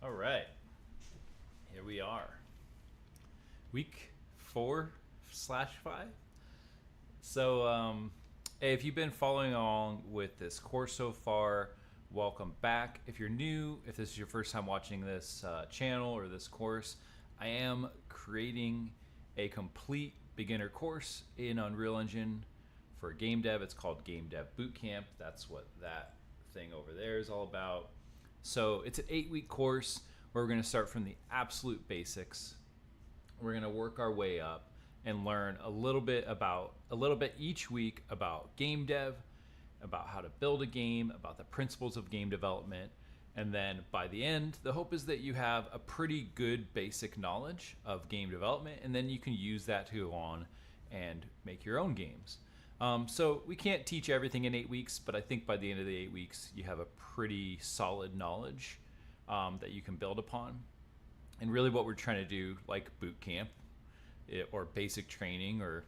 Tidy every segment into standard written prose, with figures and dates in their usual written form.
All right, here we are. Week 4/5. So, hey, if you've been following along with this course so far, welcome back. If you're new, if this is your first time watching this channel or this course, I am creating a complete beginner course in Unreal Engine for game dev. It's called Game Dev Bootcamp. That's what that thing over there is all about. So it's an 8-week course where we're going to start from the absolute basics. We're going to work our way up and learn a little bit each week about game dev, about how to build a game, about the principles of game development. And then by the end, the hope is that you have a pretty good basic knowledge of game development, and then you can use that to go on and make your own games. So we can't teach everything in 8 weeks, but I think by the end of the 8 weeks, you have a pretty solid knowledge that you can build upon. And really what we're trying to do, like boot camp or basic training, or,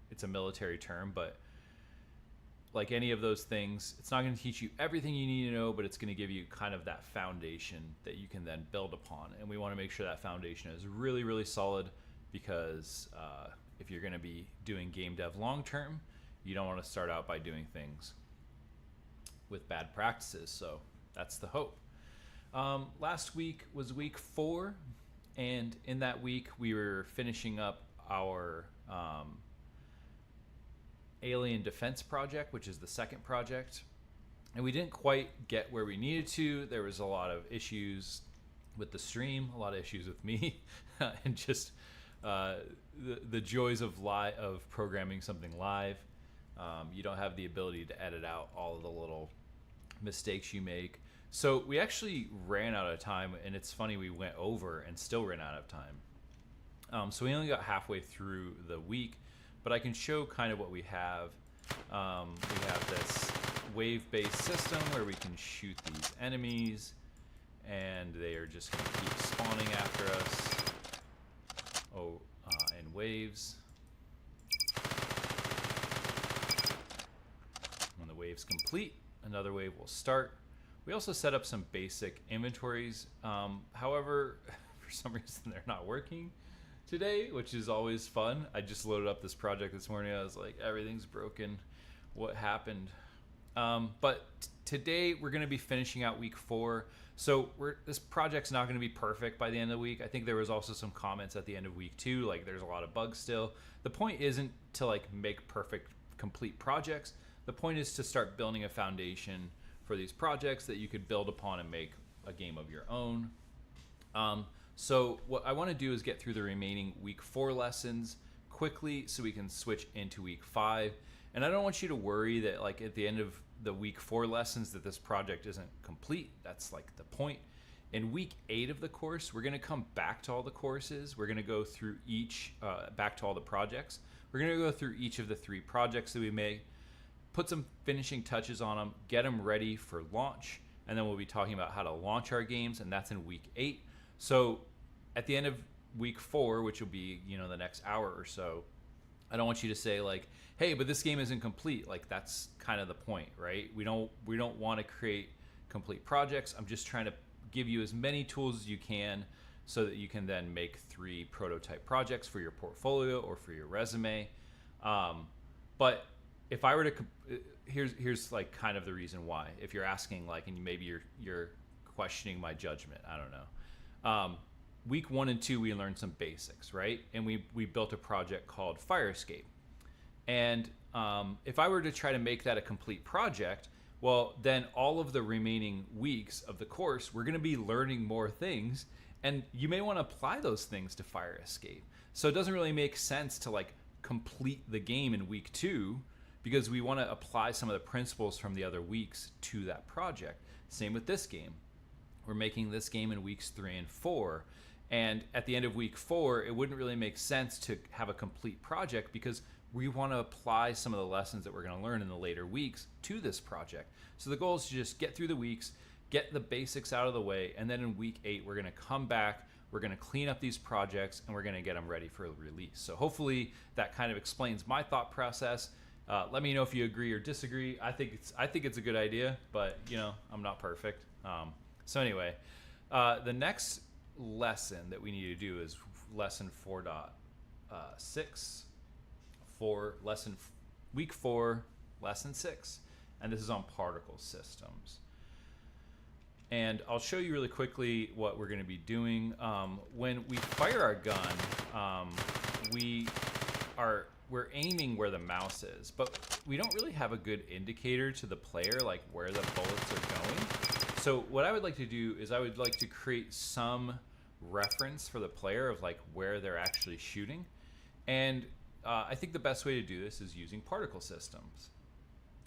it's a military term, but like any of those things, it's not going to teach you everything you need to know, but it's going to give you kind of that foundation that you can then build upon. And we want to make sure that foundation is really, really solid, because if you're going to be doing game dev long term, you don't want to start out by doing things with bad practices. So that's the hope. Last week was week 4, and in that week we were finishing up our Alien Defense project, which is the second project, and we didn't quite get where we needed to. There was a lot of issues with the stream, a lot of issues with me, and just the joys of programming something live. You don't have the ability to edit out all of the little mistakes you make. So we actually ran out of time, and it's funny, we went over and still ran out of time. So we only got halfway through the week, but I can show kind of what we have. We have this wave-based system where we can shoot these enemies, and they are just going to keep spawning after us. In waves. When the wave's complete, another wave will start. We also set up some basic inventories. However, for some reason they're not working today, which is always fun. I just loaded up this project this morning. I was like, everything's broken. What happened? But today we're going to be finishing out week 4. So this project's not going to be perfect by the end of the week. I think there was also some comments at the end of week 2, like there's a lot of bugs still. The point isn't to make perfect, complete projects. The point is to start building a foundation for these projects that you could build upon and make a game of your own. So what I want to do is get through the remaining week 4 lessons quickly so we can switch into week 5. And I don't want you to worry that at the end of the week 4 lessons that this project isn't complete. That's the point. In week 8 of the course, we're going to come back to all the courses. We're going to go through back to all the projects. We're going to go through each of the 3 projects that we made, put some finishing touches on them, get them ready for launch, and then we'll be talking about how to launch our games, and that's in week 8. So at the end of week 4, which will be the next hour or so, I don't want you to say hey, but this game isn't complete. That's kind of the point, right? We don't want to create complete projects. I'm just trying to give you as many tools as you can so that you can then make 3 prototype projects for your portfolio or for your resume. But if I were to, here's kind of the reason why. If you're asking and maybe you're questioning my judgment, I don't know. Week 1 and 2, we learned some basics, right? And we built a project called Fire Escape. And if I were to try to make that a complete project, well, then all of the remaining weeks of the course, we're going to be learning more things, and you may want to apply those things to Fire Escape. So it doesn't really make sense to complete the game in week 2, because we want to apply some of the principles from the other weeks to that project. Same with this game. We're making this game in weeks 3 and 4. And at the end of week 4, it wouldn't really make sense to have a complete project, because we want to apply some of the lessons that we're going to learn in the later weeks to this project. So the goal is to just get through the weeks, get the basics out of the way, and then in week 8, we're going to come back, we're going to clean up these projects, and we're going to get them ready for release. So hopefully that kind of explains my thought process. Let me know if you agree or disagree. I think it's a good idea, but I'm not perfect. So anyway, The next lesson that we need to do is lesson 4.6 for week 4, lesson 6, and this is on particle systems. And I'll show you really quickly what we're going to be doing. When we fire our gun, we're aiming where the mouse is, but we don't really have a good indicator to the player, like where the bullets are going. So what I would like to do is I would like to create some reference for the player of like where they're actually shooting. And I think the best way to do this is using particle systems.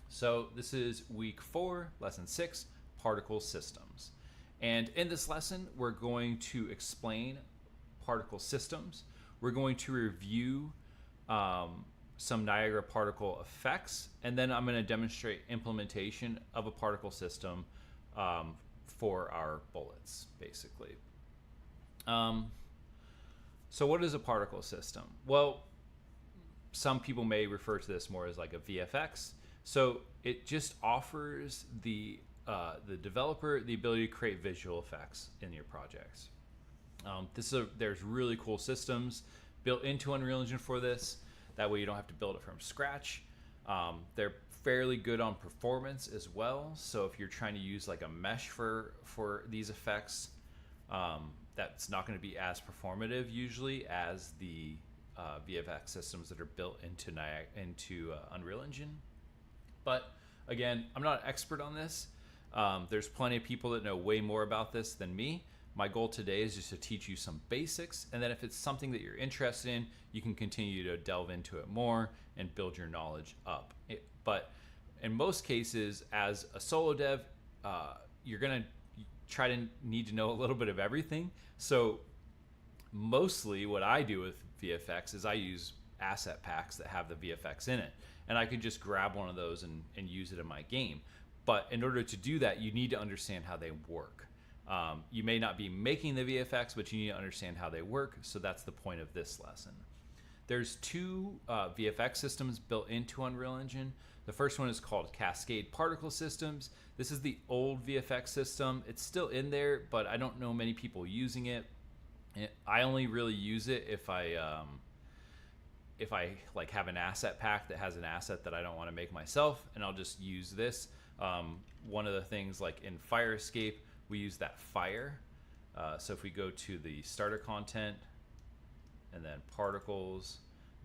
So this is week 4, lesson 6, particle systems. And in this lesson, we're going to explain particle systems. We're going to review some Niagara particle effects, and then I'm going to demonstrate implementation of a particle system for our bullets, basically. So what is a particle system? Well, some people may refer to this more as like a VFX. So it just offers the developer the ability to create visual effects in your projects. There's really cool systems built into Unreal Engine for this. That way you don't have to build it from scratch. They're fairly good on performance as well. So if you're trying to use like a mesh for these effects, that's not going to be as performative usually as the VFX systems that are built into Unreal Engine. But again, I'm not an expert on this. There's plenty of people that know way more about this than me. My goal today is just to teach you some basics, and then if it's something that you're interested in, you can continue to delve into it more and build your knowledge up. But in most cases, as a solo dev, you're gonna try to need to know a little bit of everything. So mostly what I do with VFX is I use asset packs that have the VFX in it, and I could just grab one of those and use it in my game. But in order to do that, you need to understand how they work. You may not be making the VFX, but you need to understand how they work. So that's the point of this lesson. There's 2 VFX systems built into Unreal Engine. The first one is called Cascade Particle Systems. This is the old VFX system. It's still in there, but I don't know many people using it. I only really use it if I like have an asset pack that has an asset that I don't want to make myself, and I'll just use this. One of the things like in Fire Escape, we use that fire. So if we go to the starter content and then particles,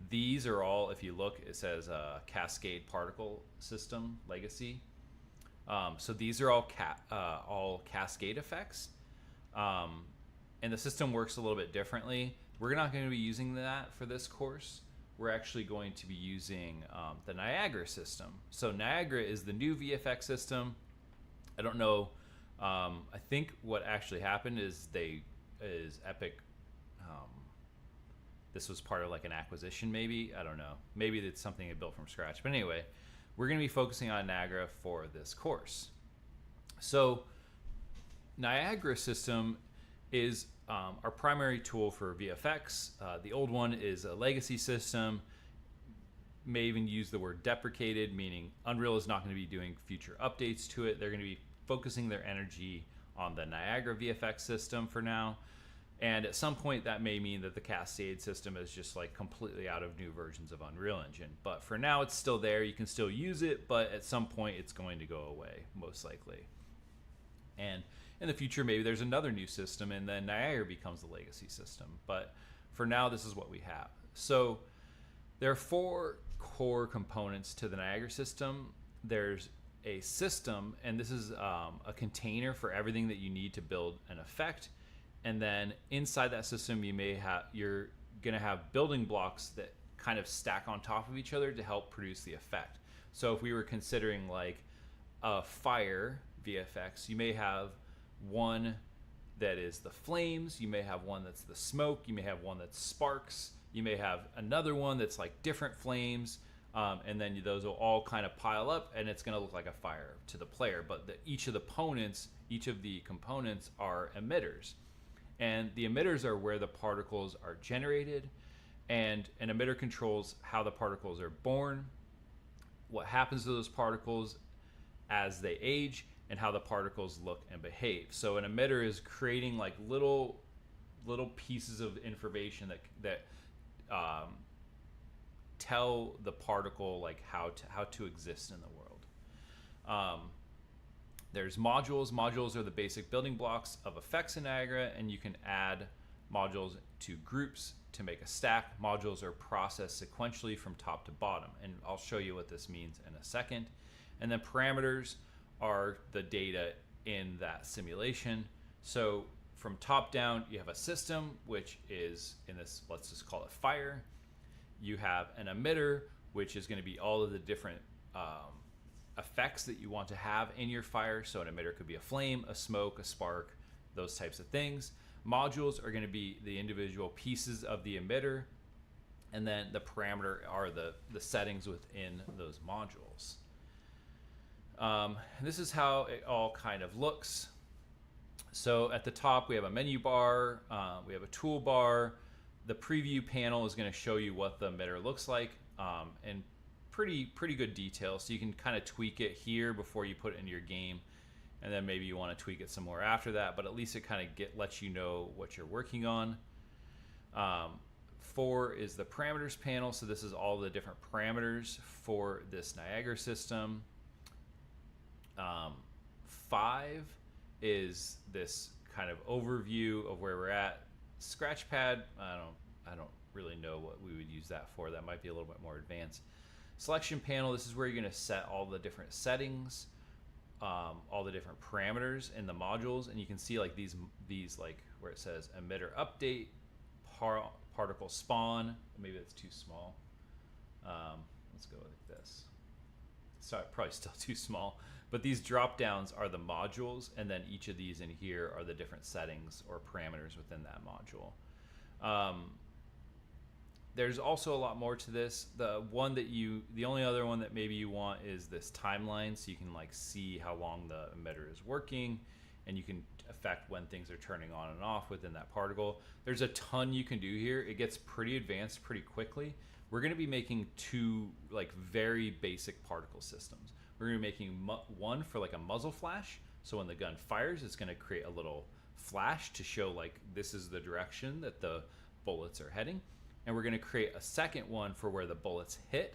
these are all, if you look, it says Cascade Particle System Legacy. So these are all cascade effects. And the system works a little bit differently. We're not going to be using that for this course. We're actually going to be using the Niagara system. So Niagara is the new VFX system. I don't know. I think what actually happened is Epic. This was part of like an acquisition, maybe. I don't know. Maybe it's something they built from scratch. But anyway, we're going to be focusing on Niagara for this course. So Niagara system is our primary tool for VFX. The old one is a legacy system. May even use the word deprecated, meaning Unreal is not going to be doing future updates to it. They're going to be focusing their energy on the Niagara VFX system for now. And at some point that may mean that the Cascade system is just like completely out of new versions of Unreal Engine. But for now it's still there. You can still use it, but at some point it's going to go away, most likely. And in the future, maybe there's another new system and then Niagara becomes the legacy system. But for now, this is what we have. So there are 4 core components to the Niagara system. There's a system, and this is a container for everything that you need to build an effect. And then inside that system, you're going to have building blocks that kind of stack on top of each other to help produce the effect. So if we were considering like a fire VFX, you may have one that is the flames, you may have one that's the smoke, you may have one that's sparks, you may have another one that's like different flames, and then those will all kind of pile up and it's going to look like a fire to the player. But each of the components are emitters. And the emitters are where the particles are generated, and an emitter controls how the particles are born, what happens to those particles as they age, and how the particles look and behave. So an emitter is creating like little pieces of information that tell the particle like how to exist in the world. There's modules. Modules are the basic building blocks of effects in Niagara, and you can add modules to groups to make a stack. Modules are processed sequentially from top to bottom, and I'll show you what this means in a second. And then parameters are the data in that simulation. So from top down, you have a system, which is in this, let's just call it fire. You have an emitter, which is going to be all of the different effects that you want to have in your fire. So an emitter could be a flame, a smoke, a spark, those types of things. Modules are going to be the individual pieces of the emitter, and then the parameter are the settings within those modules. This is how it all kind of looks. So at the top we have a menu bar, we have a toolbar. The preview panel is going to show you what the emitter looks like in pretty good detail, so you can kind of tweak it here before you put it into your game, and then maybe you want to tweak it some more after that, but at least it kind of lets you know what you're working on. 4 is the parameters panel, so this is all the different parameters for this Niagara system. 5 is this kind of overview of where we're at. Scratchpad, I don't really know what we would use that for. That might be a little bit more advanced. Selection panel, this is where you're going to set all the different settings, all the different parameters in the modules, and you can see like these like where it says emitter update, particle spawn. Maybe that's too small. Let's go like this. Sorry, probably still too small. But these drop downs are the modules, and then each of these in here are the different settings or parameters within that module. There's also a lot more to this. The only other one that maybe you want is this timeline, so you can like see how long the emitter is working, and you can affect when things are turning on and off within that particle. There's a ton you can do here. It gets pretty advanced pretty quickly. We're going to be making 2 like very basic particle systems. We're going to be making one for like a muzzle flash, so when the gun fires, it's going to create a little flash to show like this is the direction that the bullets are heading. And we're going to create a second one for where the bullets hit,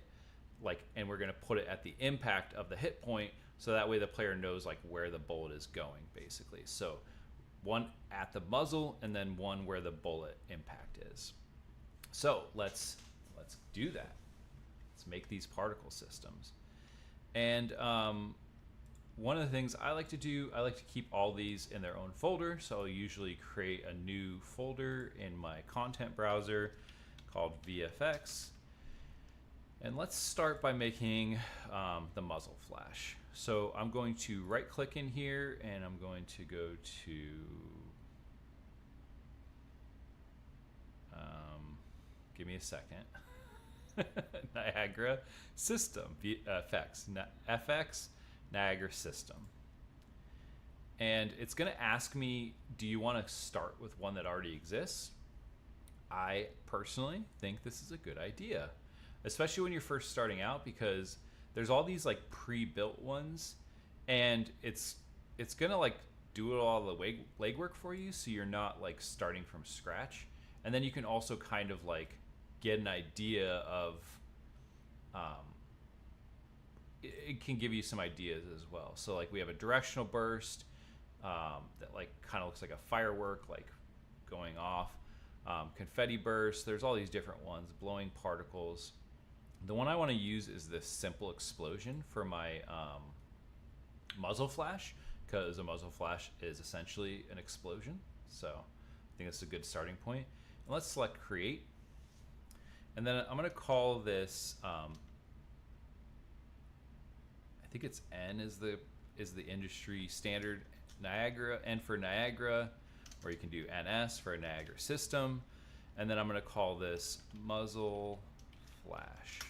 like, and we're going to put it at the impact of the hit point, so that way the player knows like where the bullet is going, basically. So one at the muzzle, and then one where the bullet impact is. So let's do that. Let's make these particle systems. And one of the things I like to do, I like to keep all these in their own folder. So I'll usually create a new folder in my content browser called VFX. And let's start by making the muzzle flash. So I'm going to right click in here, and I'm going to go to give me a second. Niagara system, FX, FX, Niagara system. And it's going to ask me, do you want to start with one that already exists? I personally think this is a good idea, especially when you're first starting out, because there's all these like pre-built ones, and it's going to like do all the legwork for you, so you're not like starting from scratch. And then you can also kind of like get an idea of it can give you some ideas as well. So like we have a directional burst that like kind of looks like a firework like going off, confetti burst. There's all these different ones, blowing particles. The one I want to use is this simple explosion for my muzzle flash, because a muzzle flash is essentially an explosion. So I think that's a good starting point. And let's select create. And then I'm going to call this, I think it's N is the industry standard, Niagara, N for Niagara, or you can do NS for a Niagara system. And then I'm going to call this muzzle flash.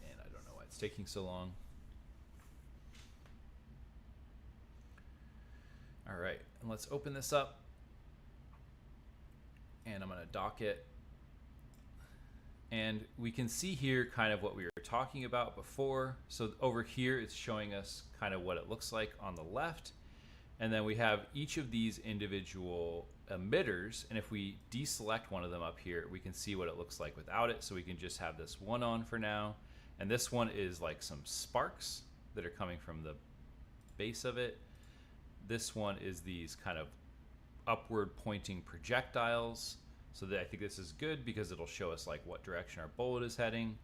And I don't know why it's taking so long. All right, and let's open this up. And I'm I'm going to dock it. And we can see here kind of what we were talking about before. So over here, it's showing us kind of what it looks like on the left. And then we have each of these individual emitters. And if we deselect one of them up here, we can see what it looks like without it. So we can just have this one on for now. And this one is like some sparks that are coming from the base of it. This one is these kind of upward pointing projectiles. So that I think this is good because it'll show us like what direction our bullet is heading.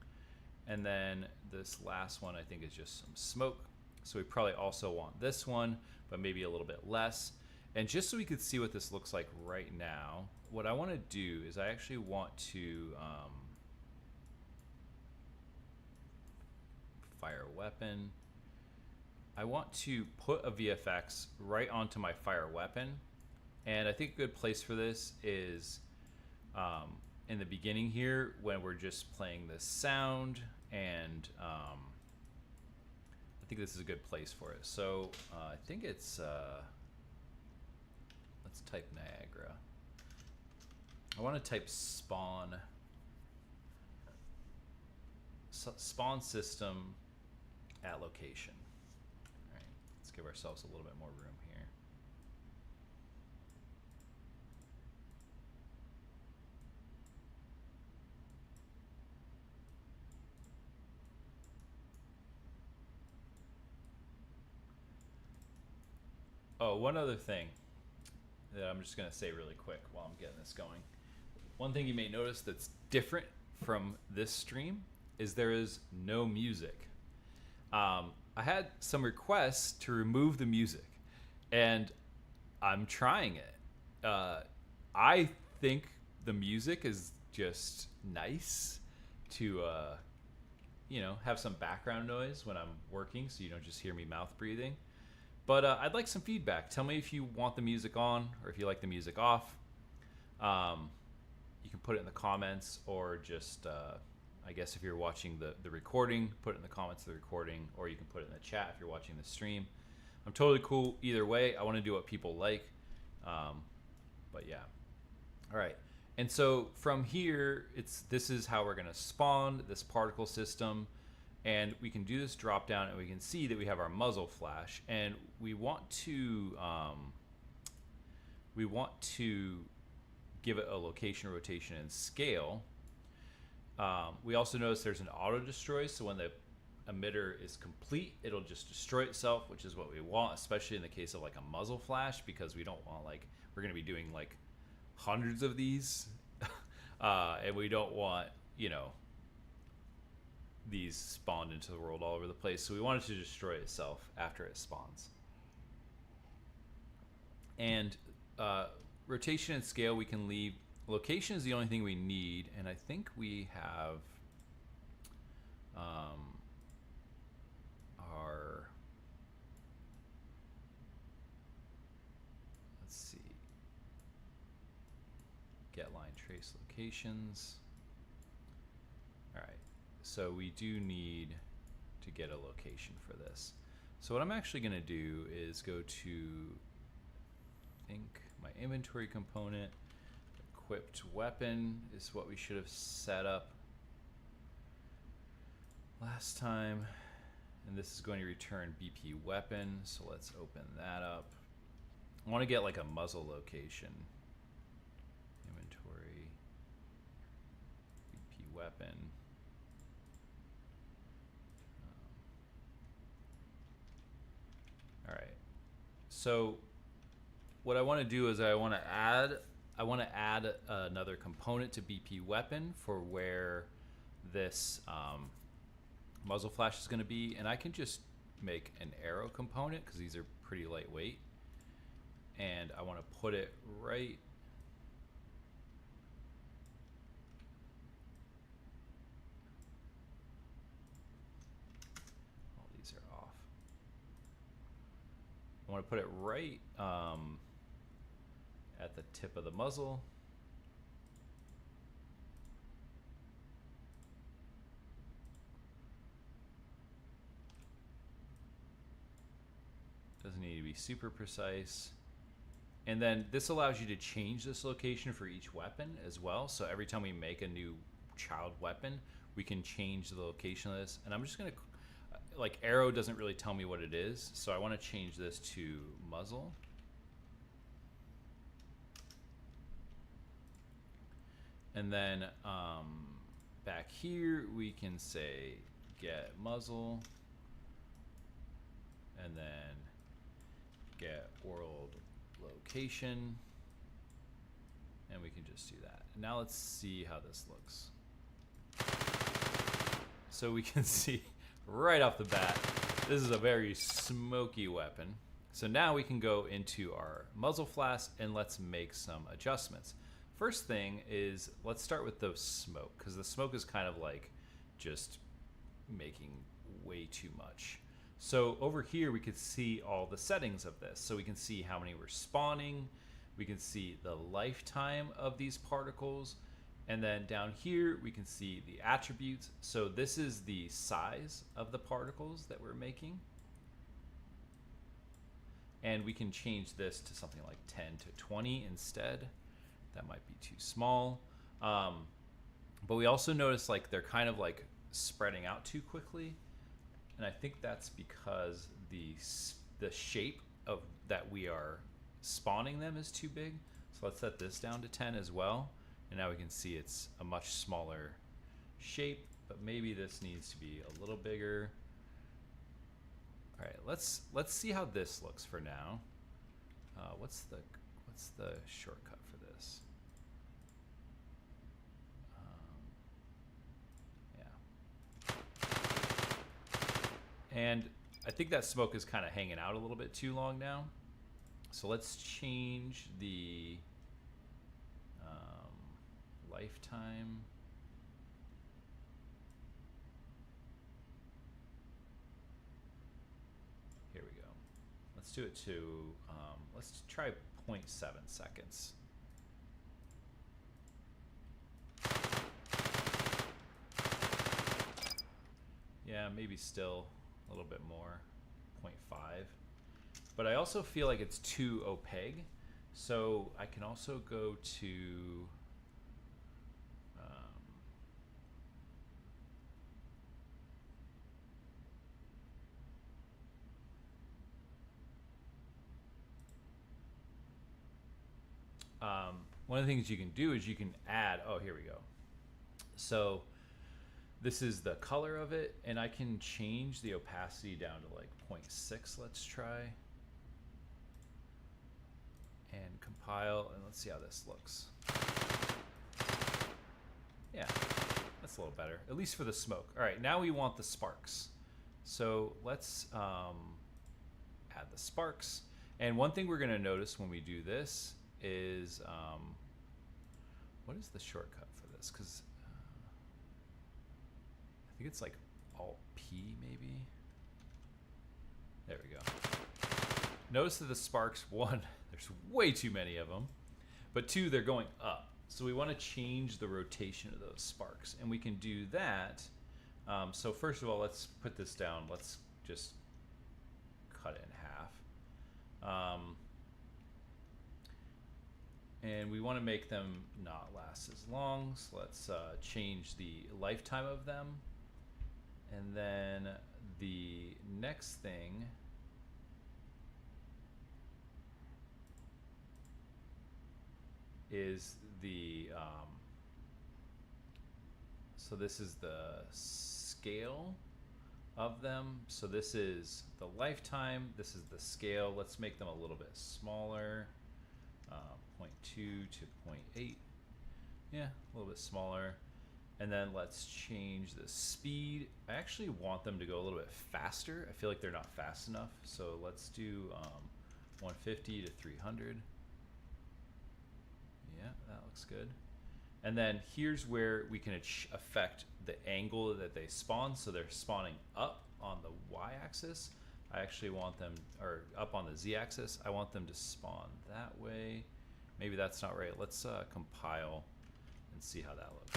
And then this last one I think is just some smoke. So we probably also want this one, but maybe a little bit less. And just so we could see what this looks like right now, what I want to do is I actually want to fire weapon. I want to put a VFX right onto my fire weapon. And I think a good place for this is in the beginning here when we're just playing the sound, and I think this is a good place for it. So I think it's let's type Niagara. I want to type spawn system at location. All right, let's give ourselves a little bit more room here. Oh, one other thing that I'm just going to say really quick while I'm getting this going. One thing you may notice that's different from this stream is there is no music. I had some requests to remove the music, and I'm trying it. I think the music is just nice to, you know, have some background noise when I'm working so you don't just hear me mouth breathing. But I'd like some feedback. Tell me if you want the music on or if you like the music off. You can put it in the comments, or just, I guess if you're watching the recording, put it in the comments of the recording, or you can put it in the chat if you're watching the stream. I'm totally cool either way. I want to do what people like. But yeah. All right. And so from here, this is how we're going to spawn this particle system. And we can do this drop down, and we can see that we have our muzzle flash, and we want to give it a location, rotation, and scale. We also notice there's an auto destroy, so when the emitter is complete, it'll just destroy itself, which is what we want, especially in the case of like a muzzle flash, because we don't want, like, we're going to be doing like hundreds of these, and we don't want, you know, these spawned into the world all over the place. So we want it to destroy itself after it spawns. And rotation and scale we can leave. Location is the only thing we need, and I think we have our, let's see, get line trace locations. All right. So we do need to get a location for this. So what I'm actually going to do is go to, I think, my inventory component. Equipped weapon is what we should have set up last time. And this is going to return BP weapon. So let's open that up. I want to get like a muzzle location. Inventory, BP weapon. All right. So what I want to do is I want to add another component to BP weapon for where this muzzle flash is going to be, and I can just make an arrow component because these are pretty lightweight, and I want to put it right all these are off. I want to put it right at the tip of the muzzle. Doesn't need to be super precise. And then this allows you to change this location for each weapon as well. So every time we make a new child weapon, we can change the location of this. And I'm just going to, like, arrow doesn't really tell me what it is. So I want to change this to muzzle. And then back here, we can say get muzzle. And then get world location. And we can just do that. Now let's see how this looks. So we can see right off the bat, this is a very smoky weapon. So now we can go into our muzzle flask and let's make some adjustments. First thing is, let's start with the smoke, because the smoke is kind of like just making way too much. So over here, we could see all the settings of this. So we can see how many we're spawning. We can see the lifetime of these particles. And then down here, we can see the attributes. So this is the size of the particles that we're making. And we can change this to something like 10 to 20 instead. That might be too small. But we also notice like they're kind of like spreading out too quickly. And I think that's because the shape of that we are spawning them is too big. So let's set this down to 10 as well. And now we can see it's a much smaller shape, but maybe this needs to be a little bigger. All right, let's see how this looks for now. What's the shortcut for this? Yeah. And I think that smoke is kind of hanging out a little bit too long now. So let's change the lifetime. Here we go. Let's do it to, let's try 0.7 seconds. Yeah, maybe still a little bit more, 0.5. But I also feel like it's too opaque. So I can also go to one of the things you can do is you can add, oh, here we go. So this is the color of it, and I can change the opacity down to like 0.6, let's try. And compile, and let's see how this looks. Yeah, that's a little better, at least for the smoke. All right, now we want the sparks. So let's add the sparks. And one thing we're gonna notice when we do this is, what is the shortcut for this? Because I think it's like Alt-P maybe. There we go. Notice that the sparks, one, there's way too many of them, but two, they're going up. So we want to change the rotation of those sparks, and we can do that. So first of all, let's put this down. Let's just cut it in half. And we want to make them not last as long. So let's change the lifetime of them. And then the next thing is the, so this is the scale of them. So this is the lifetime, this is the scale. Let's make them a little bit smaller, 0.2 to 0.8. Yeah, a little bit smaller. And then let's change the speed. I actually want them to go a little bit faster. I feel like they're not fast enough. So let's do 150 to 300. Yeah, that looks good. And then here's where we can affect the angle that they spawn. So they're spawning up on the y-axis. I actually want them, or up on the z-axis. I want them to spawn that way. Maybe that's not right. Let's compile and see how that looks.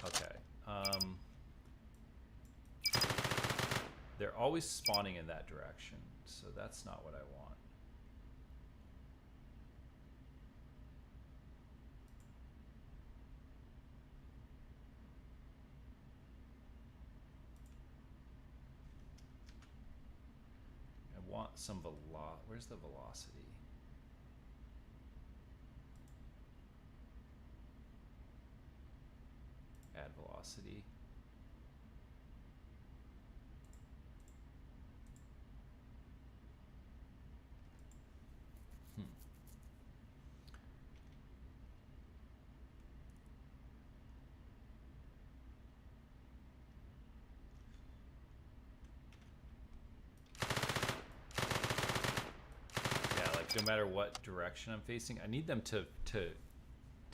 Okay. They're always spawning in that direction. so that's not what I want. I want some where's the velocity? Add velocity. No matter what direction I'm facing, I need them to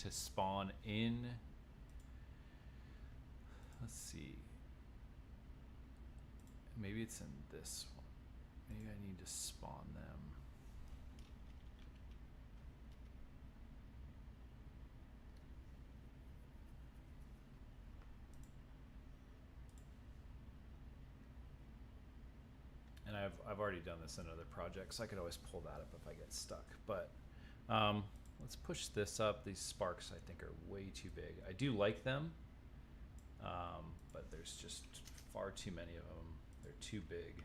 spawn in. Let's see. Maybe it's in this one. Maybe I need to spawn them. And I've already done this in other projects, so I could always pull that up if I get stuck. But let's push this up. These sparks, I think, are way too big. I do like them, but there's just far too many of them. They're too big.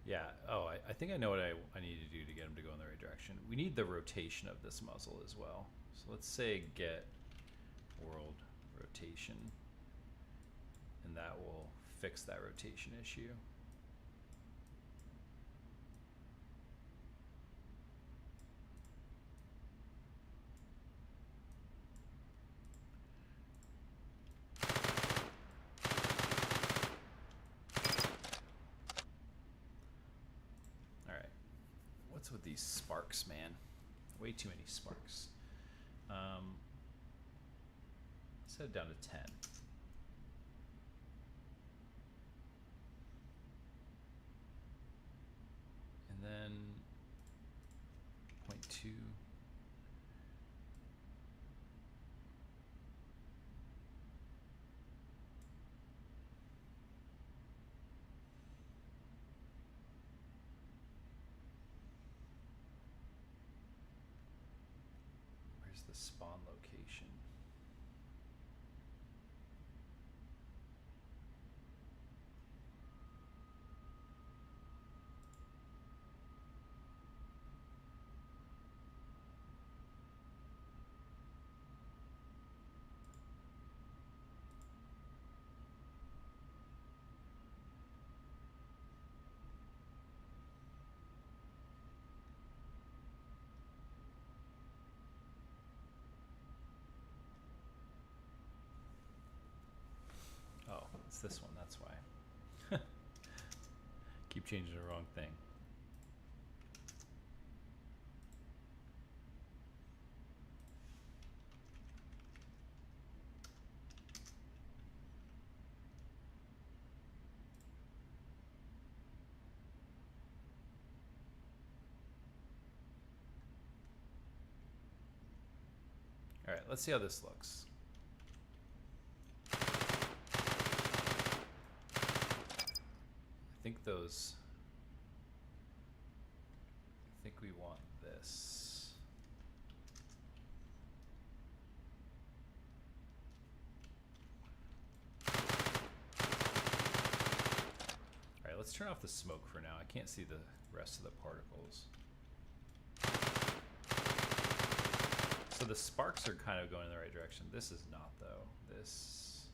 Yeah, oh, I think I know what I need to do to get them to go in the right direction. We need the rotation of this muzzle as well. So let's say get world rotation, and that will fix that rotation issue. What's with these sparks, man? Way too many sparks. Set it down to 10. And then 0.2. The spawn location. Oh, it's this one, that's why. Keep changing the wrong thing. All right, let's see how this looks. I think we want this. All right, let's turn off the smoke for now. I can't see the rest of the particles. So the sparks are kind of going in the right direction. This is not, though. This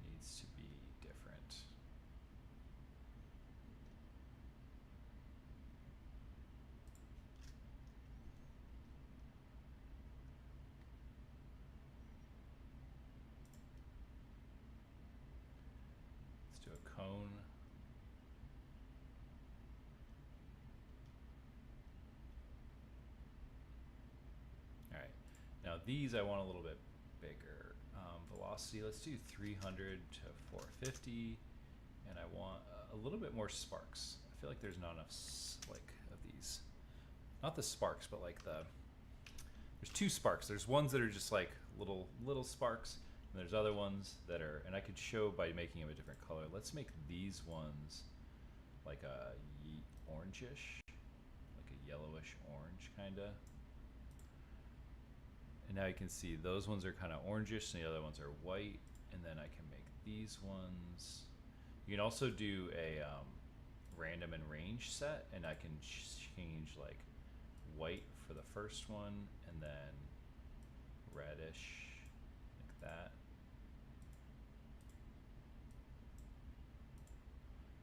needs to be different. Let's do a cone. All right. Now these I want a little bit bigger. Velocity, let's do 300 to 450. And I want a little bit more sparks. I feel like there's not enough like of these. Not the sparks, but like there's two sparks. There's ones that are just like little sparks, and there's other ones that are, and I could show by making them a different color. Let's make these ones like a orangish, like a yellowish orange kinda. And now you can see those ones are kind of orangish and the other ones are white. And then I can make these ones. You can also do a random and range set, and I can change like white for the first one and then reddish like that.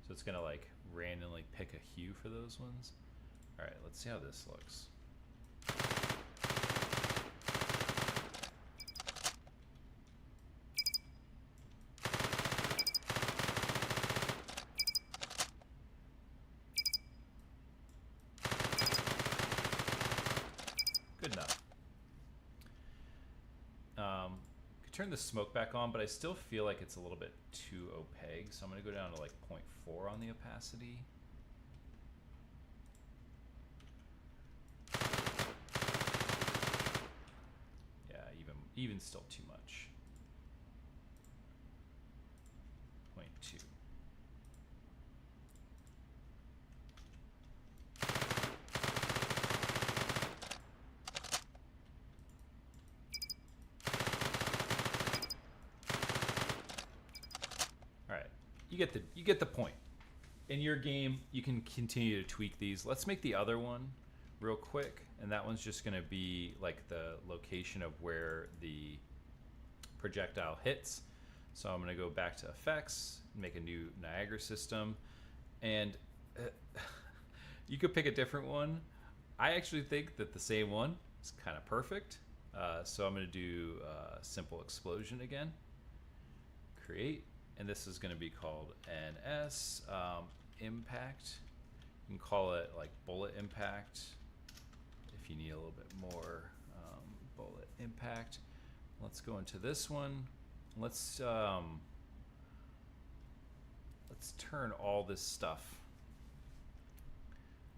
So it's gonna like randomly pick a hue for those ones. All right, let's see how this looks. Good enough. Could turn the smoke back on, but I still feel like it's a little bit too opaque, so I'm going to go down to like 0.4 on the opacity. Yeah, even still too much. 0.2. You get the point. In your game, you can continue to tweak these. Let's make the other one real quick, and that one's just going to be like the location of where the projectile hits. So I'm going to go back to effects, make a new Niagara system, and you could pick a different one. I actually think that the same one is kind of perfect. So I'm going to do simple explosion again. Create. And this is going to be called NS impact. You can call it like bullet impact if you need a little bit more bullet impact. Let's go into this one. Let's turn all this stuff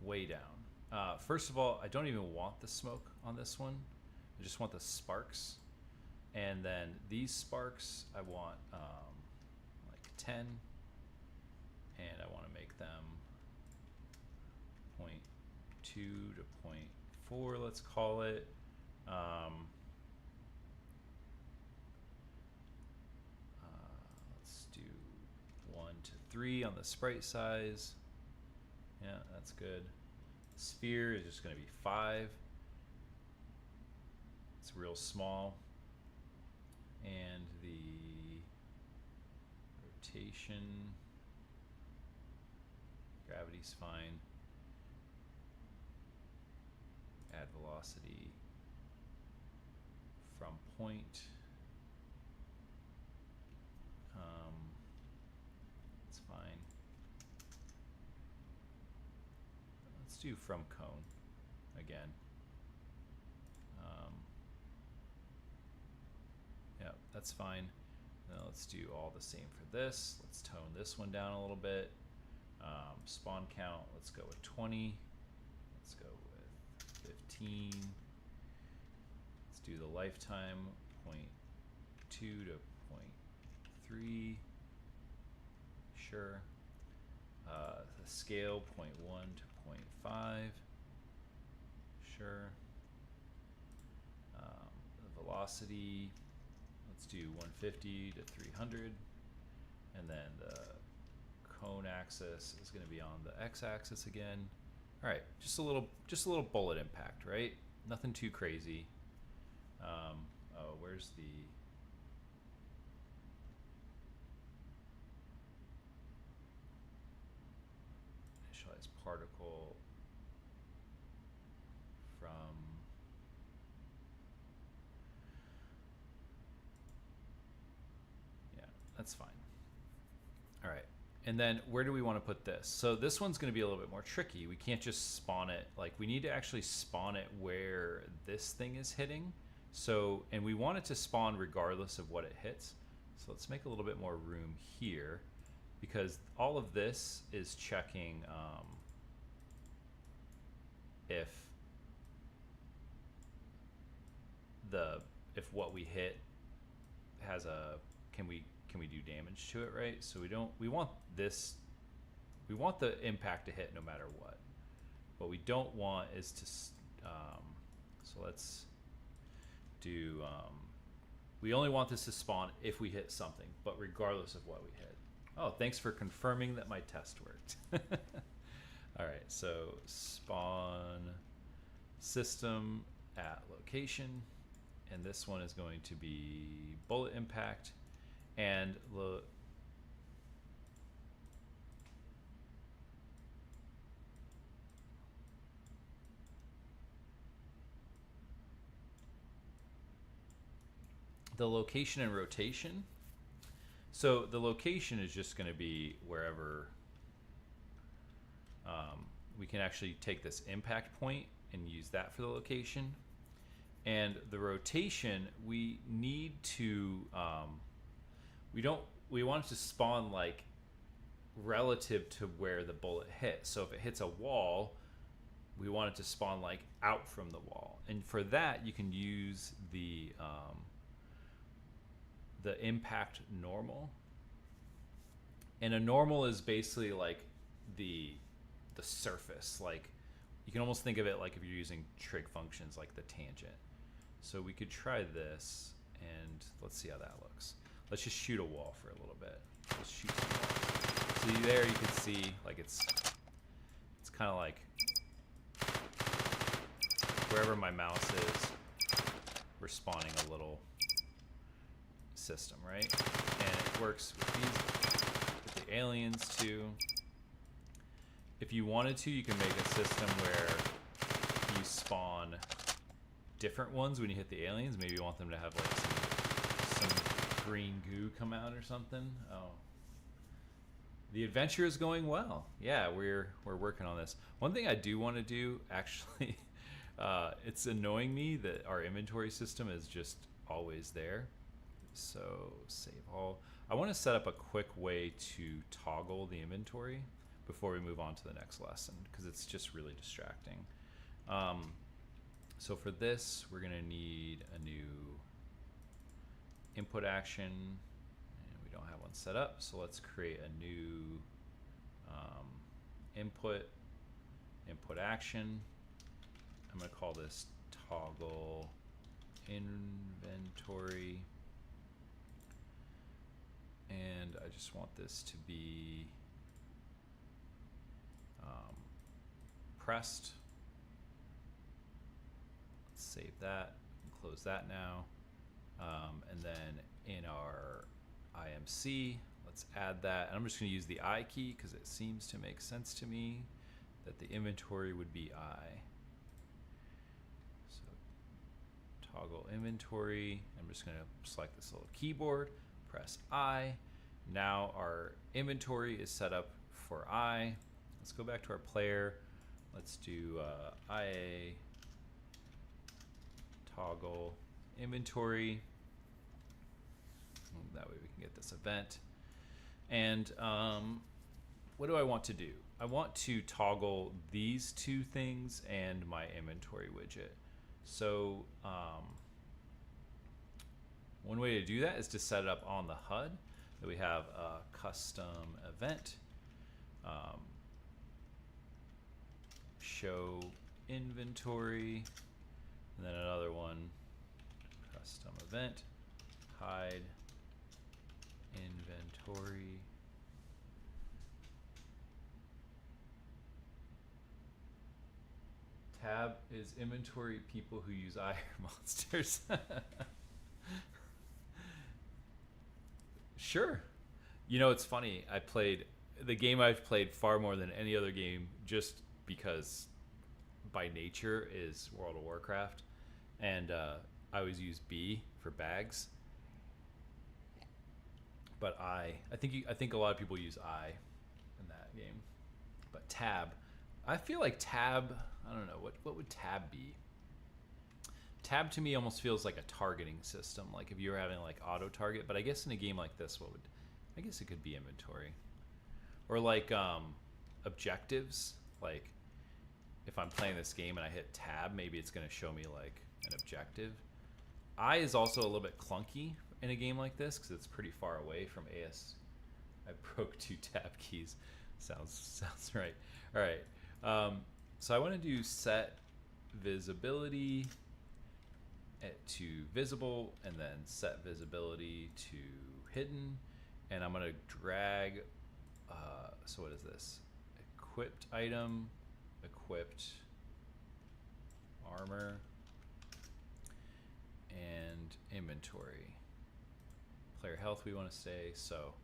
way down. First of all, I don't even want the smoke on this one. I just want the sparks. And then these sparks, I want 10, and I want to make them 0.2 to 0.4, let's call it. Let's do 1 to 3 on the sprite size. Yeah, that's good. Sphere is just going to be 5. It's real small. And the rotation, gravity's fine. Add velocity from point. It's fine. Let's do from cone again. Yeah, that's fine. Now let's do all the same for this. Let's tone this one down a little bit. Spawn count, let's go with 20. Let's go with 15. Let's do the lifetime, 0.2 to 0.3. Sure. The scale, 0.1 to 0.5. Sure. The velocity, let's do 150 to 300, and then the cone axis is going to be on the x-axis again. All right, just a little bullet impact, right? Nothing too crazy. Oh, where's the... initialize particle from... yeah, that's fine. All right. And then where do we want to put this? So this one's going to be a little bit more tricky. We can't just spawn it. Like, we need to actually spawn it where this thing is hitting. So, and we want it to spawn regardless of what it hits. So let's make a little bit more room here, because all of this is checking if what we hit has a, can we do damage to it, right? So we want the impact to hit no matter what. What we don't want is to, so let's do, we only want this to spawn if we hit something, but regardless of what we hit. Oh, thanks for confirming that my test worked. All right, so spawn system at location, and this one is going to be bullet impact. And the location and rotation. So the location is just going to be wherever we can actually take this impact point and use that for the location. And the rotation, we need to we want it to spawn like relative to where the bullet hits. So if it hits a wall, we want it to spawn like out from the wall. And for that, you can use the impact normal. And a normal is basically like the surface. Like, you can almost think of it like if you're using trig functions, like the tangent. So we could try this, and let's see how that looks. Let's just shoot a wall for a little bit. Let's shoot some walls. See there, you can see like it's kind of like wherever my mouse is, we're spawning a little system, right? And it works with these, with the aliens too. If you wanted to, you can make a system where you spawn different ones when you hit the aliens. Maybe you want them to have like some green goo come out or something. Oh, the adventure is going well. Yeah, we're working on this. One thing I do want to do, actually, it's annoying me that our inventory system is just always there. So save all. I want to set up a quick way to toggle the inventory before we move on to the next lesson, because it's just really distracting. So for this, we're gonna need a new input action, and we don't have one set up, so let's create a new input action. I'm gonna call this toggle inventory, and I just want this to be pressed. Let's save that and close that now. And then in our IMC, let's add that. And I'm just going to use the I key because it seems to make sense to me that the inventory would be I. So toggle inventory. I'm just going to select this little keyboard, press I. Now our inventory is set up for I. Let's go back to our player. Let's do IA toggle inventory. That way we can get this event. And what do I want to do? I want to toggle these two things and my inventory widget. So one way to do that is to set it up on the HUD. That we have a custom event. Show inventory, and then another one, custom event, hide inventory. Tab Is inventory people who use eye monsters? Sure. You know, it's funny. I played the game I've played far more than any other game just because by nature is World of Warcraft. And I always use B for bags. But I think a lot of people use I in that game. But tab, I feel like tab, I don't know, what would tab be? Tab to me almost feels like a targeting system, like if you were having like auto target, but I guess in a game like this, I guess it could be inventory. Or like objectives, like if I'm playing this game and I hit tab, maybe it's going to show me like an objective. I is also a little bit clunky in a game like this because it's pretty far away from AS. I broke 2 tab keys. Sounds right. All right. So I want to do set visibility to visible and then set visibility to hidden. And I'm going to drag, so what is this? Equipped item, equipped armor, and inventory. Player health we want to say, so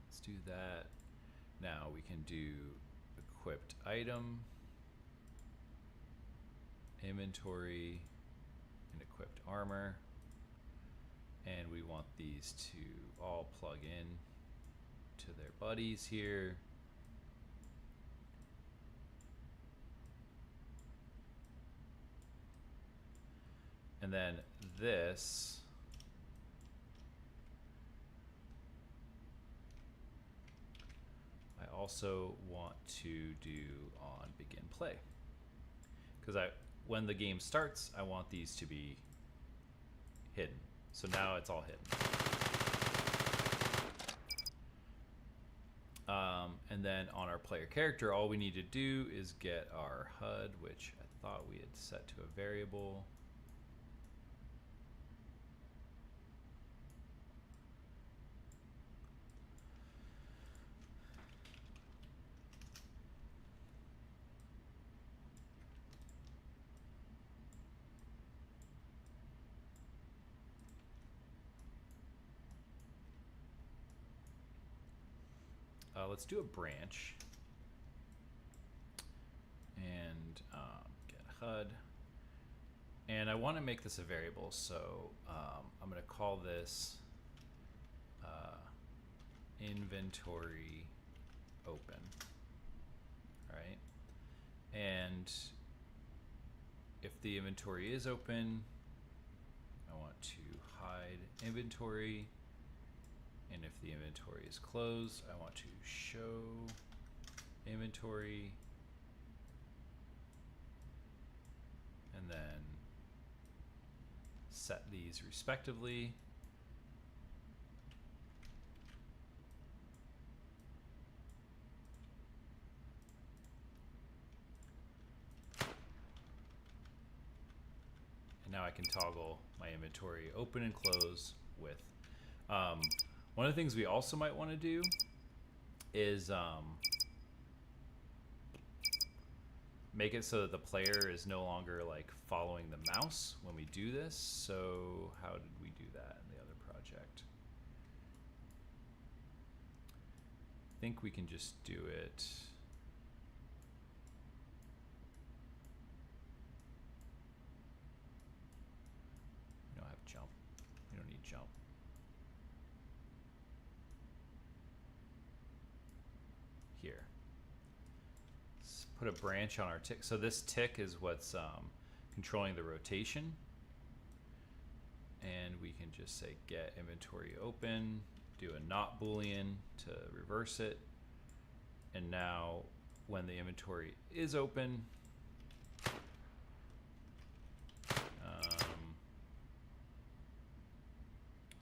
let's do that. Now we can do equipped item, inventory, and equipped armor. And we want these to all plug in to their buddies here. And then this I also want to do on begin play. Because when the game starts, I want these to be hidden. So now it's all hidden. And then on our player character, all we need to do is get our HUD, which I thought we had set to a variable. Let's do a branch and get HUD. And I want to make this a variable, so I'm going to call this inventory open. All right. And if the inventory is open, I want to hide inventory. And if the inventory is closed, I want to show inventory. And then set these respectively. And now I can toggle my inventory open and close with. One of the things we also might want to do is make it so that the player is no longer like following the mouse when we do this. So how did we do that in the other project? I think we can just do it. We don't have jump. We don't need jump. Here. Let's put a branch on our tick. So this tick is what's controlling the rotation. And we can just say get inventory open, do a not boolean to reverse it. And now when the inventory is open,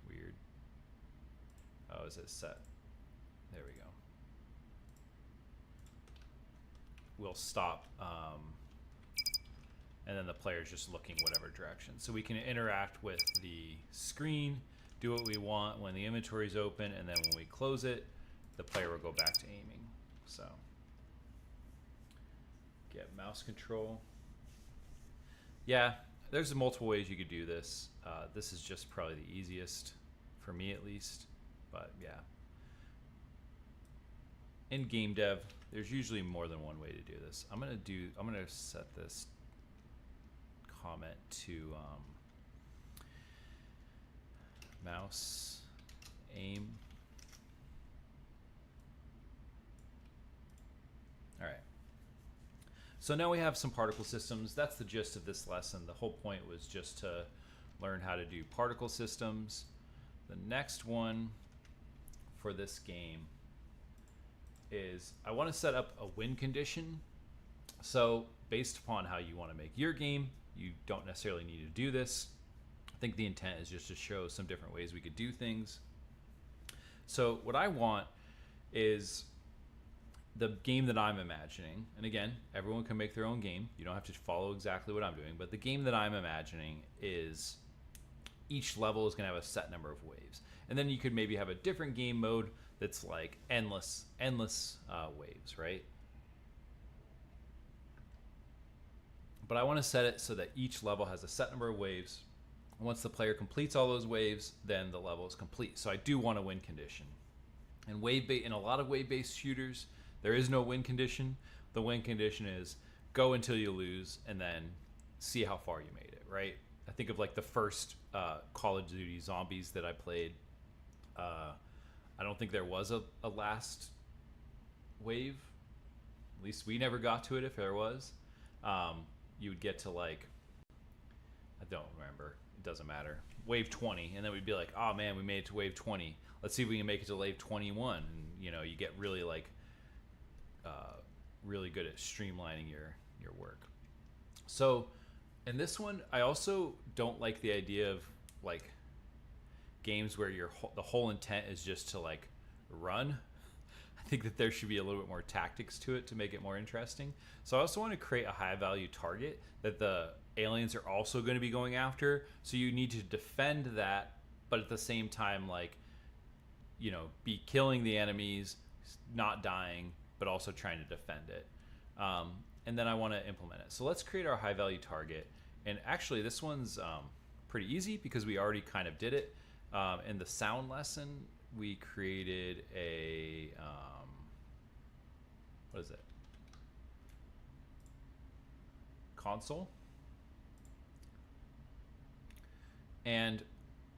weird. Oh, is it set? There we go. We'll stop, and then the player's just looking whatever direction. So we can interact with the screen, do what we want when the inventory is open, and then when we close it, the player will go back to aiming. So get mouse control. Yeah, there's multiple ways you could do this. This is just probably the easiest for me at least. But yeah, in game dev, there's usually more than one way to do this. I'm gonna set this comment to mouse aim. All right. So now we have some particle systems. That's the gist of this lesson. The whole point was just to learn how to do particle systems. The next one for this game is I want to set up a win condition. So based upon how you want to make your game, you don't necessarily need to do this. I think the intent is just to show some different ways we could do things. So what I want is the game that I'm imagining, and again, everyone can make their own game. You don't have to follow exactly what I'm doing, but the game that I'm imagining is each level is going to have a set number of waves. And then you could maybe have a different game mode that's like endless waves, right? But I want to set it so that each level has a set number of waves. Once the player completes all those waves, then the level is complete. So I do want a win condition. And in a lot of wave-based shooters, there is no win condition. The win condition is go until you lose and then see how far you made it, right? I think of like the first Call of Duty Zombies that I played. I don't think there was a last wave. At least we never got to it if there was. You would get to like, I don't remember. It doesn't matter. Wave 20. And then we'd be like, oh man, we made it to wave 20. Let's see if we can make it to wave 21. And you know, you get really like, really good at streamlining your work. So in this one, I also don't like the idea of like games where the whole intent is just to like run. I think that there should be a little bit more tactics to it to make it more interesting. So I also want to create a high value target that the aliens are also going to be going after. So you need to defend that, but at the same time, like, you know, be killing the enemies, not dying, but also trying to defend it. And then I want to implement it. So let's create our high value target. And actually this one's pretty easy because we already kind of did it. In the sound lesson, we created a, what is it? Console. And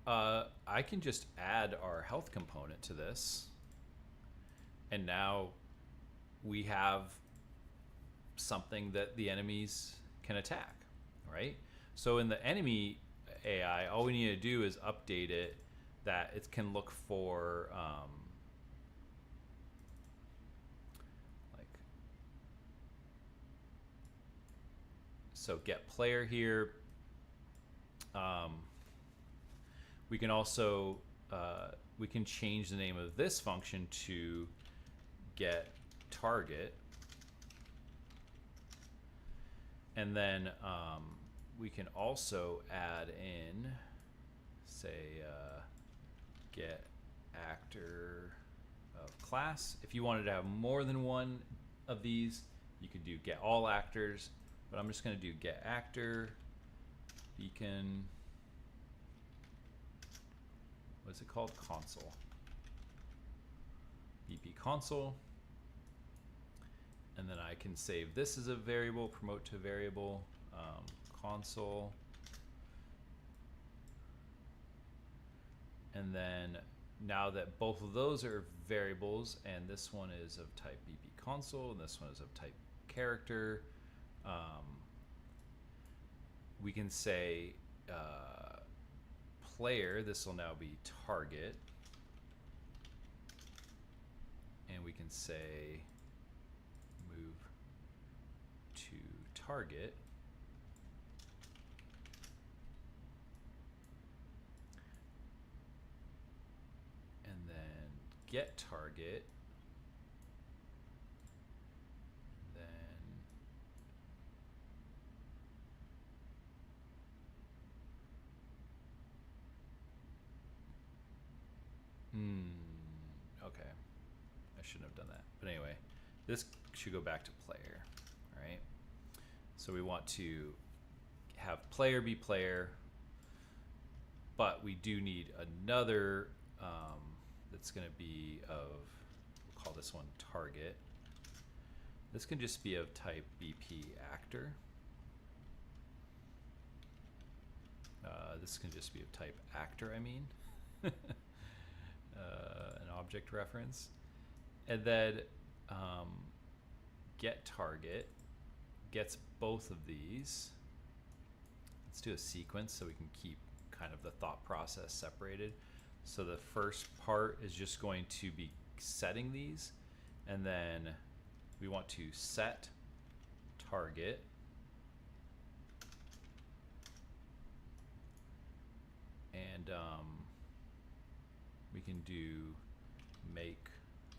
I can just add our health component to this. And now we have something that the enemies can attack, right? So in the enemy AI, all we need to do is update it that it can look for like, so get player here. We can also we can change the name of this function to get target, and then we can also add in, say, get actor of class. If you wanted to have more than one of these, you could do get all actors, but I'm just going to do get actor beacon. What's it called? Console. BP console. And then I can save this as a variable, promote to variable, console. And then now that both of those are variables, and this one is of type BP console, and this one is of type character, we can say player, this will now be target, and we can say move to target, and then get target, okay. I shouldn't have done that. But anyway, this should go back to player, right? So we want to have player be player, but we do need another that's going to be of, we'll call this one target. This can just be of type BP actor. This can just be of type actor, I mean. An object reference. And then get target gets both of these. Let's do a sequence so we can keep kind of the thought process separated. So the first part is just going to be setting these, and then we want to set target, and we can do make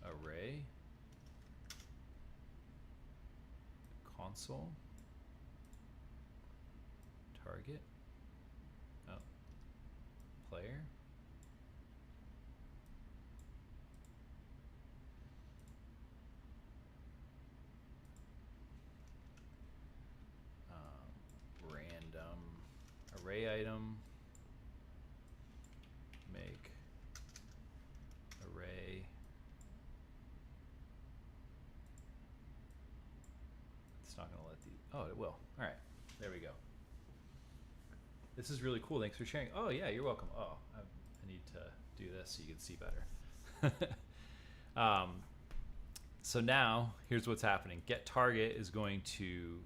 array console target player, random array item, make array, it's not going to let the, oh, it will. All right, there we go. This is really cool. Thanks for sharing. Oh yeah, you're welcome. Oh, I need to do this so you can see better. So now here's what's happening. Get target is going to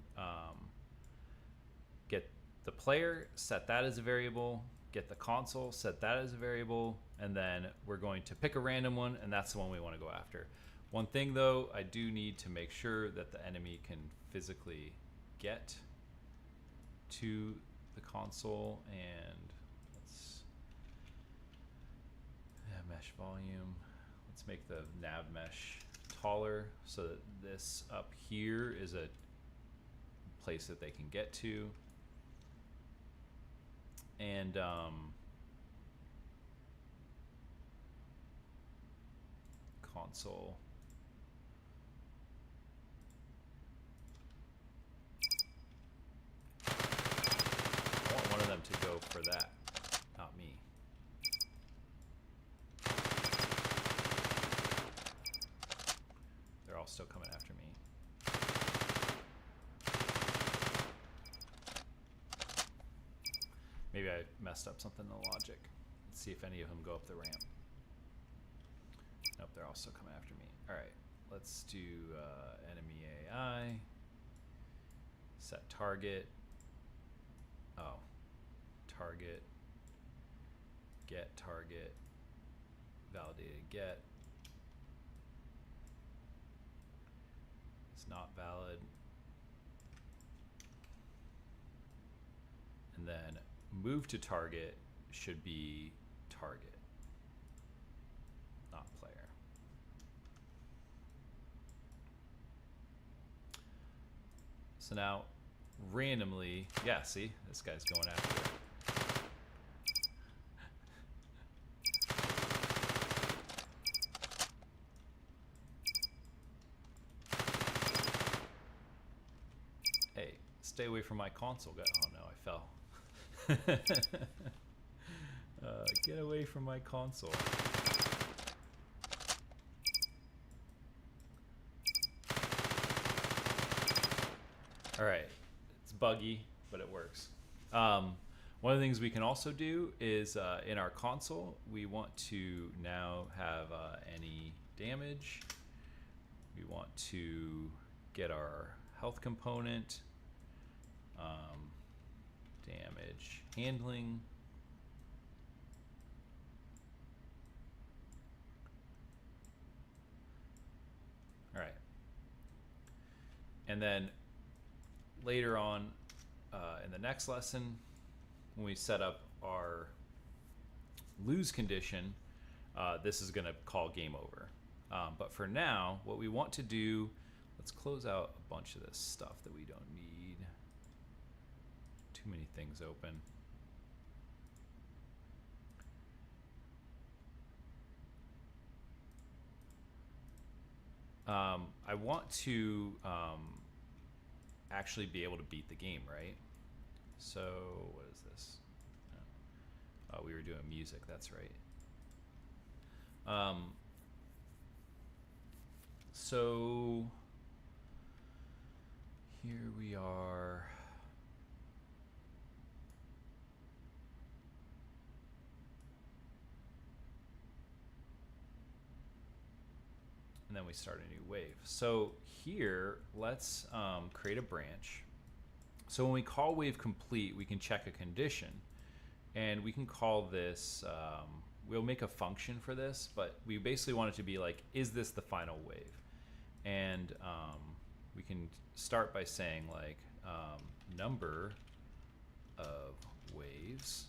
get the player, set that as a variable, get the console, set that as a variable, and then we're going to pick a random one, and that's the one we want to go after. One thing though, I do need to make sure that the enemy can physically get to the console, and let's mesh volume. Let's make the nav mesh taller so that this up here is a place that they can get to. And console. I want one of them to go for that, not me. They're all still coming after me. Maybe I messed up something in the logic. Let's see if any of them go up the ramp. Nope, they're all still coming after me. All right, let's do enemy AI. Set target. Oh, target. Get target. Validated get. It's not valid. And then move to target should be target, not player. So now randomly, yeah, see, this guy's going after it. Hey, stay away from my console, guy. Oh no, I fell. Get away from my console. All right, it's buggy, but it works. One of the things we can also do is in our console, we want to now have any damage. We want to get our health component, damage handling. All right. And then later on in the next lesson, when we set up our lose condition, this is going to call game over. But for now, what we want to do, let's close out a bunch of this stuff that we don't need. Too many things open. I want to actually be able to beat the game, right? So what is this? Oh, we were doing music. That's right. So here we are. And then we start a new wave. So here, let's create a branch. So when we call wave complete, we can check a condition. And we can call this, we'll make a function for this, but we basically want it to be like, is this the final wave? And we can start by saying like number of waves.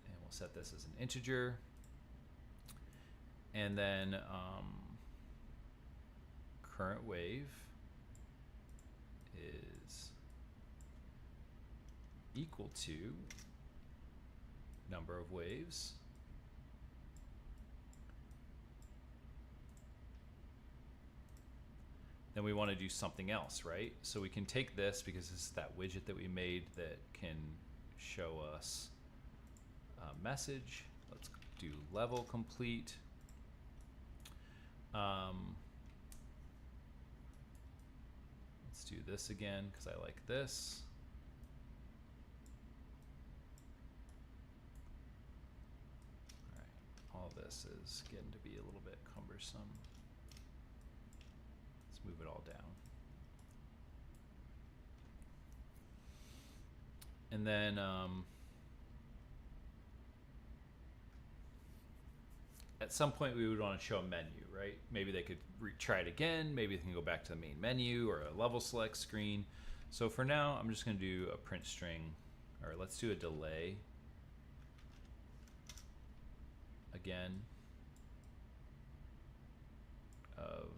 And we'll set this as an integer. And then current wave is equal to number of waves then we want to do something else, right? So we can take this because this is that widget that we made that can show us a message. Let's do level complete. Let's do this again because I like this. All right, all this is getting to be a little bit cumbersome. Let's move it all down. And then at some point we would want to show a menu, right? Maybe they could try it again. Maybe they can go back to the main menu or a level select screen. So for now, I'm just going to do a print string, or let's do a delay again of,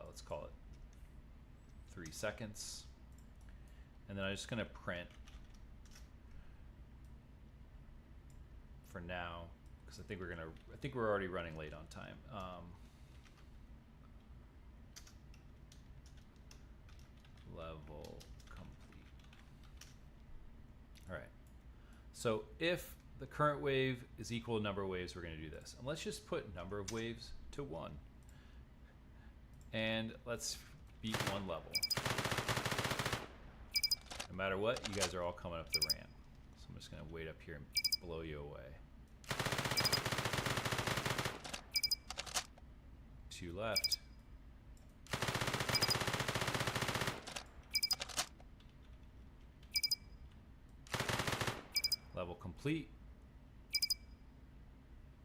let's call it 3 seconds. And then I'm just going to print for now, because I think we're already running late on time. Level complete. All right. So if the current wave is equal to number of waves, we're going to do this. And let's just put number of waves to 1. And let's beat 1 level. No matter what, you guys are all coming up the ramp. So I'm just going to wait up here and blow you away. 2 left. Level complete.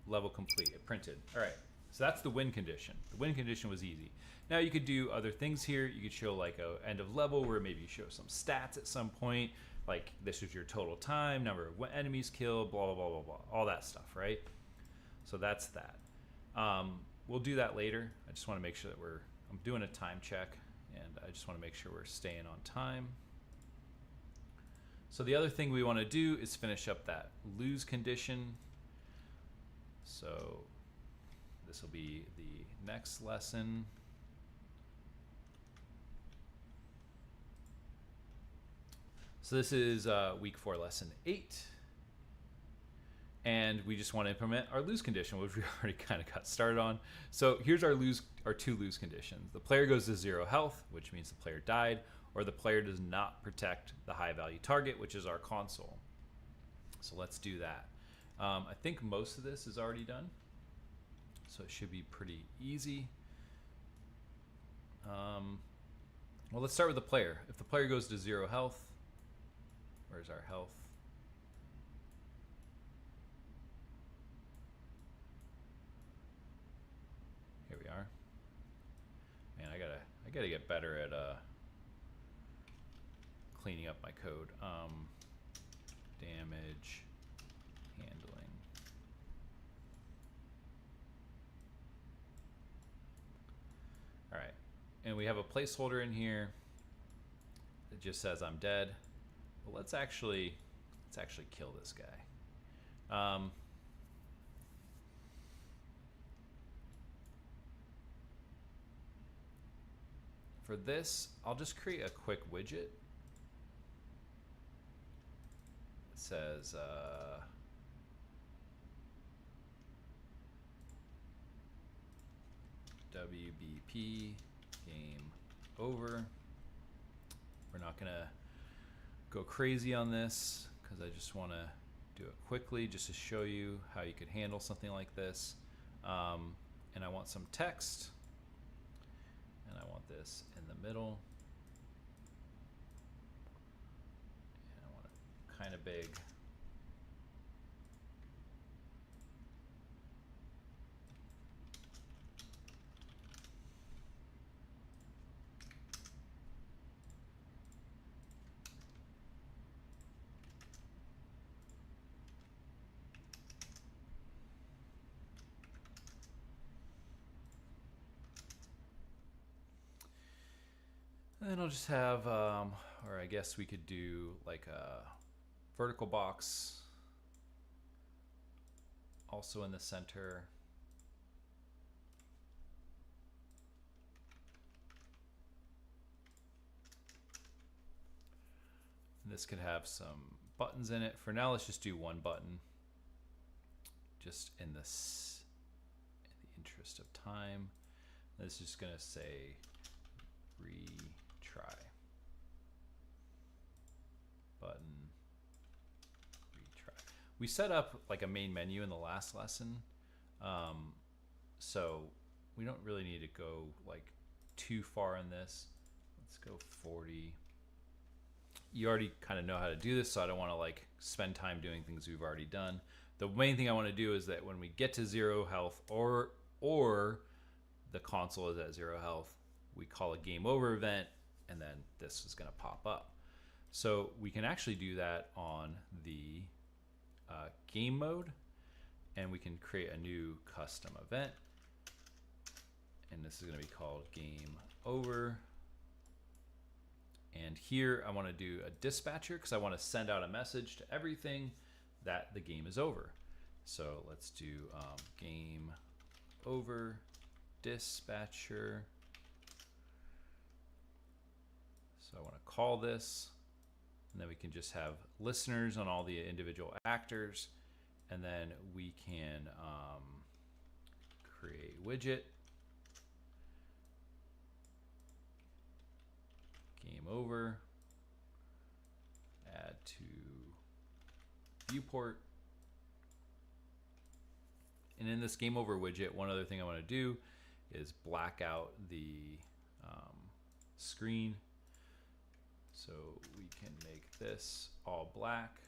Level complete. It printed. All right. So that's the win condition. The win condition was easy. Now you could do other things here. You could show like a end of level where maybe you show some stats at some point. Like this is your total time, number of enemies killed, blah, blah, blah, blah, blah. All that stuff, right? So that's that. We'll do that later. I just want to make sure that I'm doing a time check, and I just want to make sure we're staying on time. So the other thing we want to do is finish up that lose condition. So this will be the next lesson. So this is week 4, lesson 8. And we just want to implement our lose condition, which we already kind of got started on. So here's our 2 lose conditions. The player goes to 0 health, which means the player died, or the player does not protect the high value target, which is our console. So let's do that. I think most of this is already done, so it should be pretty easy. Well, let's start with the player. If the player goes to 0 health, where's our health? Here we are. Man, I gotta get better at cleaning up my code. Damage handling. All right, and we have a placeholder in here that just says I'm dead. But let's actually kill this guy. For this, I'll just create a quick widget. says WBP game over. We're not gonna go crazy on this because I just want to do it quickly just to show you how you could handle something like this. And I want some text, and I want this in the middle, and I want it kind of big. And then I'll just have, or I guess we could do like a vertical box also in the center. And this could have some buttons in it. For now, let's just do one button, just in the interest of time. This is just gonna say retry. Button, retry. We set up like a main menu in the last lesson, so we don't really need to go like too far in this. Let's go 40. You already kind of know how to do this, so I don't want to like spend time doing things we've already done. The main thing I want to do is that when we get to 0 health or the console is at 0 health, we call a game over event, and then this is going to pop up. So we can actually do that on the game mode, and we can create a new custom event, and this is going to be called game over. And here I want to do a dispatcher because I want to send out a message to everything that the game is over. So let's do game over dispatcher. So I want to call this, and then we can just have listeners on all the individual actors, and then we can create widget, game over, add to viewport. And in this game over widget, one other thing I want to do is black out the screen. So we can make this all black.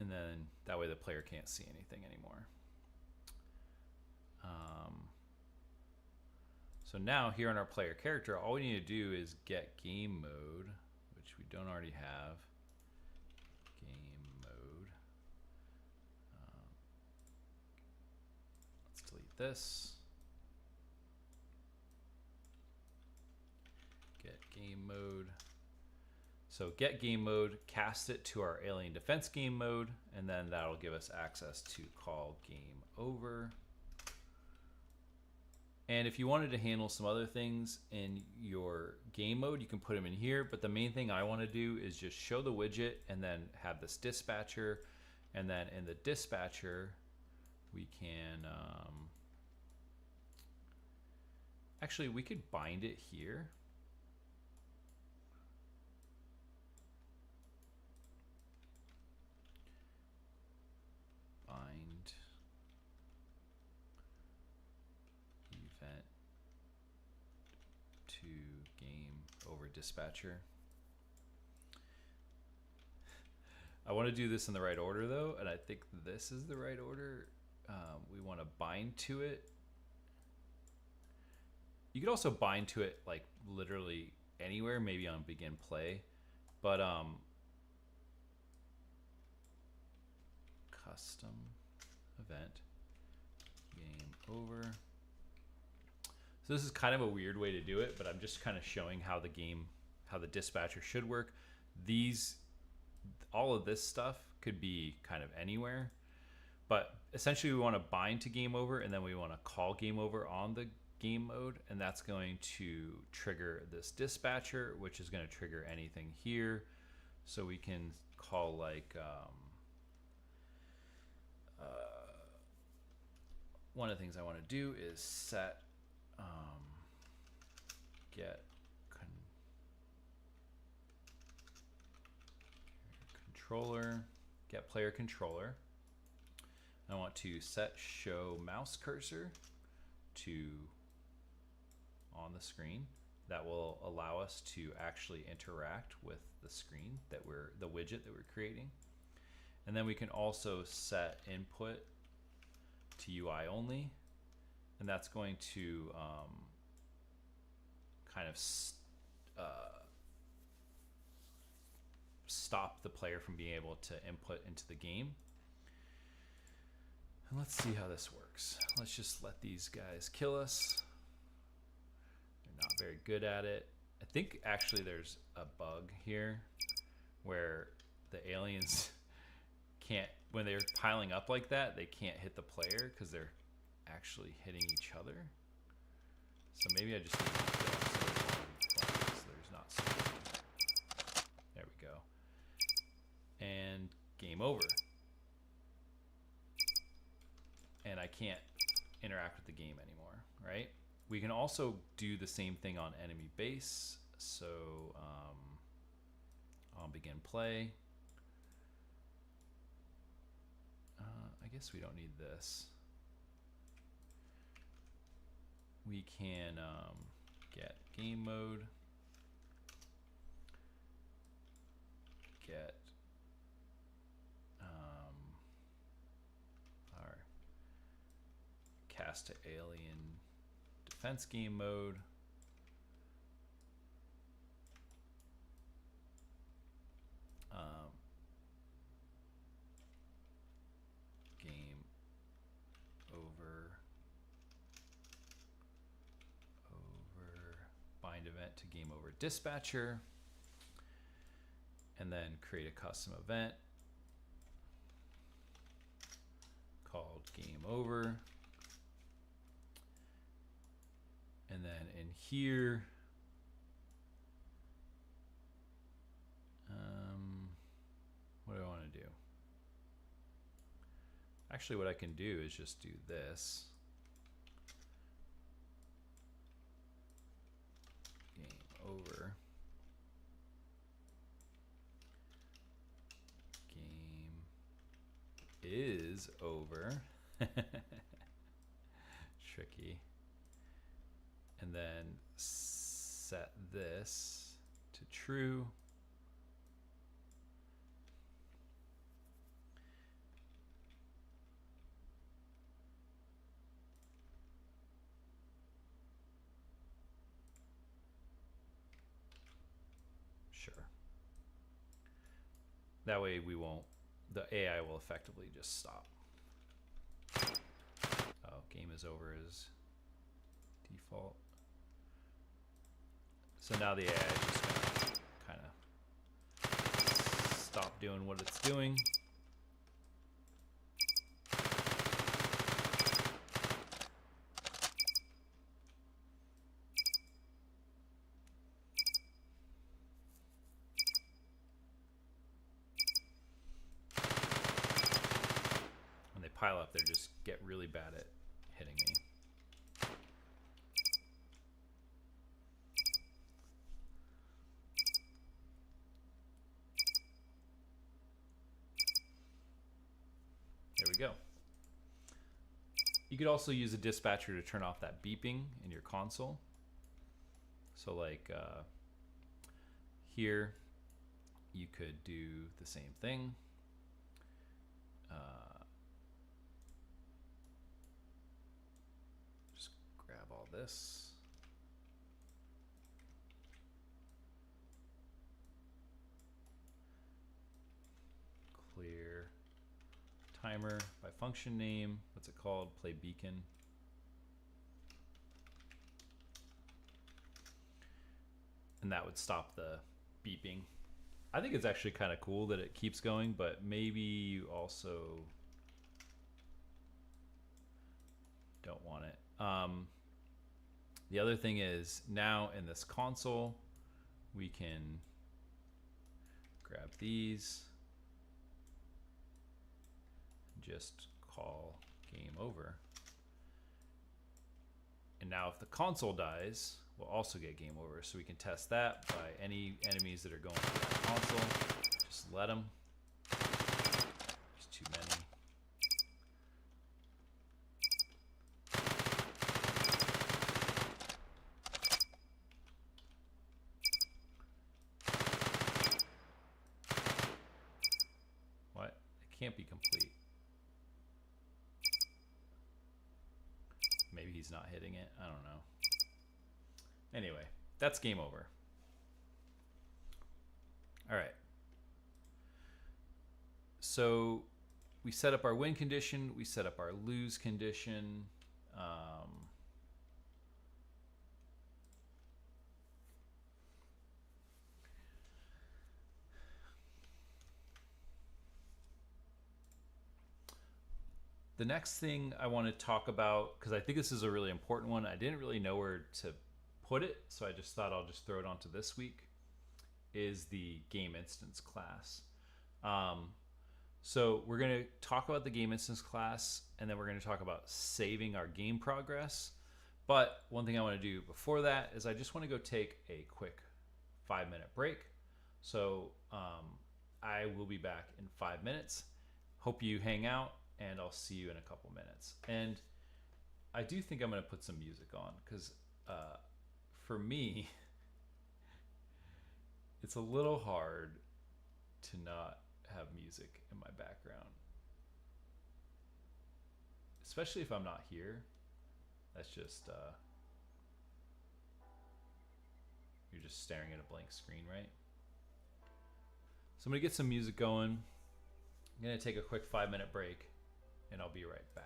And then that way the player can't see anything anymore. So now here on our player character, all we need to do is get game mode, which we don't already have. Game mode. Let's delete this. Get game mode. So get game mode, cast it to our alien defense game mode, and then that'll give us access to call game over. And if you wanted to handle some other things in your game mode, you can put them in here. But the main thing I want to do is just show the widget and then have this dispatcher. And then in the dispatcher, we can, actually we could bind it here. Bind event to game over dispatcher. I want to do this in the right order though, and I think this is the right order. We want to bind to it. You could also bind to it like literally anywhere, maybe on begin play, but custom event game over. So this is kind of a weird way to do it, but I'm just kind of showing how the dispatcher should work. These all of this stuff could be kind of anywhere, but essentially we want to bind to game over, and then we want to call game over on the game mode, and that's going to trigger this dispatcher, which is going to trigger anything here. So we can call like one of the things I want to do is set get controller, get player controller. I want to set show mouse cursor to on the screen. That will allow us to actually interact with the screen that the widget that we're creating. And then we can also set input to UI only, and that's going to kind of stop the player from being able to input into the game. And let's see how this works. Let's just let these guys kill us. They're not very good at it. I think actually there's a bug here where the aliens can't, when they're piling up like that, they can't hit the player because they're actually hitting each other. So maybe I just need to kill them so there's not so many. There we go. And game over. And I can't interact with the game anymore, right? We can also do the same thing on enemy base. So I'll begin play. I guess we don't need this. We can get game mode, get our cast to alien defense game mode. Game over bind event to game over dispatcher, and then create a custom event called game over. And then in here, what do I want to do? Actually, what I can do is just do this. Game over. Game is over. Tricky. And then set this to true. Sure. That way we won't, the AI will effectively just stop. Oh, game is over is default. So now the AI is just gonna kind of stop doing what it's doing. When they pile up, they just get really bad at hitting me. There we go. You could also use a dispatcher to turn off that beeping in your console. So like here, you could do the same thing. Just grab all this. Clear timer by function name. What's it called? Play beacon. And that would stop the beeping. I think it's actually kind of cool that it keeps going, but maybe you also don't want it. The other thing is now in this console, we can grab these, just call game over. And now if the console dies, we'll also get game over. So we can test that by any enemies that are going through that console. Just let them. There's too many. What? It can't be complete. Maybe he's not hitting it. I don't know. Anyway, that's game over. All right. So we set up our win condition. We set up our lose condition. The next thing I want to talk about, because I think this is a really important one, I didn't really know where to put it, so I just thought I'll just throw it onto this week, is the game instance class. So we're going to talk about the game instance class, and then we're going to talk about saving our game progress. But one thing I want to do before that is I just want to go take a quick 5-minute break. So I will be back in 5 minutes. Hope you hang out, and I'll see you in a couple minutes. And I do think I'm going to put some music on, because for me, it's a little hard to not have music in my background, especially if I'm not here. That's just you're just staring at a blank screen, right? So I'm gonna get some music going. I'm gonna take a quick 5-minute break, and I'll be right back.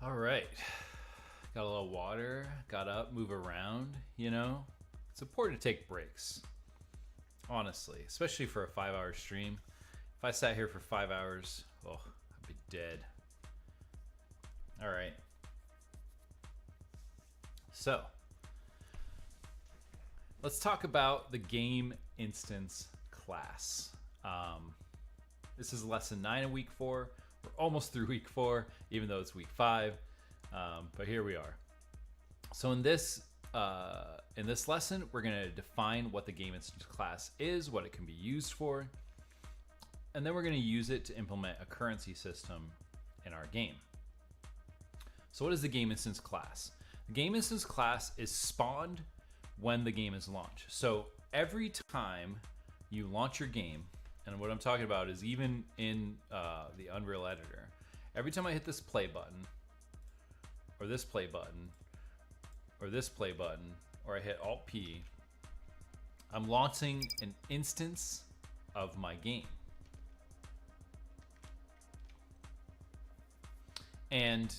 All right. Got a little water, got up, move around, you know? It's important to take breaks, honestly, especially for a 5-hour stream. If I sat here for 5 hours, oh, I'd be dead. All right. So, let's talk about the game instance class. This is lesson 9 of week 4. We're almost through week 4, even though it's week 5. But here we are. So in this lesson, we're going to define what the game instance class is, what it can be used for, and then we're going to use it to implement a currency system in our game. So what is the game instance class? The game instance class is spawned when the game is launched. So every time you launch your game, and what I'm talking about is even in the Unreal Editor, every time I hit this play button, or this play button, or this play button, or I hit Alt-P, I'm launching an instance of my game. And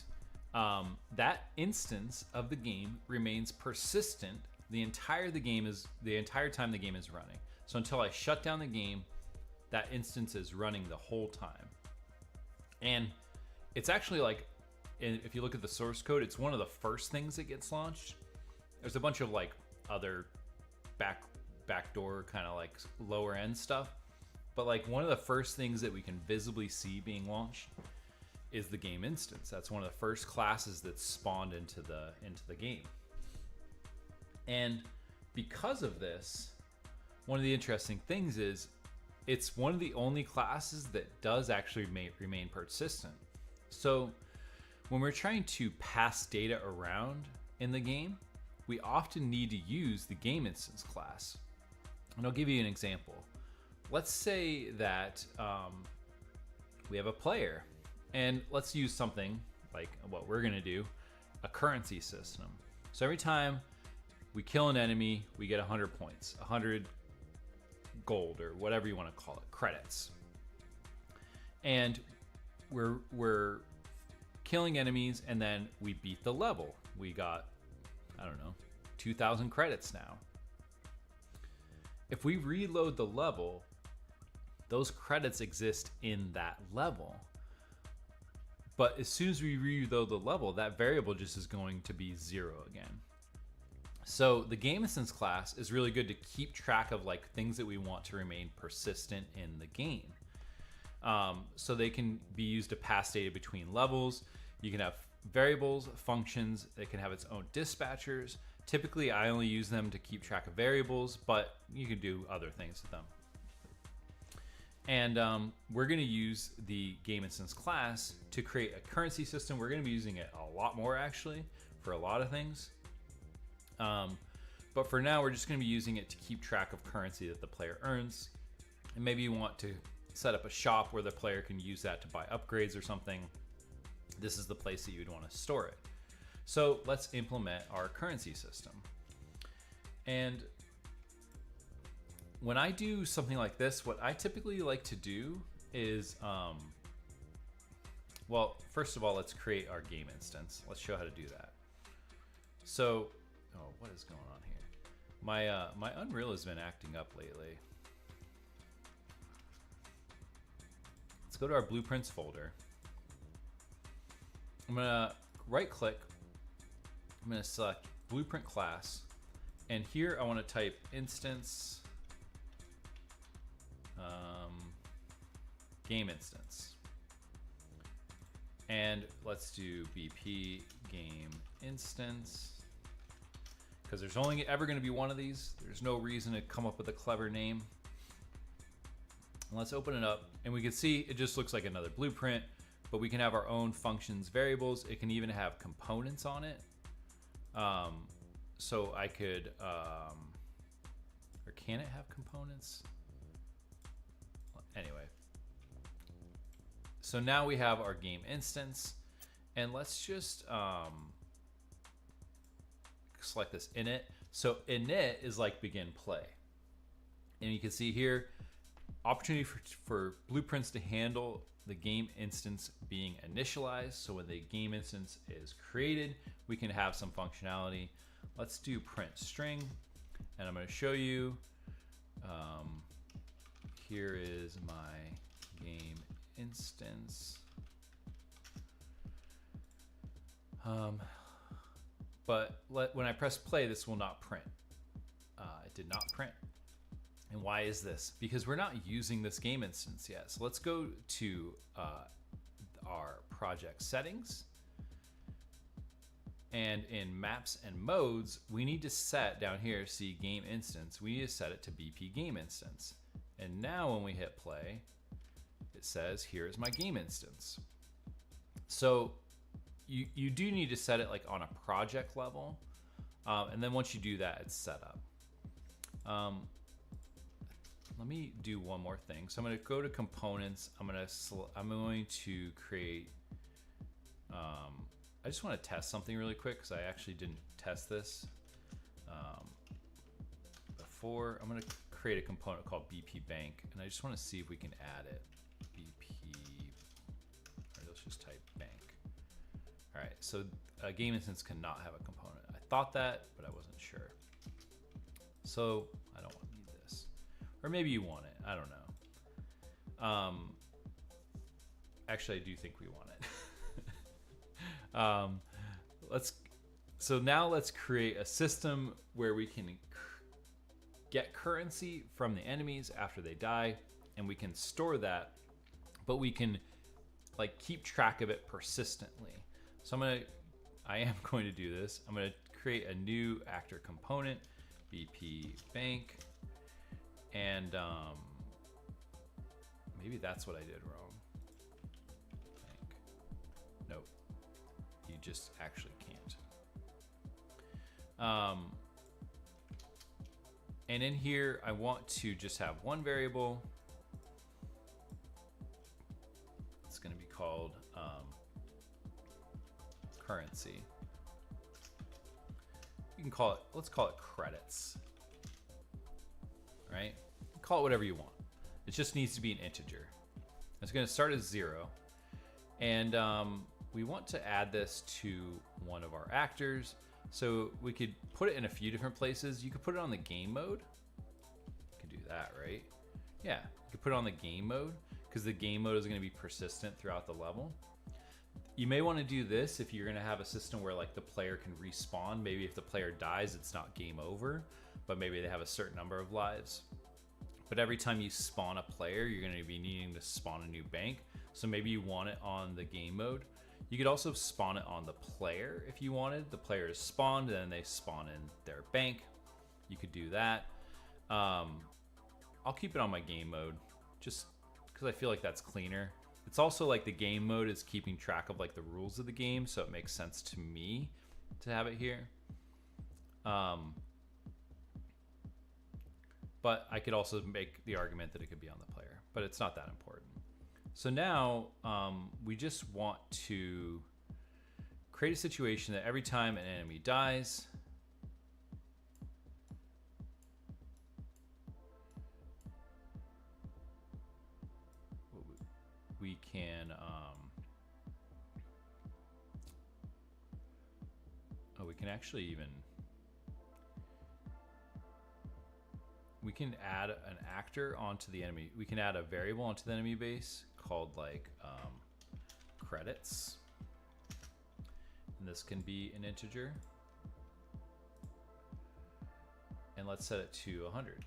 that instance of the game remains persistent the entire time the game is running. So until I shut down the game, that instance is running the whole time. And it's actually like, if you look at the source code, it's one of the first things that gets launched. There's a bunch of like other backdoor kind of like lower end stuff, but like one of the first things that we can visibly see being launched is the game instance. That's one of the first classes that's spawned into the game. And because of this, one of the interesting things is it's one of the only classes that does actually remain persistent. So when we're trying to pass data around in the game, we often need to use the game instance class. And I'll give you an example. Let's say that we have a player, and let's use something like what we're gonna do, a currency system. So every time we kill an enemy, we get 100 points, 100 gold, or whatever you want to call it, credits. And we're killing enemies, and then we beat the level. We got, I don't know, 2,000 credits now. If we reload the level, those credits exist in that level. But as soon as we reload the level, that variable just is going to be 0 again. So the game instance class is really good to keep track of like things that we want to remain persistent in the game. So they can be used to pass data between levels. You can have variables, functions. It can have its own dispatchers. Typically, I only use them to keep track of variables, but you can do other things with them. And we're going to use the game instance class to create a currency system. We're going to be using it a lot more, actually, for a lot of things. But for now, we're just going to be using it to keep track of currency that the player earns. And maybe you want to set up a shop where the player can use that to buy upgrades or something. This is the place that you would want to store it. So let's implement our currency system. And when I do something like this, what I typically like to do is, well, first of all, let's create our game instance. Let's show how to do that. So, oh, what is going on here? My Unreal has been acting up lately. Let's go to our blueprints folder. I'm gonna right click. I'm gonna select blueprint class, and here I want to type instance game instance, and let's do BP game instance, because there's only ever going to be one of these. There's no reason to come up with a clever name. And let's open it up, and we can see it just looks like another blueprint, but we can have our own functions, variables. It can even have components on it. So I could, or can it have components? Anyway, so now we have our game instance, and let's just select this init. So init is like begin play, and you can see here opportunity for blueprints to handle the game instance being initialized. So when the game instance is created, we can have some functionality. Let's do print string, and I'm going to show you. Here is my game instance. But when I press play, this will not print. It did not print. And why is this? Because we're not using this game instance yet. So let's go to our project settings. And in maps and modes, we need to set down here, see game instance, we need to set it to BP game instance. And now when we hit play, it says, here is my game instance. So you do need to set it like on a project level. And then once you do that, it's set up. Let me do one more thing. So I'm going to go to components. I'm going to create, I just want to test something really quick because I actually didn't test this before. I'm going to create a component called BP Bank, and I just want to see if we can add it. BP, or let's just type bank. All right, so a game instance cannot have a component. I thought that, but I wasn't sure. So I don't want to need this. Or maybe you want it, I don't know. Actually, I do think we want it. So now let's create a system where we can get currency from the enemies after they die, and we can store that, but we can like keep track of it persistently. So I am going to do this. I'm going to create a new actor component, BP Bank, and maybe that's what I did wrong. Bank. Nope, you just actually can't. And in here, I want to just have one variable. It's going to be called currency. You can call it, let's call it credits. Right? Call it whatever you want. It just needs to be an integer. It's going to start as 0. And we want to add this to one of our actors. So we could put it in a few different places. You could put it on the game mode. You can do that, right? Yeah, you could put it on the game mode because the game mode is going to be persistent throughout the level. You may want to do this if you're going to have a system where like the player can respawn. Maybe if the player dies, it's not game over, but maybe they have a certain number of lives. But every time you spawn a player, you're going to be needing to spawn a new bank. So maybe you want it on the game mode. You could also spawn it on the player if you wanted. The player is spawned, and then they spawn in their bank. You could do that. I'll keep it on my game mode just because I feel like that's cleaner. It's also like the game mode is keeping track of like the rules of the game, so it makes sense to me to have it here. But I could also make the argument that it could be on the player, but it's not that important. So now we just want to create a situation that every time an enemy dies, we can we can actually even add an actor onto the enemy. We can add a variable onto the enemy base called like credits, and this can be an integer, and let's set it to 100.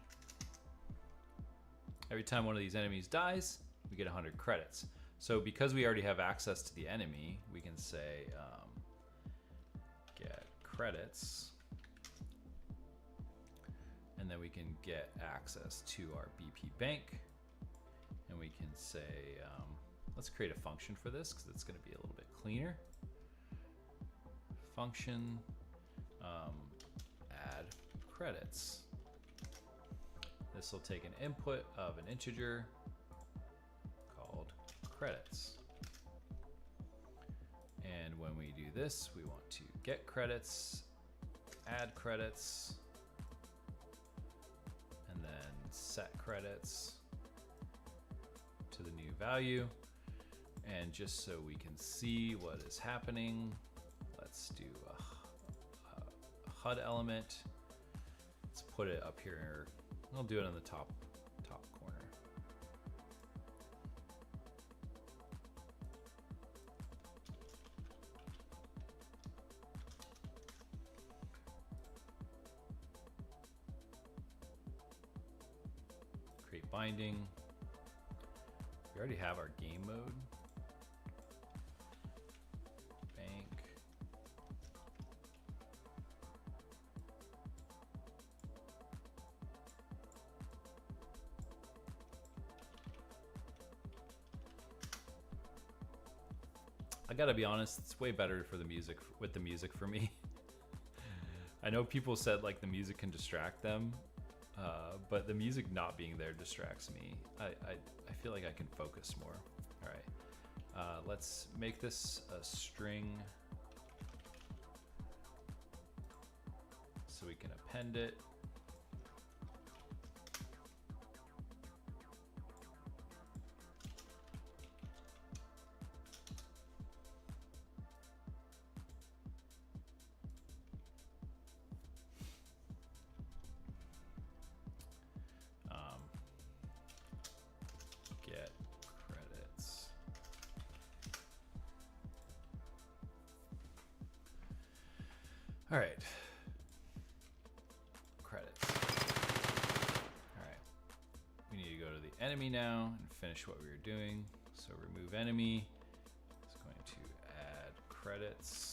Every time one of these enemies dies, we get 100 credits. So because we already have access to the enemy, we can say get credits, and then we can get access to our BP bank, and we can say let's create a function for this because it's going to be a little bit cleaner. Function add credits. This will take an input of an integer called credits, and when we do this, we want to get credits, add credits, and then set credits to the new value. And just so we can see what is happening, let's do a HUD element. Let's put it up here. I'll do it on the top corner. Create binding. We already have our game mode. Bank. I gotta be honest, it's way better for the music with the music for me. I know people said like the music can distract them, but the music not being there distracts me. I feel like I can focus more. All right, let's make this a string so we can append it. Get credits. All right. Credits. All right. We need to go to the enemy now and finish what we were doing. So remove enemy. It's going to add credits.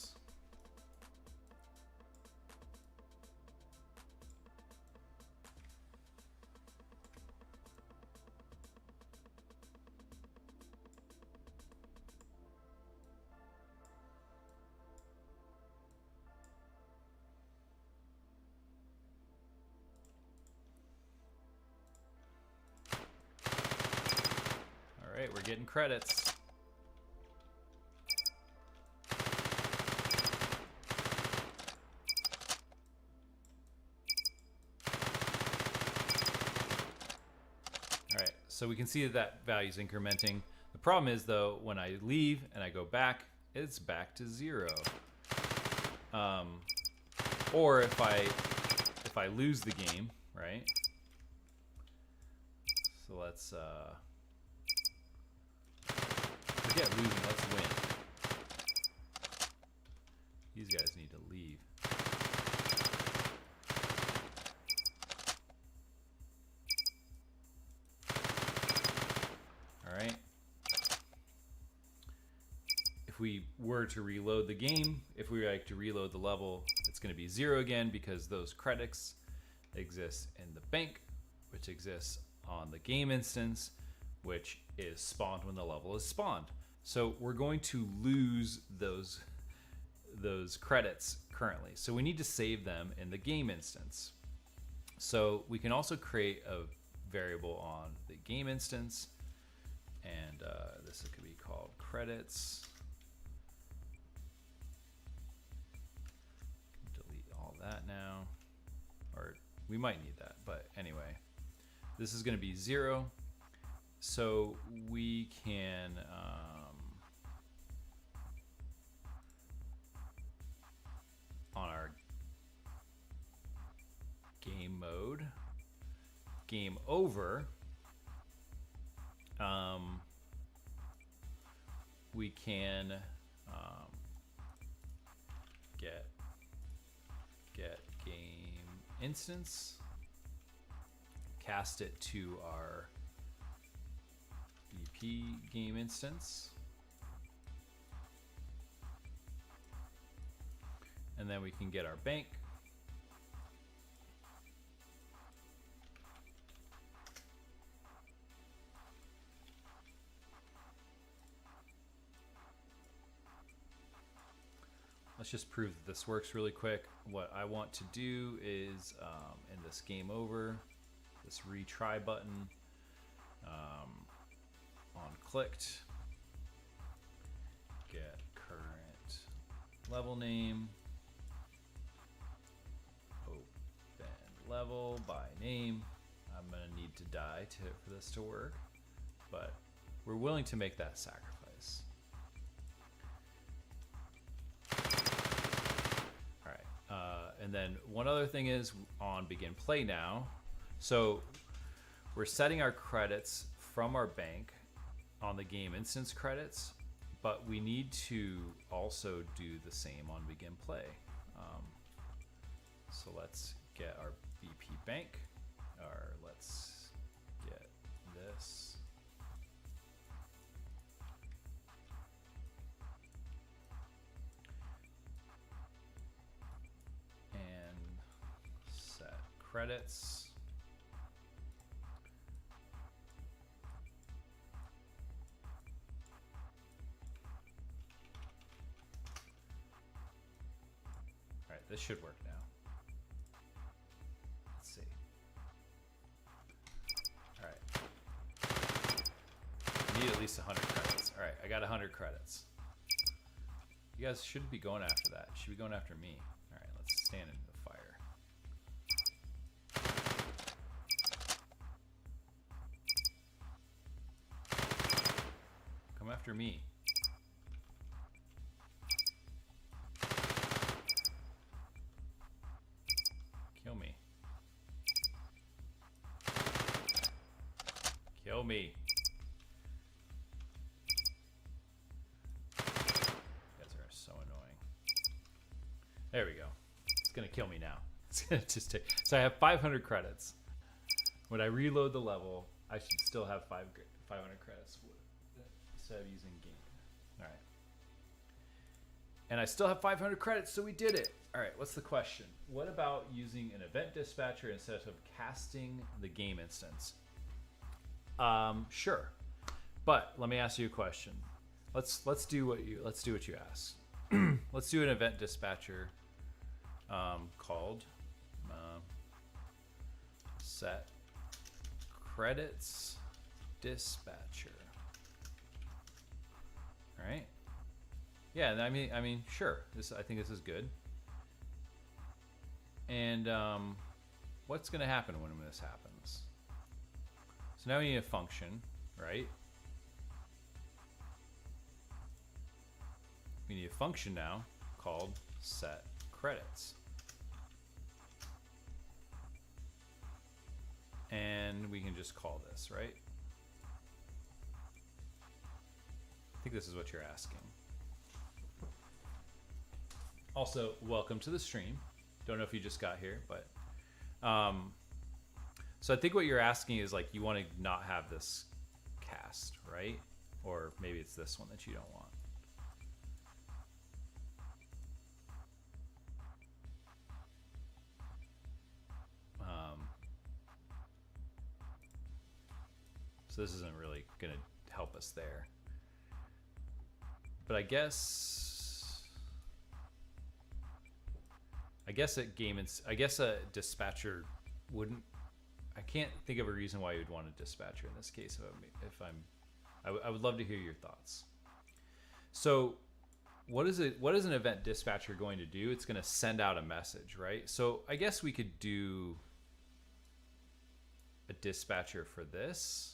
All right, we're getting credits. All right, so we can see that value is incrementing. The problem is though, when I leave and I go back, it's back to 0. Or if I lose the game, right? So let's forget losing, let's win. These guys need to leave. All right. If we were to reload the game, if we like to reload the level, it's going to be 0 again because those credits exist in the bank, which exists on the game instance, which is spawned when the level is spawned. So we're going to lose those credits currently. So we need to save them in the game instance. So we can also create a variable on the game instance, and this could be called credits. Delete all that now, or we might need that, but anyway, this is going to be 0. So we can on our game mode, game over, we can get game instance, cast it to our BP game instance, and then we can get our bank. Let's just prove that this works really quick. What I want to do is in this game over, this retry button, on clicked, get current level name, open level by name. I'm gonna need to die for this to work, but we're willing to make that sacrifice. And then one other thing is on begin play now. So we're setting our credits from our bank on the game instance credits, but we need to also do the same on begin play. So let's get our BP bank, or let's get this. And set credits. All right, this should work now. Let's see. All right. I need at least 100 credits. All right, I got 100 credits. You guys shouldn't be going after that. You should be going after me. All right, let's stand in the fire. Come after me. Kill me. Kill me. You guys are so annoying. There we go. It's gonna kill me now. It's gonna just take. So I have 500 credits. When I reload the level, I should still have 500 credits instead of using game. All right. And I still have 500 credits, so we did it. All right, what's the question? What about using an event dispatcher instead of casting the game instance? Sure, but let me ask you a question. Let's do what you asked. Let's do an event dispatcher called set credits dispatcher. All right. Yeah, I mean, sure. I think this is good. And what's going to happen when this happens? So now we need a function, right? We need a function now called set credits. And we can just call this, right? I think this is what you're asking. Also, welcome to the stream. Don't know if you just got here, but so I think what you're asking is like you want to not have this cast, right? Or maybe it's this one that you don't want. So this isn't really going to help us there. But I guess a dispatcher wouldn't. I can't think of a reason why you'd want a dispatcher in this case. I would love to hear your thoughts. So, what is an event dispatcher going to do? It's going to send out a message, right? So I guess we could do a dispatcher for this.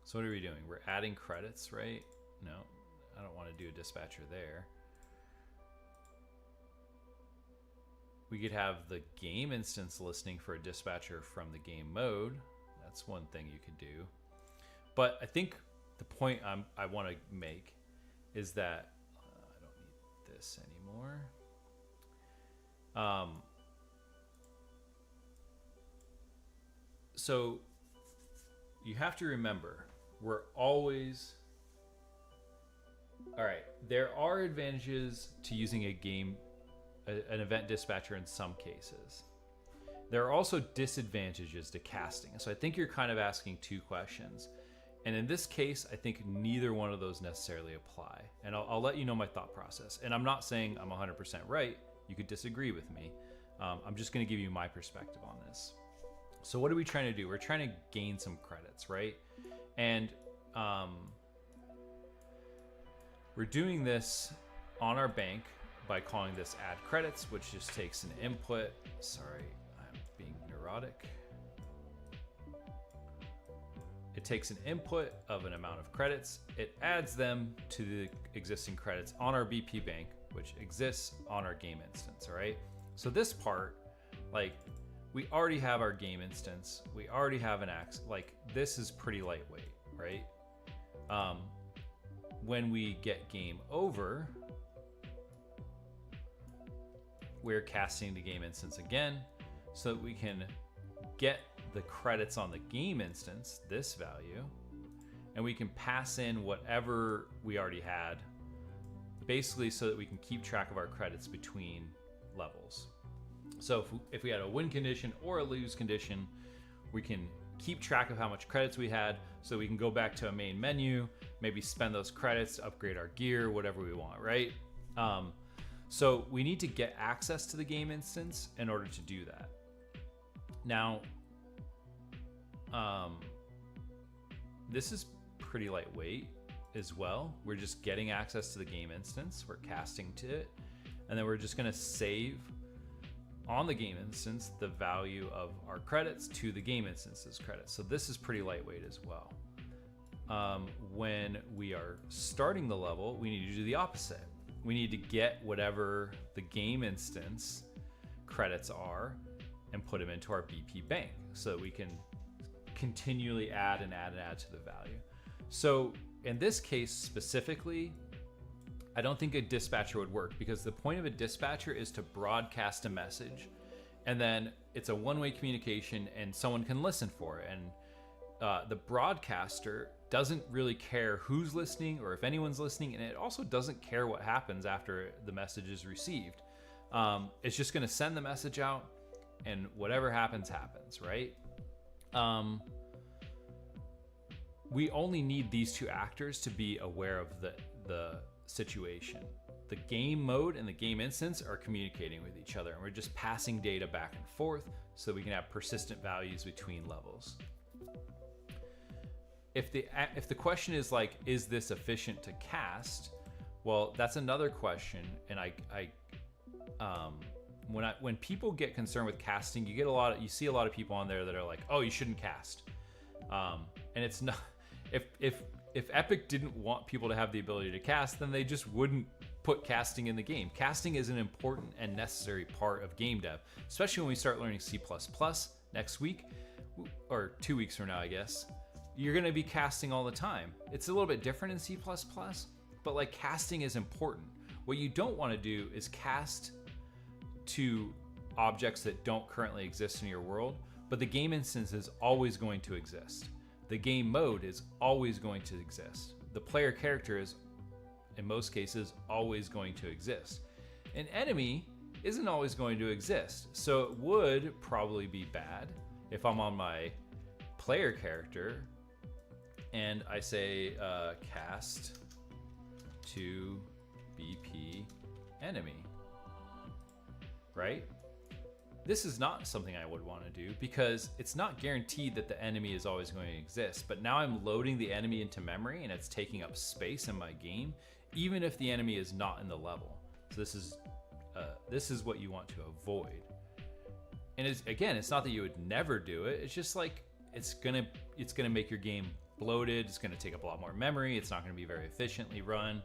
So what are we doing? We're adding credits, right? No, I don't want to do a dispatcher there. We could have the game instance listening for a dispatcher from the game mode. That's one thing you could do. But I think the point I want to make is that I don't need this anymore. So you have to remember, we're always... All right, there are advantages to using an event dispatcher in some cases. There are also disadvantages to casting. So I think you're kind of asking two questions. And in this case, I think neither one of those necessarily apply. And I'll let you know my thought process. And I'm not saying I'm 100% right. You could disagree with me. I'm just going to give you my perspective on this. So what are we trying to do? We're trying to gain some credits, right? And we're doing this on our bank by calling this add credits, which just takes an input. Sorry, I'm being neurotic. It takes an input of an amount of credits. It adds them to the existing credits on our BP bank, which exists on our game instance, all right? So this part, like, we already have our game instance. We already have an axe. Like, this is pretty lightweight, right? When we get game over, we're casting the game instance again so that we can get the credits on the game instance, this value, and we can pass in whatever we already had, basically so that we can keep track of our credits between levels. So if we had a win condition or a lose condition, we can keep track of how much credits we had so we can go back to a main menu, maybe spend those credits to upgrade our gear, whatever we want, right? So we need to get access to the game instance in order to do that. Now, this is pretty lightweight as well. We're just getting access to the game instance. We're casting to it, and then we're just going to save on the game instance the value of our credits to the game instance's credits. So this is pretty lightweight as well. When we are starting the level, we need to do the opposite. We need to get whatever the game instance credits are and put them into our BP bank so that we can continually add and add and add to the value. So in this case specifically, I don't think a dispatcher would work, because the point of a dispatcher is to broadcast a message, and then it's a one-way communication and someone can listen for it. And the broadcaster doesn't really care who's listening or if anyone's listening, and it also doesn't care what happens after the message is received. It's just going to send the message out, and whatever happens, happens, right? We only need these two actors to be aware of the situation. The game mode and the game instance are communicating with each other, and we're just passing data back and forth so we can have persistent values between levels. If the question is like, is this efficient to cast? Well, that's another question. And when people get concerned with casting, you see a lot of people on there that are like, oh, you shouldn't cast. And it's not, if Epic didn't want people to have the ability to cast, then they just wouldn't put casting in the game. Casting is an important and necessary part of game dev, especially when we start learning C++ next week, or 2 weeks from now, I guess. You're going to be casting all the time. It's a little bit different in C++, but like, casting is important. What you don't want to do is cast to objects that don't currently exist in your world, but the game instance is always going to exist. The game mode is always going to exist. The player character is, in most cases, always going to exist. An enemy isn't always going to exist, so it would probably be bad if I'm on my player character and I say cast to BP enemy, right? This is not something I would want to do, because it's not guaranteed that the enemy is always going to exist. But now I'm loading the enemy into memory and it's taking up space in my game, even if the enemy is not in the level. So this is what you want to avoid. And it's not that you would never do it. It's just like, it's gonna make your game bloated. It's gonna take up a lot more memory. It's not gonna be very efficiently run.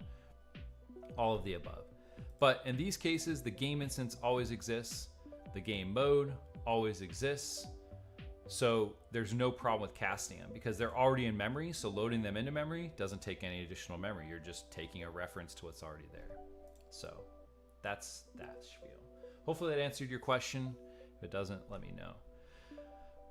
All of the above. But in these cases, the game instance always exists. The game mode always exists. So there's no problem with casting them because they're already in memory. So loading them into memory doesn't take any additional memory. You're just taking a reference to what's already there. So that's that spiel. Hopefully that answered your question. If it doesn't, let me know.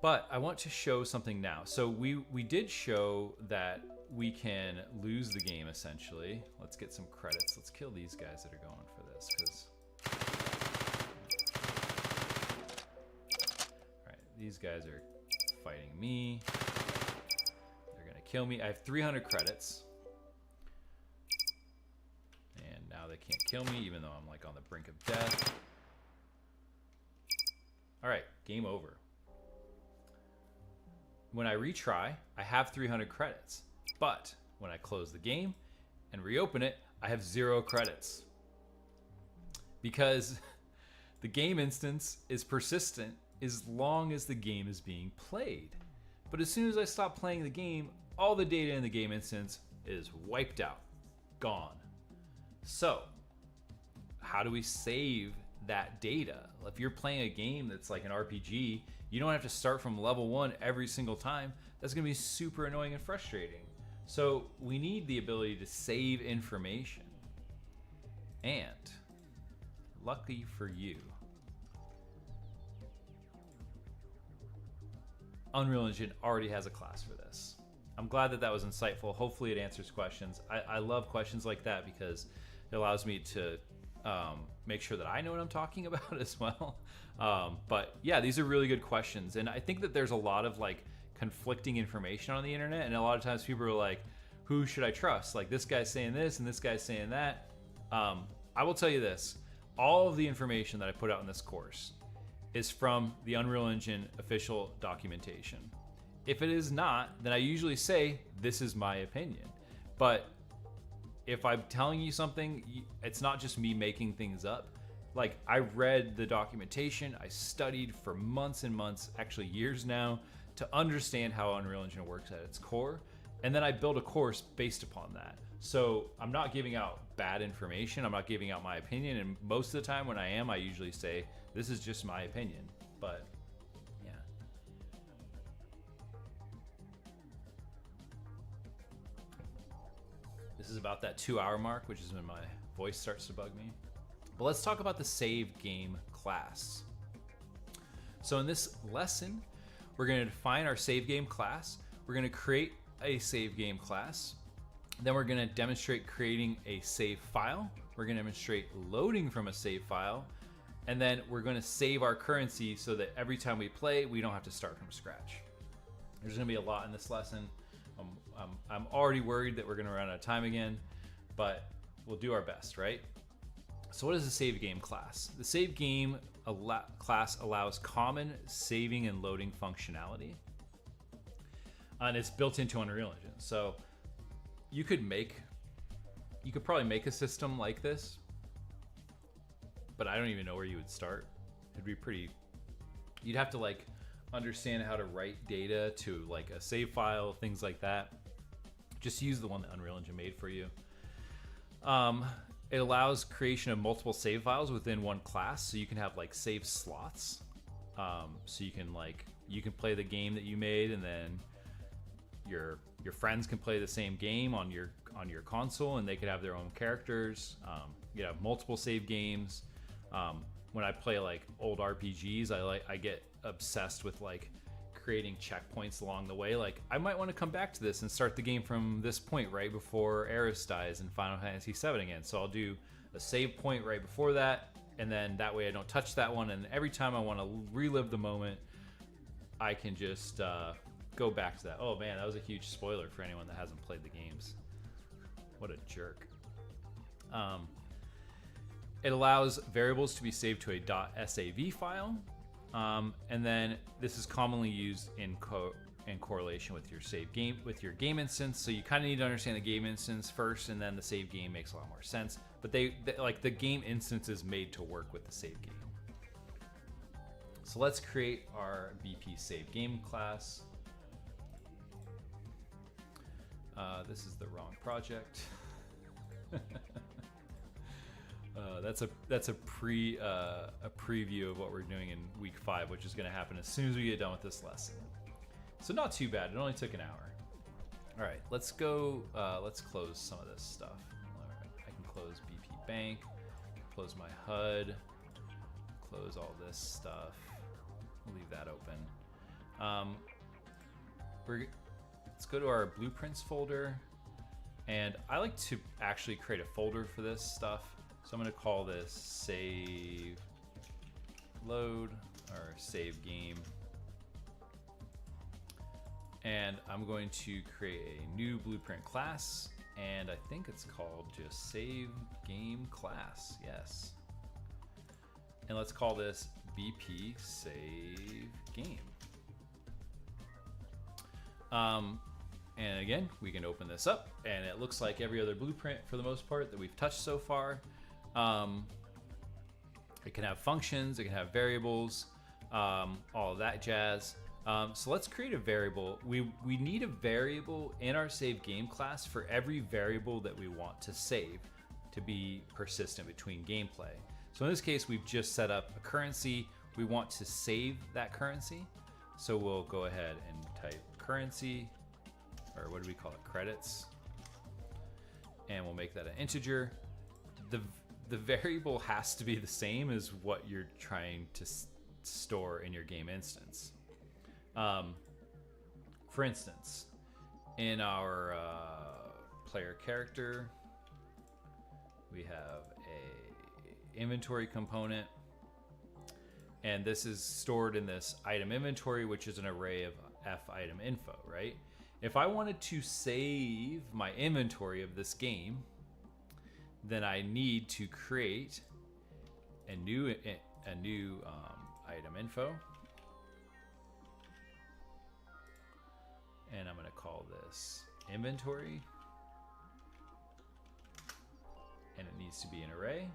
But I want to show something now. So we did show that we can lose the game essentially. Let's get some credits. Let's kill these guys that are going for this, because these guys are fighting me. They're gonna kill me. I have 300 credits. And now they can't kill me, even though I'm like on the brink of death. All right, game over. When I retry, I have 300 credits. But when I close the game and reopen it, I have 0 credits. Because the game instance is persistent as long as the game is being played. But as soon as I stop playing the game, all the data in the game instance is wiped out, gone. So how do we save that data? If you're playing a game that's like an RPG, you don't have to start from level 1 every single time. That's going to be super annoying and frustrating. So we need the ability to save information. And lucky for you, Unreal Engine already has a class for this. I'm glad that was insightful. Hopefully it answers questions. I love questions like that because it allows me to make sure that I know what I'm talking about as well. But yeah, these are really good questions. And I think that there's a lot of like conflicting information on the internet. And a lot of times people are like, who should I trust? Like this guy's saying this and this guy's saying that. I will tell you this, all of the information that I put out in this course is from the Unreal Engine official documentation. If it is not, then I usually say, this is my opinion. But if I'm telling you something, it's not just me making things up. Like I read the documentation, I studied for months and months, actually years now, to understand how Unreal Engine works at its core. And then I build a course based upon that. So I'm not giving out bad information. I'm not giving out my opinion. And most of the time when I am, I usually say, this is just my opinion. But yeah. This is about that 2-hour mark, which is when my voice starts to bug me. But let's talk about the save game class. So in this lesson, we're going to define our save game class. We're going to create a save game class. Then we're going to demonstrate creating a save file. We're going to demonstrate loading from a save file. And then we're going to save our currency so that every time we play, we don't have to start from scratch. There's going to be a lot in this lesson. I'm already worried that we're going to run out of time again, but we'll do our best, right? So what is the save game class? The save game class allows common saving and loading functionality. And it's built into Unreal Engine. So you could probably make a system like this, but I don't even know where you would start. It'd be you'd have to like understand how to write data to like a save file, things like that. Just use the one that Unreal Engine made for you. It allows creation of multiple save files within one class, so you can have like save slots. So you can play the game that you made, and then your friends can play the same game on your console, and they could have their own characters. You have multiple save games. When I play like old RPGs, I get obsessed with like creating checkpoints along the way. Like I might want to come back to this and start the game from this point right before Eris dies in Final Fantasy VII again. So I'll do a save point right before that, and then that way I don't touch that one. And every time I want to relive the moment, I can just go back to that. Oh man, that was a huge spoiler for anyone that hasn't played the games. What a jerk. It allows variables to be saved to a .sav file, and then this is commonly used in correlation with your game instance. So you kind of need to understand the game instance first, and then the save game makes a lot more sense. But they like the game instance is made to work with the save game. So let's create our BP save game class. This is the wrong project. That's a preview of what we're doing in week 5, which is going to happen as soon as we get done with this lesson. So not too bad. It only took an hour. All right, let's go. Let's close some of this stuff. All right, I can close BP Bank, close my HUD, close all this stuff. We'll leave that open. Let's go to our blueprints folder, and I like to actually create a folder for this stuff. So I'm going to call this save load or save game. And I'm going to create a new blueprint class, and I think it's called just save game class. Yes. And let's call this BP save game. And again, we can open this up, and it looks like every other blueprint for the most part that we've touched so far. It can have functions, it can have variables, all of that jazz. So let's create a variable. We need a variable in our save game class for every variable that we want to save to be persistent between gameplay. So in this case, we've just set up a currency. We want to save that currency. So we'll go ahead and type currency, or what do we call it? Credits. And we'll make that an integer. The variable has to be the same as what you're trying to store in your game instance. For instance, in our player character, we have a inventory component, and this is stored in this item inventory, which is an array of f item info, right? If I wanted to save my inventory of this game, then I need to create a new item info, and I'm going to call this inventory, and it needs to be an array.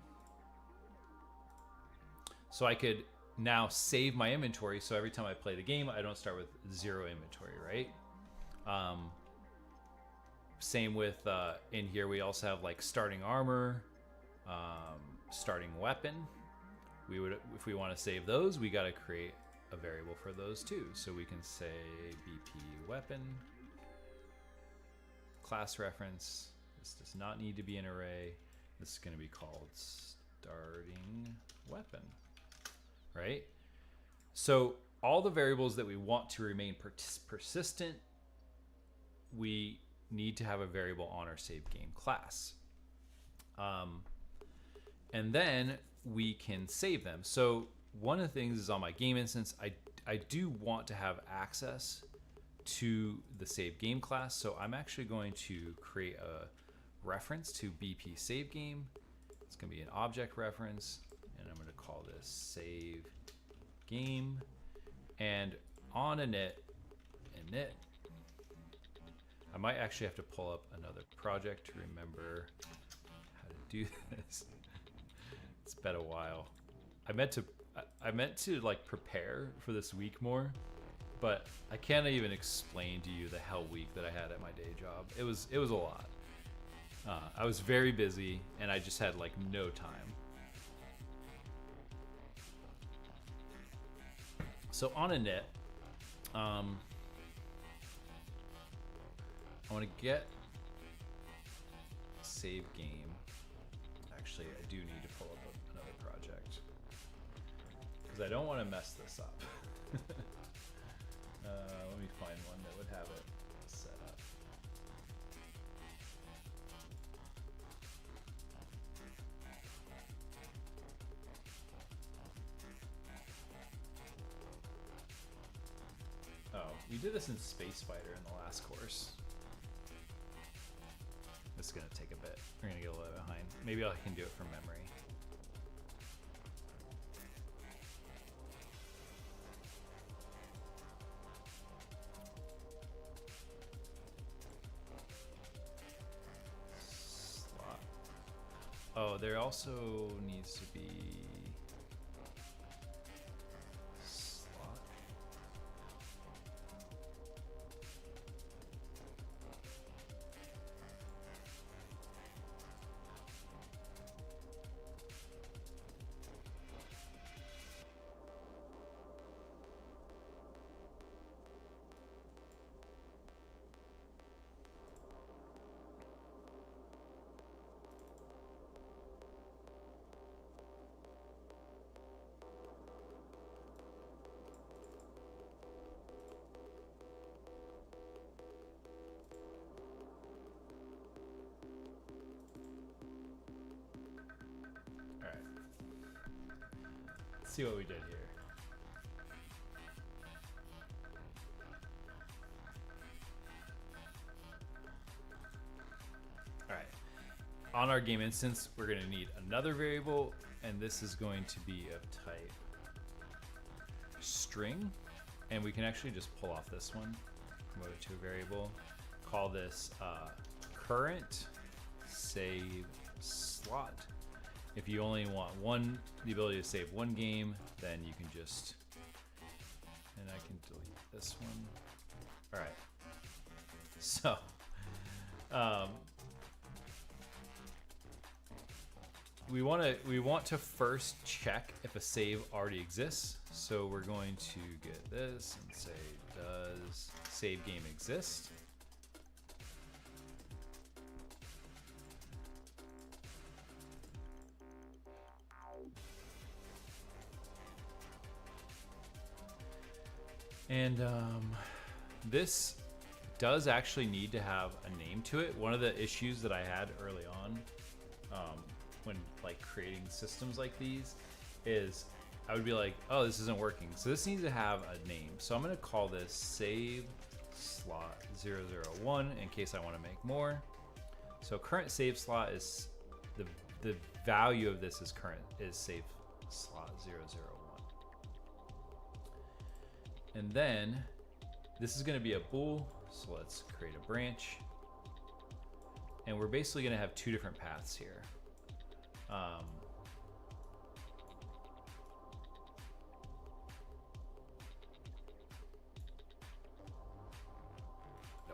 So I could now save my inventory, so every time I play the game, I don't start with 0 inventory, right? Same with in here, we also have like starting armor, starting weapon. If we want to save those, we got to create a variable for those too. So we can say BP weapon, class reference. This does not need to be an array. This is going to be called starting weapon, right? So all the variables that we want to remain persistent, we need to have a variable on our save game class. And then we can save them. So one of the things is on my game instance, I do want to have access to the save game class. So I'm actually going to create a reference to BP save game. It's going to be an object reference, and I'm going to call this save game. And on init, I might actually have to pull up another project to remember how to do this. It's been a while. I meant to like prepare for this week more, but I can't even explain to you the hell week that I had at my day job. It was a lot. I was very busy, and I just had like no time. So on init, I want to get save game. Actually, I do need to pull up another project because I don't want to mess this up. Let me find one that would have it set up. Oh, we did this in Space Fighter in the last course. This is going to take a bit. We're going to get a little behind. Maybe I can do it from memory. Slot. Oh, there also needs to be slot. See what we did here. All right. On our game instance, we're going to need another variable, and this is going to be of type string. And we can actually just pull off this one, promote it to a variable, call this current save slot. If you only want the ability to save one game, then you can just, and I can delete this one. All right. So, we want to first check if a save already exists. So we're going to get this and say, does save game exist? And this does actually need to have a name to it. One of the issues that I had early on when like creating systems like these is I would be like, oh, this isn't working. So this needs to have a name. So I'm going to call this save slot 001 in case I want to make more. So current save slot is the value of this is save slot 001. And then this is going to be a bool. So let's create a branch. And we're basically going to have two different paths here. Don't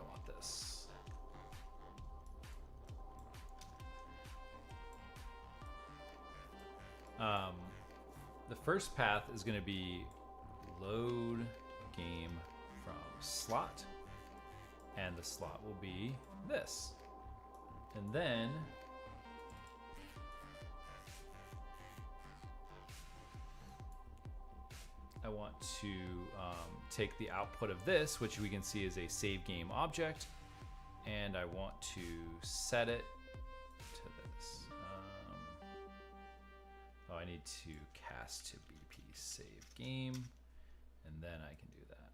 want this. The first path is going to be load game from slot, and the slot will be this. And then I want to take the output of this, which we can see is a save game object, and I want to set it to this. I need to cast to BP save game, and then I can do that.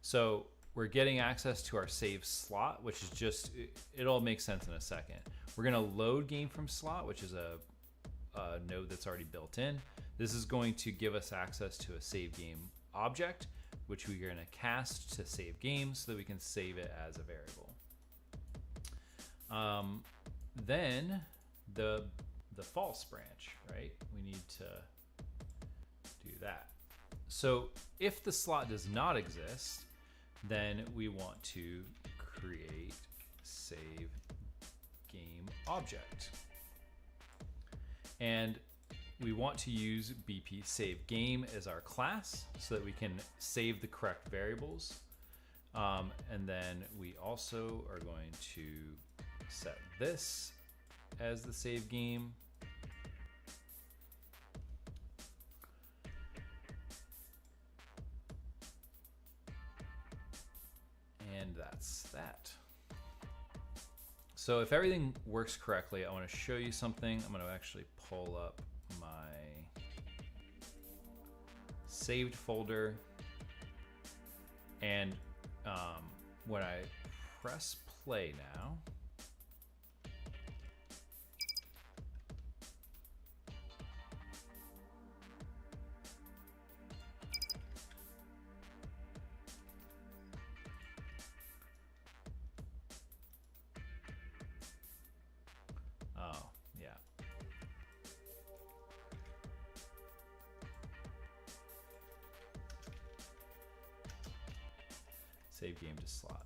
So we're getting access to our save slot, which is just, it'll make sense in a second. We're gonna load game from slot, which is a node that's already built in. This is going to give us access to a save game object, which we're gonna cast to save game so that we can save it as a variable. Then the false branch, right? We need to do that. So if the slot does not exist, then we want to create save game object. And we want to use BP save game as our class so that we can save the correct variables. And then we also are going to set this as the save game. And that's that. So if everything works correctly, I want to show you something. I'm going to actually pull up my saved folder. And when I press play now, save game to slot.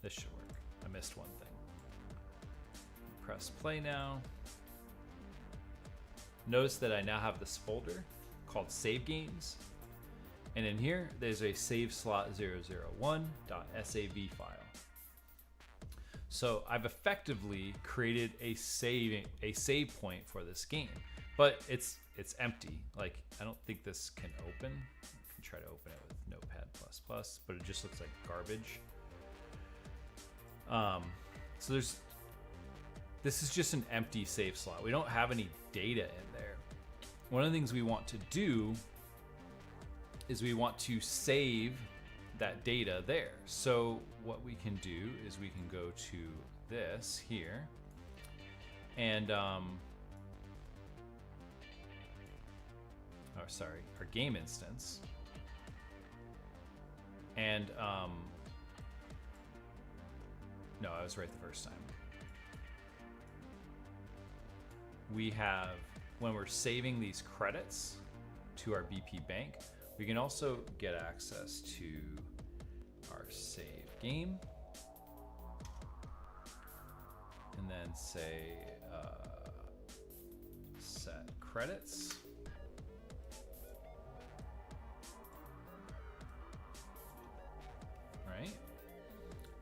This should work. I missed one thing. Press play now. Notice that I now have this folder called save games. And in here, there's a save slot 001.sav file. So I've effectively created a save point for this game, but it's empty. Like, I don't think this can open. I can try to open it with Notepad++, but it just looks like garbage. So this is just an empty save slot. We don't have any data in there. One of the things we want to do is we want to save that data there. So what we can do is we can go to this here and our game instance, and no, I was right the first time. we have, when we're saving these credits to our BP bank, we can also get access to our save game. And then say set credits. Right?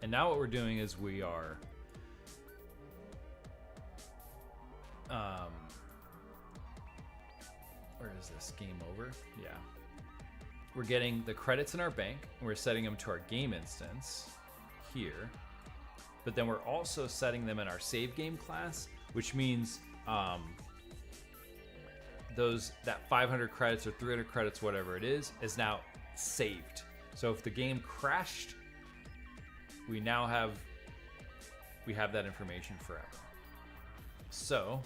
And now what we're doing is we are where is this? Game over? Yeah. We're getting the credits in our bank, and we're setting them to our game instance here. But then we're also setting them in our save game class, which means that 500 credits or 300 credits, whatever it is now saved. So if the game crashed, we have that information forever. So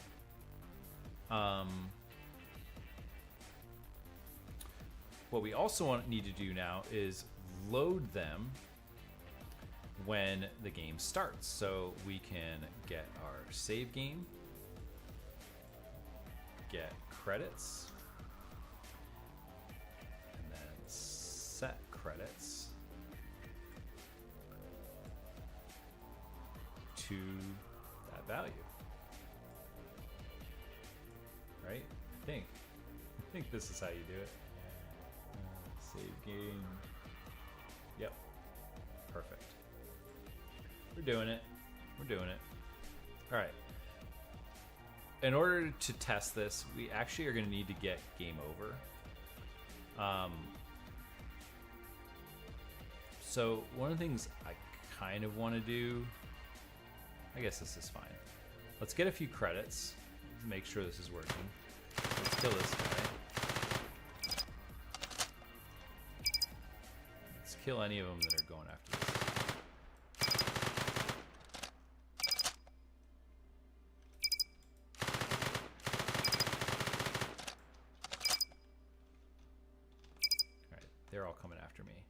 what we also need to do now is load them when the game starts. So we can get our save game, get credits, and then set credits to that value. Right? I think this is how you do it. Save game. Yep. Perfect. We're doing it. We're doing it. All right. In order to test this, we actually are going to need to get game over. So one of the things I kind of want to do, I guess this is fine. Let's get a few credits. Make sure this is working. Let's kill this guy. Let's kill any of them that are going after this. Alright, they're all coming after me.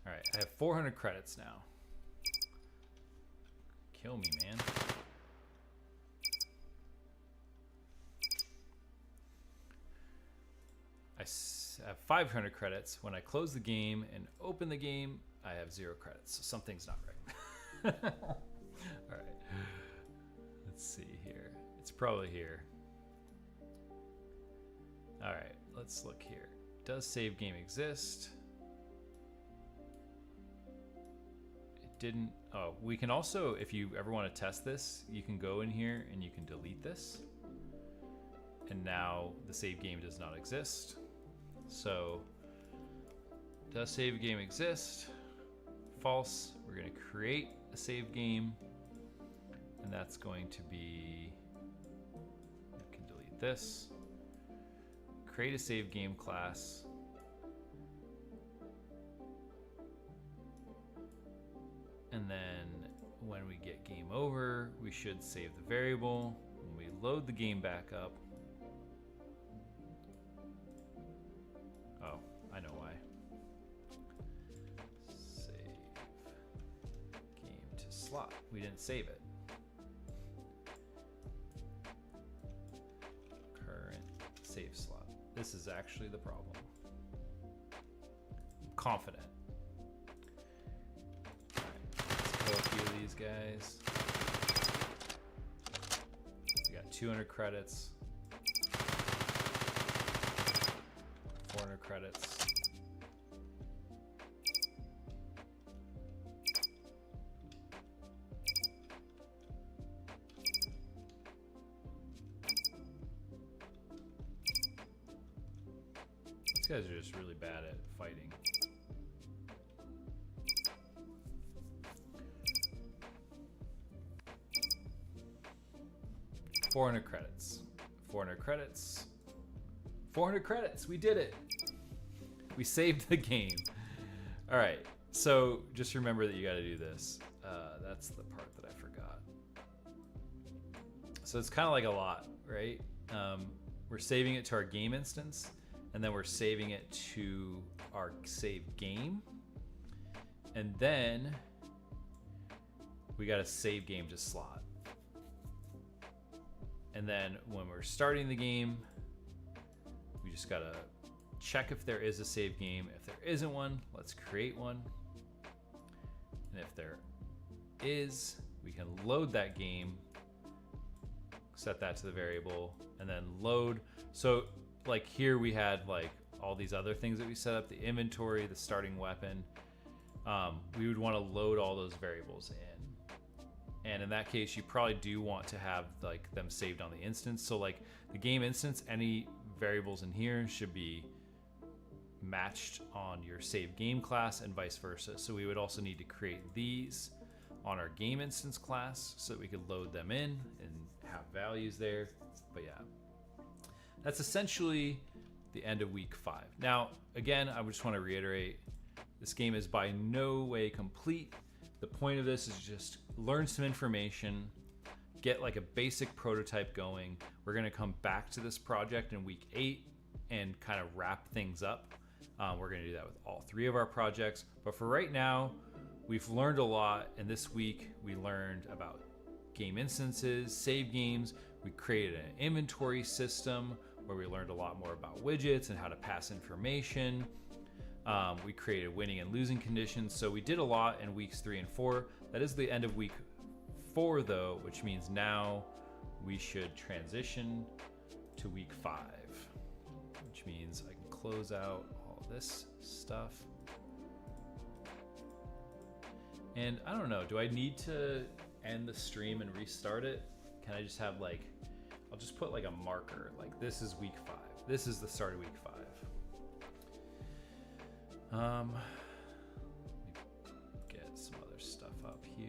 Alright, I have 400 credits now. Kill me, man. I have 500 credits. When I close the game and open the game, I have 0 credits. So something's not right. All right. Let's see here. It's probably here. All right. Let's look here. Does save game exist? It didn't. Oh, we can also, if you ever want to test this, you can go in here and you can delete this. And now the save game does not exist. So, does save game exist? False. We're going to create a save game, and that's going to be, you can delete this. Create a save game class. And then when we get game over, we should save the variable. When we load the game back up, oh, I know why. Save game to slot. We didn't save it. Current save slot. This is actually the problem. I'm confident. All right, let's kill a few of these guys. We got 200 credits. 400 credits. These guys are just really bad at fighting. $400 credits. 400 credits. 400 credits. We did it. We saved the game. All right. So just remember that you got to do this. That's the part that I forgot. So it's kind of like a lot, right? We're saving it to our game instance, and then we're saving it to our save game. And then we got a save game to slot. And then when we're starting the game, we just gotta check if there is a save game. If there isn't one, let's create one. And if there is, we can load that game, set that to the variable, and then load. So like here we had like all these other things that we set up, the inventory, the starting weapon. We would want to load all those variables in. And in that case, you probably do want to have like them saved on the instance. So like the game instance, any variables in here should be matched on your save game class and vice versa. So we would also need to create these on our game instance class so that we could load them in and have values there. But yeah, that's essentially the end of week 5. Now, again, I just want to reiterate, this game is by no way complete. The point of this is just learn some information, get like a basic prototype going. We're going to come back to this project in week 8 and kind of wrap things up. We're going to do that with all 3 of our projects. But for right now, we've learned a lot. And this week we learned about game instances, save games. We created an inventory system where we learned a lot more about widgets and how to pass information. We created winning and losing conditions. So we did a lot in weeks 3 and 4. That is the end of week 4 though, which means now we should transition to week 5, which means I can close out all this stuff. And I don't know, do I need to end the stream and restart it? Can I just have like, I'll just put like a marker, like this is week 5. This is the start of week 5. Let me get some other stuff up here.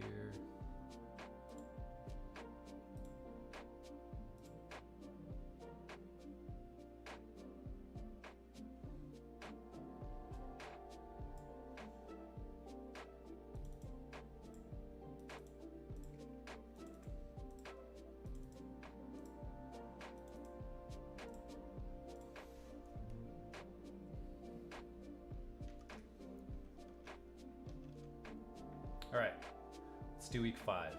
All right, let's do week 5.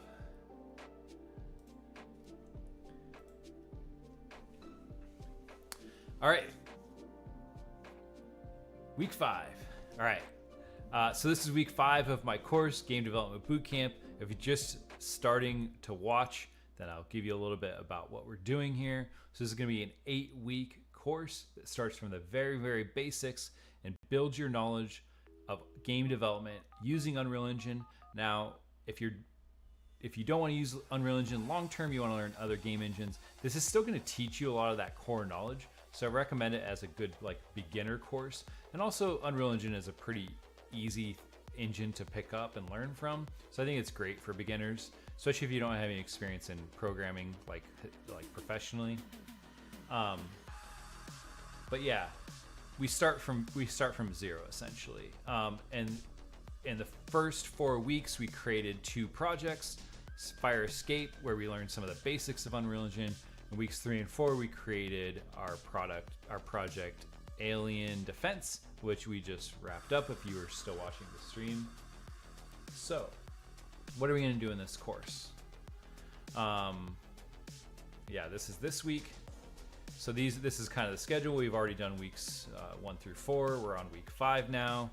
All right, week 5. All right, so this is week 5 of my course, Game Development Bootcamp. If you're just starting to watch, then I'll give you a little bit about what we're doing here. So this is gonna be an 8-week course that starts from the very, very basics and builds your knowledge of game development using Unreal Engine. Now, if you don't want to use Unreal Engine long term, you want to learn other game engines, this is still going to teach you a lot of that core knowledge. So I recommend it as a good like beginner course. And also Unreal Engine is a pretty easy engine to pick up and learn from. So I think it's great for beginners, especially if you don't have any experience in programming like professionally. But yeah, we start from 0 essentially. And in the first 4 weeks, we created 2 projects: Fire Escape, where we learned some of the basics of Unreal Engine. In weeks 3 and 4, we created our project Alien Defense, which we just wrapped up if you were still watching the stream. So, what are we going to do in this course? Yeah, this is this week. So this is kind of the schedule. We've already done weeks 1 through 4. We're on week 5 now.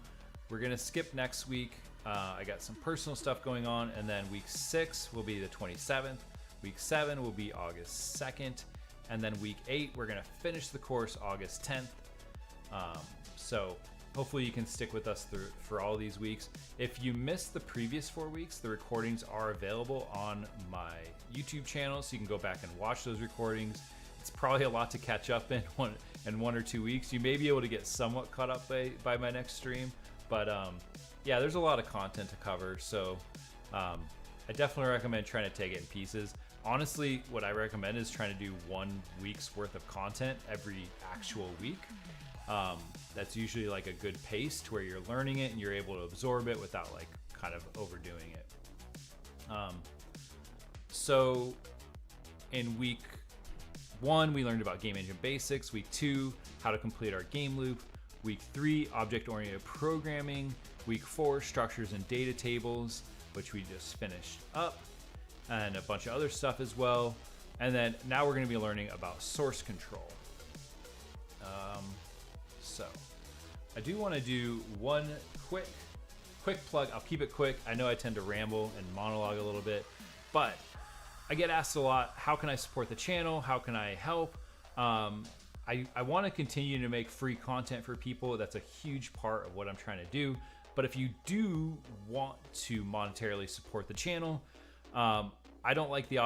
We're gonna skip next week. I got some personal stuff going on, and then week 6 will be the 27th. Week 7 will be August 2nd, and then week 8 we're gonna finish the course August 10th. So hopefully you can stick with us for all these weeks. If you missed the previous 4 weeks, the recordings are available on my YouTube channel, so you can go back and watch those recordings. It's probably a lot to catch up in 1 or 2 weeks. You may be able to get somewhat caught up by my next stream, but yeah, there's a lot of content to cover. So I definitely recommend trying to take it in pieces. Honestly, what I recommend is trying to do 1 week's worth of content every actual week. That's usually like a good pace to where you're learning it and you're able to absorb it without like kind of overdoing it. So in week 1, we learned about game engine basics. Week 2, how to complete our game loop. Week 3, object-oriented programming. Week 4, structures and data tables, which we just finished up, and a bunch of other stuff as well. And then now we're going to be learning about source control. So I do want to do one quick plug. I'll keep it quick. I know I tend to ramble and monologue a little bit, but I get asked a lot, how can I support the channel? How can I help? I want to continue to make free content for people. That's a huge part of what I'm trying to do. But if you do want to monetarily support the channel, I don't like the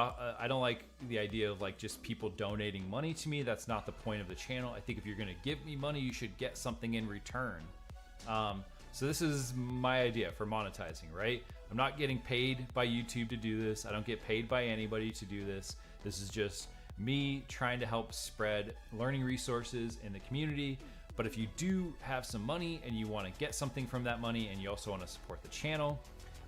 idea of like just people donating money to me. That's not the point of the channel. I think if you're going to give me money, you should get something in return. So this is my idea for monetizing, right? I'm not getting paid by YouTube to do this. I don't get paid by anybody to do this. This is just me trying to help spread learning resources in the community. But if you do have some money and you want to get something from that money and you also want to support the channel,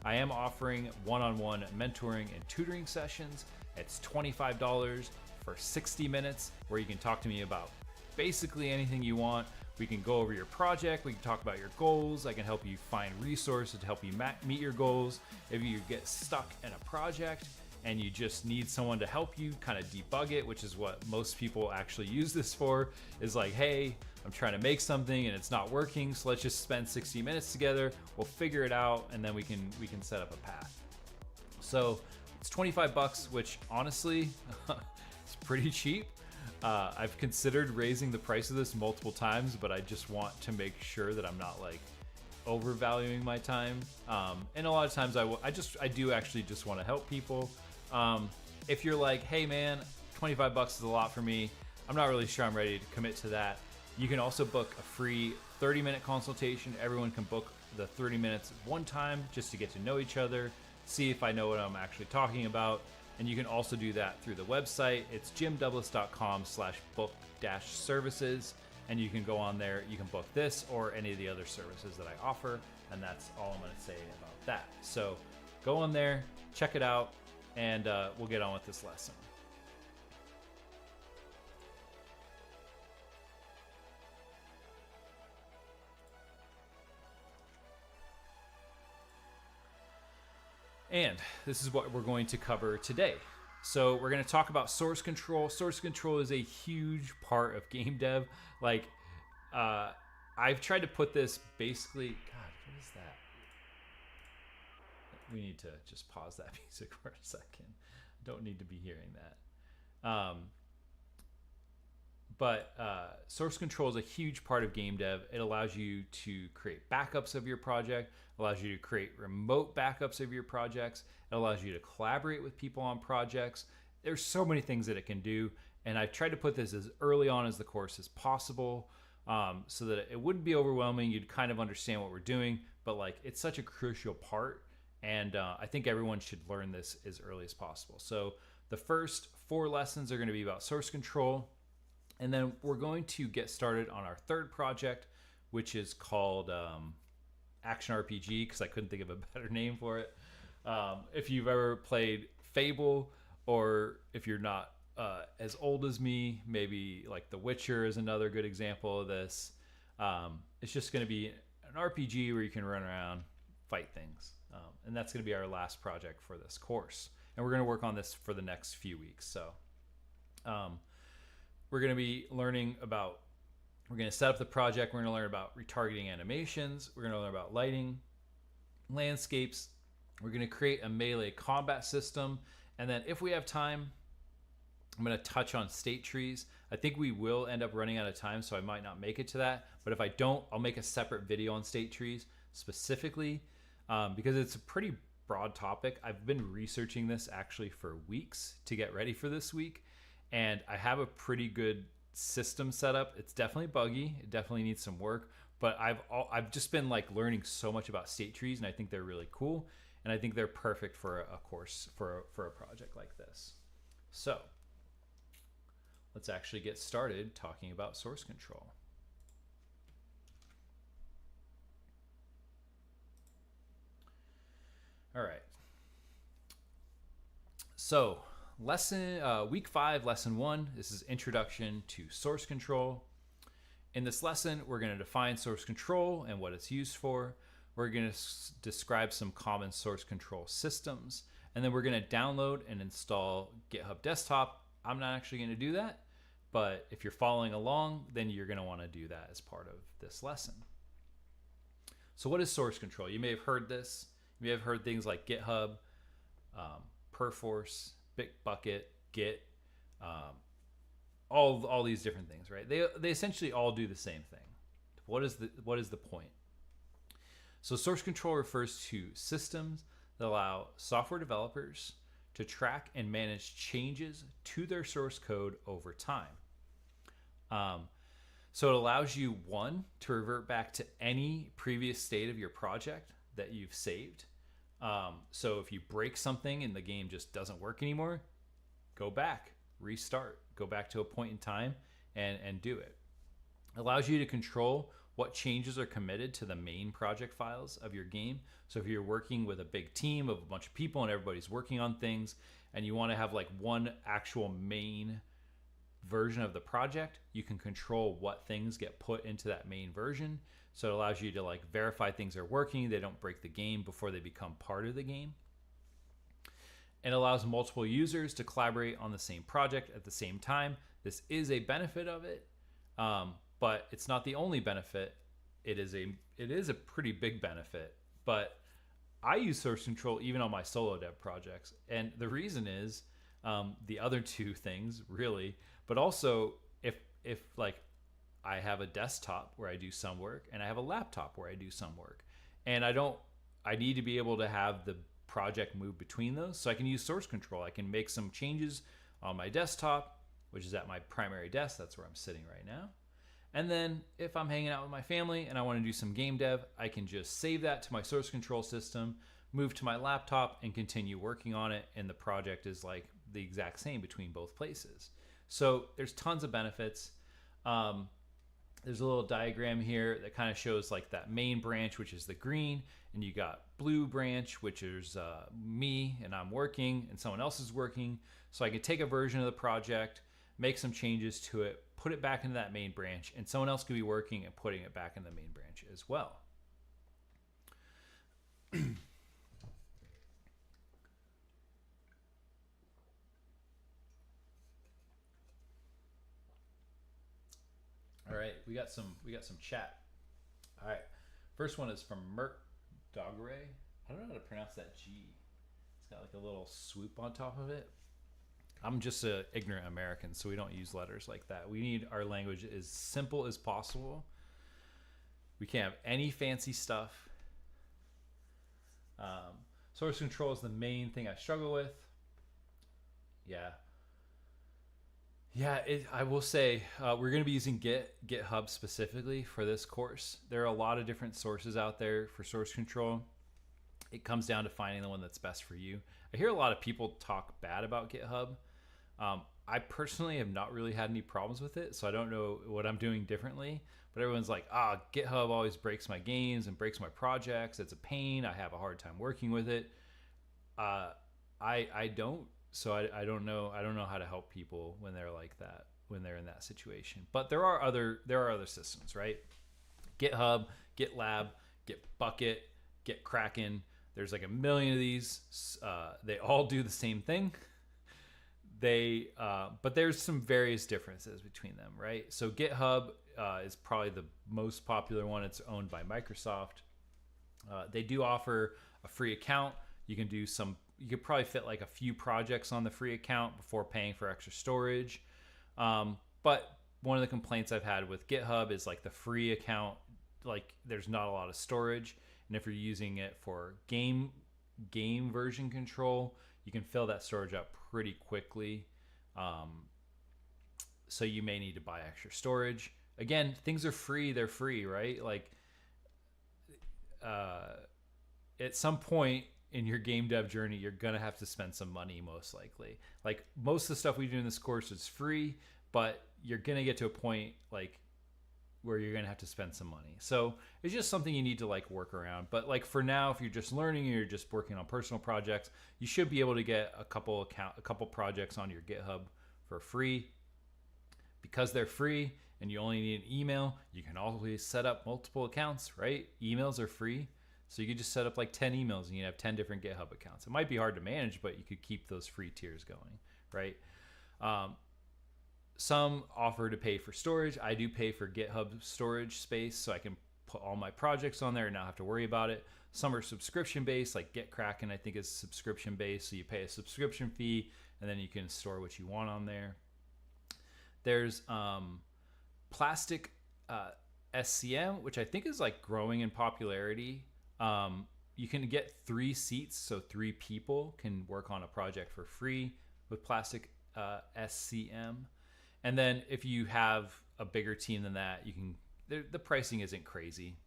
I am offering one-on-one mentoring and tutoring sessions. It's $25 for 60 minutes where you can talk to me about basically anything you want. We can go over your project. We can talk about your goals. I can help you find resources to help you meet your goals. If you get stuck in a project and you just need someone to help you kind of debug it, which is what most people actually use this for, is like, hey, I'm trying to make something and it's not working, so let's just spend 60 minutes together. We'll figure it out, and then we can set up a path. So it's 25 bucks, which honestly, it's pretty cheap. I've considered raising the price of this multiple times, but I just want to make sure that I'm not like overvaluing my time. And a lot of times I do actually just want to help people. If you're like, hey man, 25 bucks is a lot for me, I'm not really sure I'm ready to commit to that, you can also book a free 30-minute consultation. Everyone can book the 30 minutes one time just to get to know each other, see if I know what I'm actually talking about. And you can also do that through the website. It's jimdouglas.com/book-services. And you can go on there, you can book this or any of the other services that I offer. And that's all I'm gonna say about that. So go on there, check it out, and we'll get on with this lesson. And this is what we're going to cover today. So we're going to talk about source control. Source control is a huge part of game dev. Like, I've tried to put this basically, God, what is that? We need to just pause that music for a second. Don't need to be hearing that. But source control is a huge part of game dev. It allows you to create backups of your project, allows you to create remote backups of your projects. It allows you to collaborate with people on projects. There's so many things that it can do. And I've tried to put this as early on as the course as possible, so that it wouldn't be overwhelming. You'd kind of understand what we're doing, but like it's such a crucial part. And I think everyone should learn this as early as possible. So the first 4 lessons are going to be about source control. And then we're going to get started on our third project, which is called Action RPG, because I couldn't think of a better name for it. If you've ever played Fable, or if you're not as old as me, maybe like The Witcher is another good example of this. It's just going to be an RPG where you can run around, fight things. And that's going to be our last project for this course. And we're going to work on this for the next few weeks. So we're going to be learning about, we're going to set up the project. We're going to learn about retargeting animations. We're going to learn about lighting, landscapes. We're going to create a melee combat system. And then if we have time, I'm going to touch on state trees. I think we will end up running out of time, so I might not make it to that. But if I don't, I'll make a separate video on state trees specifically, because it's a pretty broad topic. I've been researching this actually for weeks to get ready for this week. And I have a pretty good system set up. It's definitely buggy. It definitely needs some work. But I've just been like learning so much about state trees, and I think they're really cool. And I think they're perfect for a course, for a project like this. So let's actually get started talking about source control. All right. So Week 5, lesson 1. This is introduction to source control. In this lesson, we're going to define source control and what it's used for. We're going to describe some common source control systems, and then we're going to download and install GitHub Desktop. I'm not actually going to do that, but if you're following along, then you're going to want to do that as part of this lesson. So what is source control? You may have heard this. You may have heard things like GitHub, Perforce, Bitbucket, Git, all these different things, right? They essentially all do the same thing. What is the point? So source control refers to systems that allow software developers to track and manage changes to their source code over time. So it allows you, one, to revert back to any previous state of your project that you've saved. So if you break something and the game just doesn't work anymore, go back, restart, go back to a point in time and do it. It allows you to control what changes are committed to the main project files of your game. So if you're working with a big team of a bunch of people and everybody's working on things and you want to have like one actual main version of the project, you can control what things get put into that main version. So it allows you to like verify things are working, they don't break the game before they become part of the game. It allows multiple users to collaborate on the same project at the same time. This is a benefit of it, but it's not the only benefit. It is a pretty big benefit, but I use source control even on my solo dev projects. And the reason is the other two things really, but also if like I have a desktop where I do some work and I have a laptop where I do some work, and I need to be able to have the project move between those. So I can use source control. I can make some changes on my desktop, which is at my primary desk. That's where I'm sitting right now. And then if I'm hanging out with my family and I want to do some game dev, I can just save that to my source control system, move to my laptop and continue working on it. And the project is like the exact same between both places. So there's tons of benefits. There's a little diagram here that kind of shows like that main branch, which is the green, and you got blue branch, which is me and I'm working and someone else is working. So I could take a version of the project, make some changes to it, put it back into that main branch, and someone else could be working and putting it back in the main branch as well. All right, we got some chat. All right, first one is from Mert Dogre. I don't know how to pronounce that G. It's got like a little swoop on top of it. I'm just an ignorant American, so we don't use letters like that. We need our language as simple as possible. We can't have any fancy stuff. Source control is the main thing I struggle with. Yeah, I will say we're going to be using GitHub specifically for this course. There are a lot of different sources out there for source control. It comes down to finding the one that's best for you. I hear a lot of people talk bad about GitHub. I personally have not really had any problems with it, so I don't know what I'm doing differently. But everyone's like, GitHub always breaks my games and breaks my projects. It's a pain. I have a hard time working with it. I don't. So I don't know. I don't know how to help people when they're like that, when they're in that situation. But there are other systems, right? GitHub, GitLab, Bitbucket, GitKraken. There's like a million of these. They all do the same thing. But there's some various differences between them, right? So GitHub is probably the most popular one. It's owned by Microsoft. They do offer a free account. You could probably fit like a few projects on the free account before paying for extra storage. But one of the complaints I've had with GitHub is like the free account, like there's not a lot of storage. And if you're using it for game version control, you can fill that storage up pretty quickly. So you may need to buy extra storage. Again, things are free, they're free, right? Like at some point in your game dev journey, you're gonna have to spend some money, most likely. Like most of the stuff we do in this course is free, but you're gonna get to a point like where you're going to have to spend some money. So it's just something you need to like work around. But like for now, if you're just learning or you're just working on personal projects, you should be able to get a couple projects on your GitHub for free. Because they're free and you only need an email, you can always set up multiple accounts, right? Emails are free. So you could just set up like 10 emails and you have 10 different GitHub accounts. It might be hard to manage, but you could keep those free tiers going, right? Some offer to pay for storage. I do pay for GitHub storage space so I can put all my projects on there and not have to worry about it. Some are subscription based, like GitKraken I think is subscription based. So you pay a subscription fee and then you can store what you want on there. There's plastic SCM, which I think is like growing in popularity. You can get 3 seats, so 3 people can work on a project for free with plastic SCM. And then if you have a bigger team than that, you can. The pricing isn't crazy.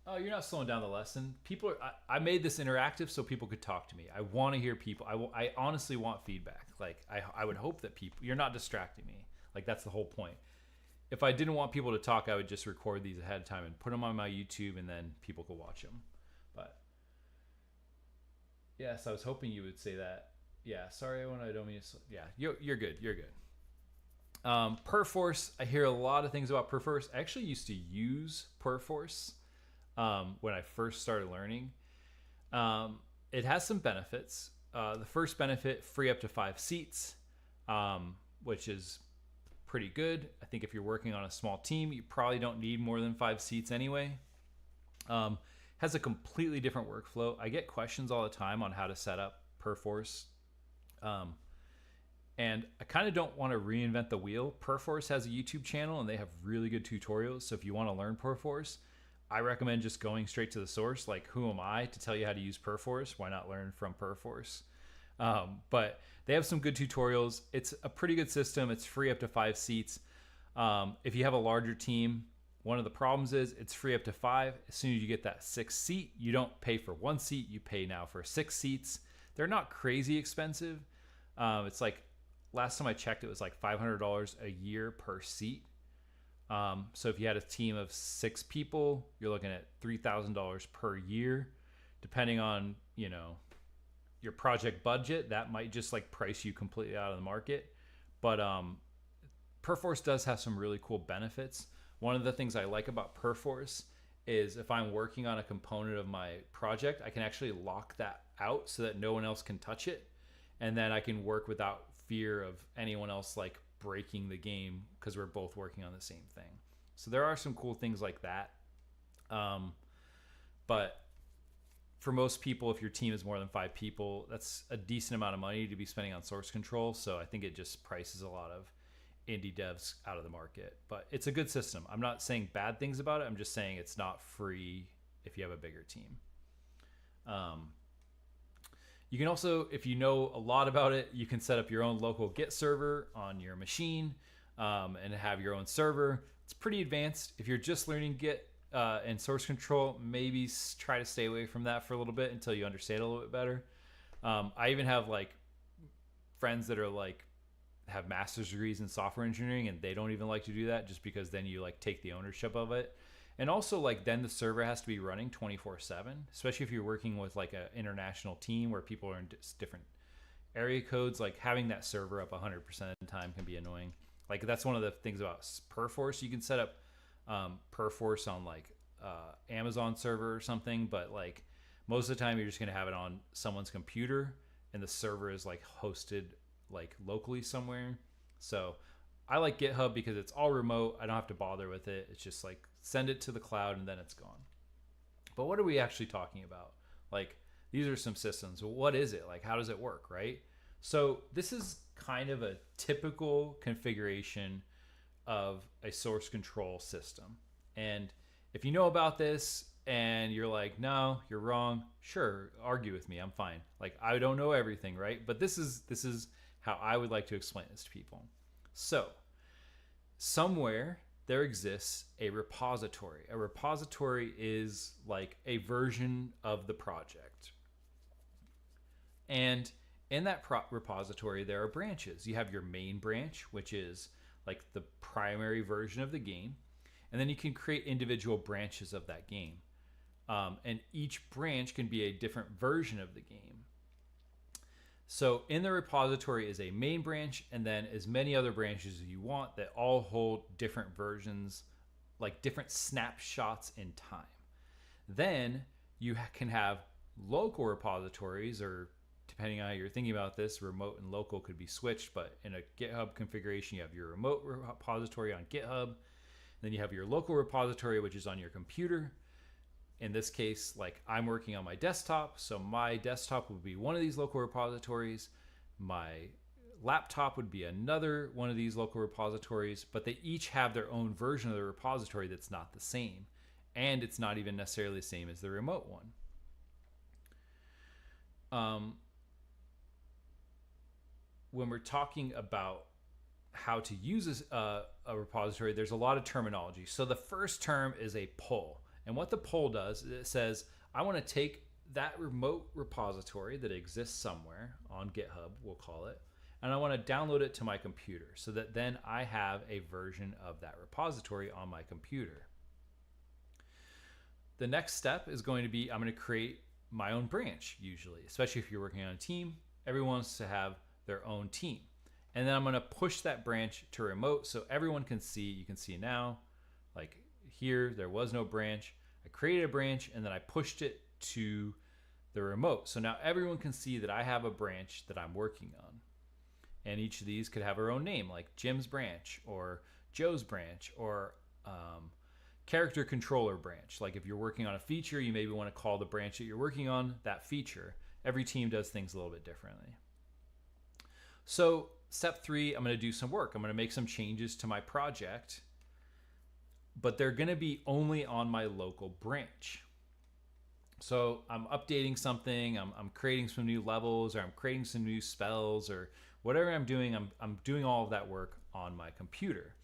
Oh, you're not slowing down the lesson. People are. I made this interactive so people could talk to me. I want to hear people. I honestly want feedback. Like I would hope that people. You're not distracting me. Like that's the whole point. If I didn't want people to talk, I would just record these ahead of time and put them on my YouTube, and then people could watch them. But yes, I was hoping you would say that. Yeah, sorry, I don't mean to. Yeah, you're good. You're good. Perforce. I hear a lot of things about Perforce. I actually used to use Perforce when I first started learning. It has some benefits. The first benefit, free up to 5 seats, which is pretty good. I think if you're working on a small team, you probably don't need more than 5 seats anyway. Has a completely different workflow. I get questions all the time on how to set up Perforce. And I kind of don't want to reinvent the wheel. Perforce has a YouTube channel and they have really good tutorials. So if you want to learn Perforce, I recommend just going straight to the source. Like, who am I to tell you how to use Perforce? Why not learn from Perforce? But they have some good tutorials. It's a pretty good system. It's free up to 5 seats. If you have a larger team, one of the problems is it's free up to 5. As soon as you get that 6th seat, you don't pay for 1 seat. You pay now for 6 seats. They're not crazy expensive. It's like, last time I checked, it was like $500 a year per seat. So if you had a team of 6 people, you're looking at $3,000 per year, depending on, your project budget. That might just like price you completely out of the market. But Perforce does have some really cool benefits. One of the things I like about Perforce is if I'm working on a component of my project, I can actually lock that out so that no one else can touch it. And then I can work without fear of anyone else like breaking the game because we're both working on the same thing. So there are some cool things like that. But for most people, if your team is more than 5 people, that's a decent amount of money to be spending on source control. So I think it just prices a lot of indie devs out of the market. But it's a good system. I'm not saying bad things about it. I'm just saying it's not free if you have a bigger team. You can also, if you know a lot about it, you can set up your own local Git server on your machine and have your own server. It's pretty advanced. If you're just learning Git and source control, maybe try to stay away from that for a little bit until you understand a little bit better. I even have like friends that are like have master's degrees in software engineering, and they don't even like to do that just because then you like take the ownership of it. And also, like, then the server has to be running 24/7, especially if you're working with like an international team where people are in different area codes. Like, having that server up 100% of the time can be annoying. Like, that's one of the things about Perforce. You can set up Perforce on like Amazon server or something, but like most of the time you're just gonna have it on someone's computer, and the server is like hosted like locally somewhere. So I like GitHub because it's all remote. I don't have to bother with it. It's just like send it to the cloud and then it's gone. But what are we actually talking about? Like, these are some systems. What is it? Like, how does it work, right? So this is kind of a typical configuration of a source control system. And if you know about this and you're like, no, you're wrong, sure, argue with me. I'm fine. Like, I don't know everything, right? But this is how I would like to explain this to people. So somewhere there exists a repository. A repository is like a version of the project. And in that repository, there are branches. You have your main branch, which is like the primary version of the game. And then you can create individual branches of that game. And each branch can be a different version of the game. So in the repository is a main branch, and then as many other branches as you want that all hold different versions, like different snapshots in time. Then you can have local repositories, or depending on how you're thinking about this, remote and local could be switched, but in a GitHub configuration, you have your remote repository on GitHub. Then you have your local repository, which is on your computer. In this case, like I'm working on my desktop, so my desktop would be one of these local repositories. My laptop would be another one of these local repositories, but they each have their own version of the repository that's not the same. And it's not even necessarily the same as the remote one. When we're talking about how to use a repository, there's a lot of terminology. So the first term is a pull. And what the pull does is it says, I want to take that remote repository that exists somewhere on GitHub, we'll call it, and I want to download it to my computer so that then I have a version of that repository on my computer. The next step is going to be, I'm going to create my own branch usually, especially if you're working on a team. Everyone wants to have their own team. And then I'm going to push that branch to remote so everyone can see. You can see now, like here, there was no branch. I created a branch and then I pushed it to the remote. So now everyone can see that I have a branch that I'm working on. And each of these could have their own name, like Jim's branch or Joe's branch or character controller branch. Like if you're working on a feature, you maybe want to call the branch that you're working on that feature. Every team does things a little bit differently. So step 3, I'm going to do some work. I'm going to make some changes to my project, but they're going to be only on my local branch. So I'm updating something, I'm creating some new levels, or I'm creating some new spells, or whatever I'm doing, I'm doing all of that work on my computer.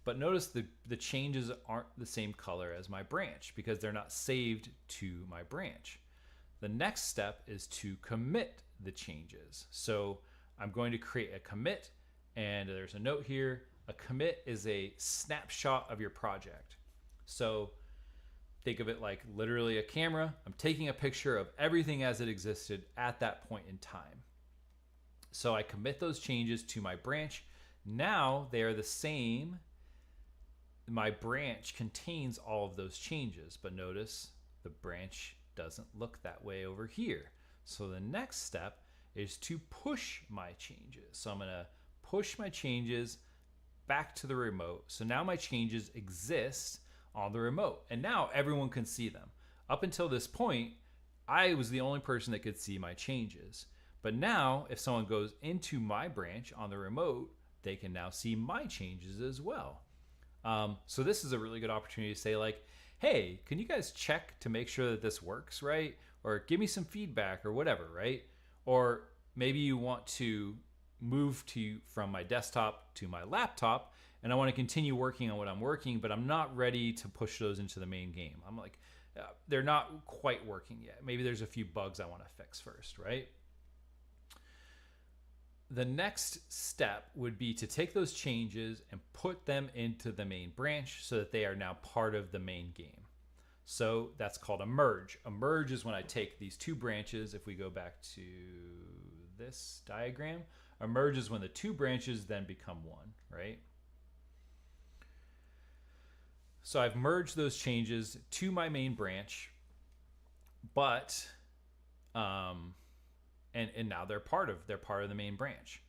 But notice the changes aren't the same color as my branch because they're not saved to my branch. The next step is to commit the changes. So I'm going to create a commit, and there's a note here. A commit is a snapshot of your project. So think of it like literally a camera. I'm taking a picture of everything as it existed at that point in time. So I commit those changes to my branch. Now they are the same. My branch contains all of those changes, but notice the branch doesn't look that way over here. So the next step is to push my changes. So I'm going to push my changes back to the remote. So now my changes exist on the remote, and now everyone can see them. Up until this point, I was the only person that could see my changes. But now if someone goes into my branch on the remote, they can now see my changes as well. So this is a really good opportunity to say like, hey, can you guys check to make sure that this works, right? Or give me some feedback or whatever, right? Or maybe you want to move from my desktop to my laptop and I want to continue working on what I'm working, but I'm not ready to push those into the main game. I'm like, they're not quite working yet. Maybe there's a few bugs I want to fix first, right? The next step would be to take those changes and put them into the main branch so that they are now part of the main game. So that's called a merge. A merge is when I take these two branches. If we go back to this diagram, a merge is when the two branches then become one, right? So I've merged those changes to my main branch, but and now they're part of the main branch.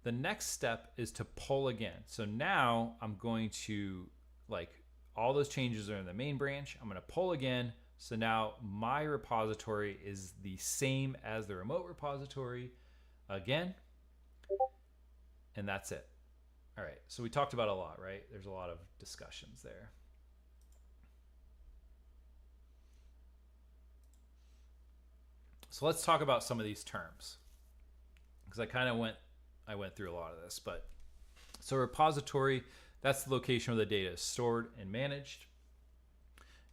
The next step is to pull again. So now I'm going to, like, all those changes are in the main branch. I'm going to pull again. So now my repository is the same as the remote repository again. And that's it. All right. So we talked about a lot, right? There's a lot of discussions there. So let's talk about some of these terms, because I went through a lot of this. But so repository, that's the location where the data is stored and managed.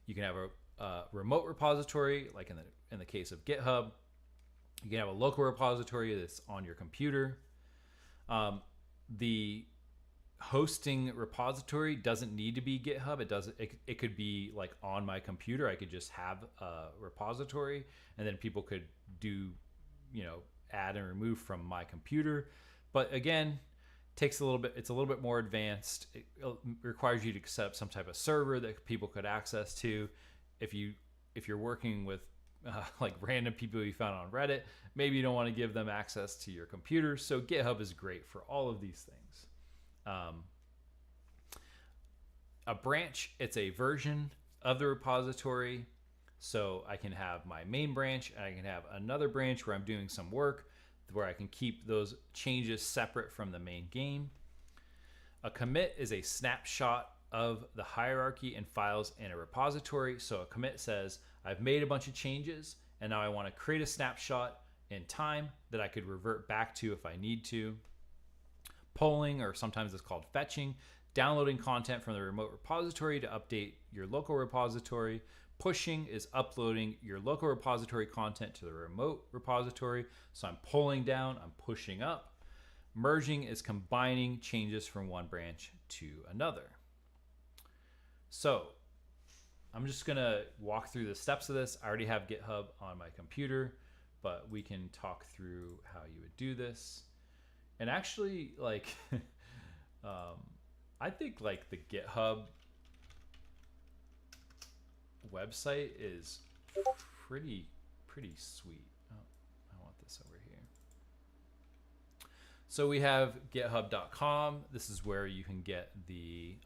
You can have a remote repository, like in the case of GitHub. You can have a local repository that's on your computer. The hosting repository doesn't need to be GitHub. It could be like on my computer. I could just have a repository, and then people could do, add and remove from my computer. But again, it's a little bit more advanced. It requires you to set up some type of server that people could access to. If you're working with like random people you found on Reddit, maybe you don't want to give them access to your computer. So GitHub is great for all of these things. A branch, it's a version of the repository. So I can have my main branch, and I can have another branch where I'm doing some work, where I can keep those changes separate from the main game. A commit is a snapshot of the hierarchy and files in a repository. So a commit says, I've made a bunch of changes, and now I want to create a snapshot in time that I could revert back to if I need to. Polling, or sometimes it's called fetching, downloading content from the remote repository to update your local repository. Pushing is uploading your local repository content to the remote repository. So I'm pulling down, I'm pushing up. Merging is combining changes from one branch to another. So I'm just gonna walk through the steps of this. I already have GitHub on my computer, but we can talk through how you would do this. And actually, like, I think like the GitHub website is pretty sweet. Oh, I want this over here. So we have github.com. This is where you can get the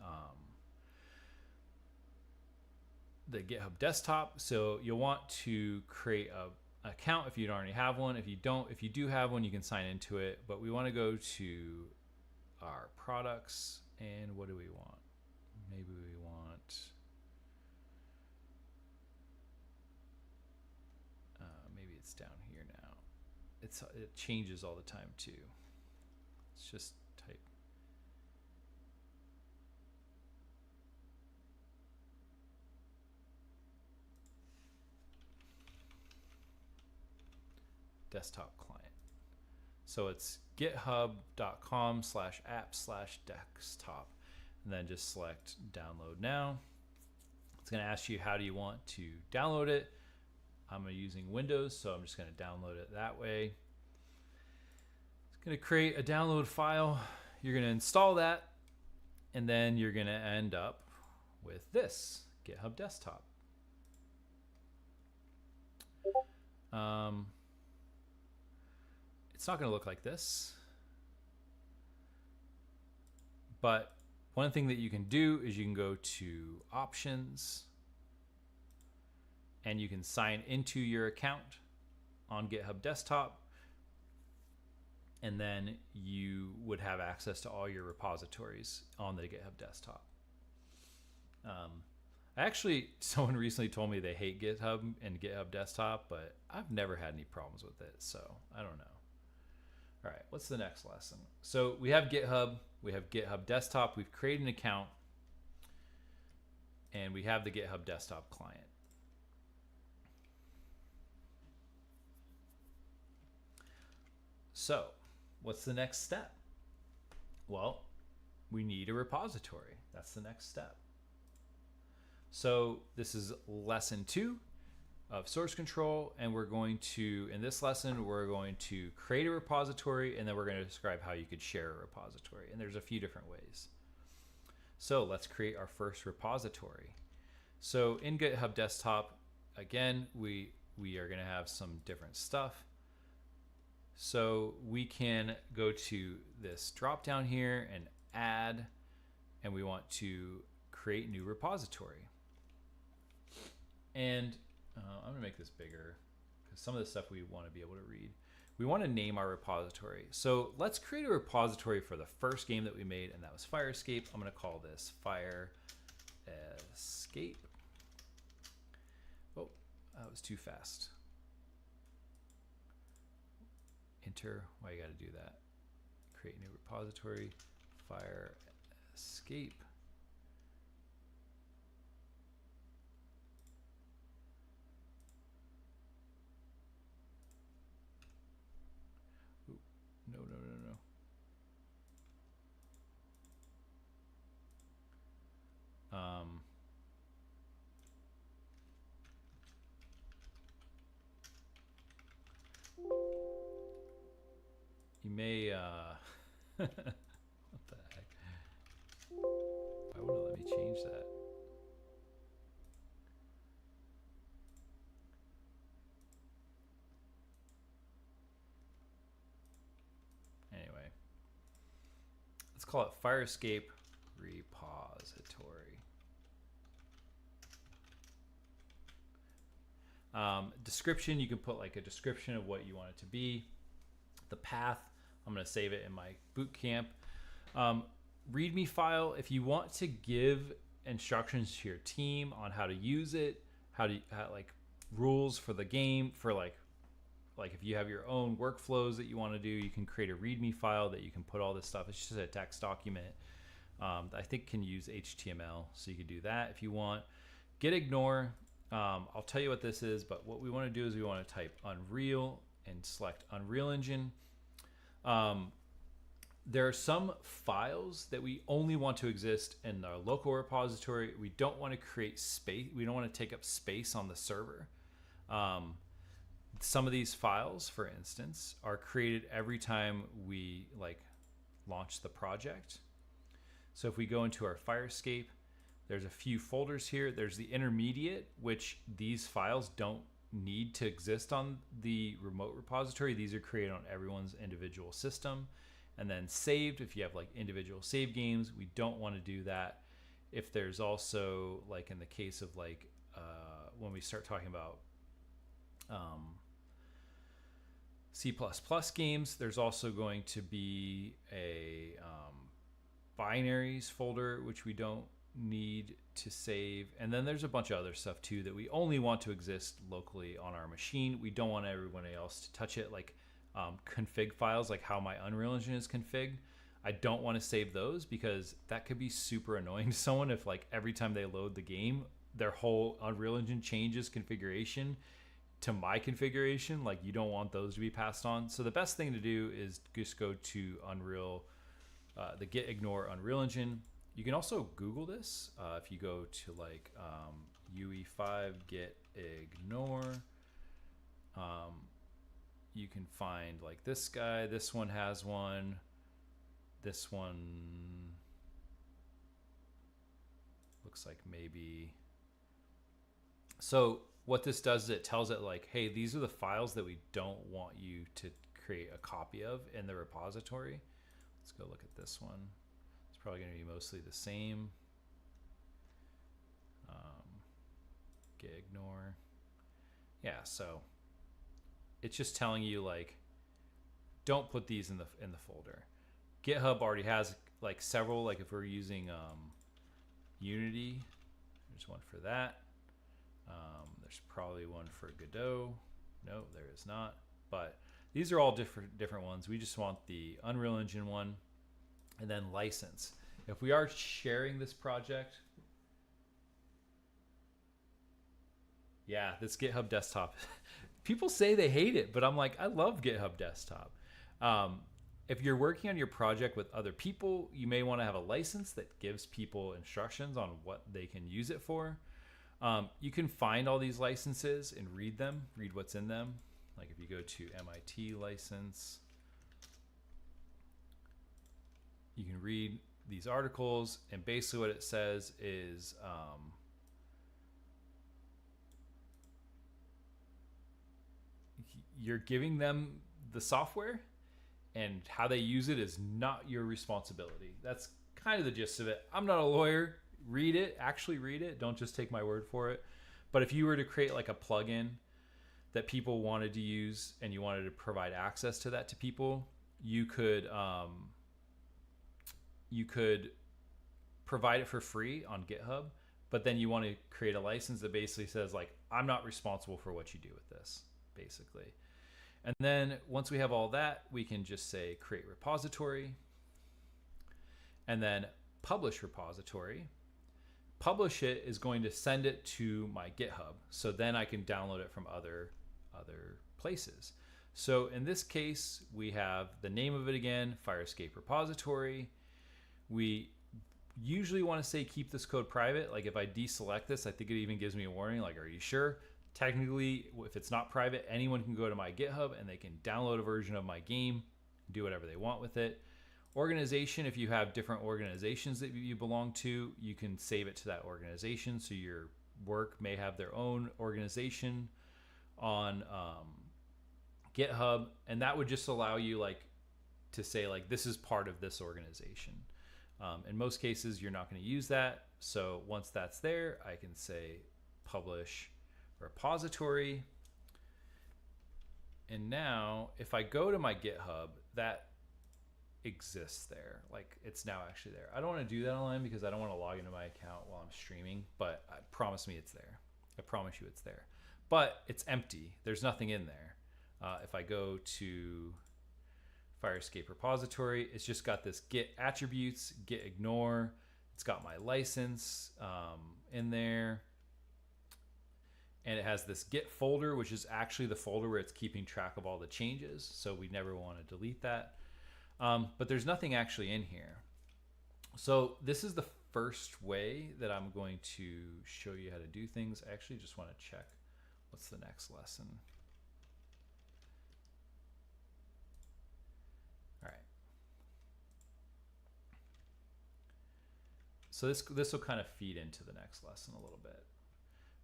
GitHub desktop. So you'll want to create an account if you don't already have one. If you do have one, you can sign into it. But we want to go to our products, and what do we want? Maybe we want maybe it's down here now. It changes all the time too. Let's just type desktop client. So it's github.com/app/desktop, and then just select download now. It's going to ask you how do you want to download it. I'm using Windows, so I'm just going to download it that way. It's going to create a download file. You're going to install that, and then you're going to end up with this GitHub desktop. It's not going to look like this, but one thing that you can do is you can go to options, and you can sign into your account on GitHub desktop, and then you would have access to all your repositories on the GitHub desktop. Someone recently told me they hate GitHub and GitHub desktop, but I've never had any problems with it, so I don't know. All right, what's the next lesson? So we have GitHub, we have GitHub desktop, we've created an account, and we have the GitHub desktop client. So what's the next step? Well, we need a repository. That's the next step. So this is lesson 2 of source control, and in this lesson, we're going to create a repository, and then we're going to describe how you could share a repository. And there's a few different ways. So let's create our first repository. So in GitHub desktop, again, we are going to have some different stuff. So we can go to this drop down here and add, and we want to create new repository. And I'm gonna make this bigger because some of the stuff we want to be able to read. We want to name our repository. So let's create a repository for the first game that we made, and that was Fire Escape. I'm gonna call this Fire Escape. Oh, that was too fast. Enter. Why you gotta do that? Create new repository, Fire Escape. No. may, what the heck? Why wouldn't it let me change that? Anyway, let's call it Fire Escape Repository. Description, you can put like a description of what you want it to be. The path, I'm going to save it in my bootcamp. README file, if you want to give instructions to your team on how to use it, how like rules for the game, for like if you have your own workflows that you want to do, you can create a README file that you can put all this stuff. It's just a text document. I think can use HTML, so you can do that if you want. Git ignore. I'll tell you what this is, but what we want to do is we want to type Unreal and select Unreal Engine. There are some files that we only want to exist in our local repository. We don't want to create space. We don't want to take up space on the server. Some of these files, for instance, are created every time we like launch the project. So if we go into our Fire Escape, there's a few folders here. There's the intermediate, which these files don't need to exist on the remote repository. These are created on everyone's individual system. And then saved, if you have like individual save games, we don't want to do that. If there's also, like in the case of like when we start talking about C++ games, there's also going to be a binaries folder, which we don't need to save. And then there's a bunch of other stuff too that we only want to exist locally on our machine. We don't want everyone else to touch it, like config files, like how my Unreal Engine is configured. I don't want to save those because that could be super annoying to someone if like every time they load the game, their whole Unreal Engine changes configuration to my configuration. Like you don't want those to be passed on. So the best thing to do is just go to Unreal, the git ignore Unreal Engine. You can also Google this. If you go to like UE5 git ignore, you can find like this guy. This one has one. This one looks like maybe. So what this does is it tells it like, hey, these are the files that we don't want you to create a copy of in the repository. Let's go look at this one. It's probably going to be mostly the same. Git ignore. Yeah, so it's just telling you like, don't put these in the folder. GitHub already has like several, like if we're using Unity, there's one for that. There's probably one for Godot. No, there is not. But these are all different ones. We just want the Unreal Engine one, and then license. If we are sharing this project, yeah, this GitHub desktop. People say they hate it, but I'm like, I love GitHub desktop. If you're working on your project with other people, you may want to have a license that gives people instructions on what they can use it for. You can find all these licenses and read them, read what's in them. Like if you go to MIT license, you can read these articles, and basically what it says is you're giving them the software, and how they use it is not your responsibility. That's kind of the gist of it. I'm not a lawyer. Read it, actually read it. Don't just take my word for it. But if you were to create like a plugin that people wanted to use and you wanted to provide access to that to people, you could provide it for free on GitHub, but then you want to create a license that basically says like, I'm not responsible for what you do with this, basically. And then once we have all that, we can just say create repository and then publish repository. Publish it is going to send it to my GitHub. So then I can download it from other places. So in this case, we have the name of it again, Fire Escape Repository. We usually want to say keep this code private. Like if I deselect this, I think it even gives me a warning like, are you sure? Technically, if it's not private, anyone can go to my GitHub and they can download a version of my game do whatever they want with it. Organization, if you have different organizations that you belong to, you can save it to that organization. So your work may have their own organization on GitHub, and that would just allow you like to say like this is part of this organization. In most cases, you're not going to use that. So once that's there, I can say publish repository. And now if I go to my GitHub, that exists there. Like it's now actually there. I don't want to do that online because I don't want to log into my account while I'm streaming, but promise me it's there. I promise you it's there. But it's empty. There's nothing in there. If I go to Firescape repository, it's just got this git attributes, git ignore. It's got my license in there. And it has this git folder, which is actually the folder where it's keeping track of all the changes. So we never want to delete that. But there's nothing actually in here. So this is the first way that I'm going to show you how to do things. I actually just want to check what's the next lesson. All right. So this will kind of feed into the next lesson a little bit.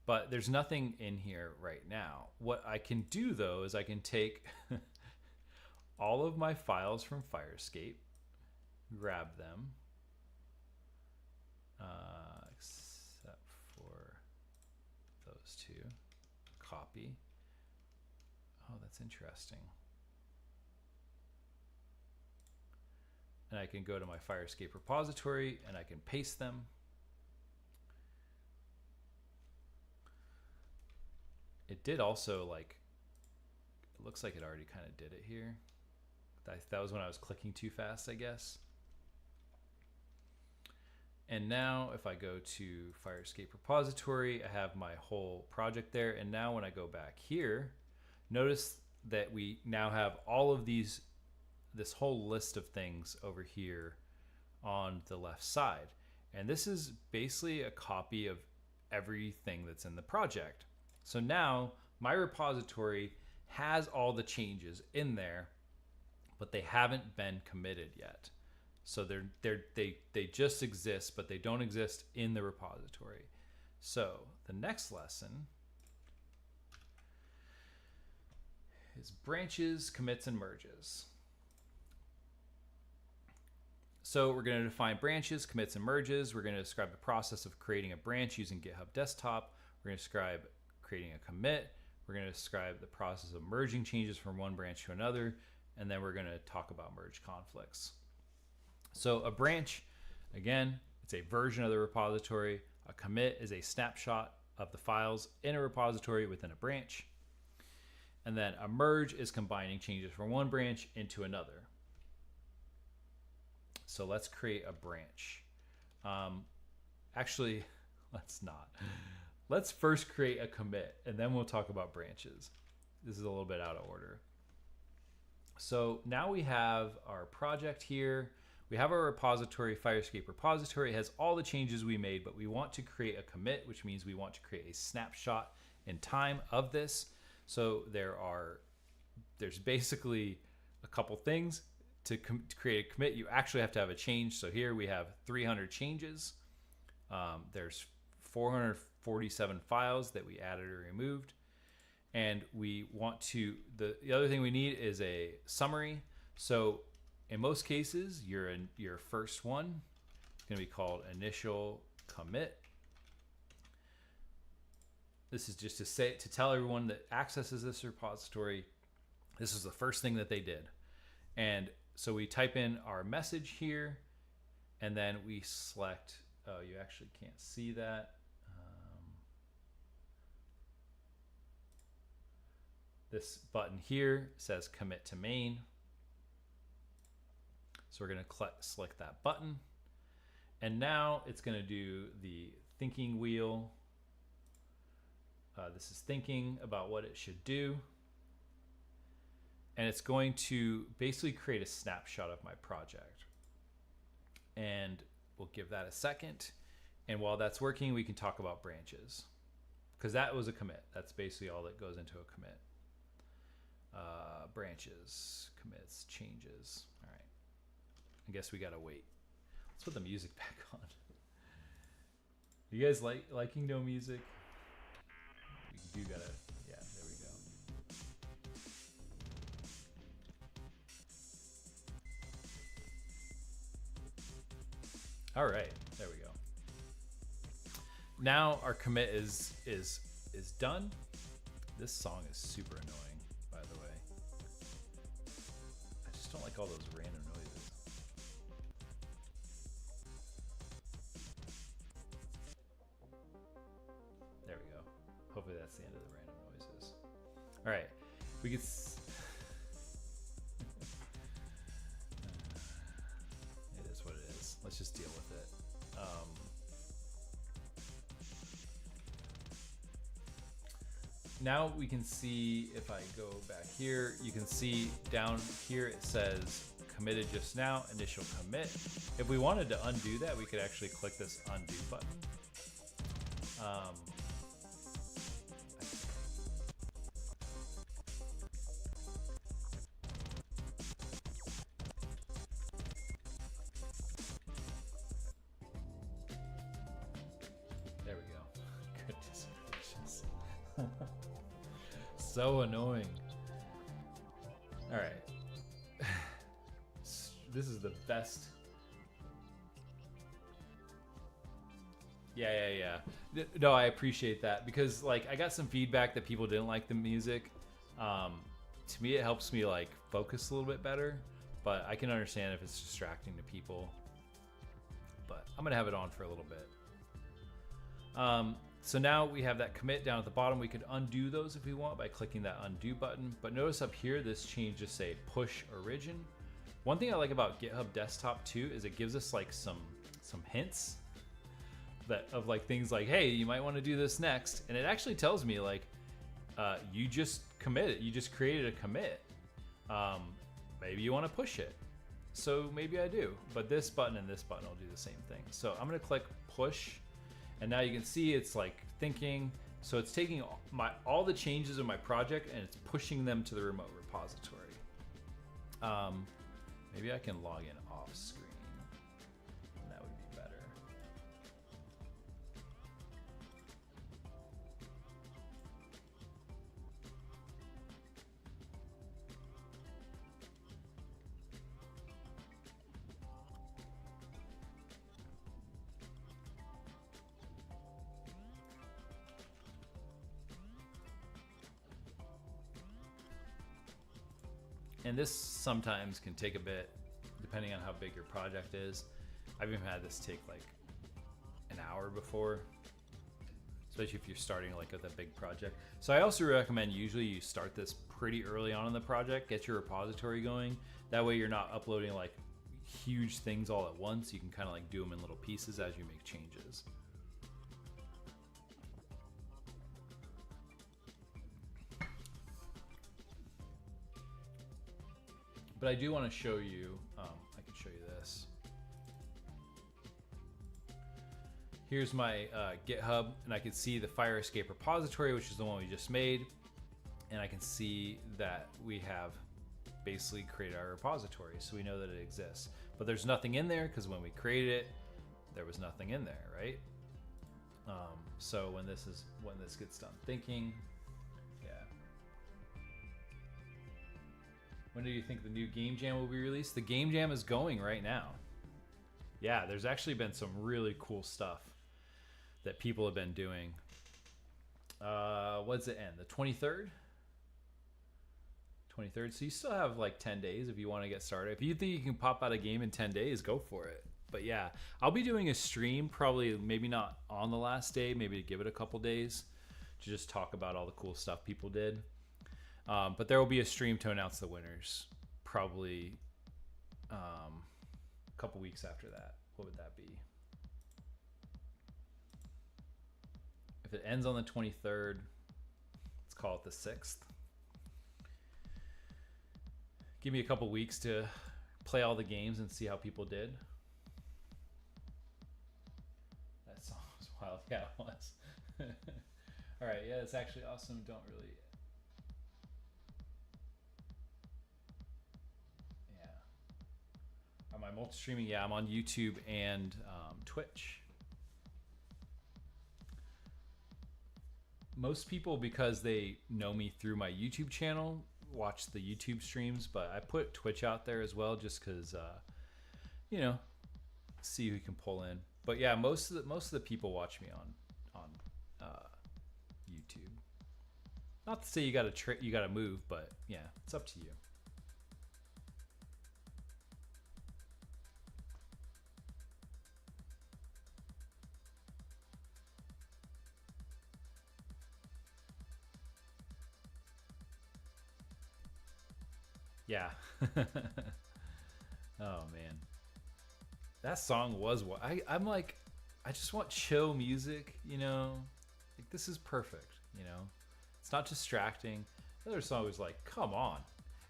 But there's nothing in here right now. What I can do though is I can take all of my files from Firescape, grab them, except for those two, copy. Oh, that's interesting. And I can go to my Firescape repository and I can paste them. It did also like, it looks like it already kind of did it here. That was when I was clicking too fast, I guess. And now if I go to Firescape repository, I have my whole project there. And now when I go back here, notice that we now have all of these, this whole list of things over here on the left side. And this is basically a copy of everything that's in the project. So now my repository has all the changes in there, but they haven't been committed yet. So they just exist, but they don't exist in the repository. So the next lesson is branches, commits, and merges. So we're going to define branches, commits, and merges. We're going to describe the process of creating a branch using GitHub Desktop. We're going to describe creating a commit. We're going to describe the process of merging changes from one branch to another. And then we're going to talk about merge conflicts. So a branch, again, it's a version of the repository. A commit is a snapshot of the files in a repository within a branch. And then a merge is combining changes from one branch into another. So let's create a branch. Actually, let's not. Let's first create a commit, and then we'll talk about branches. This is a little bit out of order. So now we have our project here. We have our repository, Firescape repository. It has all the changes we made, but we want to create a commit, which means we want to create a snapshot in time of this. So there's basically a couple things. To create a commit, you actually have to have a change. So here we have 300 changes. There's 447 files that we added or removed. And we want to, the other thing we need is a summary. So in most cases, your first one is going to be called initial commit. This is just to tell everyone that accesses this repository, this is the first thing that they did. And so we type in our message here, and then we select, oh, you actually can't see that. This button here says commit to main. So we're going to select that button. And now it's going to do the thinking wheel. This is thinking about what it should do. And it's going to basically create a snapshot of my project. And we'll give that a second. And while that's working, we can talk about branches, because that was a commit. That's basically all that goes into a commit. Branches, commits, changes. All right. I guess we gotta wait. Let's put the music back on. You guys liking no music? You do gotta, yeah, there we go. All right, there we go. Now our commit is done. This song is super annoying, by the way. I just don't like all those random noises. There we go. Hopefully that's the end of the random noises. All right, we can. It is what it is. Let's just deal with it. Now we can see, if I go back here, you can see down here it says committed just now, initial commit. If we wanted to undo that, we could actually click this undo button. There we go. Goodness gracious. So annoying. All right. This is the best. Yeah. No, I appreciate that because like I got some feedback that people didn't like the music. To me, it helps me like focus a little bit better, but I can understand if it's distracting to people. But I'm gonna have it on for a little bit. So now we have that commit down at the bottom. We could undo those if we want by clicking that undo button. But notice up here, this change just say push origin. One thing I like about GitHub Desktop too is it gives us like some hints that of like things like, hey, you might want to do this next, and it actually tells me like, you just committed, you just created a commit. Maybe you want to push it. So maybe I do, but this button and this button will do the same thing. So I'm gonna click push. And now you can see it's like thinking, so it's taking all the changes in my project and it's pushing them to the remote repository. Maybe I can log in off screen. That would be better. And this sometimes can take a bit, depending on how big your project is. I've even had this take like an hour before, especially if you're starting like with a big project. So I also recommend usually you start this pretty early on in the project, get your repository going. That way you're not uploading like huge things all at once. You can kind of like do them in little pieces as you make changes. But I do want to show you, I can show you this. Here's my GitHub, and I can see the fire escape repository, which is the one we just made. And I can see that we have basically created our repository, so we know that it exists. But there's nothing in there because when we created it, there was nothing in there, right? So when this gets done thinking, yeah. When do you think the new game jam will be released? The game jam is going right now. Yeah, there's actually been some really cool stuff that people have been doing. What's it end? The 23rd? 23rd. So you still have like 10 days if you want to get started. If you think you can pop out a game in 10 days, go for it. But yeah, I'll be doing a stream probably, maybe not on the last day, maybe to give it a couple days to just talk about all the cool stuff people did. But there will be a stream to announce the winners probably a couple weeks after that. What would that be? If it ends on the 23rd, let's call it the 6th. Give me a couple weeks to play all the games and see how people did. That song was wild. Yeah, it was. All right, yeah, it's actually awesome. Don't really... my multi-streaming, yeah, I'm on YouTube and Twitch. Most people, because they know me through my YouTube channel, watch the YouTube streams, but I put Twitch out there as well, just because, you know, see who can pull in. But yeah, most of the people watch me on YouTube. Not to say you gotta move, but yeah, it's up to you. Yeah. Oh man, that song was what I'm like. I just want chill music, you know. Like this is perfect, you know. It's not distracting. The other song was like, come on,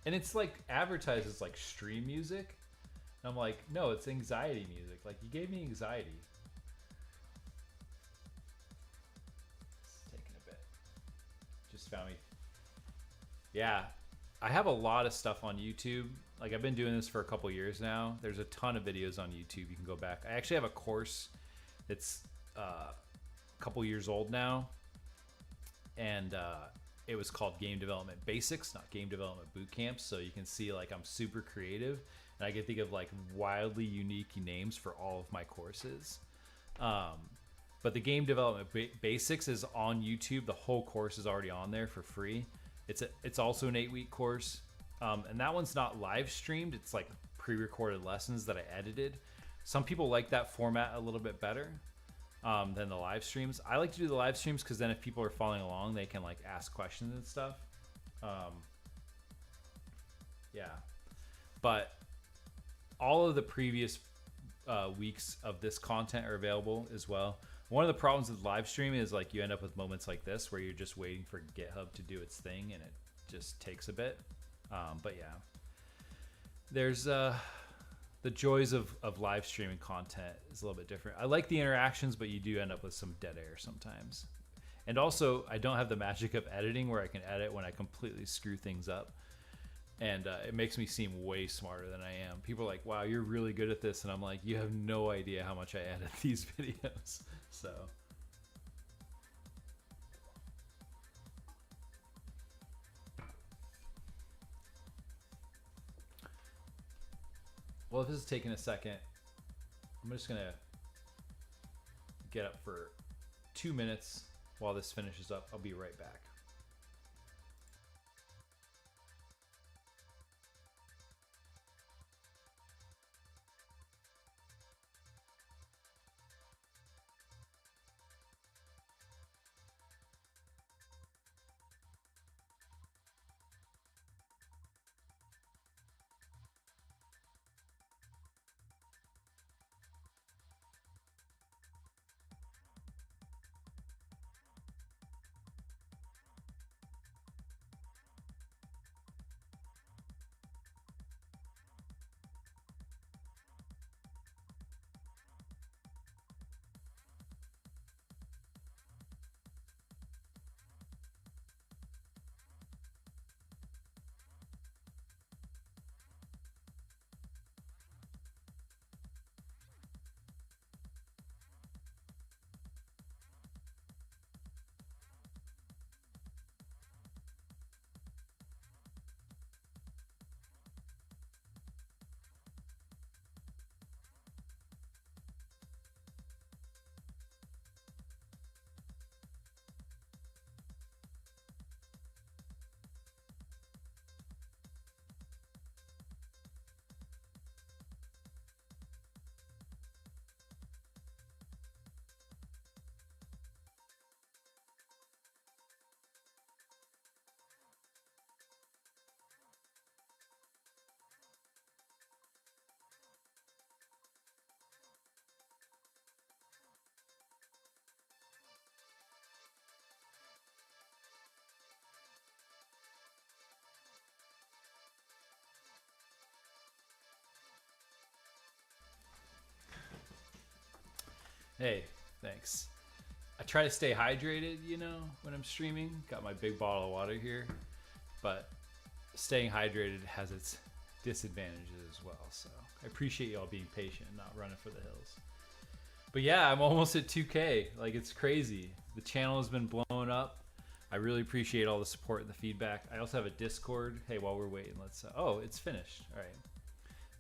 and it's like advertised as like stream music. And I'm like, no, it's anxiety music. Like you gave me anxiety. It's taking a bit. Just found me. Yeah, I have a lot of stuff on YouTube. Like I've been doing this for a couple years now. There's a ton of videos on YouTube. You can go back. I actually have a course that's a couple years old now, and it was called Game Development Basics, not Game Development Bootcamp. So you can see like I'm super creative, and I can think of like wildly unique names for all of my courses. But the Game Development Basics is on YouTube. The whole course is already on there for free. It's also an 8-week course, and that one's not live streamed. It's like pre-recorded lessons that I edited. Some people like that format a little bit better than the live streams. I like to do the live streams because then if people are following along, they can like ask questions and stuff. Yeah, but all of the previous weeks of this content are available as well. One of the problems with live streaming is like you end up with moments like this where you're just waiting for GitHub to do its thing and it just takes a bit. But yeah, there's the joys of live streaming content is a little bit different. I like the interactions, but you do end up with some dead air sometimes. And also, I don't have the magic of editing where I can edit when I completely screw things up. And it makes me seem way smarter than I am. People are like, wow, you're really good at this. And I'm like, you have no idea how much I edit these videos. So. Well, if this is taking a second, I'm just going to get up for 2 minutes while this finishes up. I'll be right back. Hey, thanks. I try to stay hydrated, you know, when I'm streaming. Got my big bottle of water here, but staying hydrated has its disadvantages as well. So I appreciate y'all being patient and not running for the hills. But yeah, I'm almost at 2K. Like, it's crazy. The channel has been blowing up. I really appreciate all the support and the feedback. I also have a Discord. Hey, while we're waiting, let's... oh, it's finished. All right.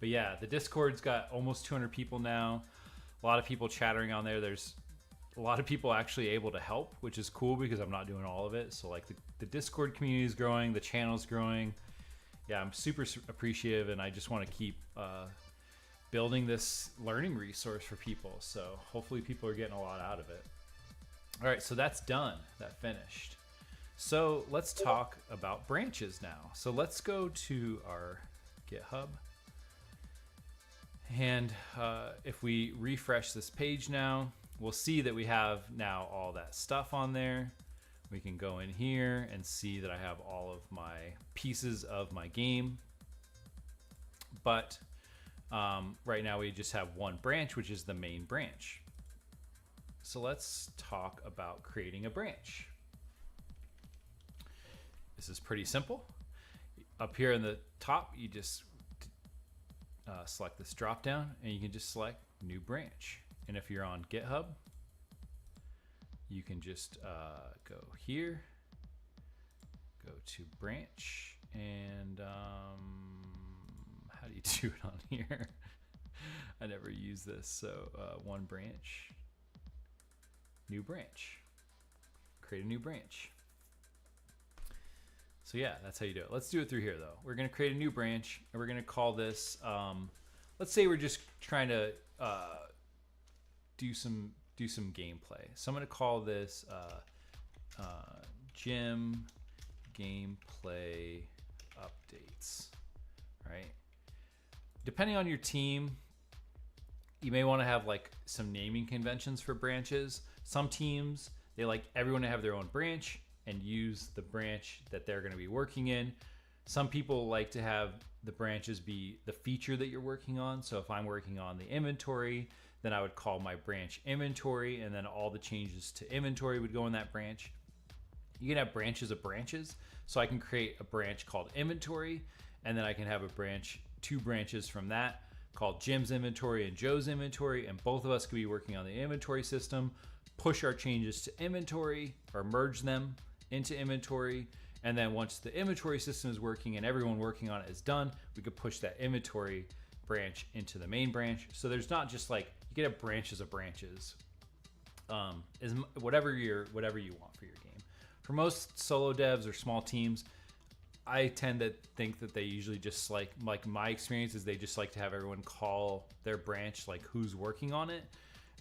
But yeah, the Discord's got almost 200 people now. A lot of people chattering on there. There's a lot of people actually able to help, which is cool because I'm not doing all of it. So like the Discord community is growing, the channel's growing. Yeah, I'm super appreciative, and I just want to keep building this learning resource for people. So hopefully people are getting a lot out of it. All right, so that's done. That finished. So let's talk about branches now. So let's go to our GitHub. And if we refresh this page now, we'll see that we have now all that stuff on there. We can go in here and see that I have all of my pieces of my game. But right now we just have one branch, which is the main branch. So let's talk about creating a branch. This is pretty simple. Up here in the top, you just select this drop down and you can just select new branch. And if you're on GitHub, you can just go here, go to branch, and how do you do it on here? I never use this. So one branch, new branch, create a new branch. So yeah, that's how you do it. Let's do it through here though. We're gonna create a new branch and we're gonna call this, let's say we're just trying to do some gameplay. So I'm gonna call this gym gameplay updates, right? Depending on your team, you may wanna have like some naming conventions for branches. Some teams, they like everyone to have their own branch and use the branch that they're going to be working in. Some people like to have the branches be the feature that you're working on. So if I'm working on the inventory, then I would call my branch inventory, and then all the changes to inventory would go in that branch. You can have branches of branches. So I can create a branch called inventory, and then I can have a branch, 2 branches from that called Jim's inventory and Joe's inventory. And both of us could be working on the inventory system, push our changes to inventory or merge them into inventory, and then once the inventory system is working and everyone working on it is done, we could push that inventory branch into the main branch. So there's not just like, you can have branches of branches, is whatever you want for your game. For most solo devs or small teams, I tend to think that they usually just like my experience is they just like to have everyone call their branch like who's working on it,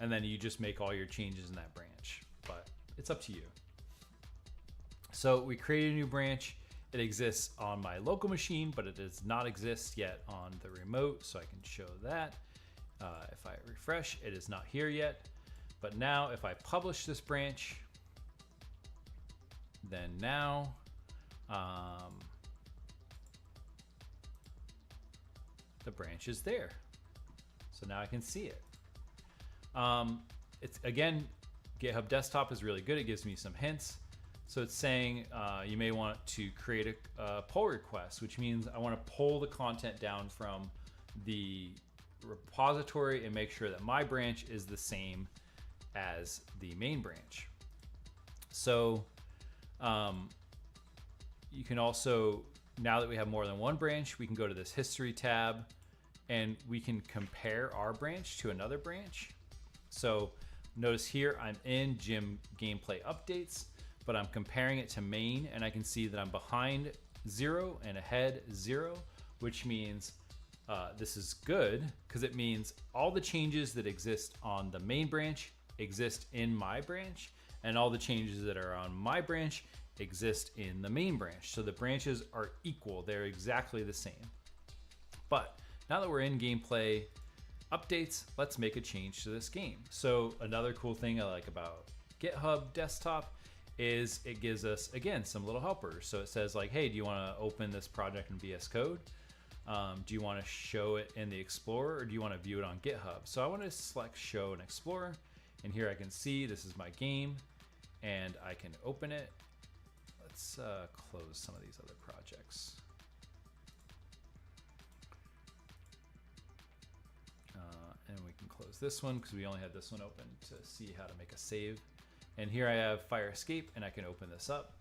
and then you just make all your changes in that branch, but it's up to you. So we created a new branch. It exists on my local machine, but it does not exist yet on the remote, so I can show that. If I refresh, it is not here yet. But now if I publish this branch, then now the branch is there. So now I can see it. It's again, GitHub Desktop is really good. It gives me some hints. So it's saying you may want to create a pull request, which means I want to pull the content down from the repository and make sure that my branch is the same as the main branch. So you can also, now that we have more than one branch, we can go to this history tab and we can compare our branch to another branch. So notice here I'm in Gym Gameplay Updates, but I'm comparing it to main, and I can see that I'm behind 0 and ahead 0, which means this is good because it means all the changes that exist on the main branch exist in my branch, and all the changes that are on my branch exist in the main branch. So the branches are equal, they're exactly the same. But now that we're in gameplay updates, let's make a change to this game. So another cool thing I like about GitHub Desktop is it gives us, again, some little helpers. So it says like, hey, do you want to open this project in VS Code? Do you want to show it in the Explorer, or do you want to view it on GitHub? So I want to select Show in Explorer, and here I can see this is my game, and I can open it. Let's close some of these other projects. close this one because we only had this one open to see how to make a save. And here I have fire escape, and I can open this up.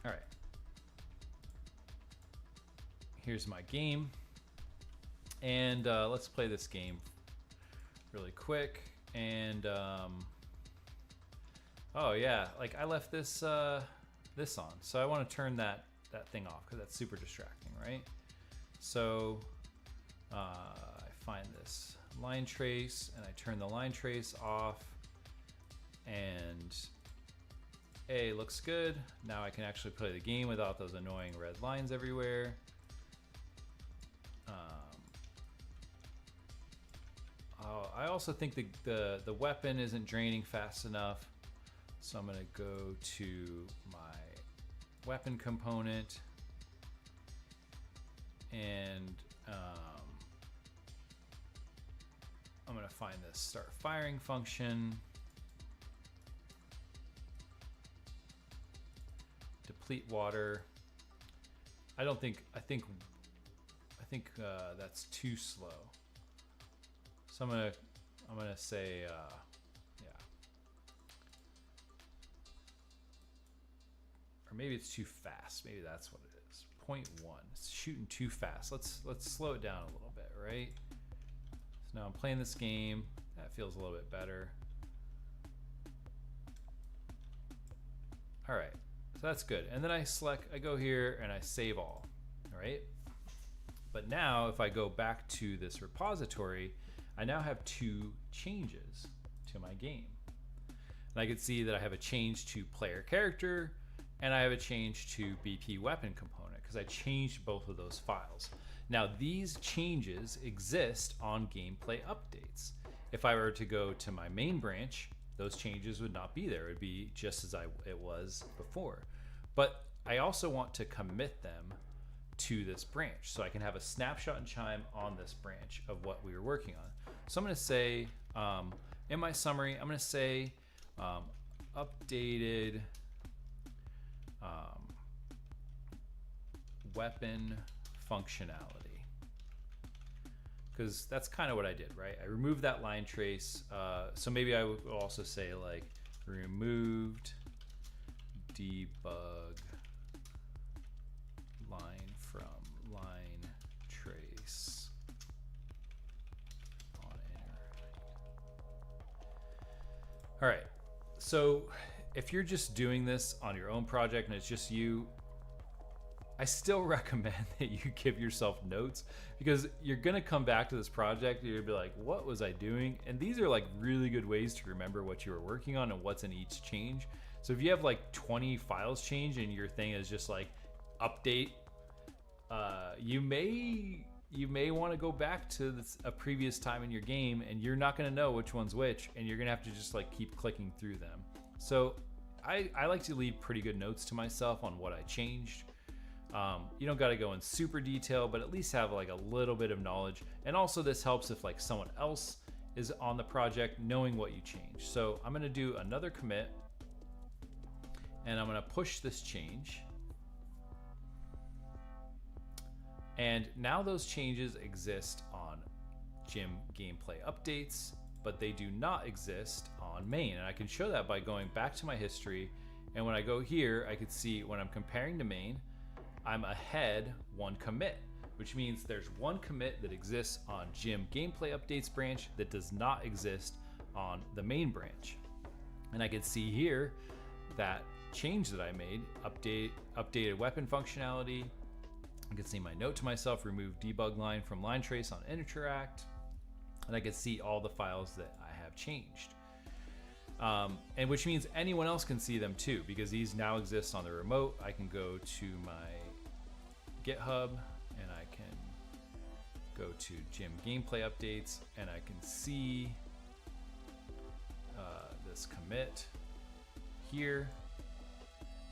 All right. Here's my game. And let's play this game really quick. And oh yeah, like I left this this on. So I want to turn that thing off because that's super distracting, right? So I find this line trace and I turn the line trace off, and looks good. Now I can actually play the game without those annoying red lines everywhere. I also think the weapon isn't draining fast enough, so I'm gonna go to my weapon component and I'm gonna find this start firing function. Deplete water. I think that's too slow. So I'm gonna say yeah. Or maybe it's too fast. Maybe that's what it is. 0.1. It's shooting too fast. Let's slow it down a little bit, right? So now I'm playing this game. That feels a little bit better. All right. So that's good. And then I go here and I save all right? But now if I go back to this repository, I now have two changes to my game. And I can see that I have a change to player character and I have a change to BP weapon component because I changed both of those files. Now these changes exist on gameplay updates. If I were to go to my main branch, those changes would not be there. It would be just as it was before. But I also want to commit them to this branch so I can have a snapshot and chime on this branch of what we were working on. So I'm going to say, in my summary, I'm going to say updated weapon functionality, because that's kind of what I did, right? I removed that line trace. So maybe I would also say like removed debug line from line trace on enter. All right, so if you're just doing this on your own project and it's just you, I still recommend that you give yourself notes, because you're gonna come back to this project and you're gonna be like, what was I doing? And these are like really good ways to remember what you were working on and what's in each change. So if you have like 20 files change and your thing is just like update, you may want to go back to a previous time in your game, and you're not going to know which one's which, and you're going to have to just like keep clicking through them. So I like to leave pretty good notes to myself on what I changed. You don't got to go in super detail, but at least have like a little bit of knowledge. And also this helps if like someone else is on the project knowing what you changed. So I'm going to do another commit, and I'm going to push this change. And now those changes exist on Gym gameplay updates, but they do not exist on main. And I can show that by going back to my history. And when I go here, I can see when I'm comparing to main, I'm ahead one commit, which means there's one commit that exists on Gym gameplay updates branch that does not exist on the main branch. And I can see here that change that I made, updated weapon functionality. I can see my note to myself, remove debug line from line trace on interact, and I can see all the files that I have changed. And which means anyone else can see them too, because these now exist on the remote. I can go to my GitHub and I can go to Gym gameplay updates, and I can see this commit here,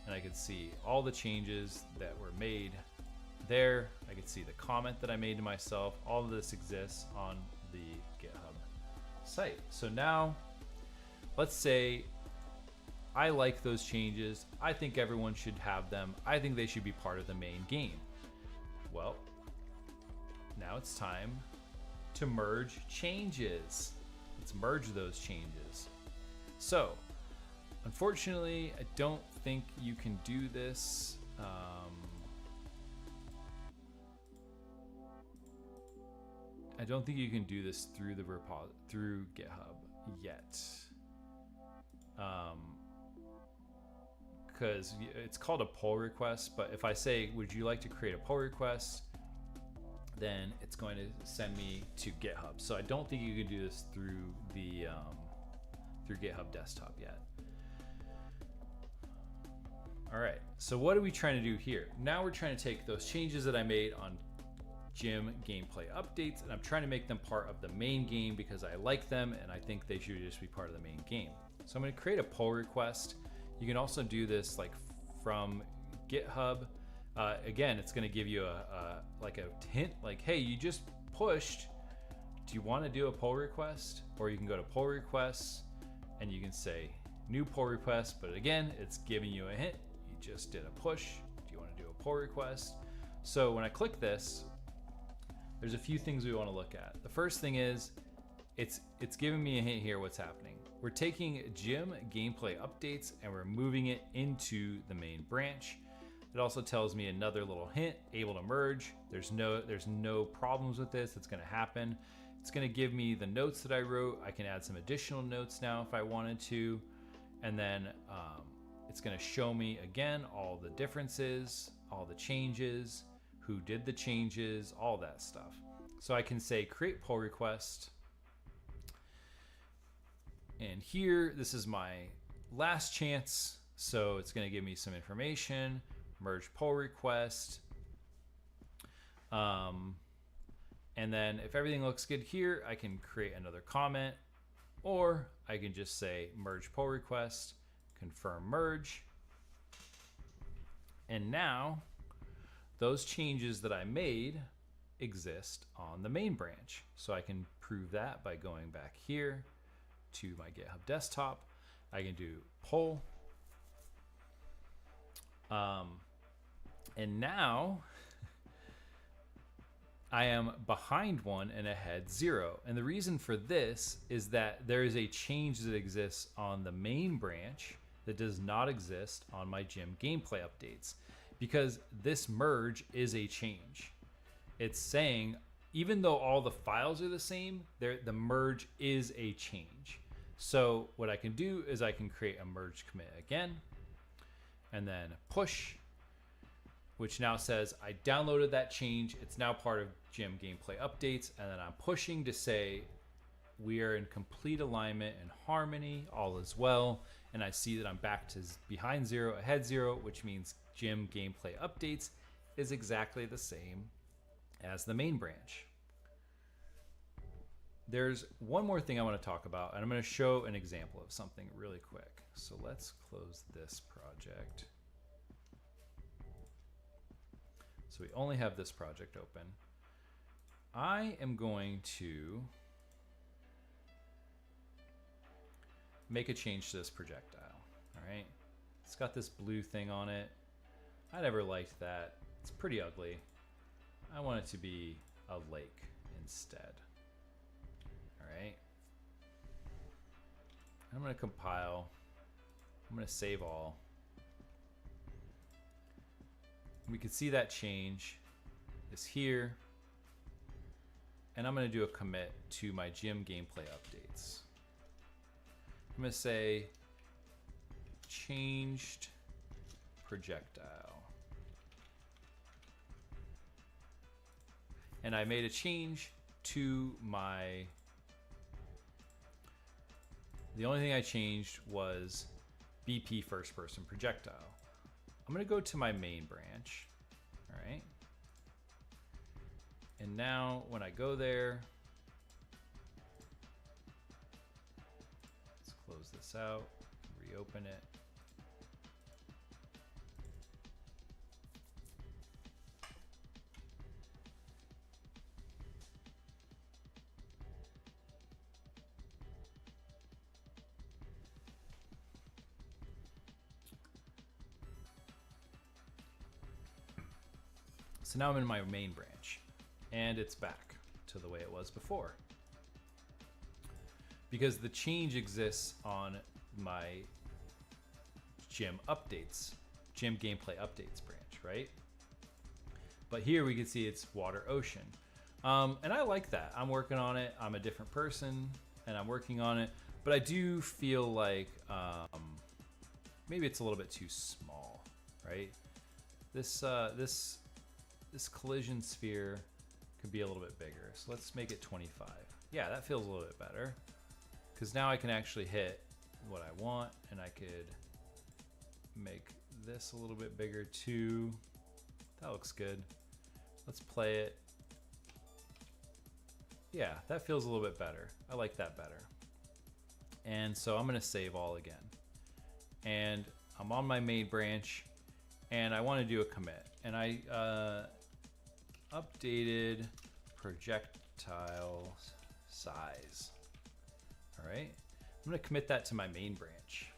and I can see all the changes that were made there. I can see the comment that I made to myself. All of this exists on the GitHub site. So now let's say I like those changes. I think everyone should have them. I think they should be part of the main game. Well, now it's time to merge changes. Let's merge those changes. So, unfortunately, I don't think you can do this. I don't think you can do this through the through GitHub yet, because it's called a pull request. But if I say, "Would you like to create a pull request?" then it's going to send me to GitHub. So I don't think you can do this through the through GitHub Desktop yet. All right. So what are we trying to do here? Now we're trying to take those changes that I made on Gym gameplay updates, and I'm trying to make them part of the main game because I like them and I think they should just be part of the main game. So I'm going to create a pull request. You can also do this like from GitHub. Again, it's going to give you like a hint, like, hey, you just pushed. Do you want to do a pull request? Or you can go to pull requests and you can say new pull request. But again, it's giving you a hint. You just did a push. Do you want to do a pull request? So when I click this, there's a few things we want to look at. The first thing is it's giving me a hint here what's happening. We're taking gym gameplay updates and we're moving it into the main branch. It also tells me another little hint, able to merge. There's no problems with this. It's going to happen. It's going to give me the notes that I wrote. I can add some additional notes now if I wanted to. And then it's going to show me again all the differences, all the changes, who did the changes, all that stuff. So I can say create pull request. And here, this is my last chance. So it's going to give me some information, merge pull request. And then if everything looks good here, I can create another comment, or I can just say merge pull request, confirm merge. And now those changes that I made exist on the main branch. So I can prove that by going back here to my GitHub desktop. I can do pull. And now I am behind 1 and ahead 0. And the reason for this is that there is a change that exists on the main branch that does not exist on my gym gameplay updates, because this merge is a change. It's saying, even though all the files are the same, the merge is a change. So what I can do is I can create a merge commit again, and then push, which now says I downloaded that change. It's now part of gym gameplay updates. And then I'm pushing to say we are in complete alignment and harmony, all is well. And I see that I'm back to behind 0, ahead 0, which means gym gameplay updates is exactly the same as the main branch. There's one more thing I want to talk about, and I'm going to show an example of something really quick. So let's close this project. So we only have this project open. I am going to make a change to this projectile. All right, it's got this blue thing on it. I never liked that. It's pretty ugly. I want it to be a lake instead. All right. I'm going to compile. I'm going to save all. We can see that change is here. And I'm going to do a commit to my gym gameplay updates. I'm going to say changed projectile. And I made a change to my, the only thing I changed was BP first person projectile. I'm going to go to my main branch. All right. And now when I go there, let's close this out, reopen it. So now I'm in my main branch, and it's back to the way it was before. Because the change exists on my gym updates, gym gameplay updates branch, right? But here we can see it's water ocean. And I like that. I'm working on it. I'm a different person and I'm working on it. But I do feel like maybe it's a little bit too small, right? This collision sphere could be a little bit bigger. So let's make it 25. Yeah, that feels a little bit better. Because now I can actually hit what I want, and I could make this a little bit bigger too. That looks good. Let's play it. Yeah, that feels a little bit better. I like that better. And so I'm gonna save all again. And I'm on my main branch, and I wanna do a commit. And I updated projectile size. All right, I'm gonna commit that to my main branch.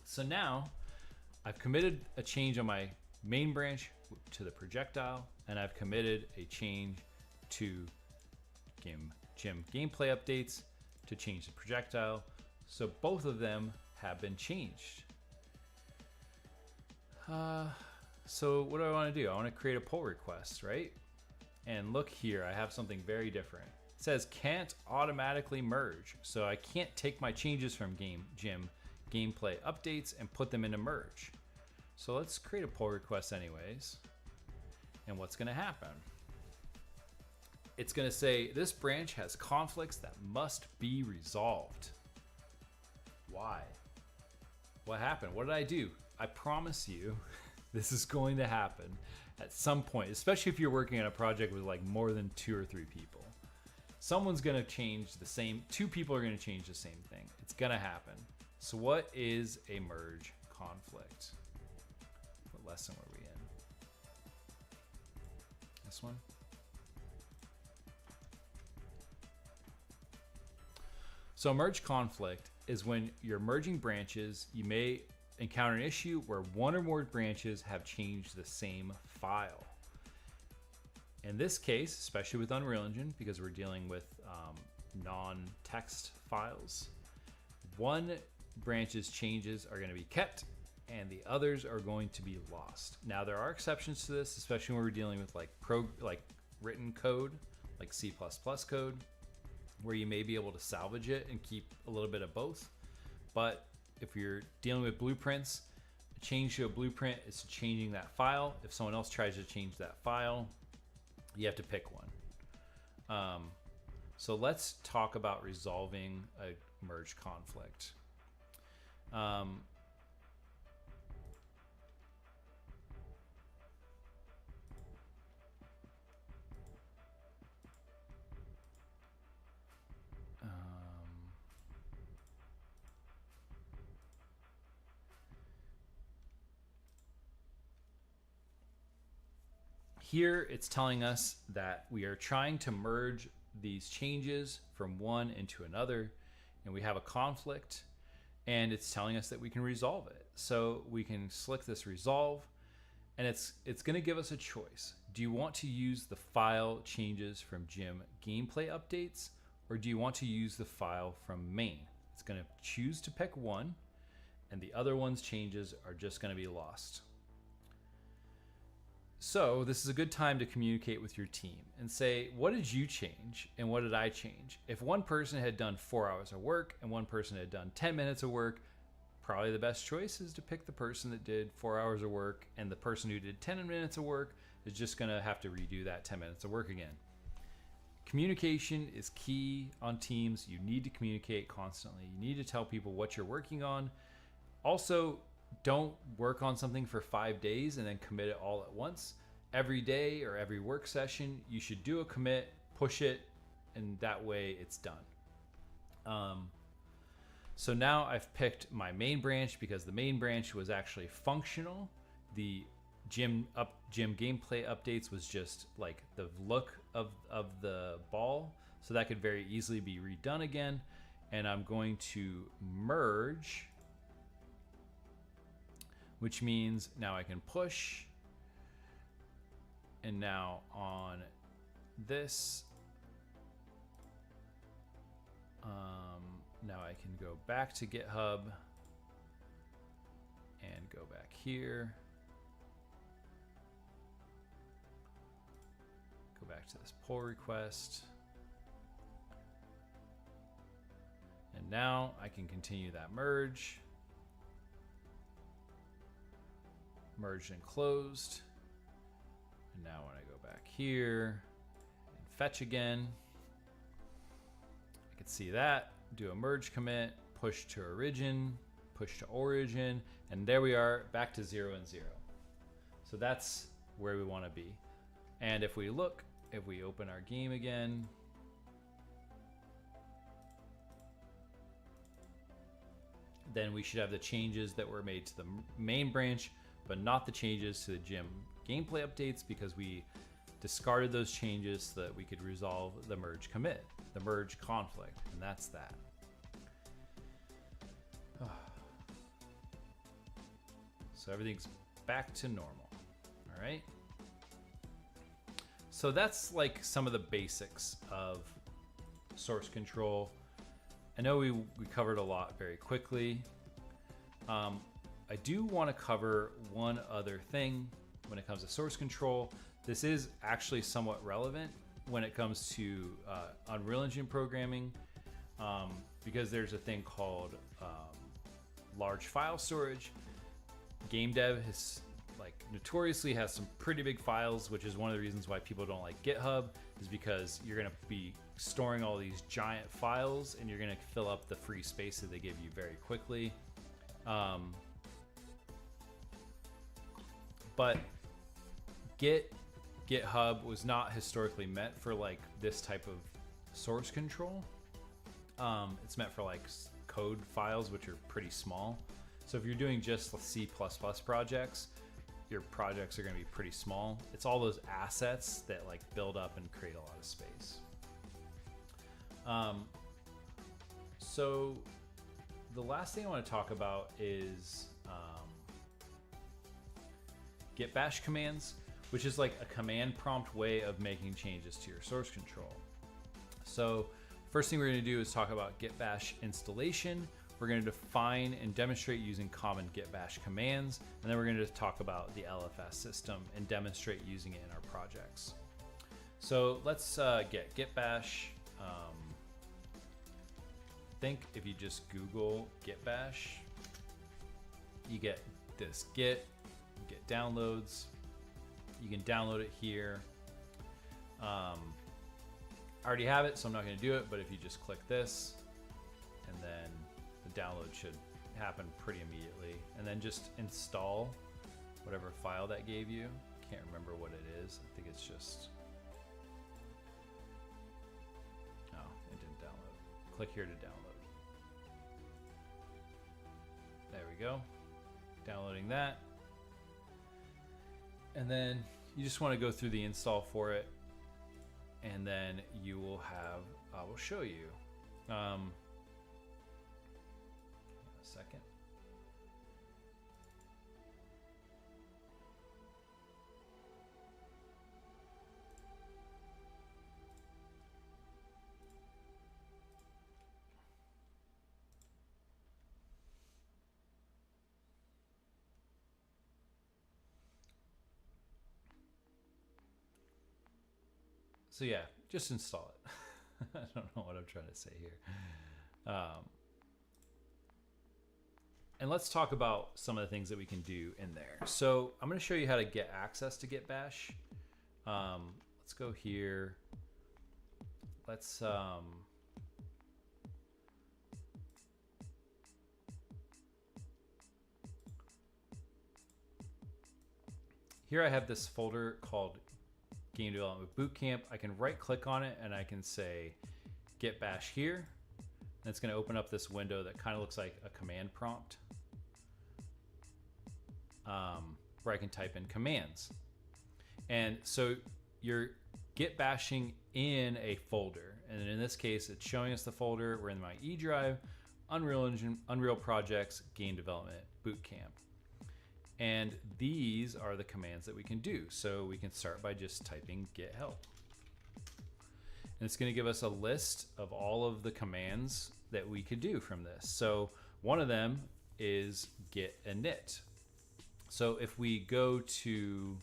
So now I've committed a change on my main branch to the projectile, and I've committed a change to gym gameplay updates to change the projectile. So both of them have been changed. So what do I want to do? I want to create a pull request, right? And look here, I have something very different. It says can't automatically merge. So I can't take my changes from gym gameplay updates and put them into merge. So let's create a pull request anyways. And what's going to happen? It's going to say this branch has conflicts that must be resolved. Why? What happened? What did I do? I promise you this is going to happen at some point, especially if you're working on a project with like more than 2 or 3 people. Someone's going to change the same, 2 people are going to change the same thing. It's going to happen. So what is a merge conflict? What lesson were we in? This one? So a merge conflict is when you're merging branches, you may encounter an issue where one or more branches have changed the same file. In this case, especially with Unreal Engine, because we're dealing with non-text files, one branch's changes are going to be kept and the others are going to be lost. Now there are exceptions to this, especially when we're dealing with like written code, like C++ code, where you may be able to salvage it and keep a little bit of both. But if you're dealing with blueprints, a change to a blueprint is changing that file. If someone else tries to change that file, you have to pick one. So let's talk about resolving a merge conflict. Here it's telling us that we are trying to merge these changes from one into another, and we have a conflict, and it's telling us that we can resolve it. So we can select this resolve, and it's going to give us a choice. Do you want to use the file changes from gym gameplay updates, or do you want to use the file from main? It's going to choose to pick one, and the other one's changes are just going to be lost. So this is a good time to communicate with your team and say, what did you change and what did I change? If one person had done 4 hours of work and one person had done 10 minutes of work, probably the best choice is to pick the person that did 4 hours of work, and the person who did 10 minutes of work is just gonna have to redo that 10 minutes of work again. Communication is key on teams. You need to communicate constantly. You need to tell people what you're working on. Also, don't work on something for 5 days and then commit it all at once. Every day or every work session, you should do a commit, push it, and that way it's done. So now I've picked my main branch because the main branch was actually functional. The gym gameplay updates was just like the look of the ball. So that could very easily be redone again. And I'm going to merge, which means now I can push. And now on this, now I can go back to GitHub and go back here. Go back to this pull request. And now I can continue that merge. Merged and closed. And now when I go back here and fetch again, I can see that. Do a merge commit, push to origin, and there we are, back to 0 and 0. So that's where we want to be. And if we look, if we open our game again, then we should have the changes that were made to the main branch, but not the changes to the gym gameplay updates, because we discarded those changes so that we could resolve the merge commit, the merge conflict, and that's that. So everything's back to normal. All right. So that's like some of the basics of source control. I know we covered a lot very quickly. I do want to cover one other thing when it comes to source control. This is actually somewhat relevant when it comes to Unreal Engine programming, because there's a thing called large file storage. Game dev has notoriously has some pretty big files, which is one of the reasons why people don't like GitHub, is because you're going to be storing all these giant files and you're going to fill up the free space that they give you very quickly. But GitHub was not historically meant for like this type of source control. It's meant for like code files, which are pretty small. So if you're doing just C++ projects, your projects are going to be pretty small. It's all those assets that like build up and create a lot of space. So the last thing I want to talk about is git bash commands, which is like a command prompt way of making changes to your source control. So first thing we're going to do is talk about git bash installation. We're going to define and demonstrate using common git bash commands, and then we're going to talk about the LFS system and demonstrate using it in our projects. So let's get git bash. I think if you just Google git bash, you get this git downloads. You can download it here. I already have it, so I'm not going to do it, but if you just click this, and then the download should happen pretty immediately, and then just install whatever file that gave you. Can't remember what it is. I think it's just, oh, it didn't download. Click here to download. There we go. Downloading that. And then you just want to go through the install for it, and then you will have, I will show you. A second. So yeah, just install it. I don't know what I'm trying to say here. And let's talk about some of the things that we can do in there. So I'm going to show you how to get access to git bash. Let's go here. Let's here I have this folder called Game Development Bootcamp. I can right click on it and I can say git bash here. And it's going to open up this window that kind of looks like a command prompt, where I can type in commands. And so you're git bashing in a folder. And in this case, it's showing us the folder. We're in my E drive, Unreal Engine, Unreal Projects, Game Development Bootcamp. And these are the commands that we can do. So we can start by just typing git help. And it's going to give us a list of all of the commands that we could do from this. So one of them is git init. So if we go to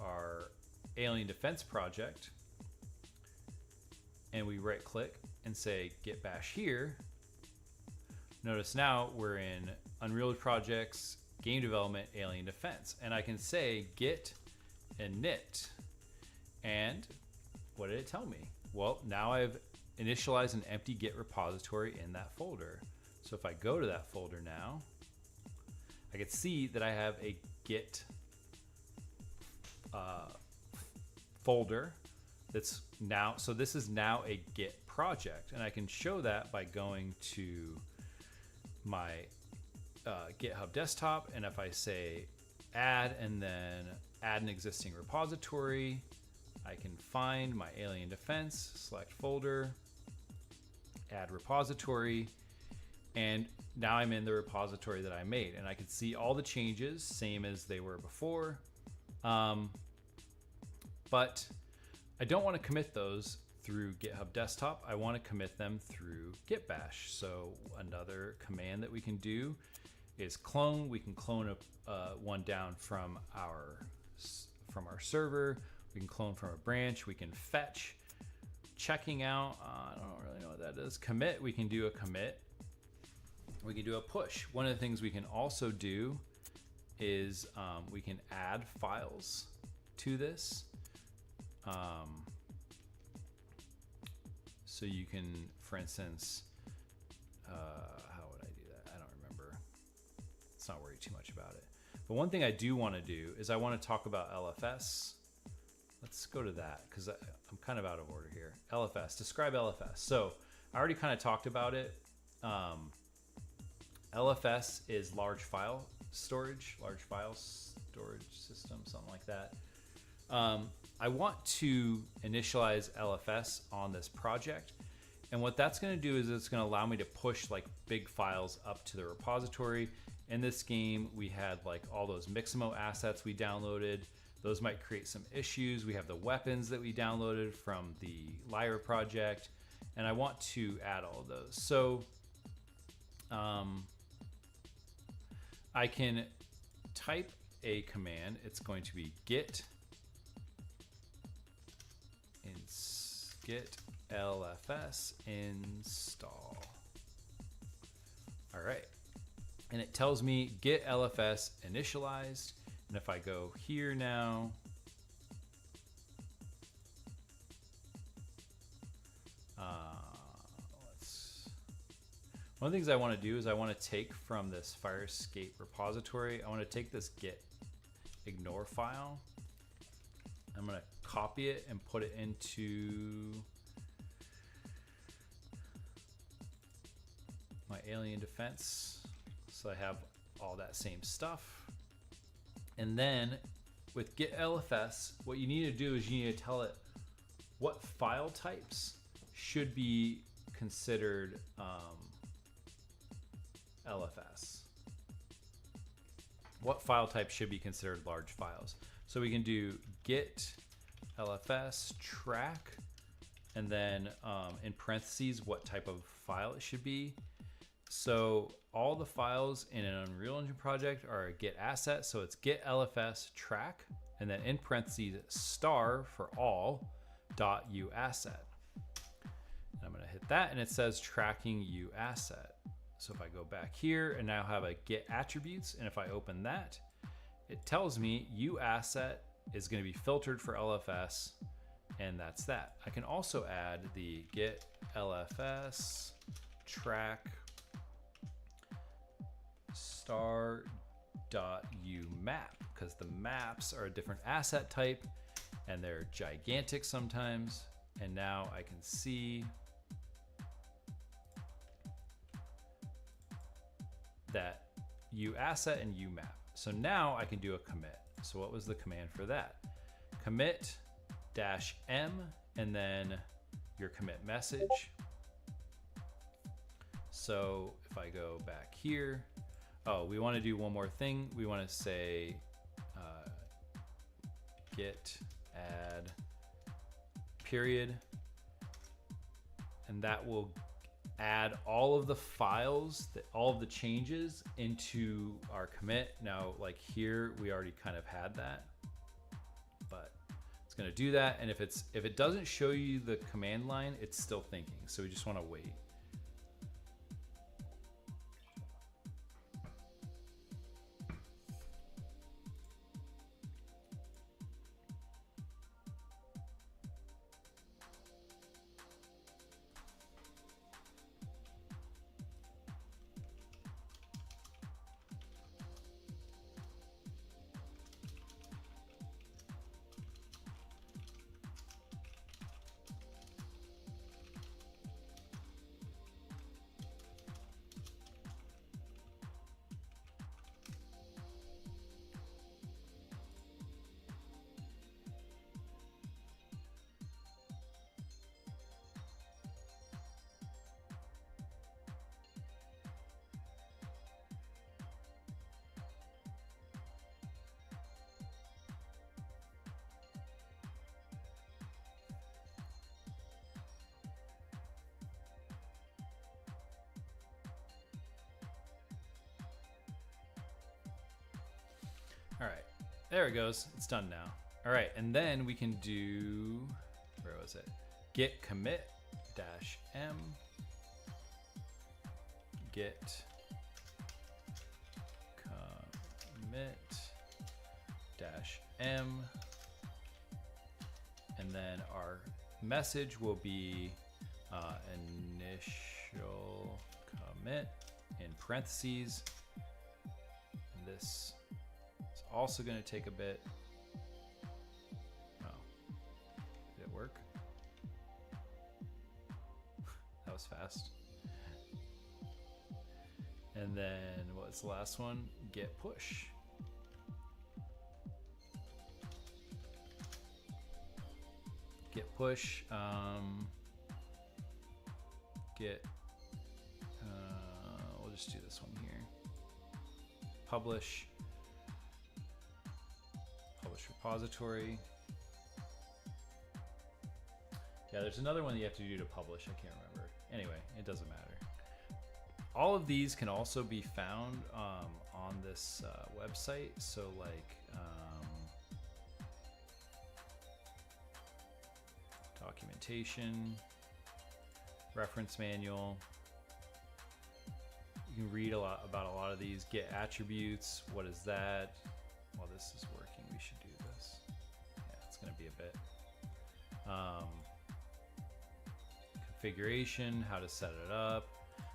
our Alien Defense project and we right click and say git bash here, notice now we're in Unreal Projects, Game Development, Alien Defense, and I can say git init. And what did it tell me? Well, now I've initialized an empty git repository in that folder. So if I go to that folder now, I can see that I have a git folder that's now, so this is now a git project, and I can show that by going to my GitHub desktop, and if I say add and then add an existing repository, I can find my Alien Defense, select folder, add repository, and now I'm in the repository that I made, and I can see all the changes, same as they were before. But I don't want to commit those through GitHub Desktop. I want to commit them through Git Bash. So another command that we can do is clone. We can clone one down from our server. We can clone from a branch. We can fetch. Checking out, I don't really know what that is. Commit, we can do a commit. We can do a push. One of the things we can also do is we can add files to this. So you can, for instance, how would I do that? I don't remember. Let's not worry too much about it. But one thing I do want to do is I want to talk about LFS. Let's go to that because I'm kind of out of order here. LFS, describe LFS. So I already kind of talked about it. LFS is large file storage system, something like that. I want to initialize LFS on this project. And what that's going to do is it's going to allow me to push like big files up to the repository. In this game, we had like all those Mixamo assets we downloaded. Those might create some issues. We have the weapons that we downloaded from the Lyra project, and I want to add all of those. So I can type a command. It's going to be git lfs install. All right, and it tells me git lfs initialized. And if I go here now, one of the things I want to do is I want to take from this Firescape repository, I want to take this git ignore file. I'm going to copy it and put it into my Alien Defense. So I have all that same stuff. And then with git lfs, what you need to do is you need to tell it what file types should be considered LFS. What file type should be considered large files? So we can do git lfs track, and then in parentheses what type of file it should be. So all the files in an Unreal Engine project are a git asset, so it's git lfs track, and then in parentheses star for all .u asset. And I'm going to hit that, and it says tracking u asset. So if I go back here and now have a git attributes, and if I open that, it tells me u asset is going to be filtered for LFS, and that's that. I can also add the git lfs track star .umap, because the maps are a different asset type and they're gigantic sometimes. And now I can see that uAsset and umap. So now I can do a commit. So what was the command for that? Commit -m and then your commit message. So if I go back here, oh, we want to do one more thing. We want to say git add period, and that will add all of the files, all of the changes into our commit. Now, like here, we already kind of had that, but it's going to do that. And if it doesn't show you the command line, it's still thinking. So we just want to wait. All right, there it goes. It's done now. All right, and then we can do, where was it? Git commit -m, git commit -m, and then our message will be initial commit in parentheses. And this is also going to take a bit. Oh, did it work? That was fast. And then what's the last one? Git push. Git push. We'll just do this one here. Publish repository. Yeah, there's another one that you have to do to publish. I can't remember. Anyway, it doesn't matter. All of these can also be found on this website. So like documentation, reference manual. You can read a lot about a lot of these. Get attributes. What is that? While this is working, we should do this. Yeah, it's going to be a bit. Configuration, how to set it up.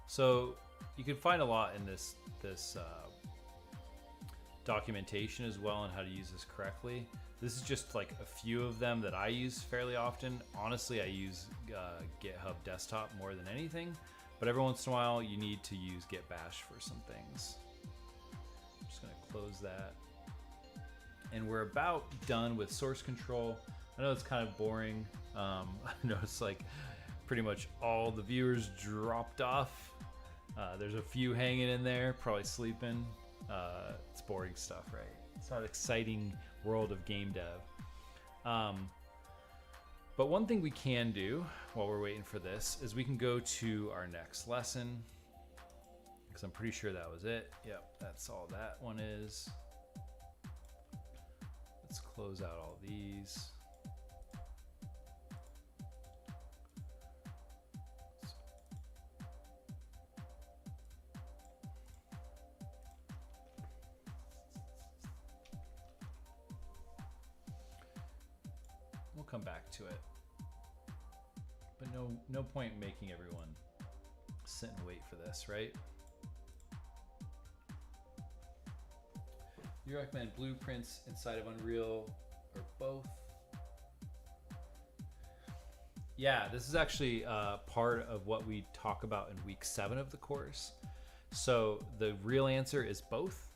So you can find a lot in this documentation as well, and how to use this correctly. This is just like a few of them that I use fairly often. Honestly, I use GitHub Desktop more than anything, but every once in a while you need to use Git Bash for some things. I'm just going to close that. And we're about done with source control. I know it's kind of boring. I know it's like pretty much all the viewers dropped off. There's a few hanging in there, probably sleeping. It's boring stuff, right? It's not exciting world of game dev. But one thing we can do while we're waiting for this is we can go to our next lesson, because I'm pretty sure that was it. Yep, that's all that one is. Let's close out all these. We'll come back to it, but no point in making everyone sit and wait for this, right? You recommend blueprints inside of Unreal or both? Yeah, this is actually part of what we talk about in week 7 of the course. So the real answer is both.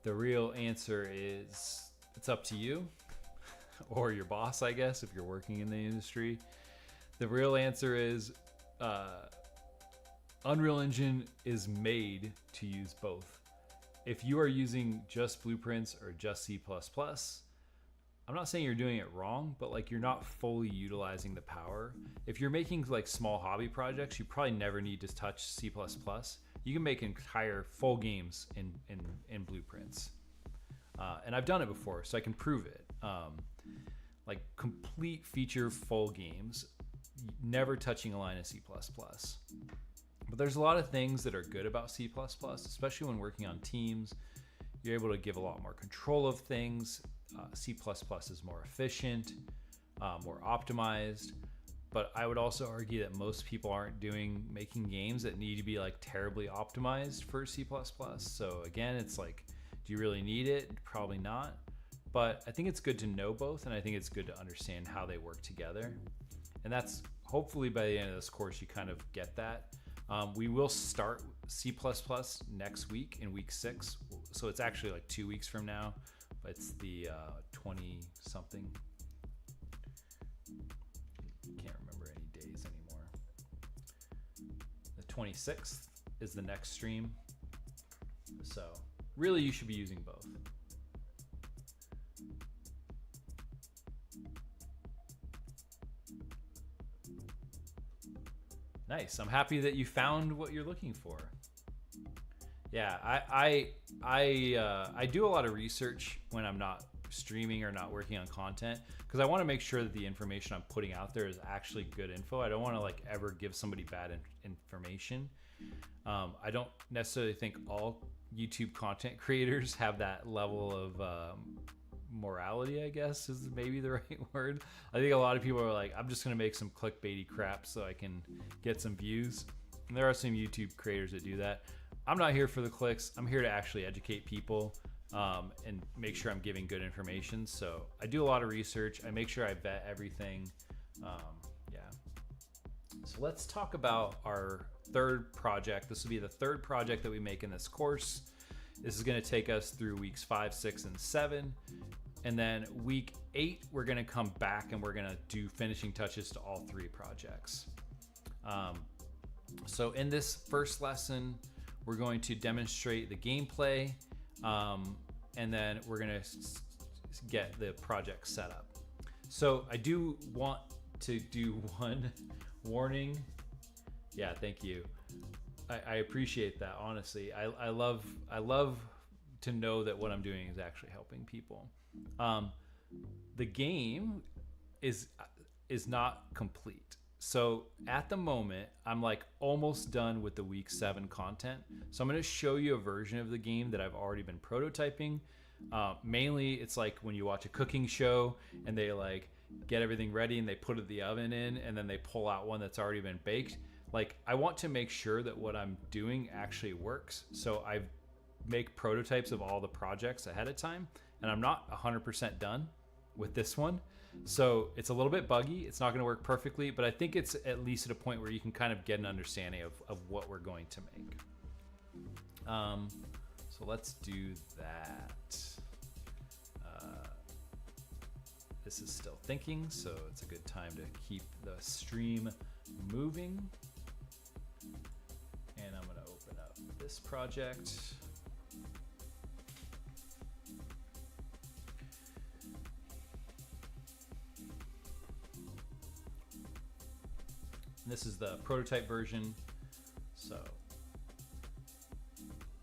The real answer is it's up to you or your boss, I guess, if you're working in the industry. The real answer is Unreal Engine is made to use both. If you are using just blueprints or just C++, I'm not saying you're doing it wrong, but like you're not fully utilizing the power. If you're making like small hobby projects, you probably never need to touch C++. You can make entire full games in blueprints. And I've done it before, so I can prove it. Like complete feature full games, never touching a line of C++. But there's a lot of things that are good about C++, especially when working on teams. You're able to give a lot more control of things. C++ is more efficient, more optimized. But I would also argue that most people aren't making games that need to be like terribly optimized for C++. So again, it's like, do you really need it? Probably not. But I think it's good to know both, and I think it's good to understand how they work together. And that's hopefully by the end of this course, you kind of get that. We will start C++ next week in week 6. So it's actually like 2 weeks from now, but it's the 20-something. Can't remember any days anymore. The 26th is the next stream. So really you should be using both. Nice. I'm happy that you found what you're looking for. Yeah, I do a lot of research when I'm not streaming or not working on content, because I want to make sure that the information I'm putting out there is actually good info. I don't want to like ever give somebody bad information. I don't necessarily think all YouTube content creators have that level of morality, I guess is maybe the right word. I think a lot of people are like, I'm just gonna make some clickbaity crap so I can get some views. And there are some YouTube creators that do that. I'm not here for the clicks. I'm here to actually educate people and make sure I'm giving good information. So I do a lot of research. I make sure I vet everything. Yeah. So let's talk about our third project. This will be the third project that we make in this course. This is going to take us through weeks 5, 6, and 7. And then week 8, we're going to come back and we're going to do finishing touches to all 3 projects. So in this first lesson, we're going to demonstrate the gameplay, and then we're going to get the project set up. So I do want to do one warning. Yeah, thank you. I appreciate that, honestly. I love to know that what I'm doing is actually helping people. The game is not complete. So at the moment, I'm like almost done with the week 7 content. So I'm going to show you a version of the game that I've already been prototyping. Mainly, it's like when you watch a cooking show and they like get everything ready and they put the oven in and then they pull out one that's already been baked. Like, I want to make sure that what I'm doing actually works. So I make prototypes of all the projects ahead of time, and I'm not 100% done with this one. So it's a little bit buggy. It's not going to work perfectly, but I think it's at least at a point where you can kind of get an understanding of what we're going to make. So let's do that. This is still thinking, so it's a good time to keep the stream moving. And I'm going to open up this project. And this is the prototype version. So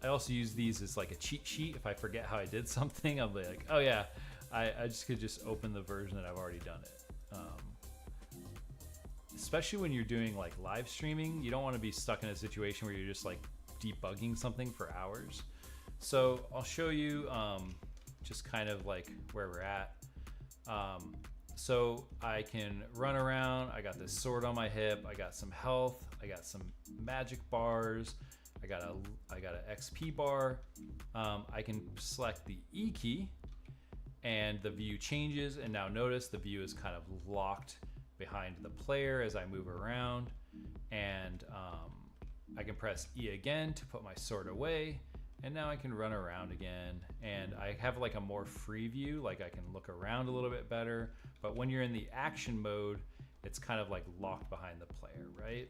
I also use these as like a cheat sheet. If I forget how I did something, I'll be like, oh yeah, I just could just open the version that I've already done it. Especially when you're doing like live streaming, you don't want to be stuck in a situation where you're just like debugging something for hours. So I'll show you just kind of like where we're at. So I can run around. I got this sword on my hip. I got some health. I got some magic bars. I got a XP bar. I can select the E key, and the view changes. And now notice the view is kind of locked behind the player as I move around. And I can press E again to put my sword away. And now I can run around again. And I have like a more free view, like I can look around a little bit better. But when you're in the action mode, it's kind of like locked behind the player, right?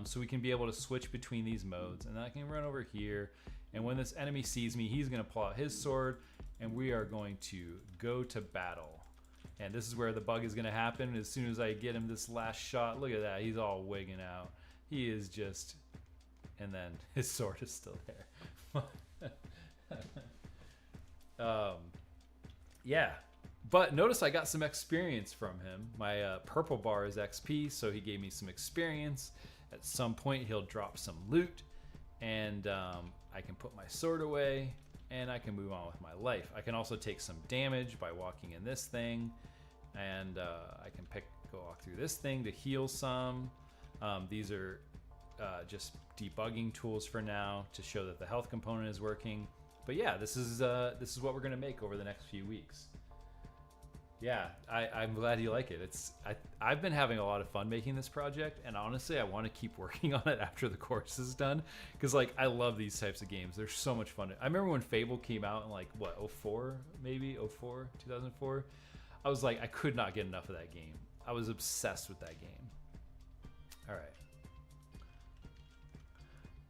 So we can be able to switch between these modes. And then I can run over here. And when this enemy sees me, he's gonna pull out his sword and we are going to go to battle. And this is where the bug is gonna happen. As soon as I get him this last shot, look at that, he's all wigging out. He is just, and then his sword is still there. Yeah, but notice I got some experience from him. My purple bar is XP, so he gave me some experience. At some point he'll drop some loot, and I can put my sword away and I can move on with my life. I can also take some damage by walking in this thing, and I can go walk through this thing to heal some. These are just debugging tools for now to show that the health component is working. But yeah, this is what we're gonna make over the next few weeks. Yeah, I'm glad you like it. I've been having a lot of fun making this project, and honestly, I want to keep working on it after the course is done, because like I love these types of games. They're so much fun. I remember when Fable came out in like what, 04 maybe, 2004. I was like, I could not get enough of that game. I was obsessed with that game. All right.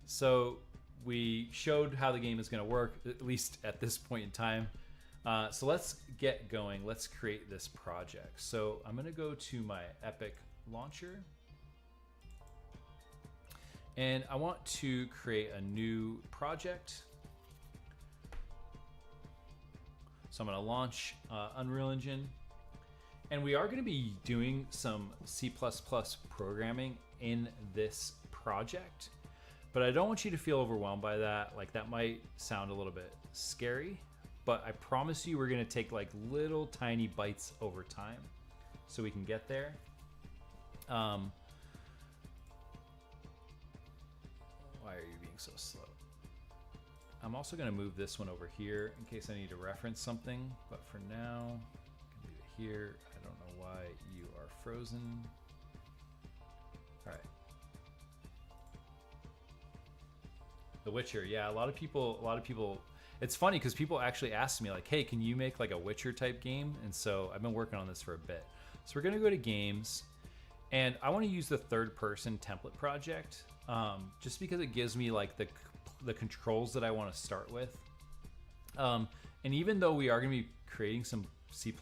So we showed how the game is going to work, at least at this point in time. So let's get going. Let's create this project. So I'm going to go to my Epic launcher. And I want to create a new project. So I'm going to launch Unreal Engine. And we are going to be doing some C++ programming in this project. But I don't want you to feel overwhelmed by that. Like, that might sound a little bit scary. But I promise you we're going to take like little tiny bites over time so we can get there. Why are you being so slow? I'm also going to move this one over here in case I need to reference something. But for now, I'm going to leave it here. I don't know why you are frozen. All right. The Witcher, yeah, a lot of people. It's funny because people actually ask me like, hey, can you make like a Witcher type game? And so I've been working on this for a bit. So we're gonna go to games, and I want to use the third person template project just because it gives me like the controls that I want to start with. And even though we are gonna be creating some C++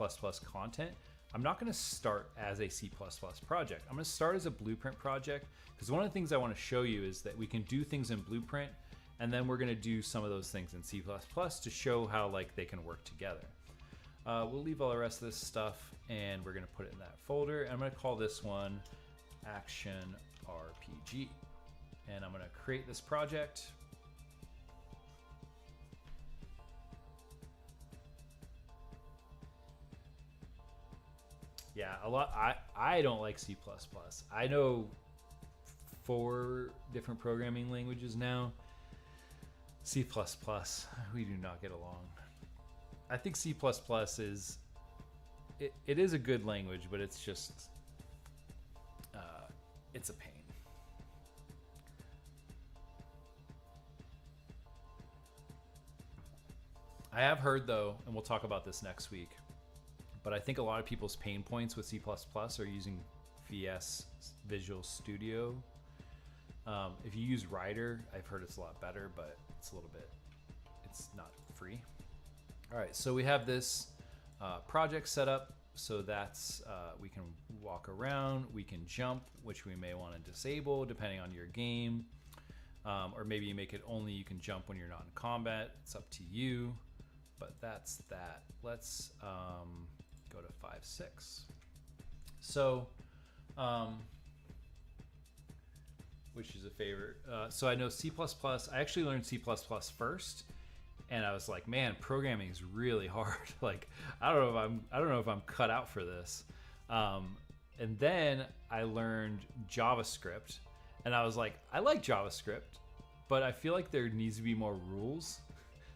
content, I'm not gonna start as a C++ project. I'm gonna start as a Blueprint project, because one of the things I want to show you is that we can do things in Blueprint, and then we're going to do some of those things in C++ to show how like they can work together. We'll leave all the rest of this stuff, and we're going to put it in that folder. And I'm going to call this one Action RPG. And I'm going to create this project. Yeah, I don't like C++. I know 4 different programming languages now. C++, we do not get along. I think C++ is, it is a good language, but it's just, it's a pain. I have heard though, and we'll talk about this next week, but I think a lot of people's pain points with C++ are using VS Visual Studio. If you use Rider, I've heard it's a lot better, but it's not free. All right, so we have this project set up. So that's, we can walk around, we can jump, which we may want to disable depending on your game. Or maybe you make it only you can jump when you're not in combat. It's up to you, but that's that. Let's go to 5.6. So, which is a favorite. So I know C++, I actually learned C++ first, and I was like, man, programming is really hard. Like, I don't know if I'm cut out for this. And then I learned JavaScript, and I was like, I like JavaScript, but I feel like there needs to be more rules.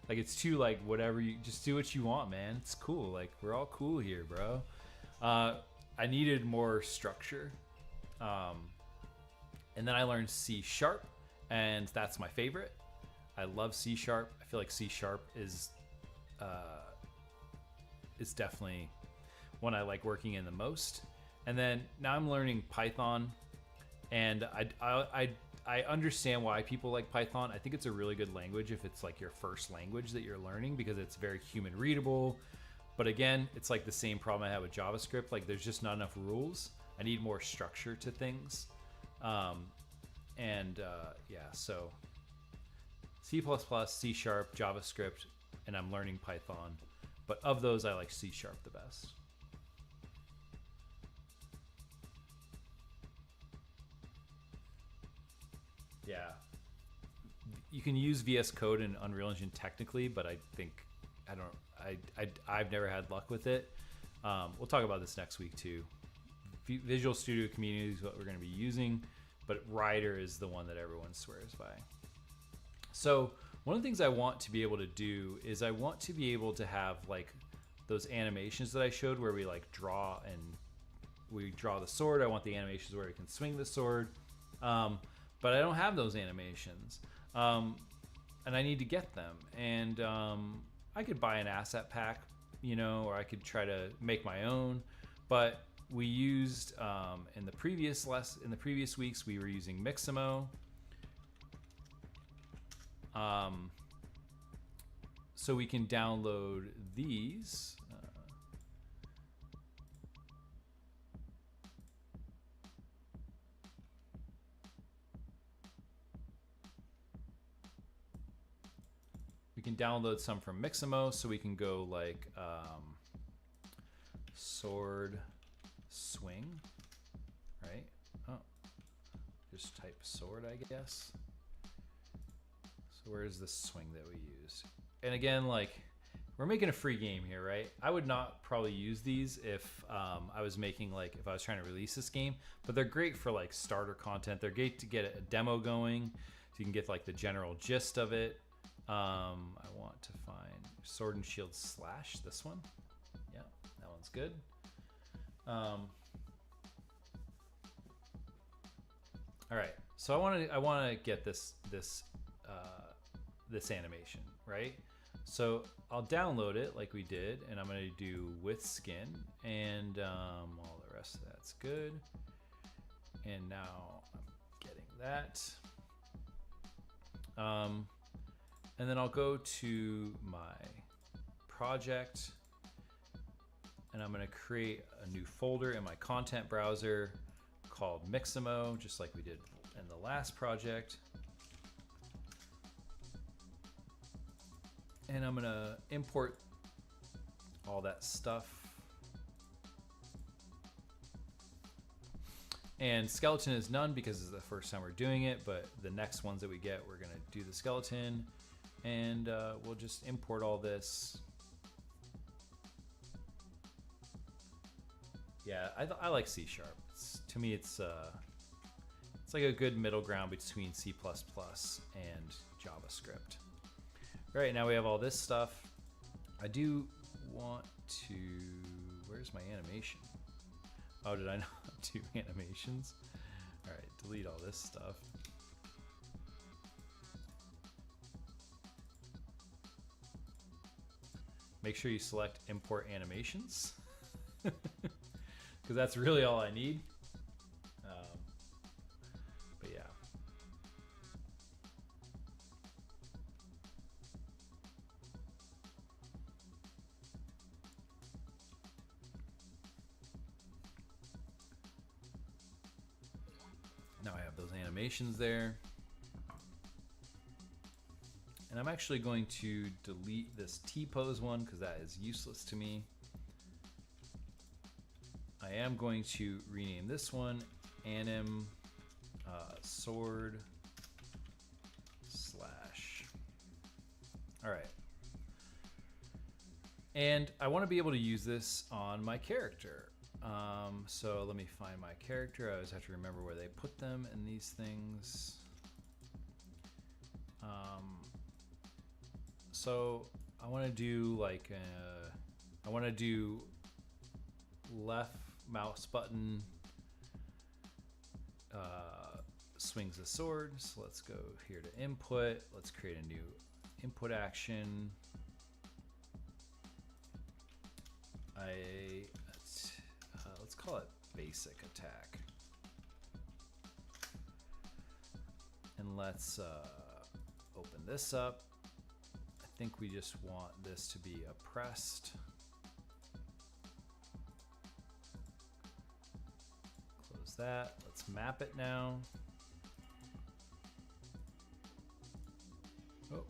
Like it's too like whatever you just do what you want, man. It's cool. Like we're all cool here, bro. I needed more structure, and then I learned C#, and that's my favorite. I love C#. I feel like C# is definitely one I like working in the most. And then now I'm learning Python, and I understand why people like Python. I think it's a really good language if it's like your first language that you're learning, because it's very human readable. But again, it's like the same problem I had with JavaScript. Like there's just not enough rules. I need more structure to things. Yeah, so C++, C#, JavaScript, and I'm learning Python. But of those, I like C# the best. Yeah. You can use VS Code in Unreal Engine technically, but I think I've never had luck with it. We'll talk about this next week too. Visual Studio Community is what we're going to be using, but Rider is the one that everyone swears by. So one of the things I want to be able to do is I want to be able to have like those animations that I showed where we like draw the sword. I want the animations where we can swing the sword. But I don't have those animations. And I need to get them. And I could buy an asset pack, you know, or I could try to make my own. But we used in the previous weeks we were using Mixamo. So we can download these. We can download some from Mixamo, so we can go like sword swing, right? Oh, just type sword, I guess. So where's the swing that we use? And again, like we're making a free game here, right? I would not probably use these if I was making like, if I was trying to release this game, but they're great for like starter content. They're great to get a demo going, so you can get like the general gist of it. I want to find Sword and Shield Slash, this one. Yeah, that one's good. All right, so I want to get this animation, right? So I'll download it like we did, and I'm going to do with skin, and all the rest of that's good. And now I'm getting that. And then I'll go to my project, and I'm going to create a new folder in my content browser called Mixamo, just like we did in the last project. And I'm going to import all that stuff. And skeleton is none because it's the first time we're doing it, but the next ones that we get, we're going to do the skeleton. And we'll just import all this. Yeah, I like C#. To me, it's like a good middle ground between C++ and JavaScript. All right, now we have all this stuff. I do want to, where's my animation? Oh, did I not do animations? All right, delete all this stuff. Make sure you select import animations, because that's really all I need. But yeah. Now I have those animations there. And I'm actually going to delete this T-pose one because that is useless to me. I am going to rename this one anim sword slash. All right. And I want to be able to use this on my character. So let me find my character. I always have to remember where they put them in these things. So I want to do like I want to do left mouse button swings a sword. So let's go here to input. Let's create a new input action. Let's call it basic attack. And let's open this up. I think we just want this to be a pressed. Close that. Let's map it now. Oh.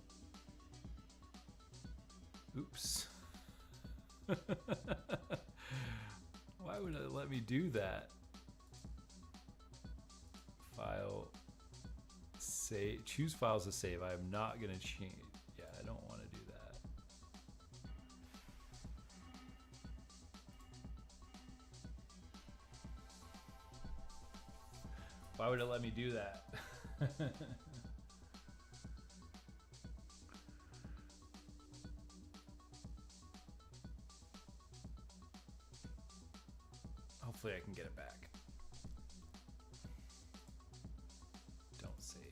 Oops. Why would it let me do that? File. Save. Choose files to save. I am not going to change. Yeah, I don't want to do that. Why would it let me do that? Hopefully I can get it back. Don't save.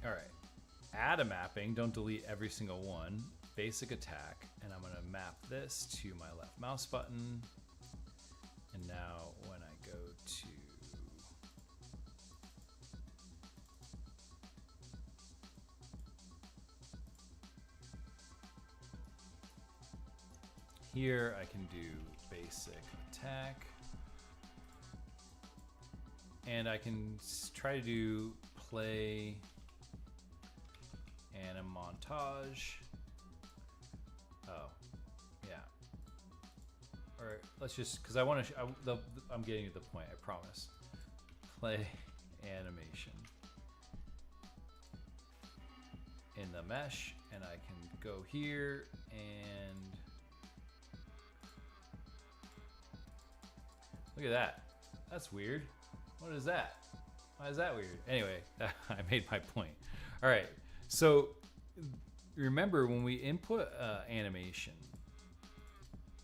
All right, add a mapping, don't delete every single one. Basic attack, and I'm gonna map this to my left mouse button. And now when I go to here, I can do basic attack. And I can try to do play and a montage. Oh, yeah. Or let's just, because I want to, I'm getting to the point, I promise. Play animation in the mesh, and I can go here and look at that. That's weird. What is that? Why is that weird? Anyway, I made my point. All right. So remember, when we input animation,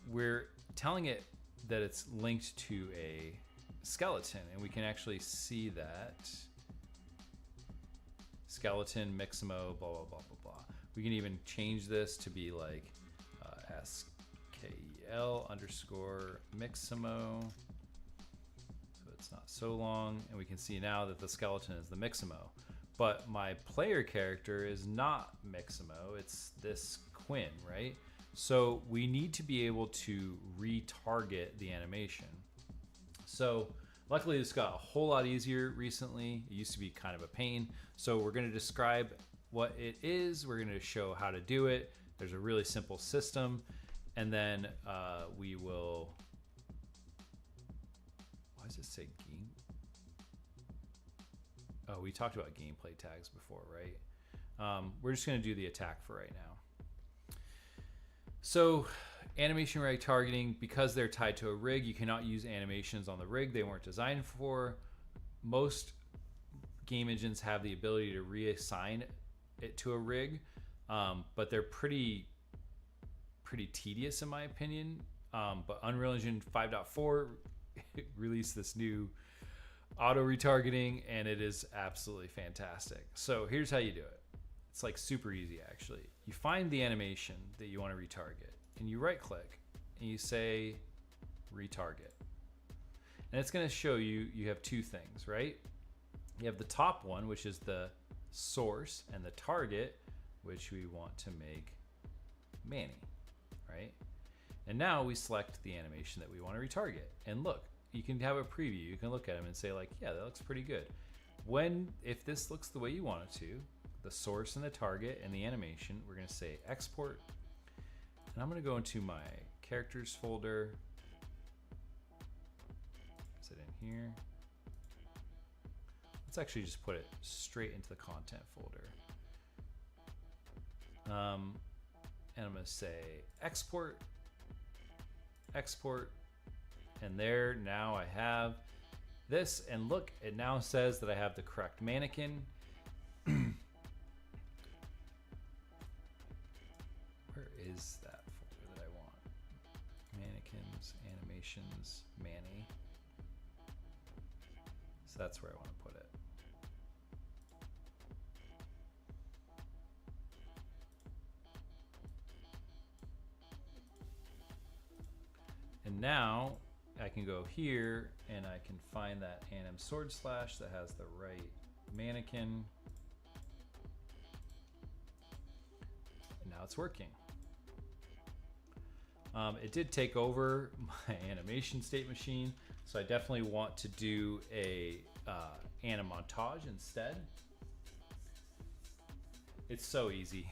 we're telling it that it's linked to a skeleton, and we can actually see that skeleton mixamo blah blah blah blah blah. We can even change this to be like skel underscore mixamo, so it's not so long, and we can see now that the skeleton is the mixamo. But my player character is not Mixamo, it's this Quinn, right? So we need to be able to retarget the animation. So luckily this got a whole lot easier recently. It used to be kind of a pain. So we're gonna describe what it is. We're gonna show how to do it. There's a really simple system. And then we will, why does it say game? Oh, we talked about gameplay tags before, right? We're just gonna do the attack for right now. So animation retargeting, because they're tied to a rig, you cannot use animations on the rig they weren't designed for. Most game engines have the ability to reassign it to a rig, but they're pretty tedious in my opinion. But Unreal Engine 5.4 released this new auto retargeting, and it is absolutely fantastic. So here's how you do it. It's like super easy actually. You find the animation that you want to retarget, and you right click and you say retarget. And it's going to show you have two things, right? You have the top one, which is the source, and the target, which we want to make Manny, right? And now we select the animation that we want to retarget. And look, you can have a preview. You can look at them and say like, yeah, that looks pretty good. If this looks the way you want it to, the source and the target and the animation, we're going to say export. And I'm going to go into my characters folder, Is it in here? Let's actually just put it straight into the content folder. And I'm going to say export, export, and there now I have this. And look, it now says that I have the correct mannequin. Where is that folder that I want? Mannequins, animations, Manny. So that's where I want to put it. And now I can go here and I can find that anim sword slash that has the right mannequin. And now it's working. It did take over my animation state machine, so I definitely want to do a anim montage instead. It's so easy.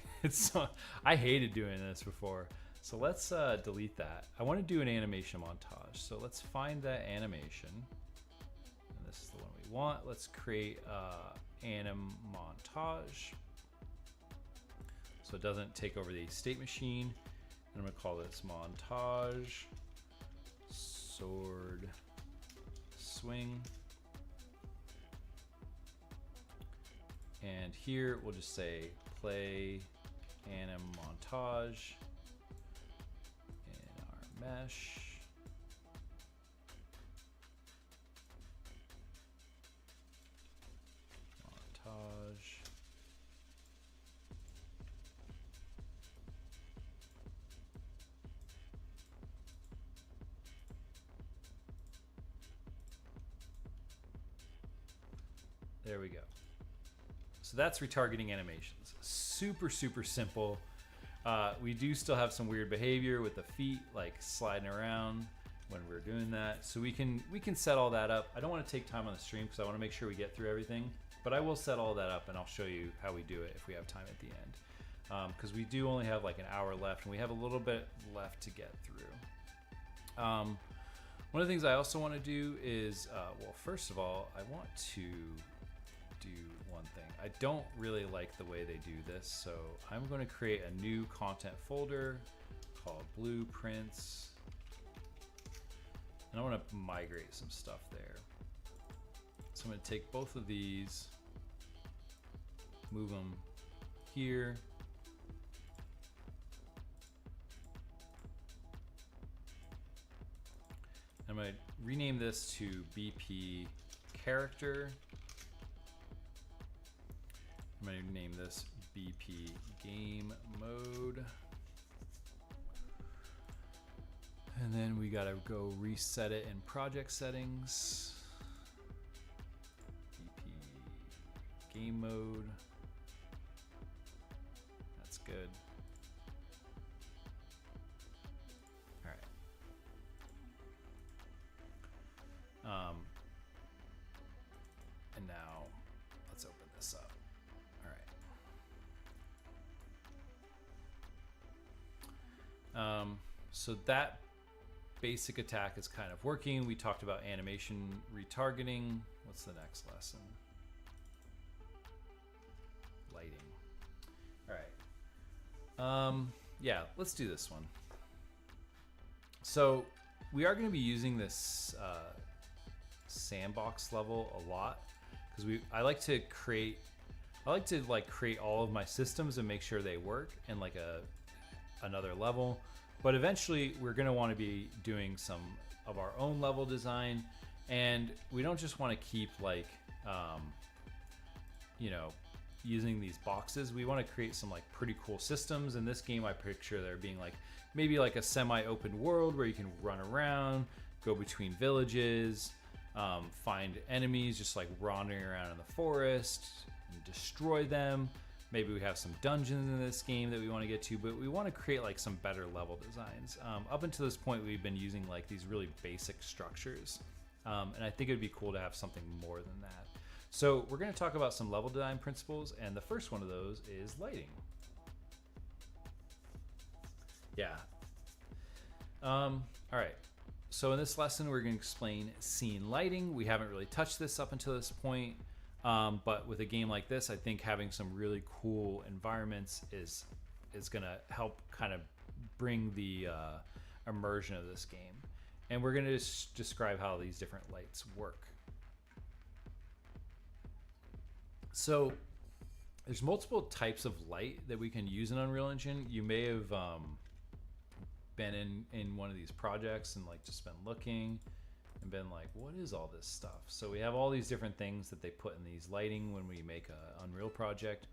I hated doing this before. So let's delete that. I want to do an animation montage. So let's find that animation. And this is the one we want. Let's create anim montage. So it doesn't take over the state machine. And I'm going to call this montage sword swing. And here we'll just say play anim montage. Mesh. Montage. There we go. So that's retargeting animations. Super, super simple. We do still have some weird behavior with the feet, like sliding around when we're doing that. So we can set all that up. I don't want to take time on the stream because I want to make sure we get through everything, but I will set all that up and I'll show you how we do it if we have time at the end. Because we do only have like an hour left and we have a little bit left to get through. One of the things I also want to do is, well, first of all, I want to do one thing. I don't really like the way they do this, so I'm going to create a new content folder called Blueprints, and I want to migrate some stuff there. So I'm going to take both of these, move them here, I'm going to rename this to BP character. I'm going to name this BP game mode. And then we got to go reset it in project settings. BP game mode. That's good. All right. And now let's open this up. So that basic attack is kind of working. We talked about animation retargeting. What's the next lesson? Lighting. All right. Yeah, let's do this one. So we are going to be using this sandbox level a lot because I like to create all of my systems and make sure they work in like another level. But eventually we're going to want to be doing some of our own level design, and we don't just want to keep like using these boxes. We want to create some like pretty cool systems. In this game I picture there being like maybe like a semi-open world where you can run around, go between villages, find enemies just like wandering around in the forest and destroy them. Maybe we have some dungeons in this game that we want to get to, but we want to create like some better level designs. Up until this point, we've been using like these really basic structures. And I think it'd be cool to have something more than that. So we're going to talk about some level design principles. And the first one of those is lighting. Yeah. All right. So in this lesson, we're going to explain scene lighting. We haven't really touched this up until this point, but with a game like this, I think having some really cool environments is going to help kind of bring the immersion of this game. And we're going to just describe how these different lights work. So there's multiple types of light that we can use in Unreal Engine. You may have been in one of these projects and like just been looking and been like, what is all this stuff? So we have all these different things that they put in these lighting when we make a Unreal project.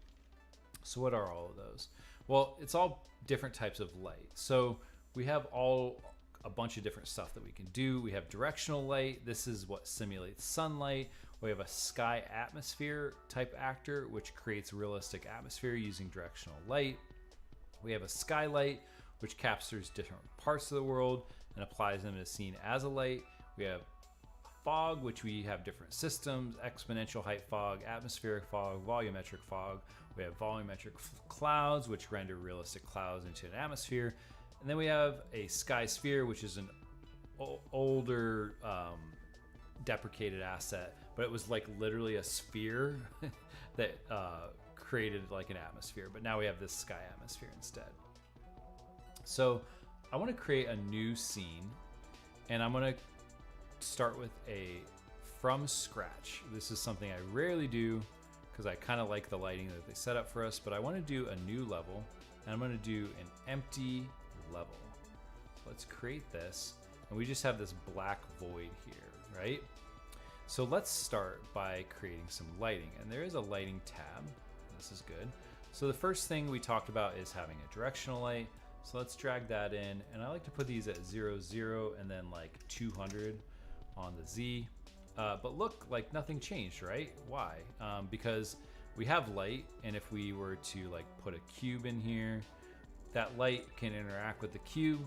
So what are all of those? Well, it's all different types of light. So we have a bunch of different stuff that we can do. We have directional light. This is what simulates sunlight. We have a sky atmosphere type actor, which creates realistic atmosphere using directional light. We have a skylight, which captures different parts of the world and applies them to a scene as a light. We have fog, which we have different systems: exponential height fog, atmospheric fog, volumetric fog. We have volumetric clouds, which render realistic clouds into an atmosphere. And then we have a sky sphere, which is an older deprecated asset, but it was like literally a sphere that created like an atmosphere. But now we have this sky atmosphere instead. So I want to create a new scene, and I'm going to start with a from scratch. This is something I rarely do because I kind of like the lighting that they set up for us, but I want to do a new level, and I'm going to do an empty level. Let's create this, and we just have this black void here, right? So let's start by creating some lighting, and there is a lighting tab. This is good. So the first thing we talked about is having a directional light. So let's drag that in, and I like to put these at 0, 0, and then like 200 on the Z. But look, like nothing changed, right? Why? Because we have light, and if we were to like put a cube in here, that light can interact with the cube,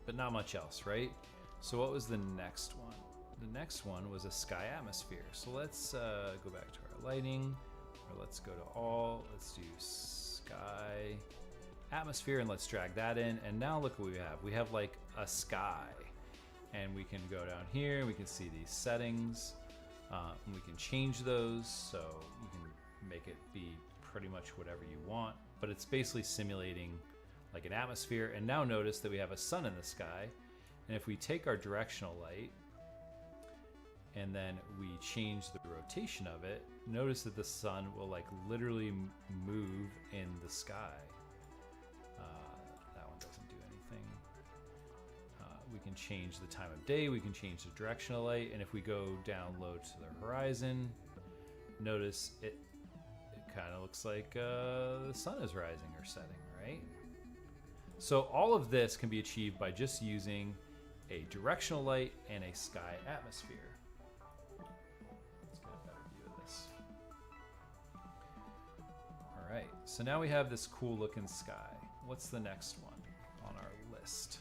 but not much else, right? So what was the next one? The next one was a sky atmosphere. So let's go back to our lighting, or let's go to all, let's do sky atmosphere, and let's drag that in. And now look what we have. We have like a sky, and we can go down here, we can see these settings, and we can change those. So you can make it be pretty much whatever you want, but it's basically simulating like an atmosphere. And now notice that we have a sun in the sky, and if we take our directional light and then we change the rotation of it, notice that the sun will like literally move in the sky. That one doesn't do anything. We can change the time of day, we can change the directional light, and if we go down low to the horizon, notice it kind of looks like the sun is rising or setting, right? So all of this can be achieved by just using a directional light and a sky atmosphere. Let's get a better view of this. All right, so now we have this cool looking sky. What's the next one on our list?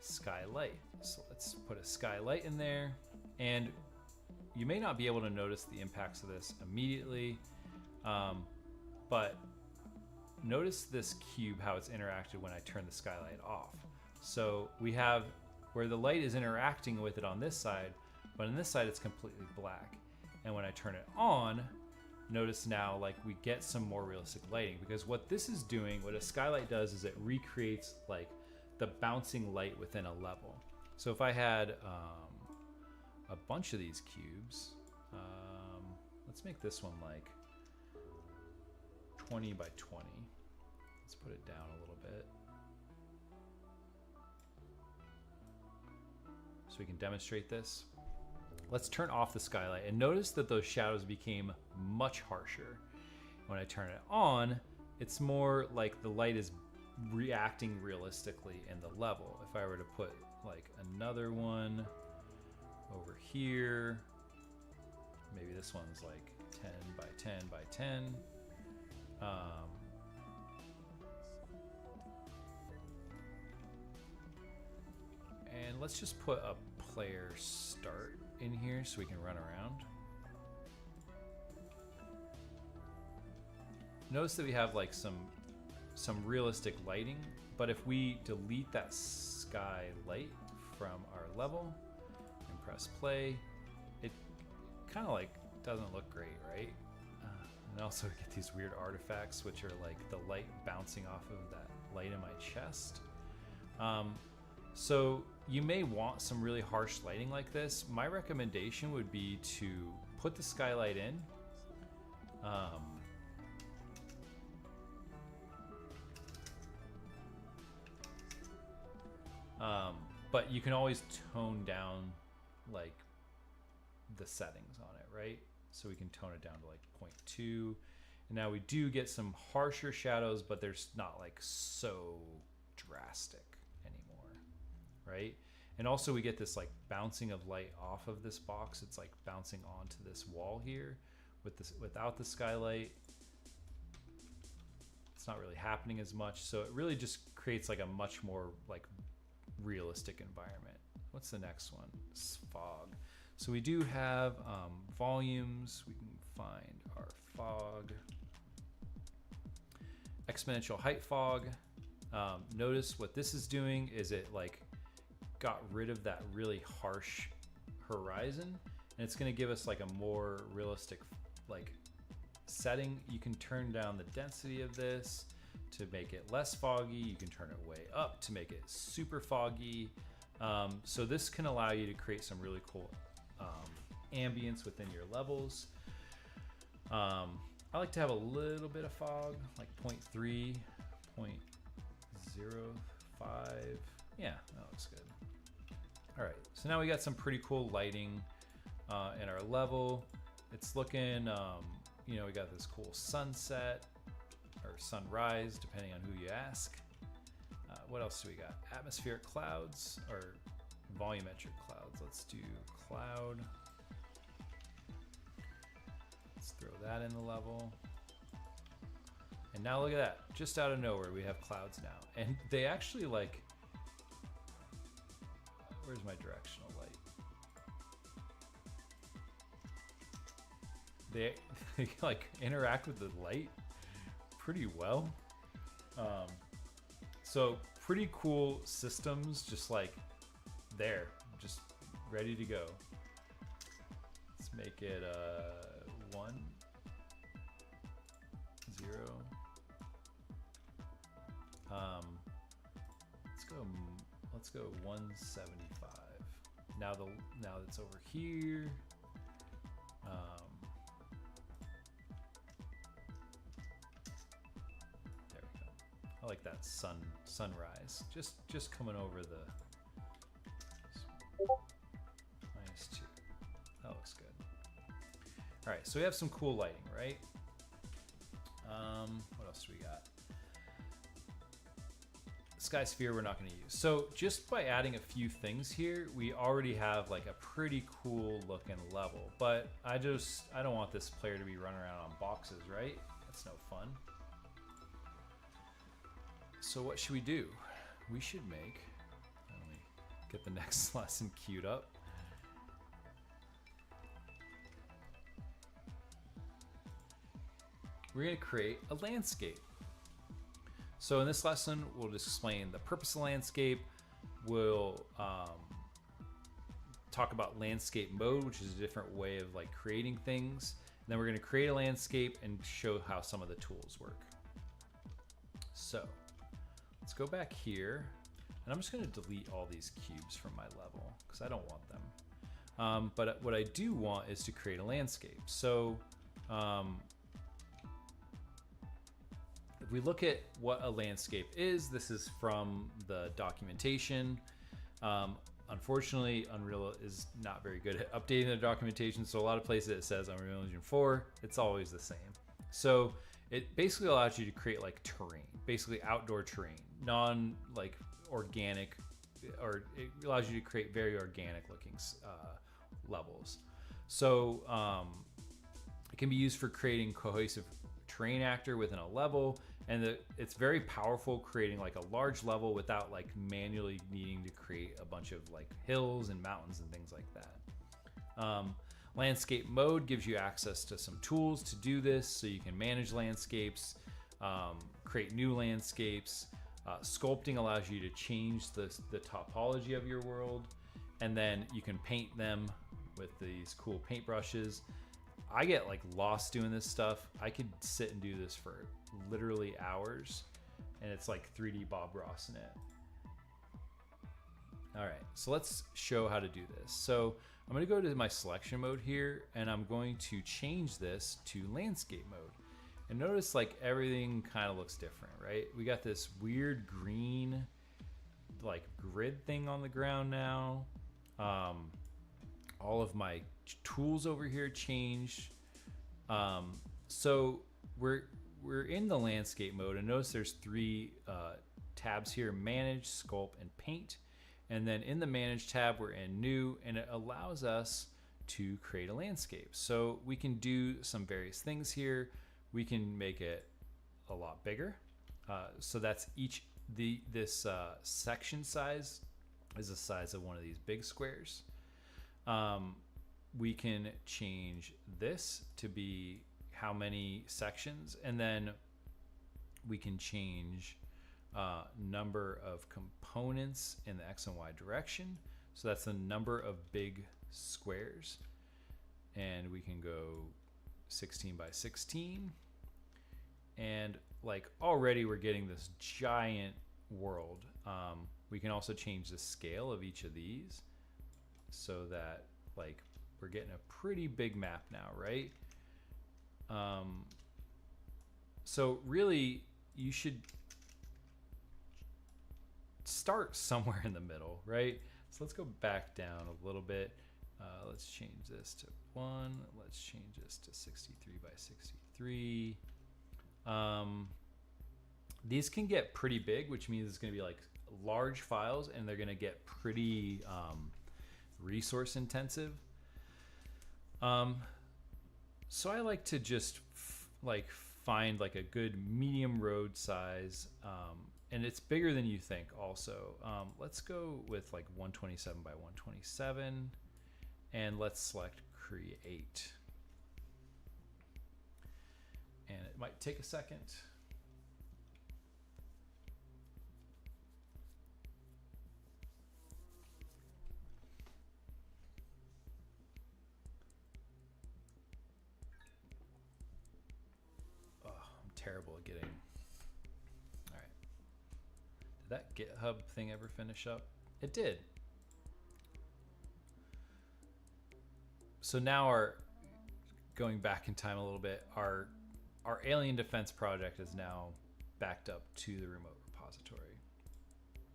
Skylight. So let's put a skylight in there, and you may not be able to notice the impacts of this immediately, but notice this cube, how it's interacted when I turn the skylight off. So we have where the light is interacting with it on this side, but on this side it's completely black. And when I turn it on, notice now like we get some more realistic lighting, because what this is doing, what a skylight does, is it recreates like the bouncing light within a level. So if I had a bunch of these cubes, let's make this one like 20 by 20. Let's put it down a little bit so we can demonstrate this. Let's turn off the skylight, and notice that those shadows became much harsher. When I turn it on, it's more like the light is reacting realistically in the level. If I were to put like another one over here, maybe this one's like 10 by 10 by 10. And let's just put a player start in here so we can run around. Notice that we have like some realistic lighting, but if we delete that sky light from our level and press play. It kind of like doesn't look great, right? And also we get these weird artifacts, which are like the light bouncing off of that light in my chest. So you may want some really harsh lighting like this. My recommendation would be to put the skylight in. But you can always tone down like the settings on it, right? So we can tone it down to like 0.2. And now we do get some harsher shadows, but they're not like so drastic anymore, right? And also we get this like bouncing of light off of this box. It's like bouncing onto this wall here with this, without the skylight. It's not really happening as much. So it really just creates like a much more like realistic environment. What's the next one? It's fog. So we do have volumes. We can find our fog. Exponential height fog. Notice what this is doing is it like got rid of that really harsh horizon, and it's going to give us like a more realistic like setting. You can turn down the density of this to make it less foggy. You can turn it way up to make it super foggy. So this can allow you to create some really cool ambience within your levels. I like to have a little bit of fog, like 0.3, 0.05. Yeah, that looks good. All right, so now we got some pretty cool lighting in our level. It's looking, you know, we got this cool sunset or sunrise, depending on who you ask. What else do we got? Atmospheric clouds or volumetric clouds. Let's do cloud. Let's throw that in the level. And now look at that. Just out of nowhere, we have clouds now. And they actually like, where's my directional light? They like interact with the light pretty well. So pretty cool systems, just like there, just ready to go. Let's make it 1, 0. Let's go 175. Now that's over here. There we go. I like that sunrise. Just coming over the -2. That looks good. All right, so we have some cool lighting, right? What else do we got? Sky sphere we're not going to use. So just by adding a few things here, we already have like a pretty cool looking level. But I don't want this player to be running around on boxes, right? That's no fun. So what should we do? We should make, let me get the next lesson queued up. We're going to create a landscape. So in this lesson, we'll just explain the purpose of landscape. We'll talk about landscape mode, which is a different way of like creating things. And then we're going to create a landscape and show how some of the tools work. So let's go back here, and I'm just going to delete all these cubes from my level because I don't want them. But what I do want is to create a landscape. So if we look at what a landscape is, this is from the documentation. Unfortunately, Unreal is not very good at updating the documentation, so a lot of places it says Unreal Engine 4, it's always the same. So it basically allows you to create like terrain, basically outdoor terrain, non like organic, or it allows you to create very organic looking levels. So it can be used for creating cohesive terrain actor within a level, and it's very powerful, creating like a large level without like manually needing to create a bunch of like hills and mountains and things like that. Landscape mode gives you access to some tools to do this, so you can manage landscapes, create new landscapes, Sculpting allows you to change the topology of your world, and then you can paint them with these cool paintbrushes. I get like lost doing this stuff. I could sit and do this for literally hours, and it's like 3D Bob Ross in it. All right, so let's show how to do this. So I'm going to go to my selection mode here, and I'm going to change this to landscape mode. And notice like everything kind of looks different, right? We got this weird green like grid thing on the ground now. All of my tools over here changed. So we're in the landscape mode, and notice there's three tabs here: manage, sculpt, and paint. And then in the manage tab, we're in new, and it allows us to create a landscape. So we can do some various things here. We can make it a lot bigger. So that's this section size is the size of one of these big squares. We can change this to be how many sections, and then we can change number of components in the X and Y direction. So that's the number of big squares, and we can go 16 by 16, and like already we're getting this giant world. We can also change the scale of each of these so that like we're getting a pretty big map now, right? So really you should start somewhere in the middle, right? So let's go back down a little bit. Let's change this to 1. Let's change this to 63 by 63. These can get pretty big, which means it's going to be like large files, and they're going to get pretty resource intensive. So I like to just find like a good medium road size, and it's bigger than you think also. Let's go with like 127 by 127, and let's select create. And it might take a second. Oh, I'm terrible at getting. All right. Did that GitHub thing ever finish up? It did. So now going back in time a little bit, our Alien Defense project is now backed up to the remote repository.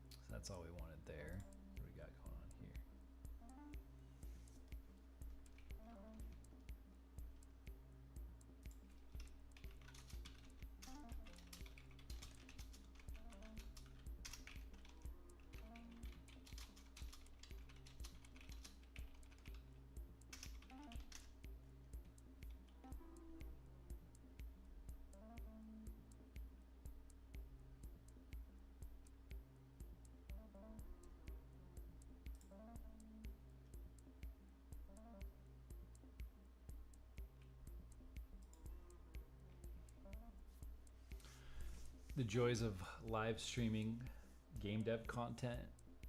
So that's all we wanted there. What do we got going on here? The joys of live streaming game dev content.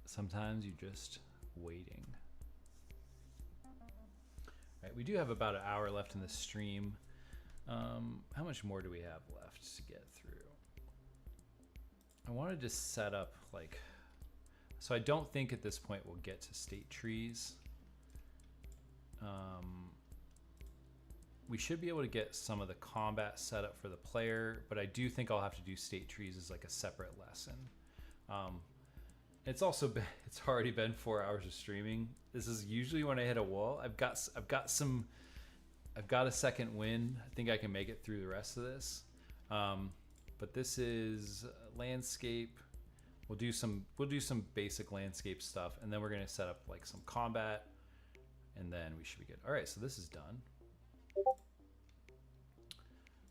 Sometimes you're just waiting. All right, we do have about an hour left in the stream. How much more do we have left to get through? I wanted to set up like, so I don't think at this point we'll get to state trees. We should be able to get some of the combat set up for the player, but I do think I'll have to do state trees as like a separate lesson. It's already been 4 hours of streaming. This is usually when I hit a wall. I've got a second wind. I think I can make it through the rest of this. But this is landscape. We'll do some basic landscape stuff, and then we're gonna set up like some combat, and then we should be good. All right, so this is done.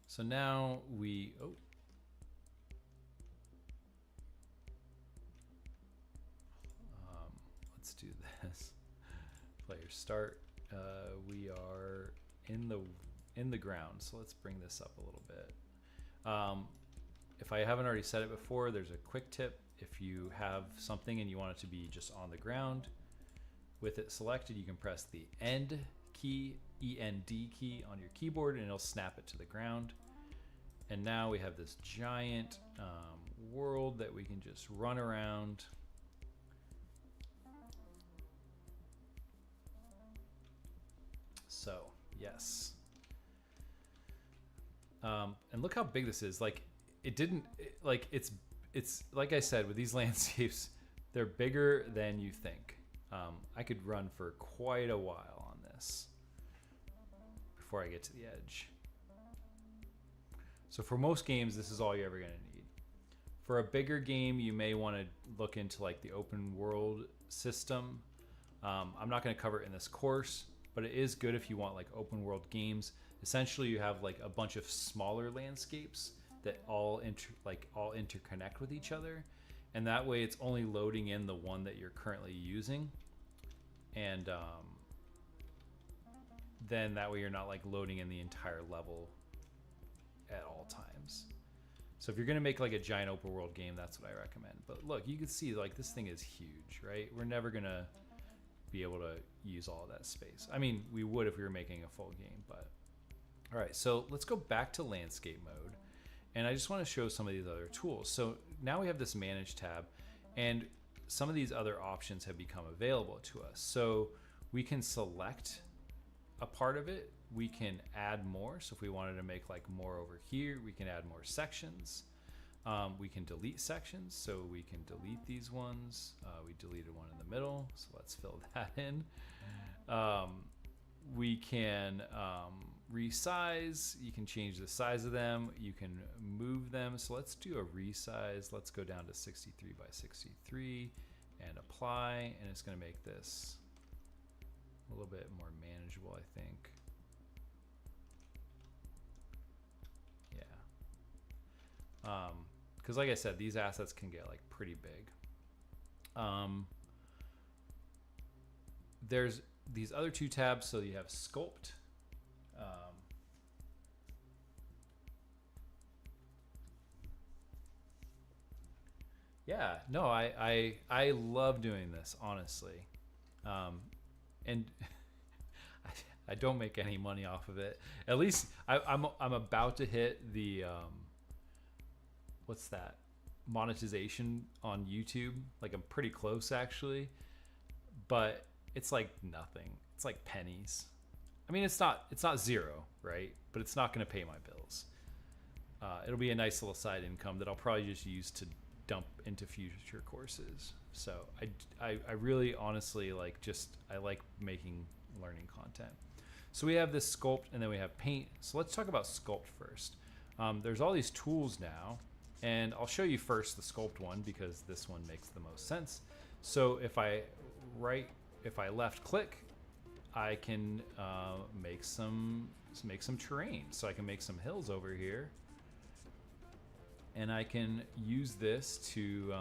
So now let's do this. Player start. We are in the ground, so let's bring this up a little bit. if I haven't already said it before, there's a quick tip. If you have something and you want it to be just on the ground, with it selected, you can press the end key, END key on your keyboard, and it'll snap it to the ground. And now we have this giant world that we can just run around. So, yes. And look how big this is. Like, it didn't, like, it's like I said, with these landscapes, they're bigger than you think. I could run for quite a while on this before I get to the edge. So for most games, this is all you're ever going to need. For a bigger game, you may want to look into like the open world system. I'm not going to cover it in this course, but it is good if you want like open world games. Essentially, you have like a bunch of smaller landscapes that all interconnect with each other, and that way it's only loading in the one that you're currently using, and then that way you're not like loading in the entire level at all times. So if you're gonna make like a giant open world game, that's what I recommend. But look, you can see like this thing is huge, right? We're never gonna be able to use all of that space. I mean, we would if we were making a full game, but all right, so let's go back to landscape mode. And I just want to show some of these other tools. So now we have this manage tab, and some of these other options have become available to us. So we can select a part of it. We can add more. So if we wanted to make like more over here, we can add more sections. We can delete sections. So we can delete these ones. We deleted one in the middle, so let's fill that in. We can resize. You can change the size of them. You can move them. So let's do a resize. Let's go down to 63 by 63 and apply, and it's going to make this a little bit more manageable, I think. Yeah. Because like I said, these assets can get like pretty big. There's these other two tabs. So you have sculpt. Yeah, no, I love doing this, honestly. And I don't make any money off of it. At least I'm about to hit the what's that, monetization on YouTube. Like I'm pretty close actually, but it's like nothing. It's like pennies. I mean, it's not zero, right? But it's not going to pay my bills. It'll be a nice little side income that I'll probably just use to dump into future courses. So I really honestly like I like making learning content. So we have this sculpt, and then we have paint. So let's talk about sculpt first. There's all these tools now, and I'll show you first the sculpt one because this one makes the most sense. So if I left click, I can make some terrain. So I can make some hills over here, and I can use this to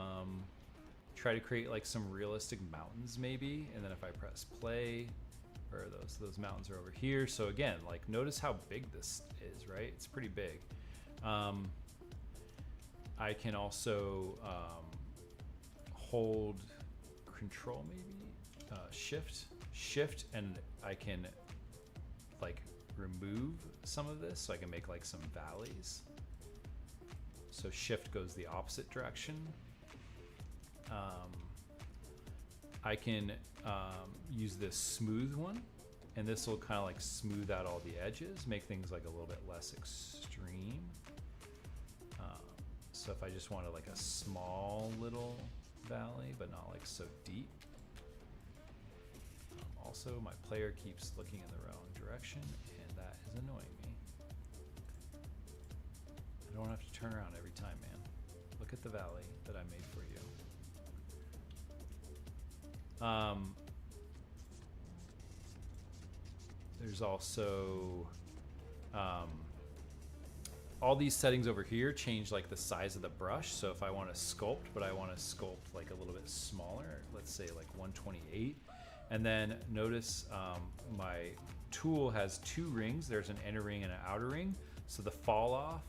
try to create like some realistic mountains maybe. And then if I press play, or those mountains are over here. So again, like notice how big this is, right? It's pretty big. I can also hold control maybe, shift, and I can like remove some of this. So I can make like some valleys. So shift goes the opposite direction. I can use this smooth one, and this will kind of like smooth out all the edges, make things like a little bit less extreme. So if I just wanted like a small little valley, but not like so deep. Also, my player keeps looking in the wrong direction, and that is annoying me. I don't have to turn around every time, man. Look at the valley that I made for you. There's also all these settings over here change like the size of the brush. So if I want to sculpt, but I want to sculpt like a little bit smaller, let's say like 128. And then notice my tool has two rings. There's an inner ring and an outer ring. So the fall off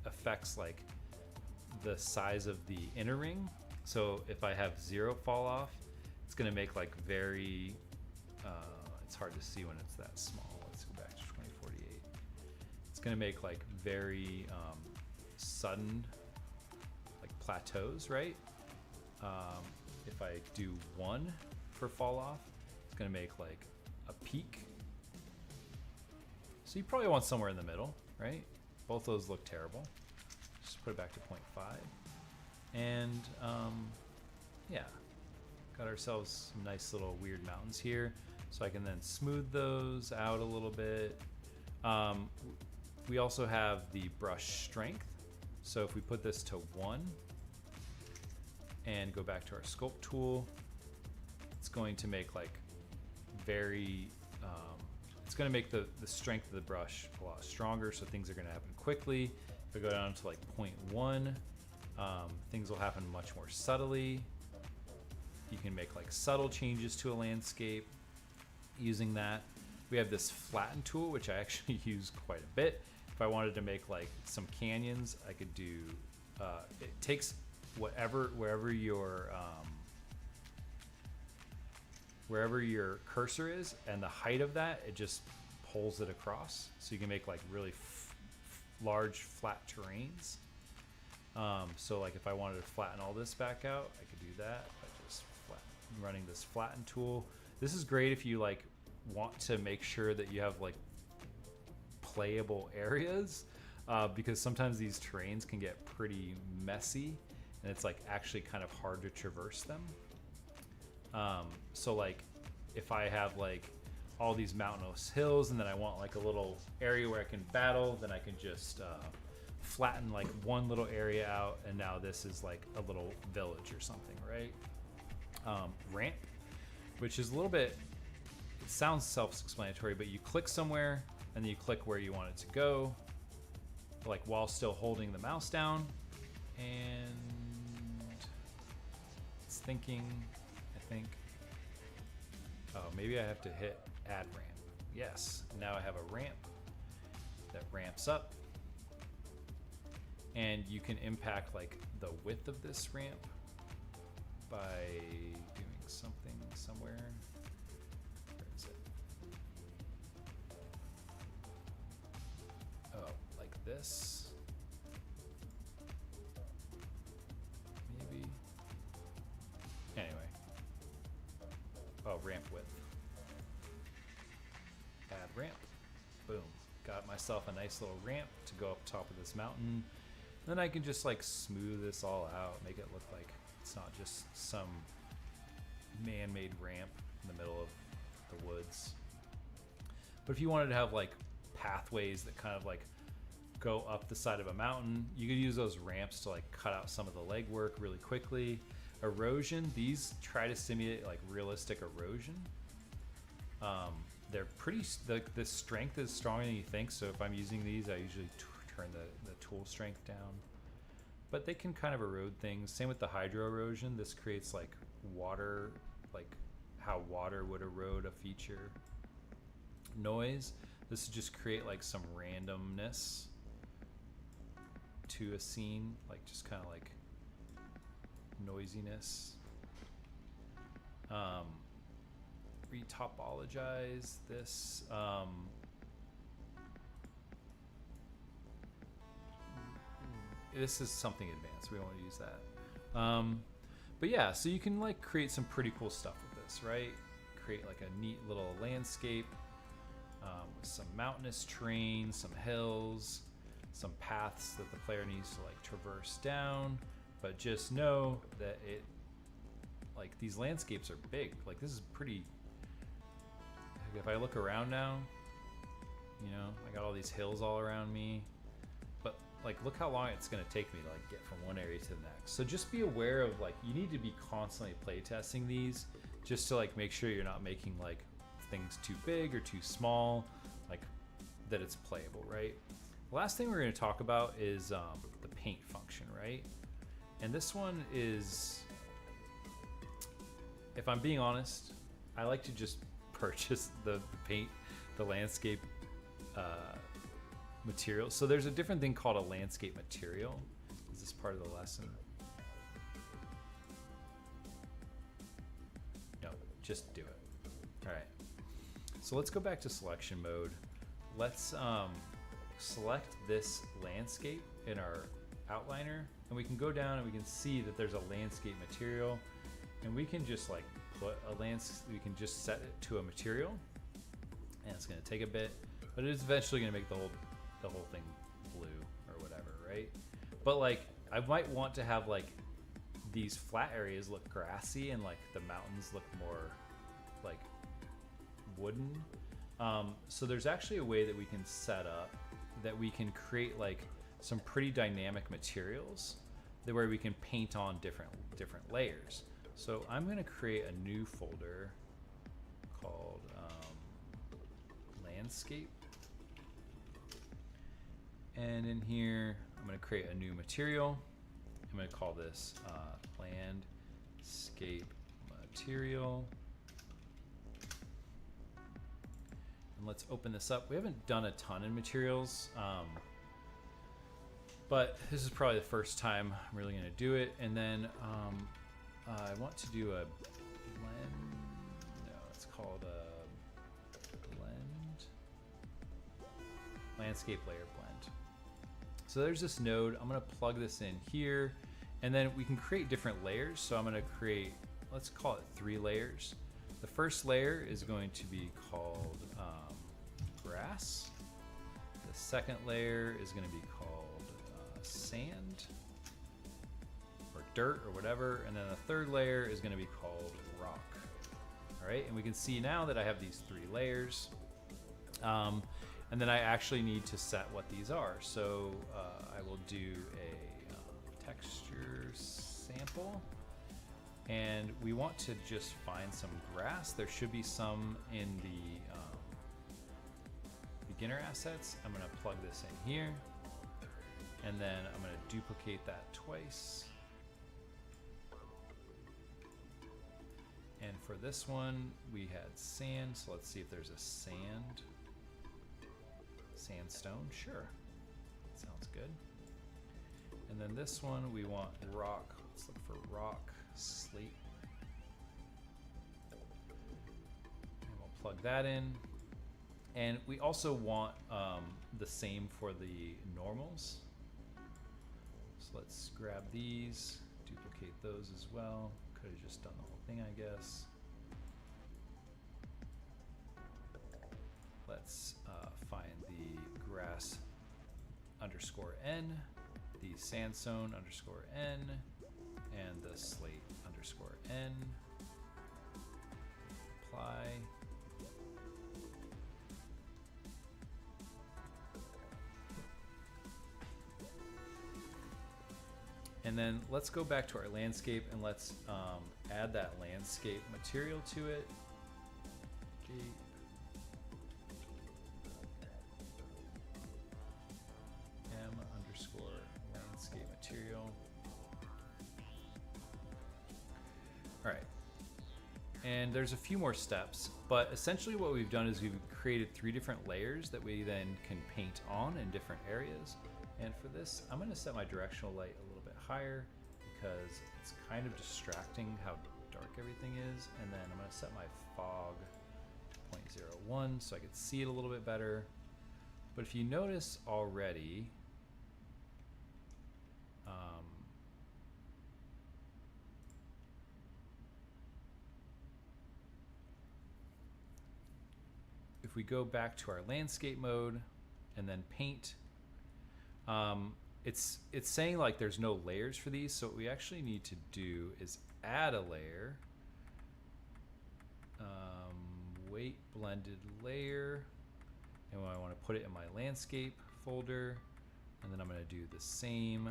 affects like the size of the inner ring. So if I have 0 fall off, it's going to make like very, it's hard to see when it's that small. Let's go back to 2048. It's going to make like very sudden like plateaus, right? If I do 1 for fall off, it's going to make like a peak. So you probably want somewhere in the middle, right? Both those look terrible. Just put it back to 0.5. And yeah, got ourselves some nice little weird mountains here. So I can then smooth those out a little bit. We also have the brush strength. So if we put this to 1 and go back to our sculpt tool, it's going to make like very, it's going to make the strength of the brush a lot stronger, so things are going to happen quickly. If I go down to like 0.1, things will happen much more subtly. You can make like subtle changes to a landscape using that. We have this flatten tool, which I actually use quite a bit. If I wanted to make like some canyons, I could do, it takes wherever your cursor is and the height of that, it just pulls it across. So you can make like really large flat terrains. So like if I wanted to flatten all this back out, I could do that by just running this flatten tool. This is great if you like want to make sure that you have like playable areas, because sometimes these terrains can get pretty messy and it's like actually kind of hard to traverse them. So like if I have like all these mountainous hills and then I want like a little area where I can battle, then I can just flatten like one little area out, and now this is like a little village or something, right? Ramp, which is a little bit, it sounds self-explanatory, but you click somewhere and then you click where you want it to go, like while still holding the mouse down, and it's thinking, I think, oh, maybe I have to hit add ramp. Yes, now I have a ramp that ramps up, and you can impact like the width of this ramp by doing something somewhere. Where is it? Oh, like this. Maybe. Anyway. Oh, ramp width. Add ramp. Boom. Got myself a nice little ramp to go up top of this mountain. Then I can just like smooth this all out, make it look like it's not just some man-made ramp in the middle of the woods. But if you wanted to have like pathways that kind of like go up the side of a mountain, you could use those ramps to like cut out some of the legwork really quickly. Erosion, these try to simulate like realistic erosion. They're pretty, the strength is stronger than you think, so if I'm using these, I usually turn the tool strength down. But they can kind of erode things. Same with the hydro erosion. This creates like water, like how water would erode a feature. Noise, this would just create like some randomness to a scene, like just kind of like noisiness. Retopologize this. This is something advanced. We don't want to use that. But yeah, so you can like create some pretty cool stuff with this, right? Create like a neat little landscape with some mountainous terrain, some hills, some paths that the player needs to like traverse down. But just know that it, like these landscapes are big. Like this is pretty, if I look around now, you know, I got all these hills all around me. Like, look how long it's going to take me to like get from one area to the next. So just be aware of like, you need to be constantly play testing these just to like make sure you're not making like things too big or too small, like that it's playable, right? The last thing we're going to talk about is the paint function, right? And this one is, if I'm being honest, I like to just purchase the paint, the landscape materials. So there's a different thing called a landscape material. Is this part of the lesson? No, just do it. All right. So let's go back to selection mode. Let's select this landscape in our outliner, and we can go down and we can see that there's a landscape material, and we can just like put a we can just set it to a material, and it's going to take a bit, but it is eventually going to make the whole thing blue or whatever, right? But like I might want to have like these flat areas look grassy and like the mountains look more like wooden. So there's actually a way that we can set up that we can create like some pretty dynamic materials that where we can paint on different layers. So I'm going to create a new folder called landscape, and in here I'm going to create a new material. I'm going to call this landscape material. And let's open this up. We haven't done a ton in materials, but this is probably the first time I'm really going to do it. And then I want to do a blend. No, it's called a blend. Landscape layer blend. So there's this node. I'm going to plug this in here, and then we can create different layers. So I'm going to create, let's call it 3 layers. The first layer is going to be called grass. The second layer is going to be called sand or dirt or whatever, and then the third layer is going to be called rock. All right, and we can see now that I have these 3 layers, and then I actually need to set what these are. So I will do a texture sample, and we want to just find some grass. There should be some in the beginner assets. I'm going to plug this in here, and then I'm going to duplicate that twice. And for this one, we had sand, so let's see if there's a sandstone. Sure, sounds good. And then this one, we want rock. Let's look for rock, slate. And we'll plug that in. And we also want the same for the normals. So let's grab these, duplicate those as well. Could have just done the whole thing, I guess. Let's find the grass underscore n, the sandstone underscore n, and the slate underscore n. Apply. And then let's go back to our landscape and let's add that landscape material to it. M underscore landscape material. All right. And there's a few more steps, but essentially what we've done is we've created 3 different layers that we then can paint on in different areas. And for this, I'm going to set my directional light a little bit higher because it's kind of distracting how dark everything is. And then I'm going to set my fog to 0.01 so I could see it a little bit better. But if you notice already, if we go back to our landscape mode and then paint, it's saying like there's no layers for these. So what we actually need to do is add a layer, weight blended layer, and I want to put it in my landscape folder, and then I'm going to do the same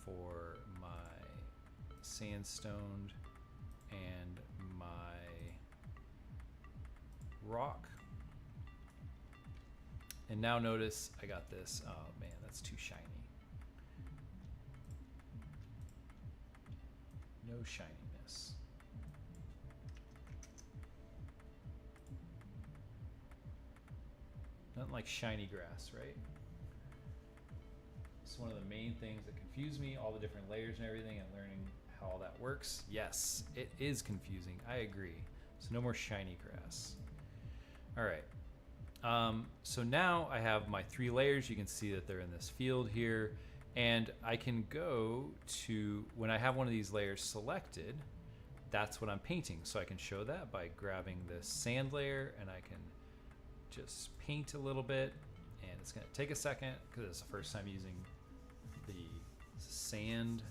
for my sandstone and my rock. And now notice I got this. Oh man, that's too shiny. No shininess. Now want like shiny grass, right? It's one of the main things that confuse me, all the different layers and everything, and learning how all that works. Yes, it is confusing. I agree. So no more shiny grass. All right. So now I have my 3 layers. You can see that they're in this field here. And I can go to, when I have one of these layers selected, that's what I'm painting. So I can show that by grabbing this sand layer, and I can just paint a little bit. And it's gonna take a second because it's the first time using the sand.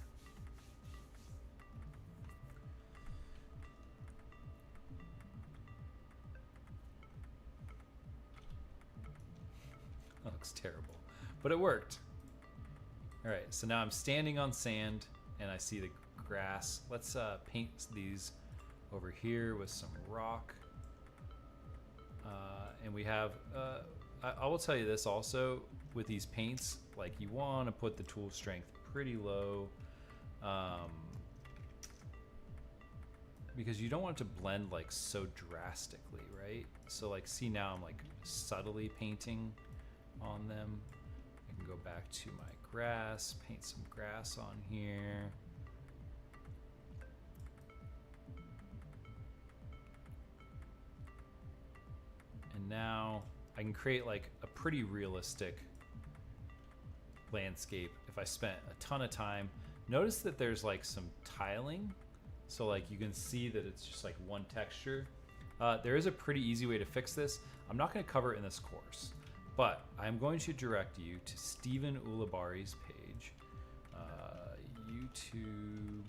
That looks terrible, but it worked. All right, so now I'm standing on sand and I see the grass. Let's paint these over here with some rock. And we have, I will tell you this also, with these paints, like you want to put the tool strength pretty low, because you don't want it to blend like so drastically, right? So like, see now I'm like subtly painting on them. I can go back to my grass, paint some grass on here. And now I can create like a pretty realistic landscape if I spent a ton of time. Notice that there's like some tiling. So like you can see that it's just like one texture. There is a pretty easy way to fix this. I'm not going to cover it in this course, but I'm going to direct you to Stephen Ulibarri's page, YouTube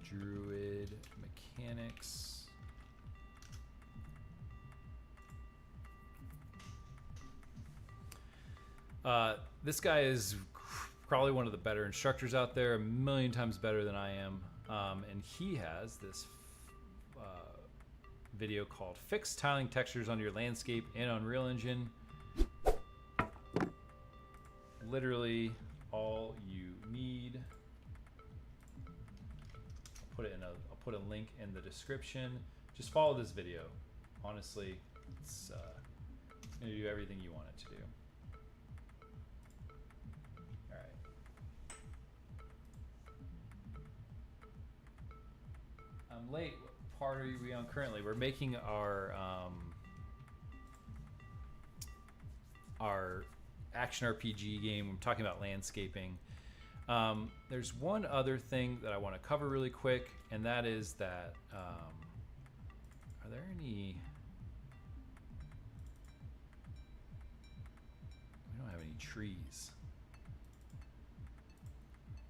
Druid Mechanics. This guy is probably one of the better instructors out there, a million times better than I am. And he has this video called Fix Tiling Textures on Your Landscape in Unreal Engine. Literally all you need. I'll put a link in the description. Just follow this video. Honestly, it's gonna do everything you want it to do. All right. I'm late. What part are we on currently? We're making our action RPG game. I'm talking about landscaping. There's one other thing that I want to cover really quick, and that is that are there any... We don't have any trees.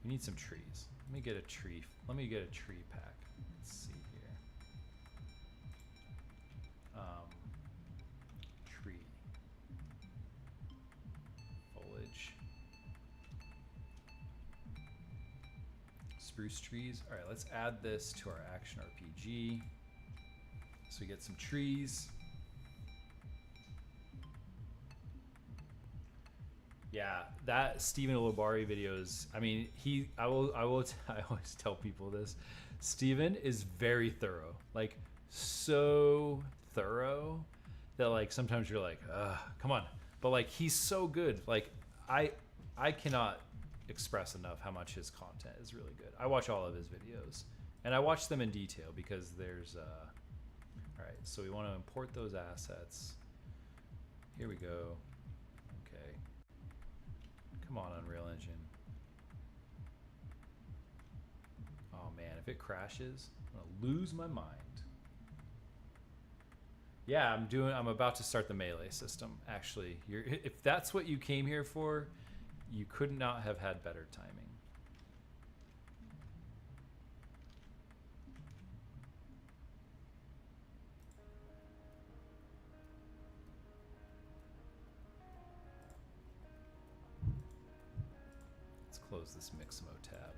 We need some trees. Let me get a tree pack. Let's see here. Tree. Foliage. Spruce trees. All right, let's add this to our action RPG. So we get some trees. Yeah, that Stephen Ulibarri video is, I mean, I always tell people this. Stephen is very thorough, like so thorough that like sometimes you're like, come on. But like, he's so good. Like I cannot express enough how much his content is really good. I watch all of his videos, and I watch them in detail because there's all right, so we want to import those assets. Here we go. Okay, come on, Unreal Engine. Oh man, if it crashes, I'm gonna lose my mind. Yeah, I'm about to start the melee system. Actually, if that's what you came here for, you could not have had better timing. Let's close this Mixamo tab.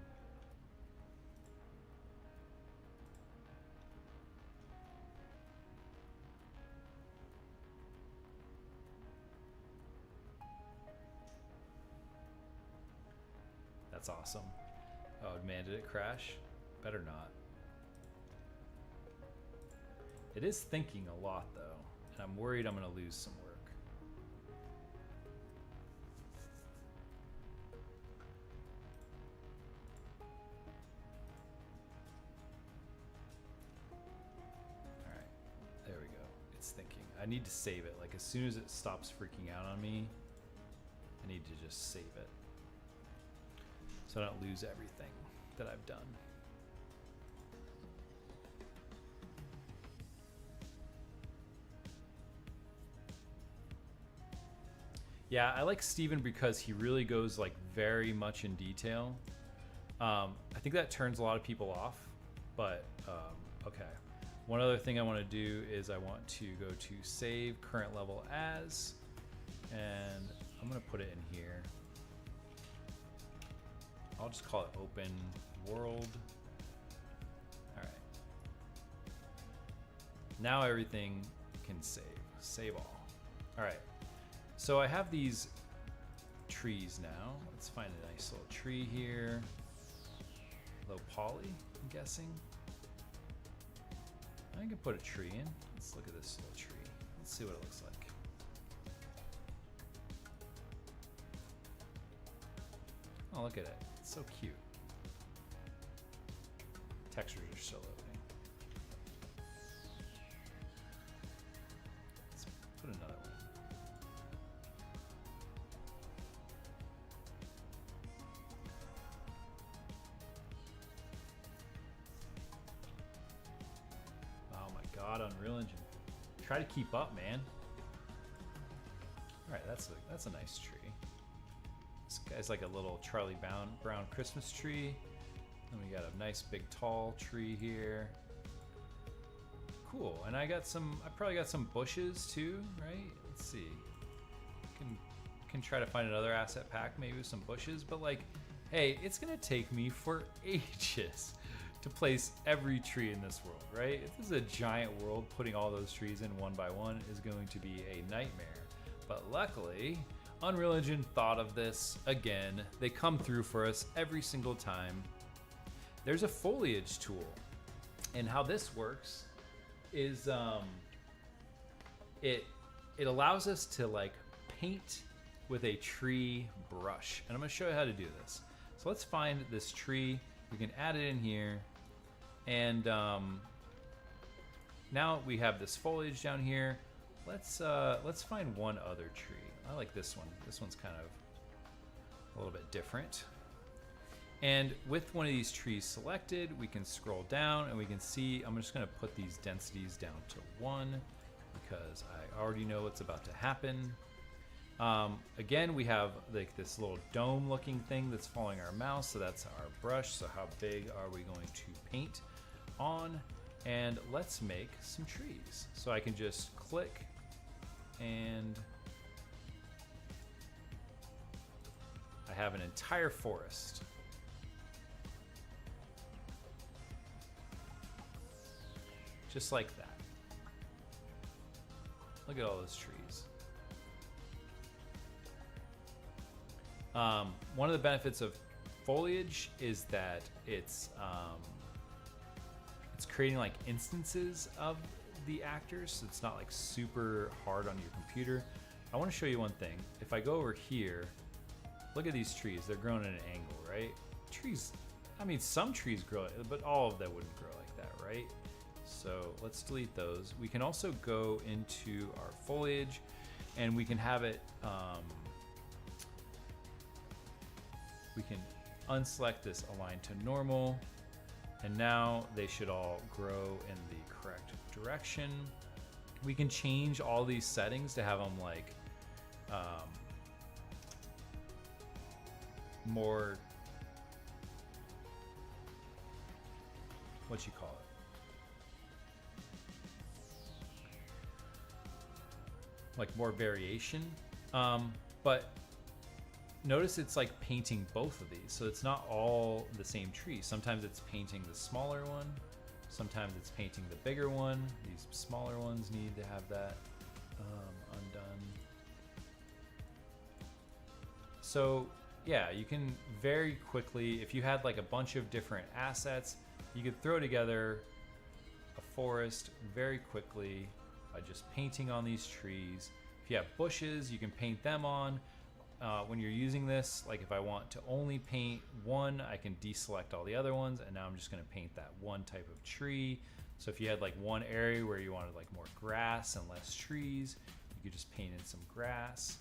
That's awesome. Oh man, did it crash? Better not. It is thinking a lot though, and I'm worried I'm gonna lose some work. I need to save it. Like as soon as it stops freaking out on me, I need to just save it so I don't lose everything that I've done. Yeah, I like Steven because he really goes like very much in detail. I think that turns a lot of people off, but okay. One other thing I want to do is I want to go to save current level as, and I'm going to put it in here. I'll just call it open world. All right. Now everything can save. Save all. All right. So I have these trees now. Let's find a nice little tree here. Low poly, I'm guessing. I can put a tree in. Let's look at this little tree. Let's see what it looks like. Oh, look at it. It's so cute. Textures are still loading. Let's put another one. Oh my God, Unreal Engine. Try to keep up, man. All right, that's a nice tree. This guy's like a little Charlie Brown Christmas tree. And we got a nice big tall tree here. Cool, and I probably got some bushes too, right? Let's see. Can try to find another asset pack, maybe with some bushes, but like, hey, it's gonna take me for ages to place every tree in this world, right? If this is a giant world, putting all those trees in one by one is going to be a nightmare. But luckily, Unreal Engine thought of this again. They come through for us every single time. There's a foliage tool, and how this works is it allows us to like paint with a tree brush, and I'm going to show you how to do this. So let's find this tree. We can add it in here, and now we have this foliage down here. Let's find one other tree. I like this one. This one's kind of a little bit different. And with one of these trees selected, we can scroll down and we can see, I'm just gonna put these densities down to 1 because I already know what's about to happen. Again, we have like this little dome looking thing that's following our mouse, so that's our brush. So how big are we going to paint on? And let's make some trees. So I can just click and I have an entire forest. Just like that. Look at all those trees. One of the benefits of foliage is that it's creating like instances of the actors, so it's not like super hard on your computer. I want to show you one thing. If I go over here, look at these trees. They're growing at an angle, right? Trees, I mean, some trees grow, but all of them wouldn't grow like that, right? So let's delete those. We can also go into our foliage and we can have it, we can unselect this align to normal, and now they should all grow in the correct direction. We can change all these settings to have them like more, what you call it? Like more variation. But notice it's like painting both of these. So it's not all the same tree. Sometimes it's painting the smaller one. Sometimes it's painting the bigger one. These smaller ones need to have that undone. So yeah, you can very quickly, if you had like a bunch of different assets, you could throw together a forest very quickly by just painting on these trees. If you have bushes, you can paint them on. When you're using this, like if I want to only paint one, I can deselect all the other ones, and now I'm just going to paint that one type of tree. So if you had like one area where you wanted like more grass and less trees, you could just paint in some grass.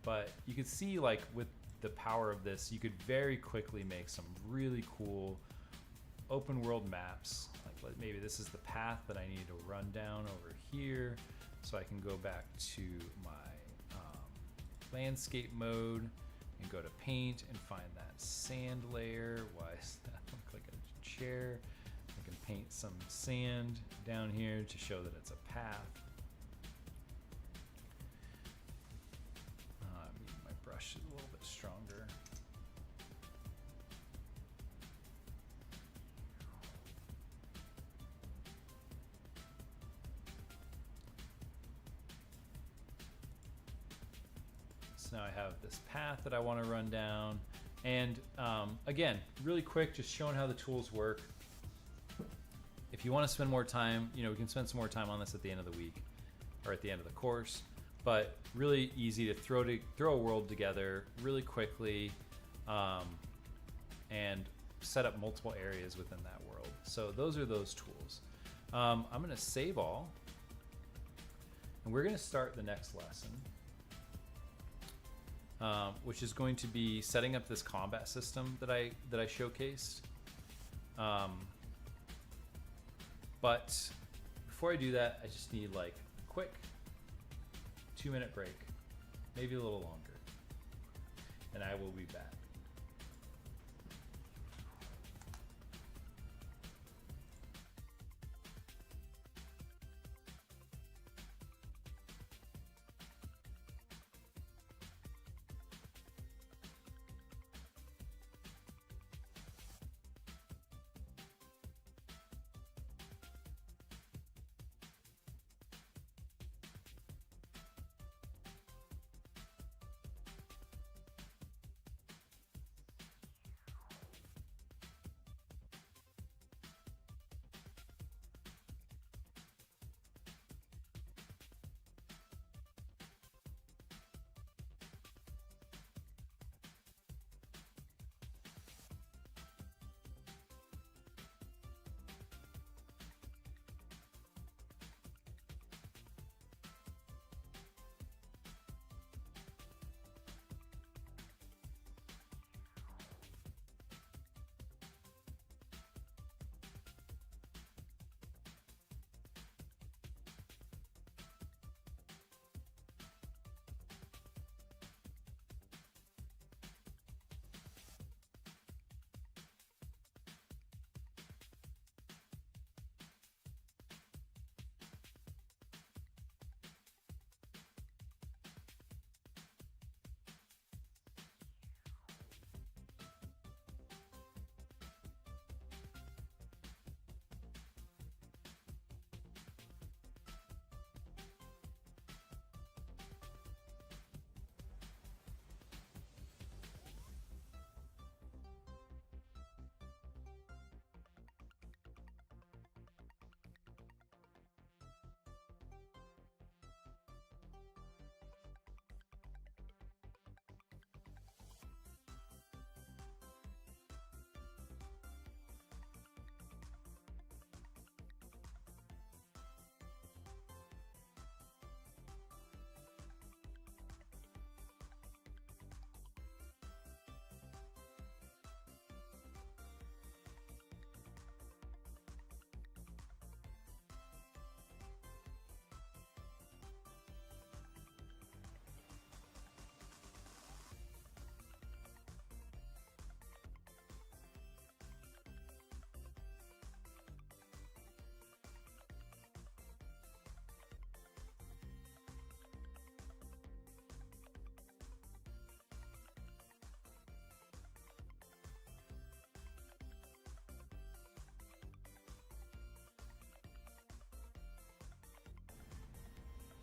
But you could see, like, with the power of this, you could very quickly make some really cool open world maps. Like maybe this is the path that I need to run down over here, so I can go back to my landscape mode and go to paint and find that sand layer. Why does that look like a chair? I can paint some sand down here to show that it's a path. My brush is a little bit stronger. So now I have this path that I want to run down. And again, really quick, just showing how the tools work. If you want to spend more time, we can spend some more time on this at the end of the week or at the end of the course. But really easy to throw a world together really quickly, and set up multiple areas within that world. So those are those tools. I'm going to save all, and we're going to start the next lesson, which is going to be setting up this combat system that I showcased. But before I do that, I just need like a quick 2-minute break, maybe a little longer, and I will be back.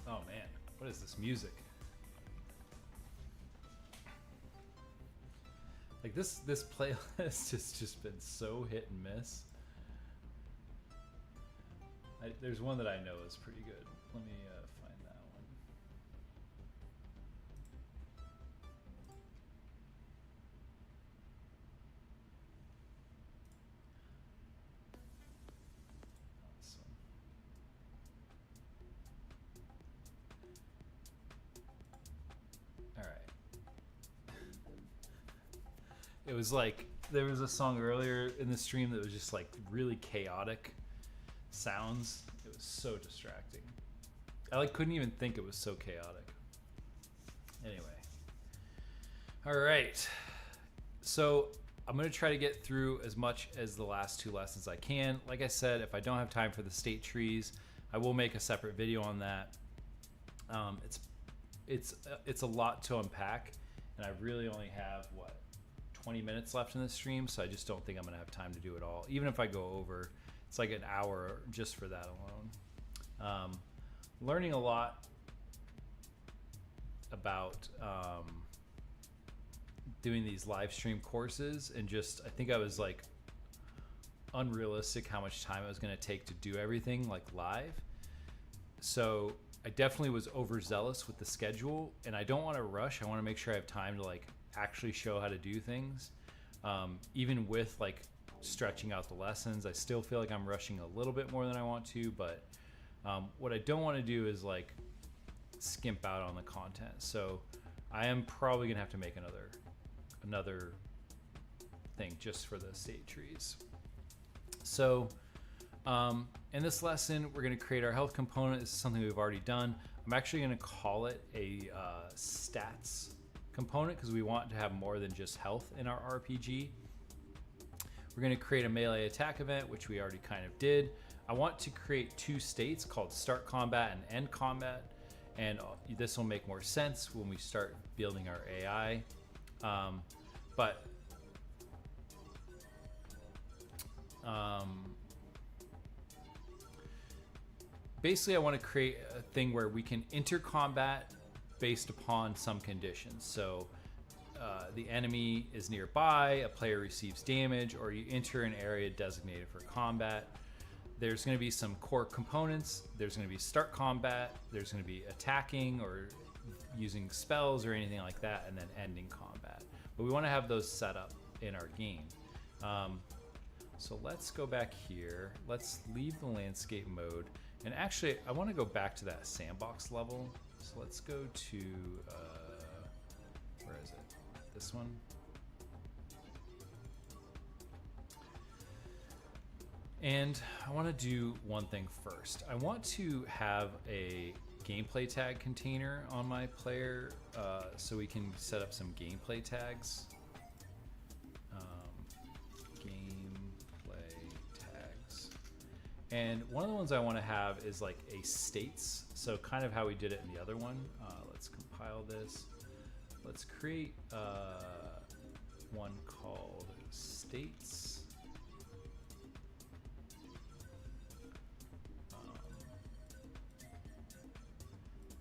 Oh man, what is this music? Like this playlist has just been so hit and miss. There's one that I know is pretty good. Let me find that one. Awesome. It was like there was a song earlier in the stream that was just like really chaotic sounds. It was so distracting. I like couldn't even think it was so chaotic. Anyway. All right. So I'm going to try to get through as much as the last 2 lessons I can. Like I said, if I don't have time for the state trees, I will make a separate video on that. It's a lot to unpack, and I really only have 20 minutes left in the stream, so I just don't think I'm going to have time to do it all. Even if I go over, it's like an hour just for that alone. Learning a lot about doing these live stream courses, and just I think I was like unrealistic how much time it was going to take to do everything like live. So I definitely was overzealous with the schedule, and I don't want to rush. I want to make sure I have time to like actually show how to do things. Even with like stretching out the lessons, I still feel like I'm rushing a little bit more than I want to, but what I don't want to do is like skimp out on the content. So I am probably gonna have to make another thing just for the state trees. So in this lesson, we're going to create our health component. This is something we've already done. I'm actually going to call it a stats component because we want to have more than just health in our RPG. We're going to create a melee attack event, which we already kind of did. I want to create 2 states called start combat and end combat, and this will make more sense when we start building our AI. Basically, I want to create a thing where we can enter combat based upon some conditions. So the enemy is nearby, a player receives damage, or you enter an area designated for combat. There's going to be some core components. There's going to be start combat. There's going to be attacking or using spells or anything like that, and then ending combat. But we want to have those set up in our game. So let's go back here. Let's leave the landscape mode. And actually, I want to go back to that sandbox level. So let's go to, where is it? This one. And I want to do one thing first. I want to have a gameplay tag container on my player so we can set up some gameplay tags. And one of the ones I want to have is like a states. So kind of how we did it in the other one. Let's compile this. Let's create one called states.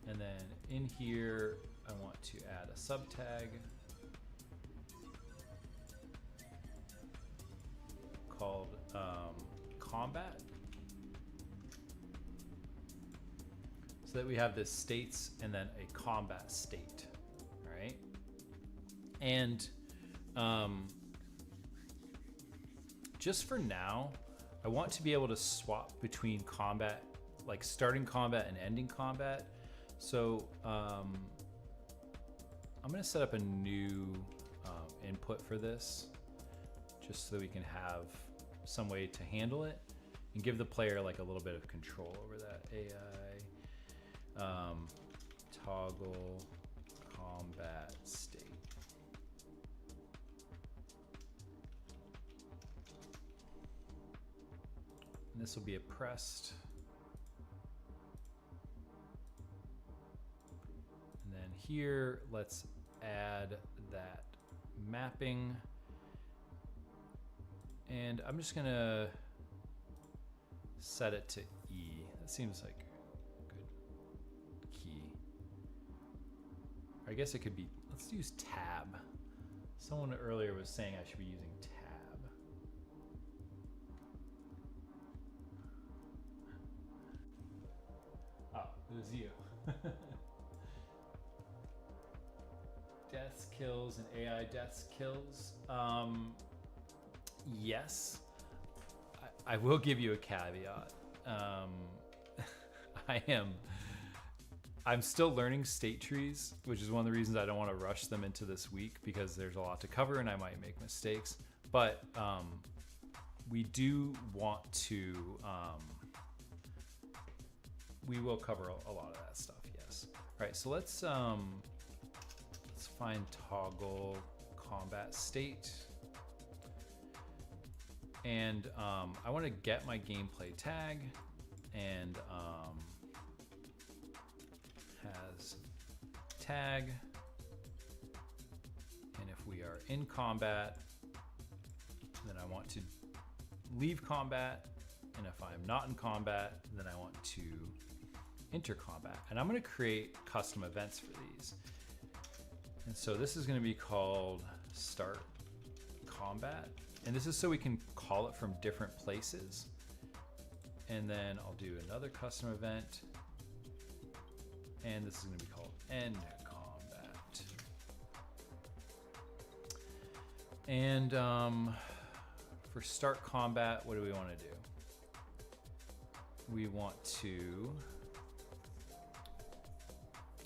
And then in here, I want to add a subtag called combat. So that we have this states and then a combat state, all right? And just for now, I want to be able to swap between combat, like starting combat and ending combat. So I'm gonna set up a new input for this, just so that we can have some way to handle it and give the player like a little bit of control over that. AI toggle combat state. And this will be a pressed. And then here, let's add that mapping. And I'm just gonna set it to E. That seems like I guess it could be, let's use tab. Someone earlier was saying I should be using tab. Oh, it was you. Deaths, kills, and AI deaths, kills. Yes. I will give you a caveat. I'm still learning state trees, which is one of the reasons I don't want to rush them into this week, because there's a lot to cover and I might make mistakes. But we do want to, we will cover a lot of that stuff, yes. All right, so let's find toggle combat state. And I want to get my gameplay tag, and has tag, and if we are in combat, then I want to leave combat, and if I'm not in combat, then I want to enter combat. And I'm going to create custom events for these. And so this is going to be called start combat, and this is so we can call it from different places. And then I'll do another custom event, and this is going to be called end combat. And for start combat, what do we want to do? We want to,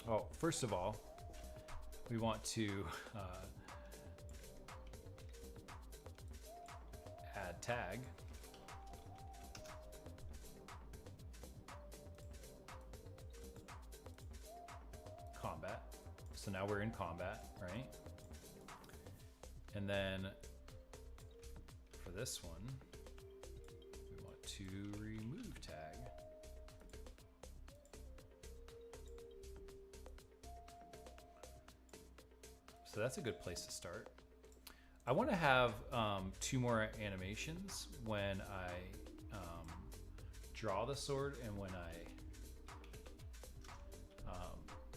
oh, first of all, we want to add tag. Combat. So now we're in combat, right? And then for this one, we want to remove tag. So that's a good place to start. I want to have 2 more animations when I draw the sword and when I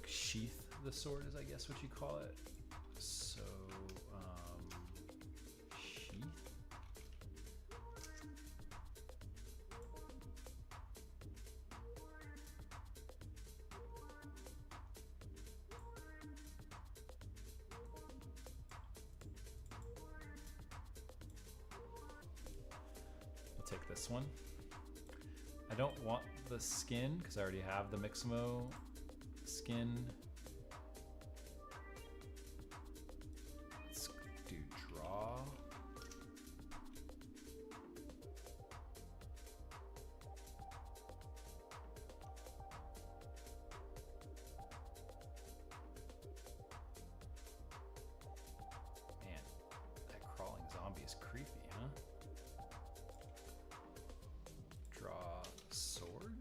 sheath the sword, is I guess what you call it. So sheath. I'll take this one. I don't want the skin because I already have the Mixamo skin. Let's do draw. Man, that crawling zombie is creepy, huh? Draw sword.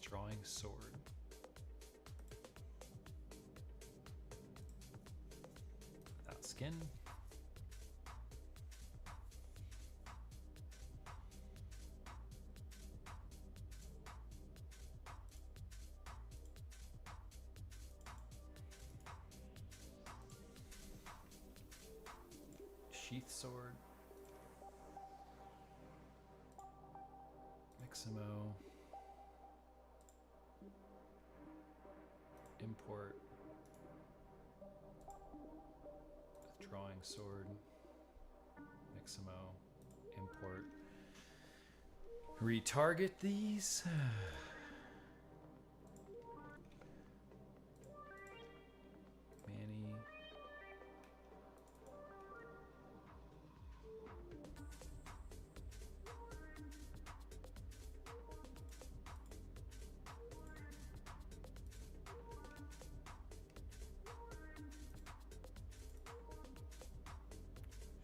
Drawing sword. Without skin. Sheath sword. Mixamo. Import withdrawing sword, Mixamo, import, retarget these. Manny.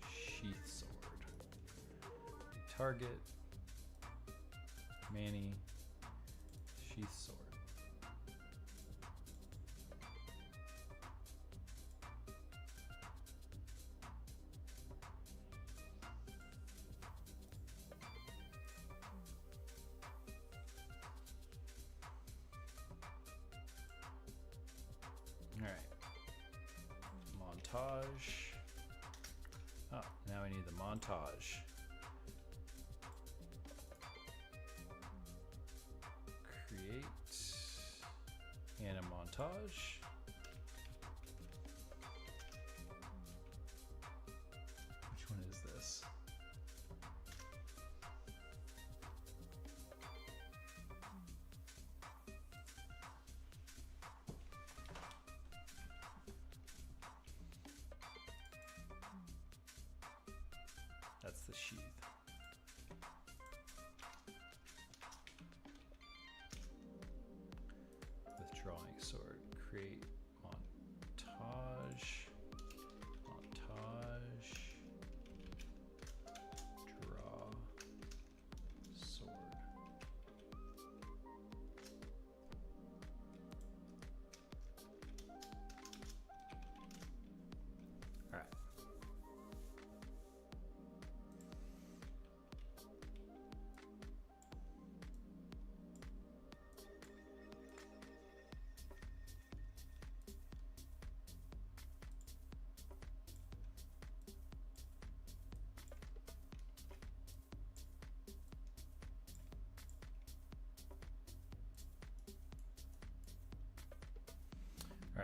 Sheath sword. Target. Manny. Sheath sword. All right. Montage. Oh, now I need the montage. Create and a montage. Which one is this?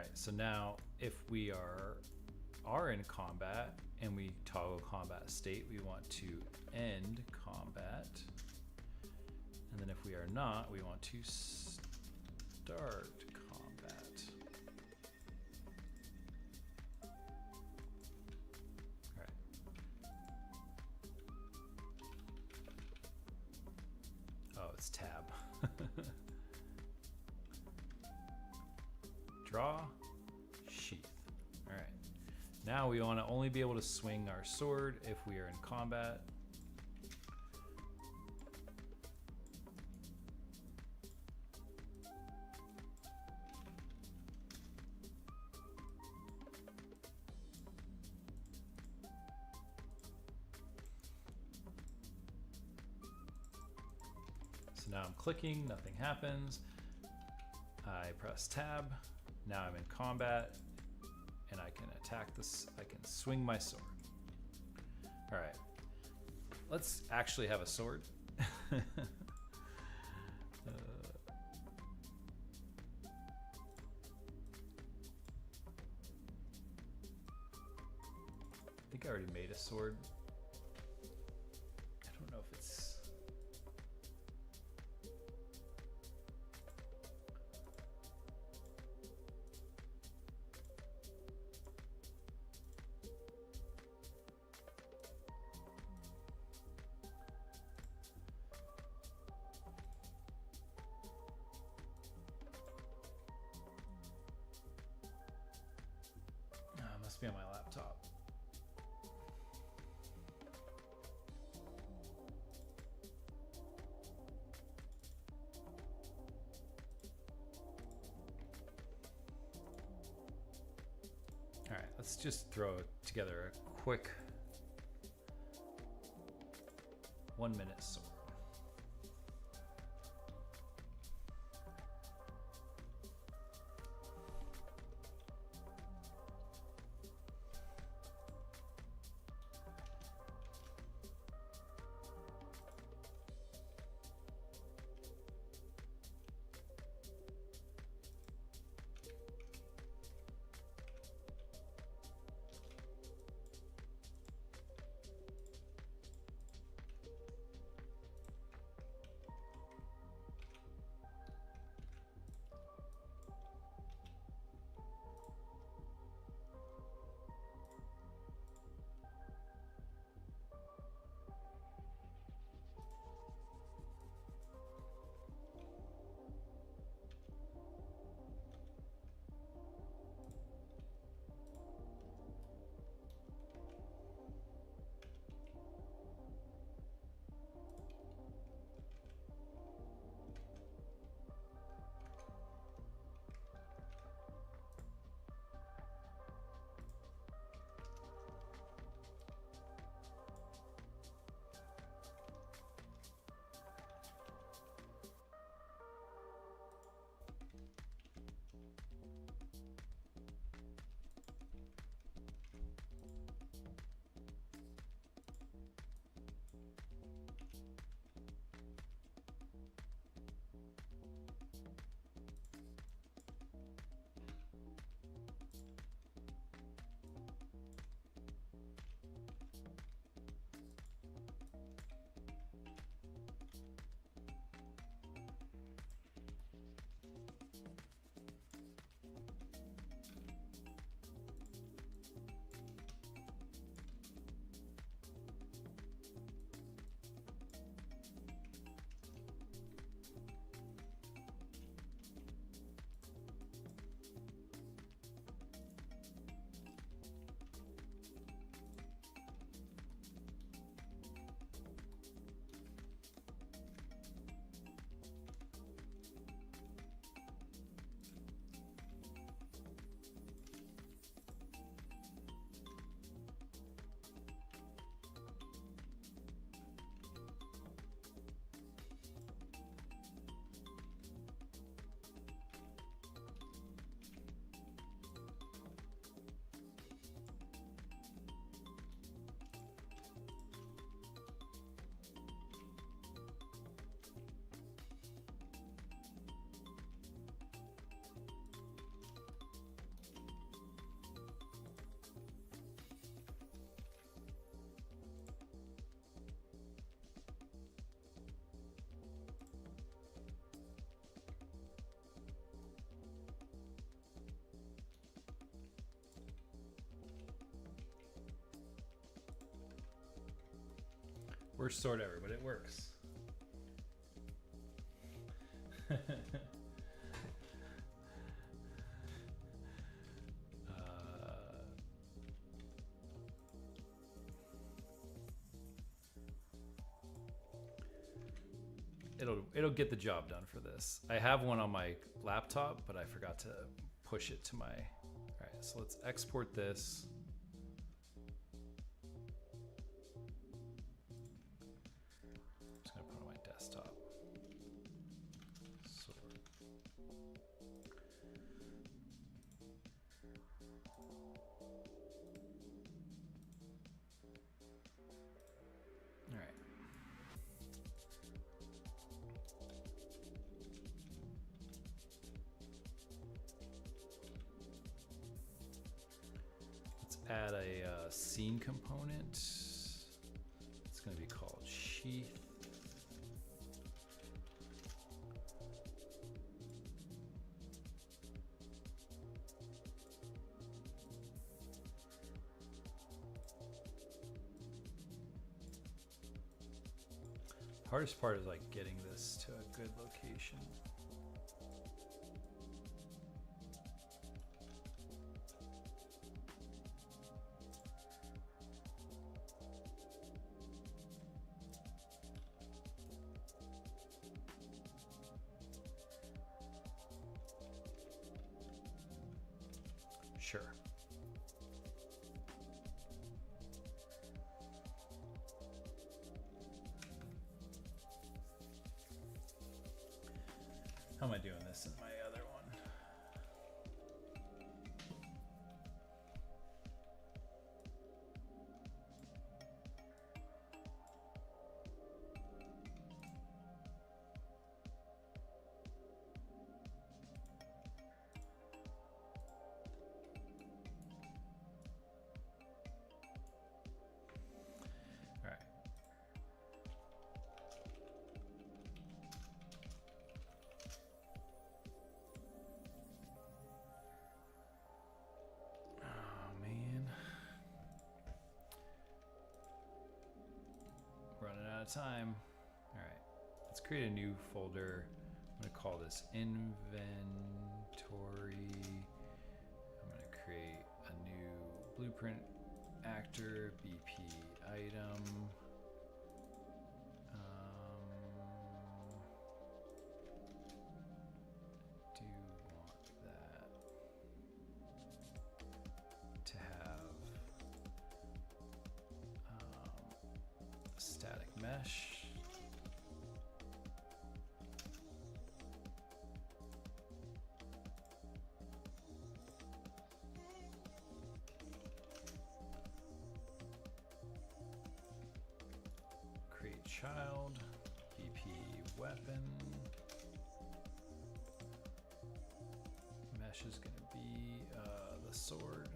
right, so now if we are in combat and we toggle combat state, we want to end combat. And then if we are not, we want to start combat. All right. Oh, it's tab. Draw, sheath. All right. Now we want to only be able to swing our sword if we are in combat. So now I'm clicking, nothing happens. I press tab. Now I'm in combat and I can attack this. I can swing my sword. All right, let's actually have a sword. I think I already made a sword. I don't know if it's... Must be on my laptop. All right, let's just throw together a quick 1 minute sword. Worst sort ever, but it works. It'll get the job done for this. I have one on my laptop, but I forgot to push it to my. All right, so let's export this. I'm just gonna put it on my desktop. All right. Add a scene component. It's going to be called sheath. Hardest part is like getting this to a good location. Sure. How am I doing this in my other one? Running out of time. All right, let's create a new folder. I'm going to call this inventory. I'm going to create a new blueprint actor, BP item. Do want that to have static mesh. Create child, BP weapon. Mesh is going to be the sword.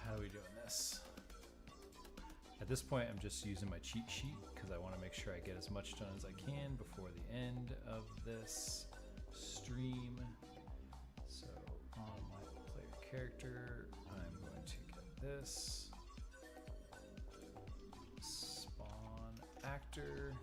How are we doing this? At this point, I'm just using my cheat sheet because I want to make sure I get as much done as I can before the end of this stream. So on my player character, I'm going to get this. Spawn actor.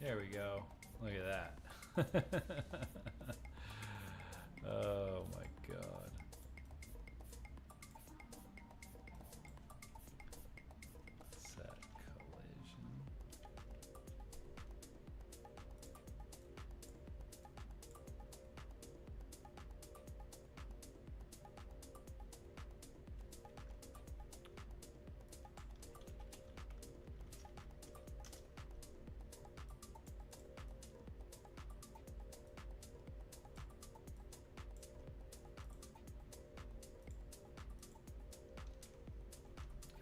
There we go. Look at that. Oh my god. Set collision.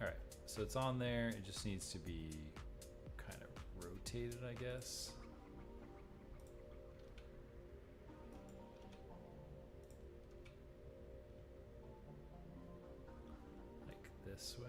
Alright, so it's on there, it just needs to be kind of rotated, I guess. Like this way.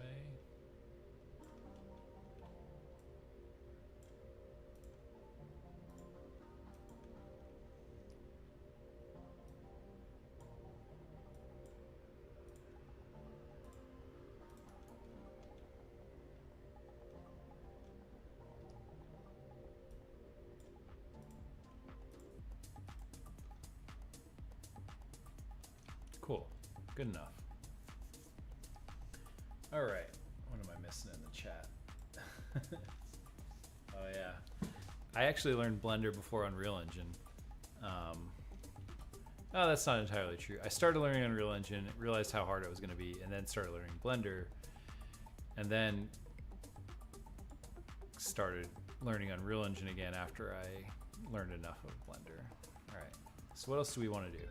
Cool. Good enough. All right. What am I missing in the chat? Oh yeah. I actually learned Blender before Unreal Engine. Oh, that's not entirely true. I started learning Unreal Engine, realized how hard it was going to be, and then started learning Blender, and then started learning Unreal Engine again after I learned enough of Blender. All right. So what else do we want to do?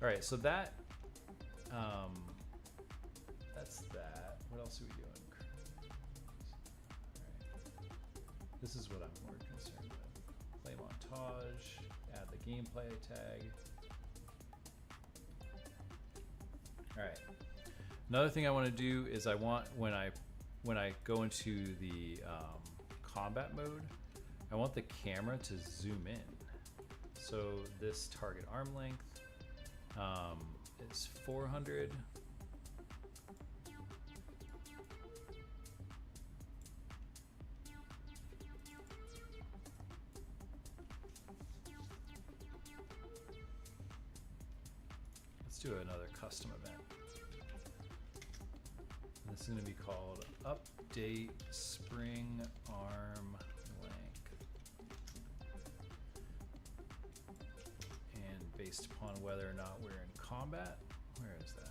All right. So that. That's that. What else are we doing? Alright. This is what I'm more concerned with. Play montage, add the gameplay tag. Alright. Another thing I want to do is I want when I go into the combat mode, I want the camera to zoom in. So this target arm length is 400. Let's do another custom event. And this is going to be called Update Spring Arm Length. And based upon whether or not we're in combat. Where is that?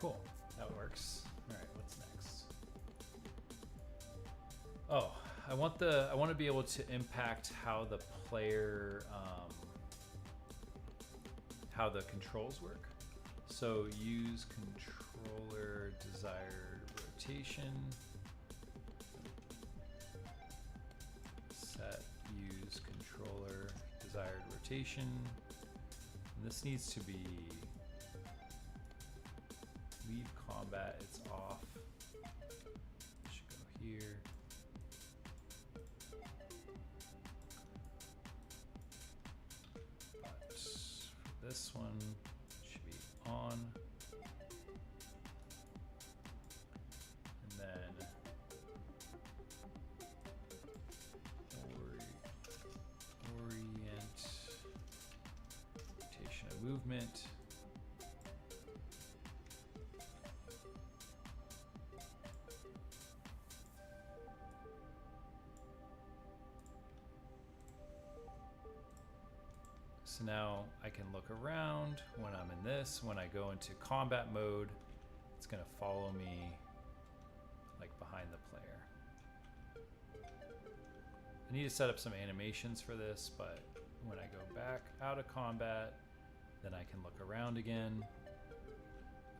Cool, that works. All right, what's next? Oh, I want to be able to impact how the player, how the controls work. So use controller desired rotation. Set use controller desired rotation. And this needs to be leave combat, it's off. It should go here. But for this one should be on. And then orient rotation of movement. So now I can look around when I'm in this. When I go into combat mode, it's going to follow me like behind the player. I need to set up some animations for this, but when I go back out of combat, then I can look around again,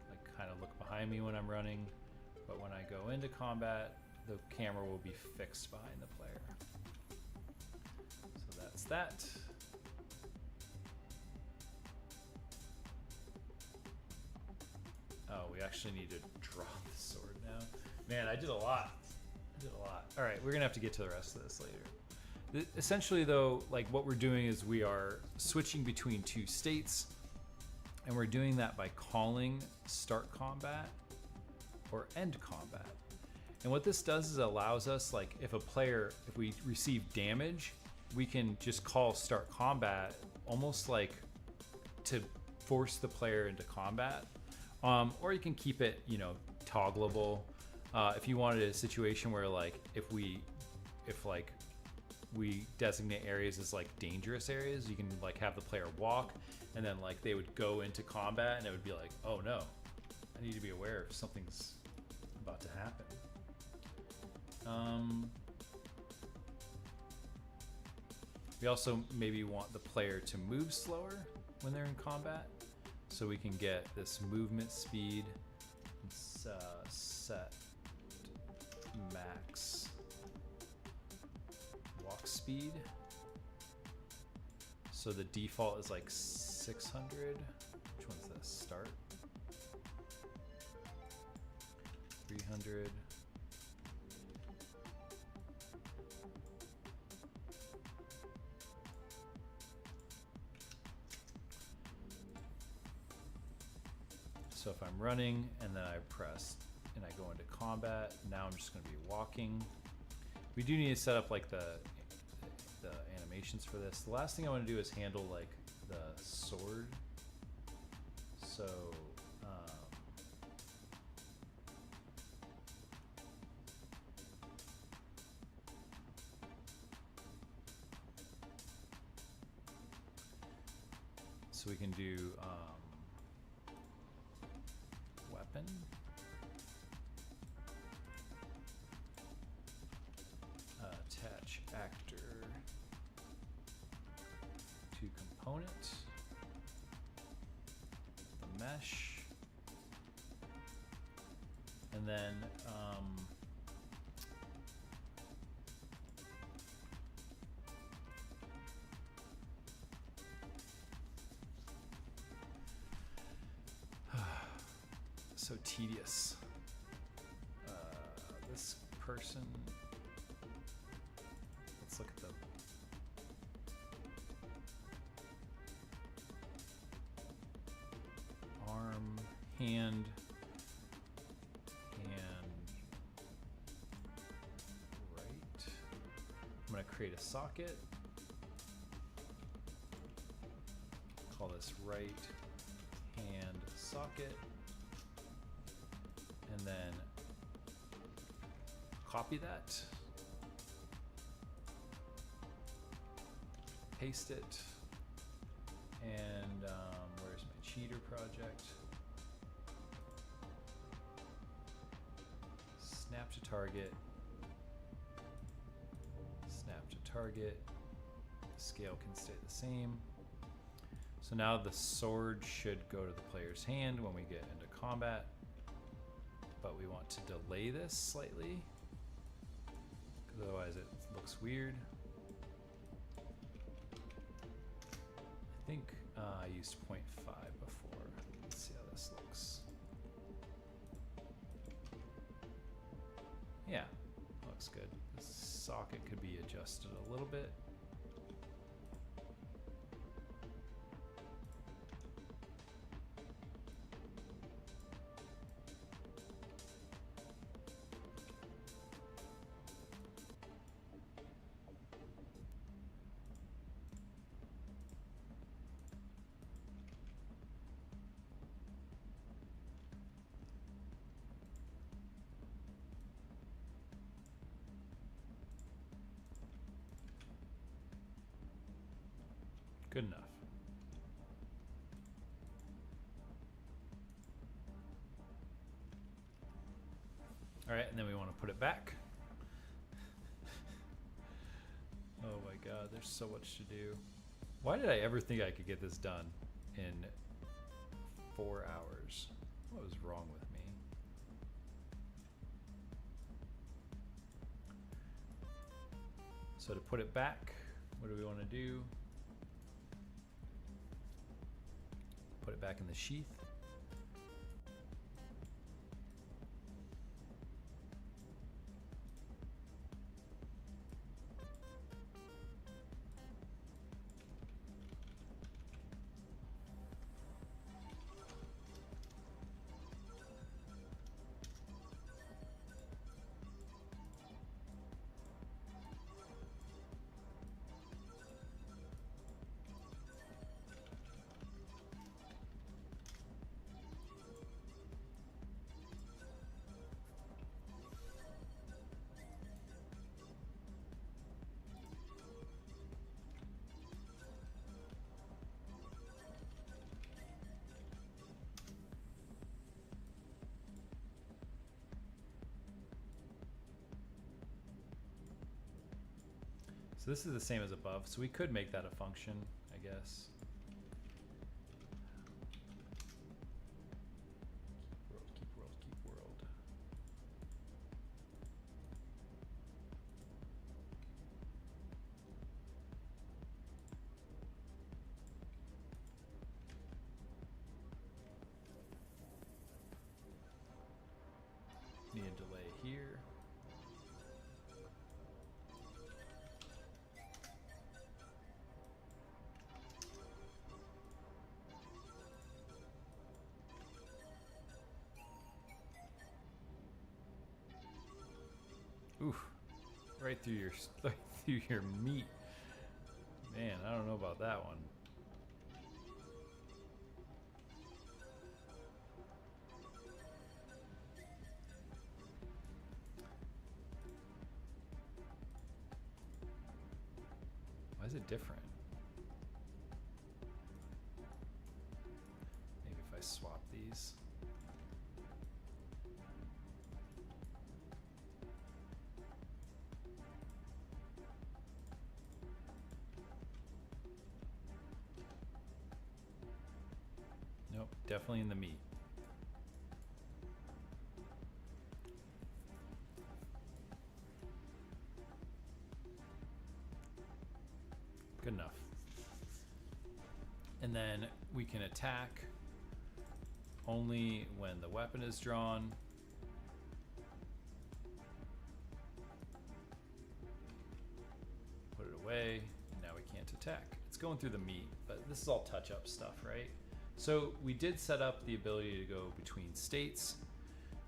like kind of look behind me when I'm running. But when I go into combat, the camera will be fixed behind the player. So that's that. Oh, we actually need to draw the sword now. Man, I did a lot. All right, we're gonna have to get to the rest of this later. Essentially though, like what we're doing is we are switching between two states, and we're doing that by calling start combat or end combat. And what this does is allows us, like if we receive damage, we can just call start combat almost like to force the player into combat. Or you can keep it, toggleable. If you wanted a situation where like if we designate areas as like dangerous areas, you can like have the player walk, and then like they would go into combat, and it would be like, oh no, I need to be aware if something's about to happen. We also maybe want the player to move slower when they're in combat. So we can get this movement speed, set max walk speed. So the default is like 600. Which one's this? Start. 300. So if I'm running and then I press and I go into combat, now I'm just going to be walking. We do need to set up like the animations for this. The last thing I want to do is handle like the sword. So we can do weapon. Attach actor to component. The mesh. And then so tedious. This person, let's look at the arm, hand, right. I'm going to create a socket. Call this right hand socket. And then copy that, paste it, and where's my cheater project? snap to target, snap to target. Scale can stay the same. So now the sword should go to the player's hand when we get into combat, but we want to delay this slightly because otherwise it looks weird. I think I used 0.5 before. Let's see how this looks. Yeah, looks good. The socket could be adjusted a little bit. Good enough. All right, and then we want to put it back. Oh my God, there's so much to do. Why did I ever think I could get this done in 4 hours? What was wrong with me? So to put it back, what do we want to do? Put it back in the sheath. So this is the same as above, so we could make that a function, I guess. Keep world, keep world. Need a delay here. Oof, right through your meat. Man, I don't know about that one. Why is it different? Maybe if I swap these. Nope, definitely in the meat. Good enough. And then we can attack only when the weapon is drawn. Put it away, and now we can't attack. It's going through the meat, but this is all touch-up stuff, right? So we did set up the ability to go between states.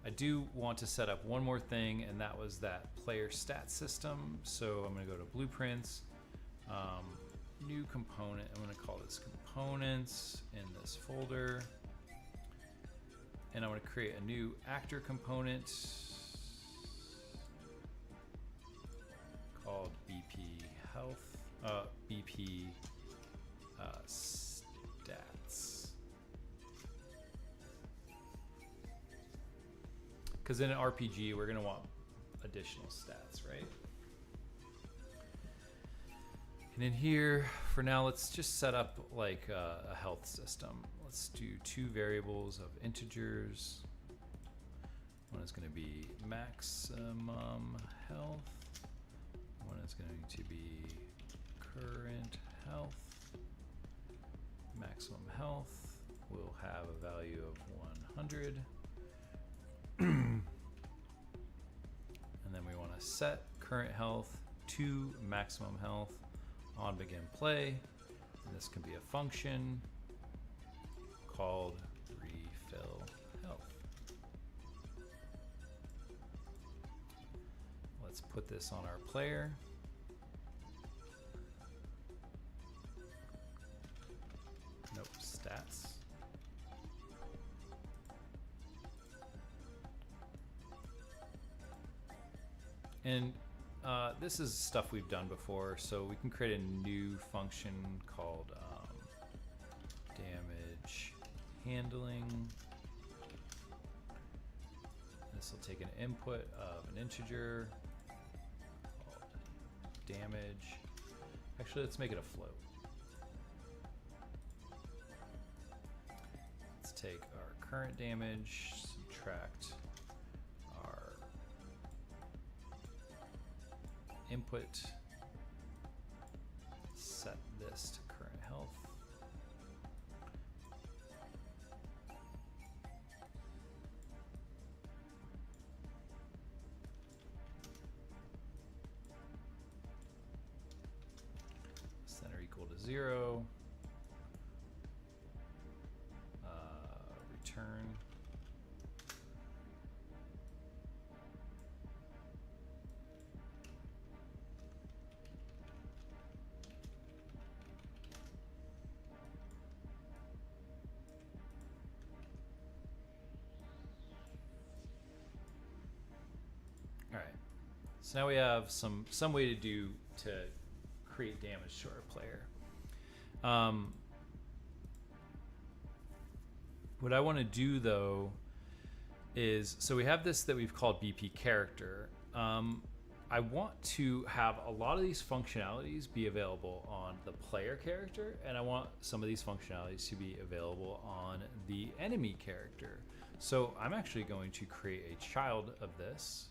I do want to set up one more thing, and that was that player stat system. So I'm going to go to blueprints, new component. I'm going to call this components in this folder, and I'm going to create a new actor component called BP health, BP stats. because in an RPG we're going to want additional stats, right? And in here, for now, let's just set up like a health system. Let's do 2 variables of integers. One is going to be maximum health. One is going to be current health. Maximum health will have a value of 100. And then we want to set current health to maximum health on begin play. And this can be a function called refill health. Let's put this on our player. Nope, stats. And this is stuff we've done before, so we can create a new function called damage handling. This will take an input of an integer called damage. Actually, let's make it a float. Let's take our current damage, subtract our input, set this to current health. Center equal to 0. Return. All right, so now we have some way to create damage to our player. What I want to do though is, so we have this that we've called BP character. I want to have a lot of these functionalities be available on the player character, and I want some of these functionalities to be available on the enemy character. So I'm actually going to create a child of this,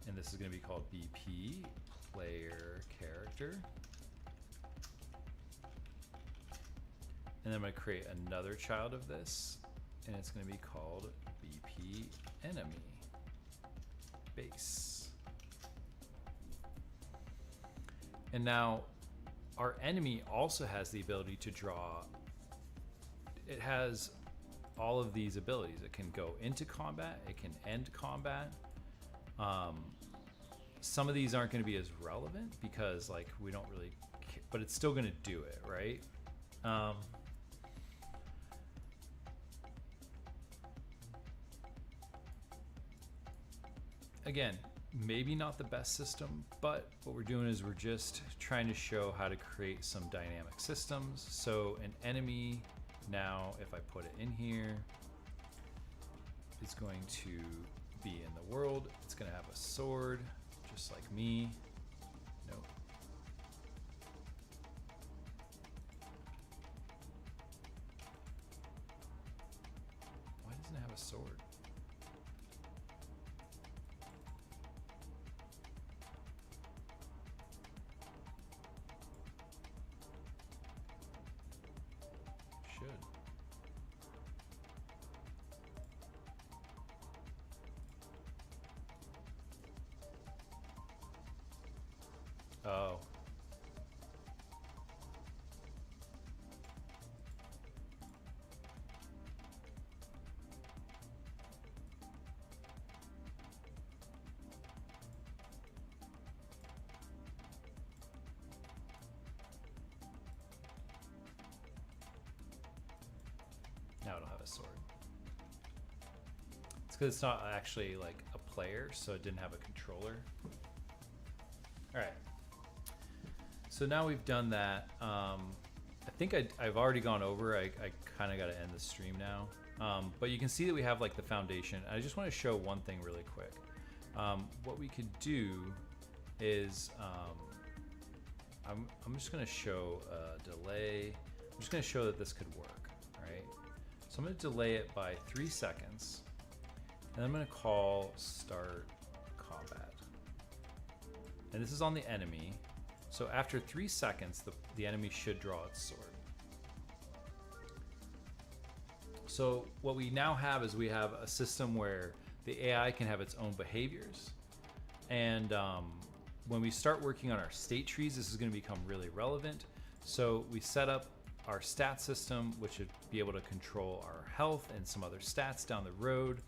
and this is going to be called BP player character. And then I'm going to create another child of this, and it's going to be called BP enemy base. And now our enemy also has the ability to draw. It has all of these abilities. It can go into combat, it can end combat. Some of these aren't going to be as relevant because like we don't really care, but it's still going to do it, right? Again, maybe not the best system, but what we're doing is we're just trying to show how to create some dynamic systems. So an enemy, now if I put it in here, is going to be in the world. It's going to have a sword, just like me. Nope. Why doesn't it have a sword? Should. Oh. Now it'll have a sword. It's because it's not actually like a player, so it didn't have a controller. All right. So now we've done that. I think I've already gone over. I kind of got to end the stream now. But you can see that we have like the foundation. I just want to show one thing really quick. What we could do is I'm just going to show a delay. I'm just going to show that this could work, right? So I'm going to delay it by 3 seconds, and I'm going to call start combat. And this is on the enemy. So after 3 seconds, the enemy should draw its sword. So what we now have is we have a system where the AI can have its own behaviors. And when we start working on our state trees, this is going to become really relevant. So we set up our stat system, which should be able to control our health and some other stats down the road.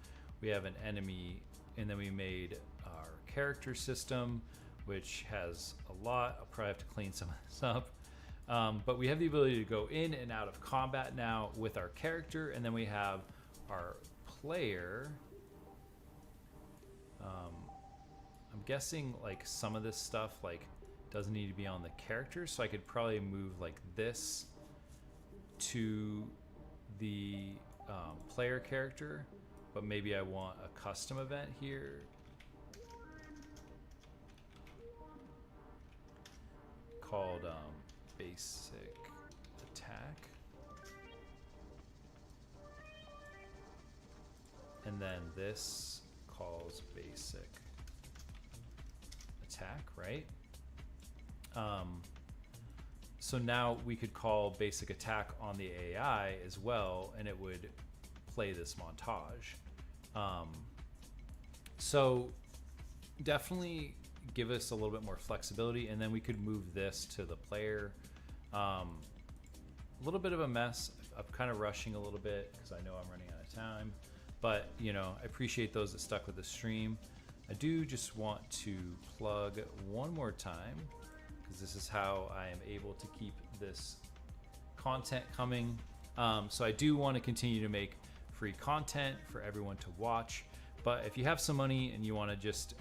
We have an enemy, and then we made our character system, which has a lot. I'll probably have to clean some of this up. But we have the ability to go in and out of combat now with our character, and then we have our player. I'm guessing like some of this stuff like doesn't need to be on the character, so I could probably move like this to the player character, but maybe I want a custom event here. Called basic attack, and then this calls basic attack, right? So now we could call basic attack on the AI as well, and it would play this montage. So definitely give us a little bit more flexibility, and then we could move this to the player. A little bit of a mess. I'm kind of rushing a little bit because I know I'm running out of time, but you know, I appreciate those that stuck with the stream. I do just want to plug one more time, because this is how I am able to keep this content coming. So I do want to continue to make free content for everyone to watch, but if you have some money and you want to just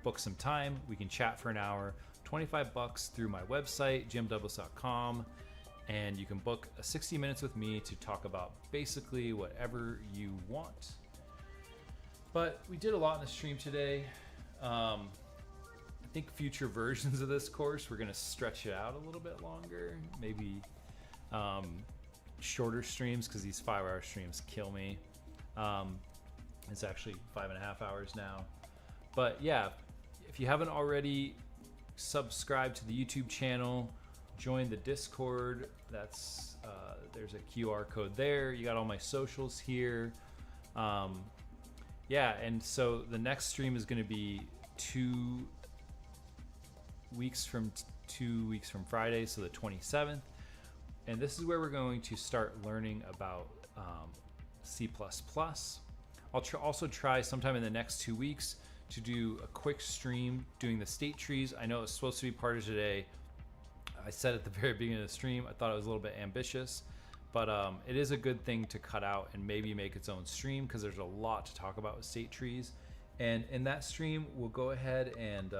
book some time, we can chat for an hour. $25 through my website, jimdouglas.com, and you can book 60 minutes with me to talk about basically whatever you want. But we did a lot in the stream today. I think future versions of this course, we're going to stretch it out a little bit longer, maybe shorter streams, because these 5-hour streams kill me. It's actually 5.5 hours now. But yeah, if you haven't already, subscribe to the YouTube channel, join the Discord. That's there's a QR code there. You got all my socials here. Yeah, and so the next stream is going to be 2 weeks from Friday, so the 27th. And this is where we're going to start learning about C++. I'll also try sometime in the next 2 weeks to do a quick stream doing the state trees. I know it's supposed to be part of today. I said at the very beginning of the stream, I thought it was a little bit ambitious, but it is a good thing to cut out and maybe make its own stream, because there's a lot to talk about with state trees. And in that stream, we'll go ahead and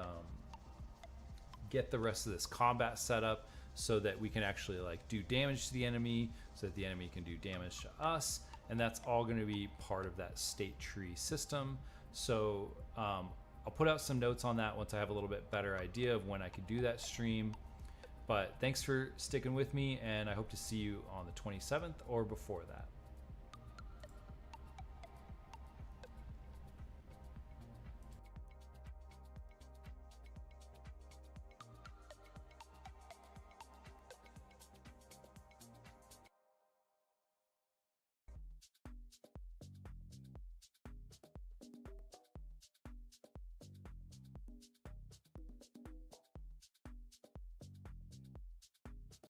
get the rest of this combat set up so that we can actually like do damage to the enemy, so that the enemy can do damage to us. And that's all going to be part of that state tree system. So I'll put out some notes on that once I have a little bit better idea of when I could do that stream. But thanks for sticking with me, and I hope to see you on the 27th or before that.